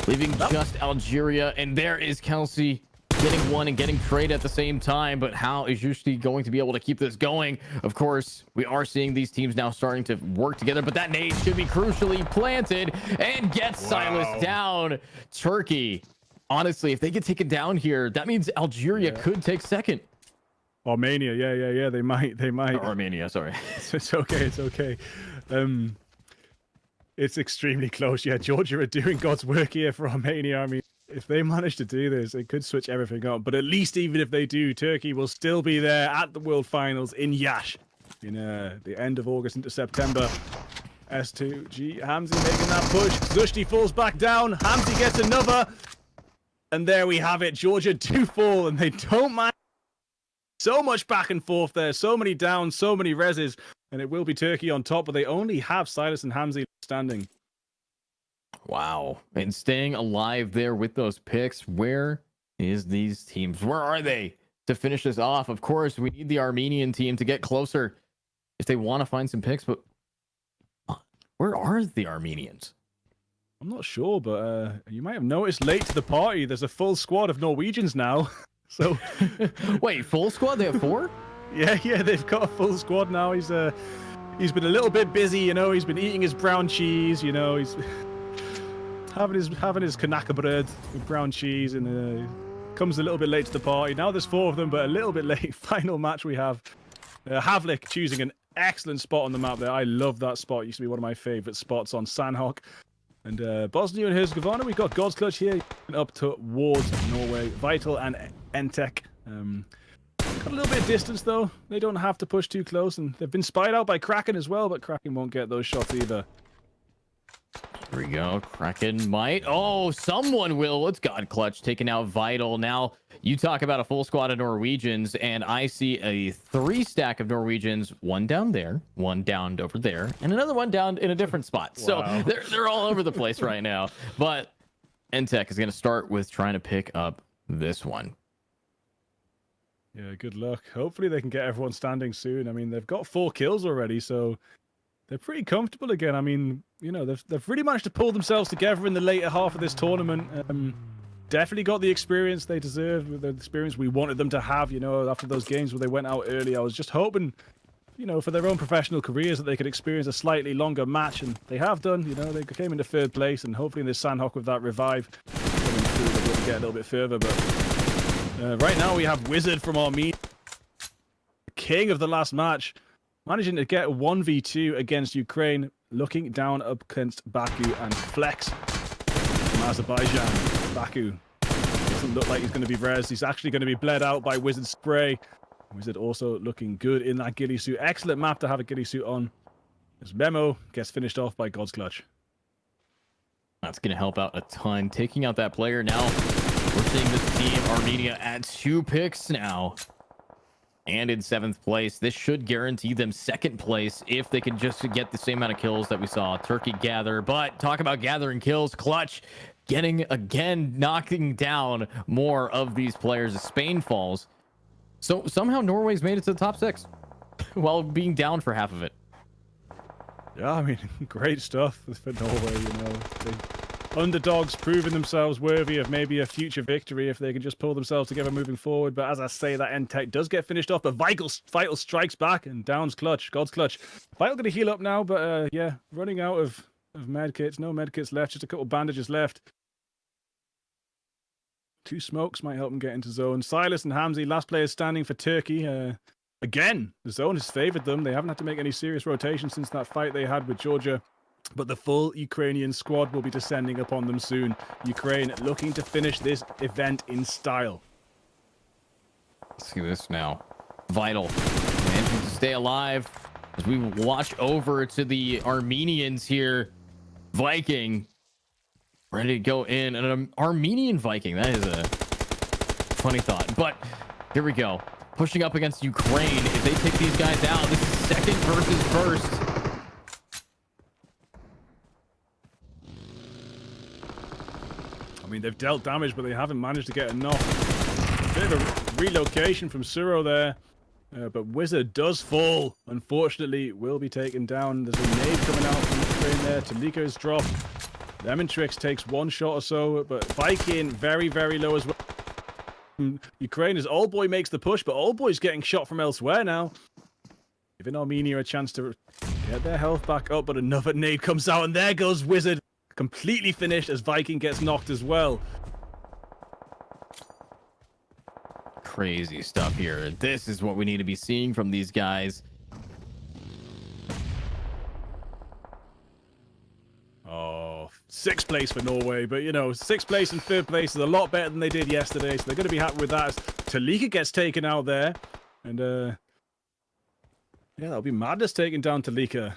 leaving just Algeria. And there is Kelsey getting 1 and getting trade at the same time. But how is Justi going to be able to keep this going? Of course, we are seeing these teams now starting to work together, but that nade should be crucially planted and get Silas down. Turkey, honestly, if they get taken down here, that means Algeria could take 2nd. Armenia, yeah, they might. Armenia, sorry. It's okay. It's extremely close. Yeah, Georgia are doing God's work here for Armenia. I mean, if they manage to do this, it could switch everything up. But at least even if they do, Turkey will still be there at the World Finals in Yash in the end of August into September. S2G, Hamzi making that push. Zushti falls back down. Hamzi gets another. And there we have it. Georgia do fall, and they don't mind. So much back and forth there. So many downs, so many reses. And it will be Turkey on top, but they only have Silas and Hamzi standing. Wow. And staying alive there with those picks. Where is these teams? Where are they to finish this off? Of course, we need the Armenian team to get closer if they want to find some picks, but where are the Armenians? I'm not sure, but you might have noticed late to the party, there's a full squad of Norwegians now. So wait, full squad? They have 4? Yeah, they've got a full squad now. He's been a little bit busy, you know. He's been eating his brown cheese, you know. He's having his kanaka bread with brown cheese, and comes a little bit late to the party. Now there's 4 of them, but a little bit late. Final match we have Havlik choosing an excellent spot on the map there. I love that spot. It used to be one of my favorite spots on Sandhawk. And Bosnia and Herzegovina, we've got God's Clutch here up towards Norway. Vital and Entek. Got a little bit of distance, though. They don't have to push too close, and they've been spied out by Kraken as well, but Kraken won't get those shots either. Here we go. Kraken might. Oh, someone will. It's God Clutch taking out Vital. Now, you talk about a full squad of Norwegians, and I see a 3 stack of Norwegians. One down there, one down over there, and another one down in a different spot. Wow. So they're all over the place right now. But Entech is going to start with trying to pick up this one. Yeah, good luck. Hopefully they can get everyone standing soon. I mean, they've got 4 kills already, so they're pretty comfortable again. I mean, you know, they've really managed to pull themselves together in the later half of this tournament. Definitely got the experience they deserve, the experience we wanted them to have, you know, after those games where they went out early. I was just hoping, you know, for their own professional careers that they could experience a slightly longer match, and they have done. You know, they came into 3rd place, and hopefully in this Sandhawk with that revive, coming through, they'll be able to get a little bit further. But right now we have Wizard from Armenia, king of the last match, managing to get 1v2 against Ukraine, looking down up against Baku and Flex from Azerbaijan. Baku doesn't look like he's going to be rezzed. He's actually going to be bled out by Wizard's spray. Wizard also looking good in that ghillie suit. Excellent map to have a ghillie suit on. As Memo gets finished off by God's Clutch. That's going to help out a ton. Taking out that player now. We're seeing this team, Armenia, at 2 picks now. And in 7th place. This should guarantee them 2nd place if they can just get the same amount of kills that we saw Turkey gather. But talk about gathering kills. Clutch getting, again, knocking down more of these players as Spain falls. So somehow Norway's made it to the top 6 while being down for half of it. Yeah, I mean, great stuff for Norway, you know. Underdogs proving themselves worthy of maybe a future victory if they can just pull themselves together moving forward. But as I say, that Entech does get finished off, but Vital strikes back and downs Clutch. God's Clutch. Vital going to heal up now, but yeah, running out of medkits. No medkits left, just a couple bandages left. 2 smokes might help him get into zone. Silas and Hamzi, last players standing for Turkey. Again, the zone has favored them. They haven't had to make any serious rotation since that fight they had with Georgia. But the full Ukrainian squad will be descending upon them soon. Ukraine looking to finish this event in style. Let's see this now. Vital managing to stay alive as we watch over to the Armenians here. Viking ready to go in. An Armenian Viking. That is a funny thought. But here we go. Pushing up against Ukraine. If they take these guys out, this is 2nd versus 1st. I mean, they've dealt damage, but they haven't managed to get enough. Bit of a relocation from Suro there. But Wizard does fall. Unfortunately, will be taken down. There's a nade coming out from Ukraine there. Talika is dropped. Lemontrix takes 1 shot or so, but Viking very, very low as well. Ukraine as Old Boy makes the push, but Old Boy's getting shot from elsewhere now. Giving Armenia a chance to get their health back up, but another nade comes out, and there goes Wizard. Completely finished as Viking gets knocked as well. Crazy stuff here. This is what we need to be seeing from these guys. Oh, 6th place for Norway, but you know, 6th place and 3rd place is a lot better than they did yesterday, so they're going to be happy with that. As Talika gets taken out there, and yeah, that'll be madness taking down Talika.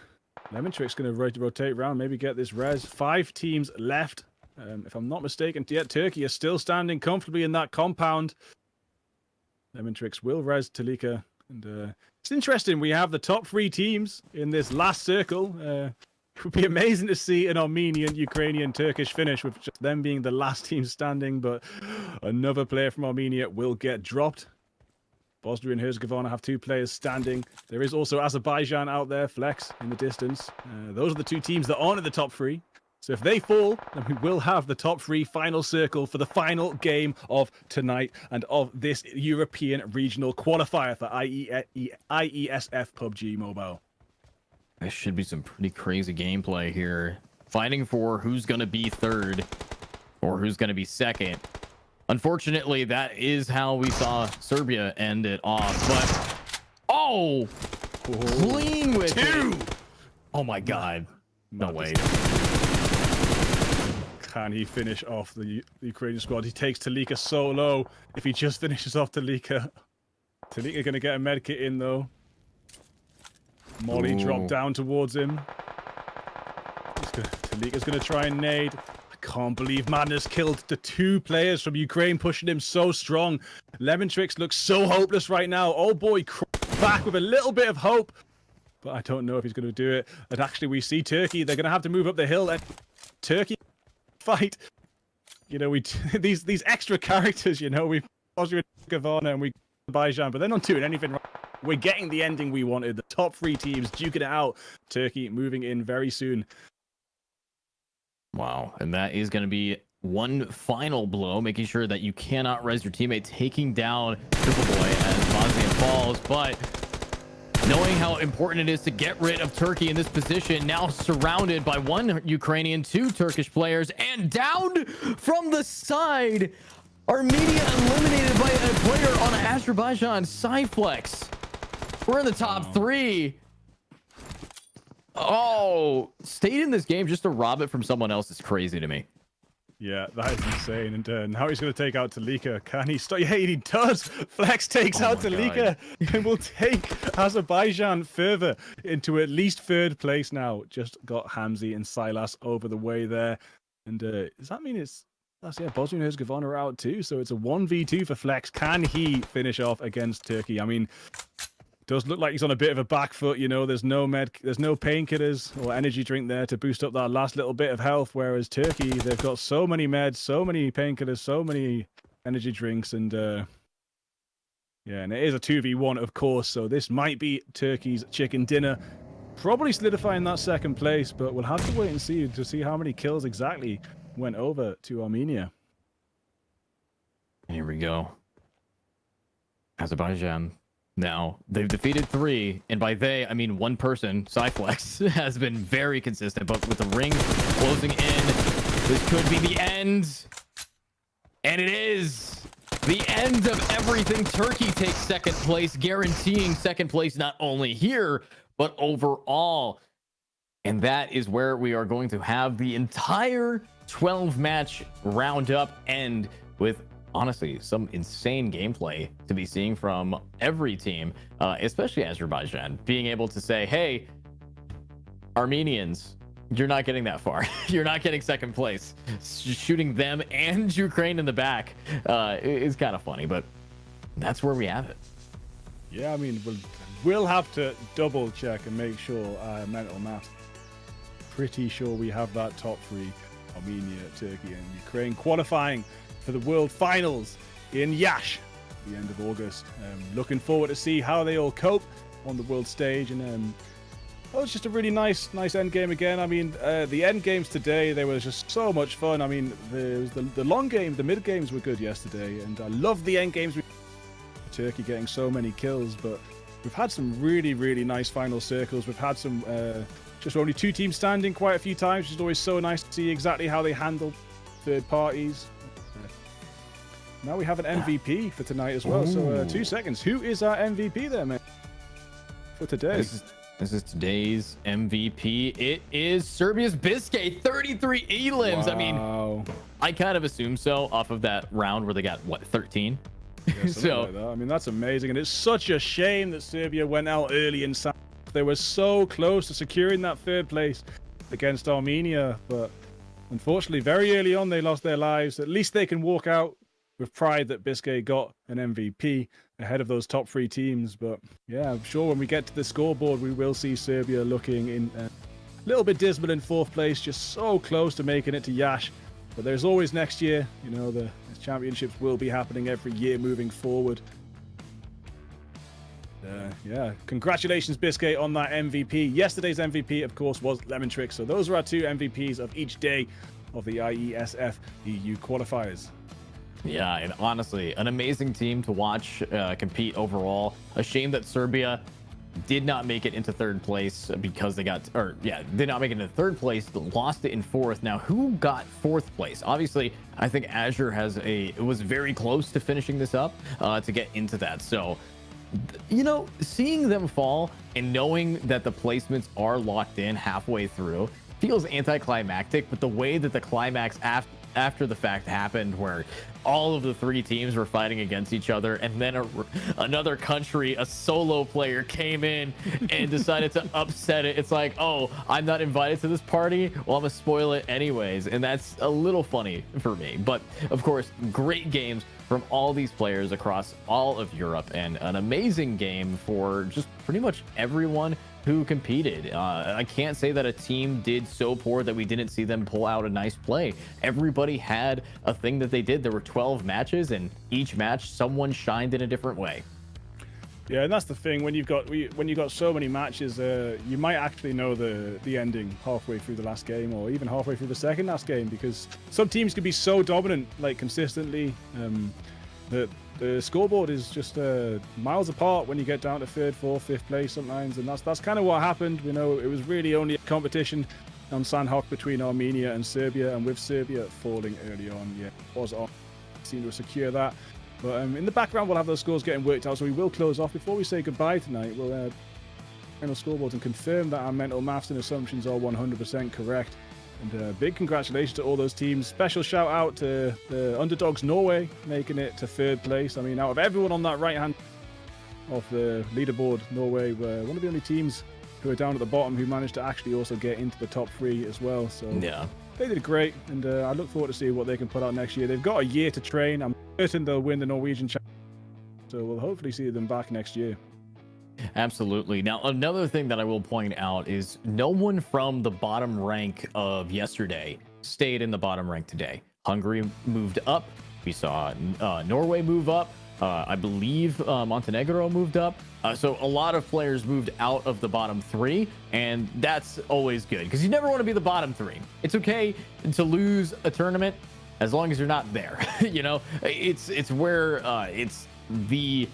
Lemontrix going to rotate around, maybe get this res. 5 teams left, if I'm not mistaken. Yet Turkey is still standing comfortably in that compound. Lemontrix will res Talika, and it's interesting. We have the top 3 teams in this last circle. It would be amazing to see an Armenian, Ukrainian, Turkish finish with just them being the last team standing, but another player from Armenia will get dropped. Bosnia and Herzegovina have 2 players standing. There is also Azerbaijan out there, Flex in the distance. Those are the 2 teams that aren't in the top 3. So if they fall, then we will have the top 3 final circle for the final game of tonight and of this European regional qualifier for IESF PUBG Mobile. This should be some pretty crazy gameplay here. Fighting for who's going to be 3rd or who's going to be 2nd. Unfortunately, that is how we saw Serbia end it off. But clean with 2. it. Oh my God. No way. Can he finish off the Ukrainian squad? He takes Talika so low. If he just finishes off Talika going to get a medkit in though. Molly dropped down towards him. Talika's going to try and nade. I can't believe Madness killed the 2 players from Ukraine, pushing him so strong. Lemontrix looks so hopeless right now. Oh boy, back with a little bit of hope. But I don't know if he's going to do it. And actually, we see Turkey. They're going to have to move up the hill. And Turkey fight. You know, these extra characters, you know, we've Gavana and we Azerbaijan, but they're not doing anything right. We're getting the ending we wanted. The top 3 teams duking it out. Turkey moving in very soon. Wow. And that is going to be one final blow, making sure that you cannot res your teammate, taking down Triple Boy as Bosnia falls. But knowing how important it is to get rid of Turkey in this position, now surrounded by 1 Ukrainian, 2 Turkish players, and down from the side, Armenia eliminated by a player on Azerbaijan, Cyflex. We're in the top 3. Oh, stayed in this game just to rob it from someone else is crazy to me. Yeah, that is insane. And now he's going to take out Talika. Can he stop? Yeah, he does. Flex takes out Talika and will take Azerbaijan further into at least 3rd place now. Just got Hamzi and Silas over the way there. And does that mean Bosnia and Herzegovina are out too? So it's a 1v2 for Flex. Can he finish off against Turkey? I mean, does look like he's on a bit of a back foot, you know. There's no painkillers or energy drink there to boost up that last little bit of health, whereas Turkey, they've got so many meds, so many painkillers, so many energy drinks, and yeah, and it is a 2v1, of course, so this might be Turkey's chicken dinner, probably solidifying that 2nd place, but we'll have to wait and see to see how many kills exactly went over to Armenia. Here we go. Azerbaijan. Now, they've defeated 3, and by they, I mean 1 person, Cyflex, has been very consistent, but with the ring closing in, this could be the end. And it is the end of everything. Turkey takes 2nd place, guaranteeing 2nd place not only here, but overall. And that is where we are going to have the entire 12-match roundup end with, honestly, some insane gameplay to be seeing from every team, especially Azerbaijan, being able to say, hey, Armenians, you're not getting that far. You're not getting 2nd place. Shooting them and Ukraine in the back is kind of funny, but that's where we have it. Yeah, I mean, we'll have to double check and make sure mental math. Pretty sure we have that top 3, Armenia, Turkey, and Ukraine, qualifying for the World Finals in Yash at the end of August. Looking forward to see how they all cope on the world stage. And it's just a really nice end game again. I mean, the end games today, they were just so much fun. I mean, the long game, the mid games were good yesterday, and I love the end games. Turkey getting so many kills, but we've had some really nice final circles. We've had some just only 2 teams standing quite a few times, which is always so nice to see exactly how they handle third parties. Now we have an MVP for tonight as well. Ooh. So 2 seconds. Who is our MVP there, man, for today? This is today's MVP. It is Serbia's Biscay, 33 elims. Wow. I mean, I kind of assumed so off of that round where they got, what, 13? Yeah, so like that. I mean, that's amazing. And it's such a shame that Serbia went out early in Sam. They were so close to securing that 3rd place against Armenia. But unfortunately, very early on, they lost their lives. At least they can walk out with pride that Biscay got an MVP ahead of those top 3 teams. But yeah, I'm sure when we get to the scoreboard, we will see Serbia looking in a little bit dismal in 4th place, just so close to making it to Yash. But there's always next year. You know, the championships will be happening every year moving forward. Yeah, congratulations, Biscay, on that MVP. Yesterday's MVP, of course, was Lemontrix. So those are our 2 MVPs of each day of the IESF EU qualifiers. Yeah, and honestly, an amazing team to watch compete overall. A shame that Serbia did not make it into 3rd place because they got, did not make it into 3rd place, but lost it in 4th. Now, who got 4th place? Obviously, I think Azure was very close to finishing this up to get into that. So, you know, seeing them fall and knowing that the placements are locked in halfway through feels anticlimactic, but the way that the climax after the fact happened where all of the three teams were fighting against each other, and then another country, a solo player came in and decided to upset it. It's like, oh, I'm not invited to this party, well, I'm gonna spoil it anyways. And that's a little funny for me. But of course, great games from all these players across all of Europe, and an amazing game for just pretty much everyone who competed. I can't say that a team did so poor that we didn't see them pull out a nice play. Everybody had a thing that they did. There were 12 matches, and each match someone shined in a different way. Yeah, and that's the thing. When you've got so many matches, you might actually know the ending halfway through the last game, or even halfway through the second last game, because some teams can be so dominant, like consistently, that the scoreboard is just miles apart when you get down to third, fourth, fifth place sometimes, and that's kind of what happened. We know it was really only a competition on Sandhock between Armenia and Serbia, and with Serbia falling early on, yeah, it was on. Seemed to secure that. But in the background, we'll have those scores getting worked out, so we will close off. Before we say goodbye tonight, we'll final scoreboards and confirm that our mental maths and assumptions are 100% correct. And big congratulations to all those teams. Special shout out to the underdogs Norway, making it to third place. I mean, out of everyone on that right hand of the leaderboard, Norway were one of the only teams who are down at the bottom who managed to actually also get into the top three as well. So yeah, they did great, and I look forward to see what they can put out next year. They've got a year to train. I'm certain they'll win the Norwegian Championship, so we'll hopefully see them back next year. Absolutely. Now, another thing that I will point out is no one from the bottom rank of yesterday stayed in the bottom rank today. Hungary moved up. We saw Norway move up. I believe Montenegro moved up. So a lot of players moved out of the bottom three, and that's always good because you never want to be the bottom three. It's okay to lose a tournament as long as you're not there. You know, it's where it's the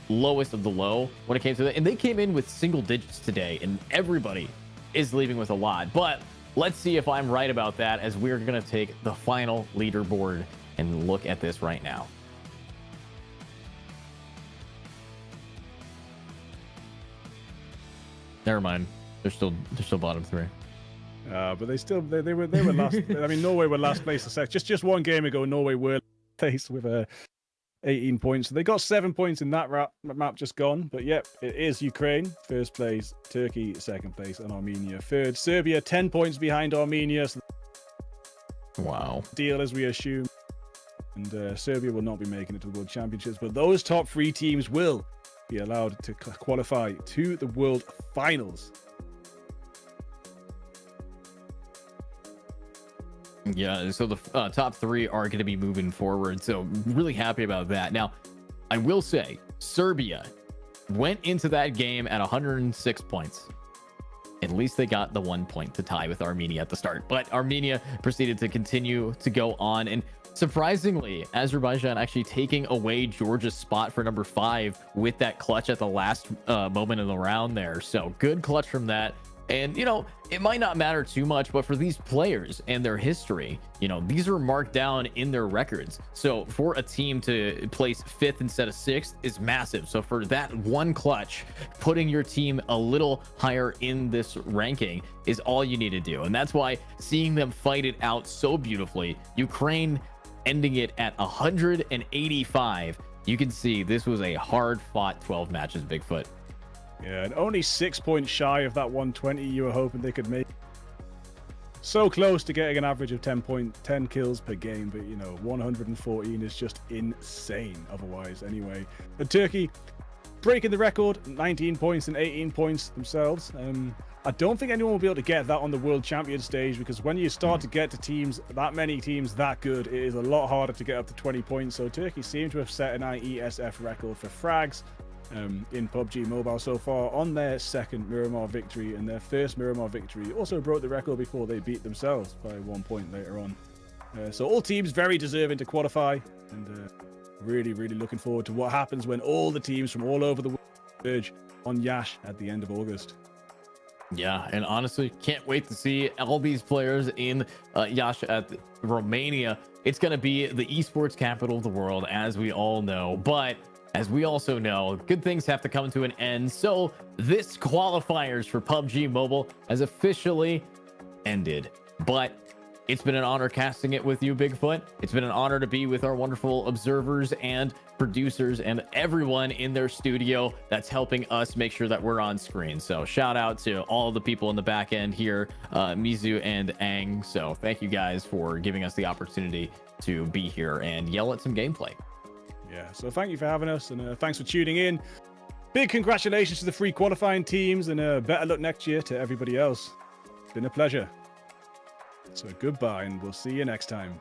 lowest of the low when it came to that, and they came in with single digits today, and everybody is leaving with a lot. But let's see if I'm right about that, as we're going to take the final leaderboard and look at this right now. Never mind, they're still bottom three. But they were last. I mean, Norway were last place. Just one game ago, Norway were last with 18 points. So they got 7 points in that map just gone. But yep, it is Ukraine first place, Turkey second place, and Armenia third. Serbia 10 points behind Armenia. So wow. Deal as we assume. And Serbia will not be making it to the World Championships, but those top three teams will be allowed to qualify to the World Finals. Yeah, so the top three are going to be moving forward. So really happy about that. Now, I will say Serbia went into that game at 106 points. At least they got the 1 point to tie with Armenia at the start. But Armenia proceeded to continue to go on. And surprisingly, Azerbaijan actually taking away Georgia's spot for number 5 with that clutch at the last moment of the round there. So good clutch from that. And, you know, it might not matter too much, but for these players and their history, you know, these are marked down in their records. So for a team to place 5th instead of 6th is massive. So for that one clutch, putting your team a little higher in this ranking is all you need to do. And that's why seeing them fight it out so beautifully, Ukraine ending it at 185, you can see this was a hard fought 12 matches, Bigfoot. Yeah, and only 6 points shy of that 120 you were hoping they could make. So close to getting an average of 10 kills per game, but you know, 114 is just insane otherwise anyway. And Turkey breaking the record, 19 points and 18 points themselves. I don't think anyone will be able to get that on the World Champion stage, because when you start to get to teams, that many teams that good, it is a lot harder to get up to 20 points. So Turkey seem to have set an IESF record for frags in PUBG Mobile so far on their second Miramar victory, and their first Miramar victory also broke the record before they beat themselves by 1 point later on. So all teams very deserving to qualify, and really looking forward to what happens when all the teams from all over the world merge on Yash at the end of August. Yeah, and honestly, can't wait to see all these players in Yash at Romania. It's going to be the esports capital of the world, as we all know, but as we also know, good things have to come to an end. So this qualifiers for PUBG Mobile has officially ended. But It's been an honor casting it with you, Bigfoot. It's been an honor to be with our wonderful observers and producers and everyone in their studio that's helping us make sure that we're on screen. So shout out to all the people in the back end here, Mizu and Ang. So thank you guys for giving us the opportunity to be here and yell at some gameplay. Yeah, so thank you for having us, and thanks for tuning in. Big congratulations to the 3 qualifying teams, and better luck next year to everybody else. It's been a pleasure. So goodbye, and we'll see you next time.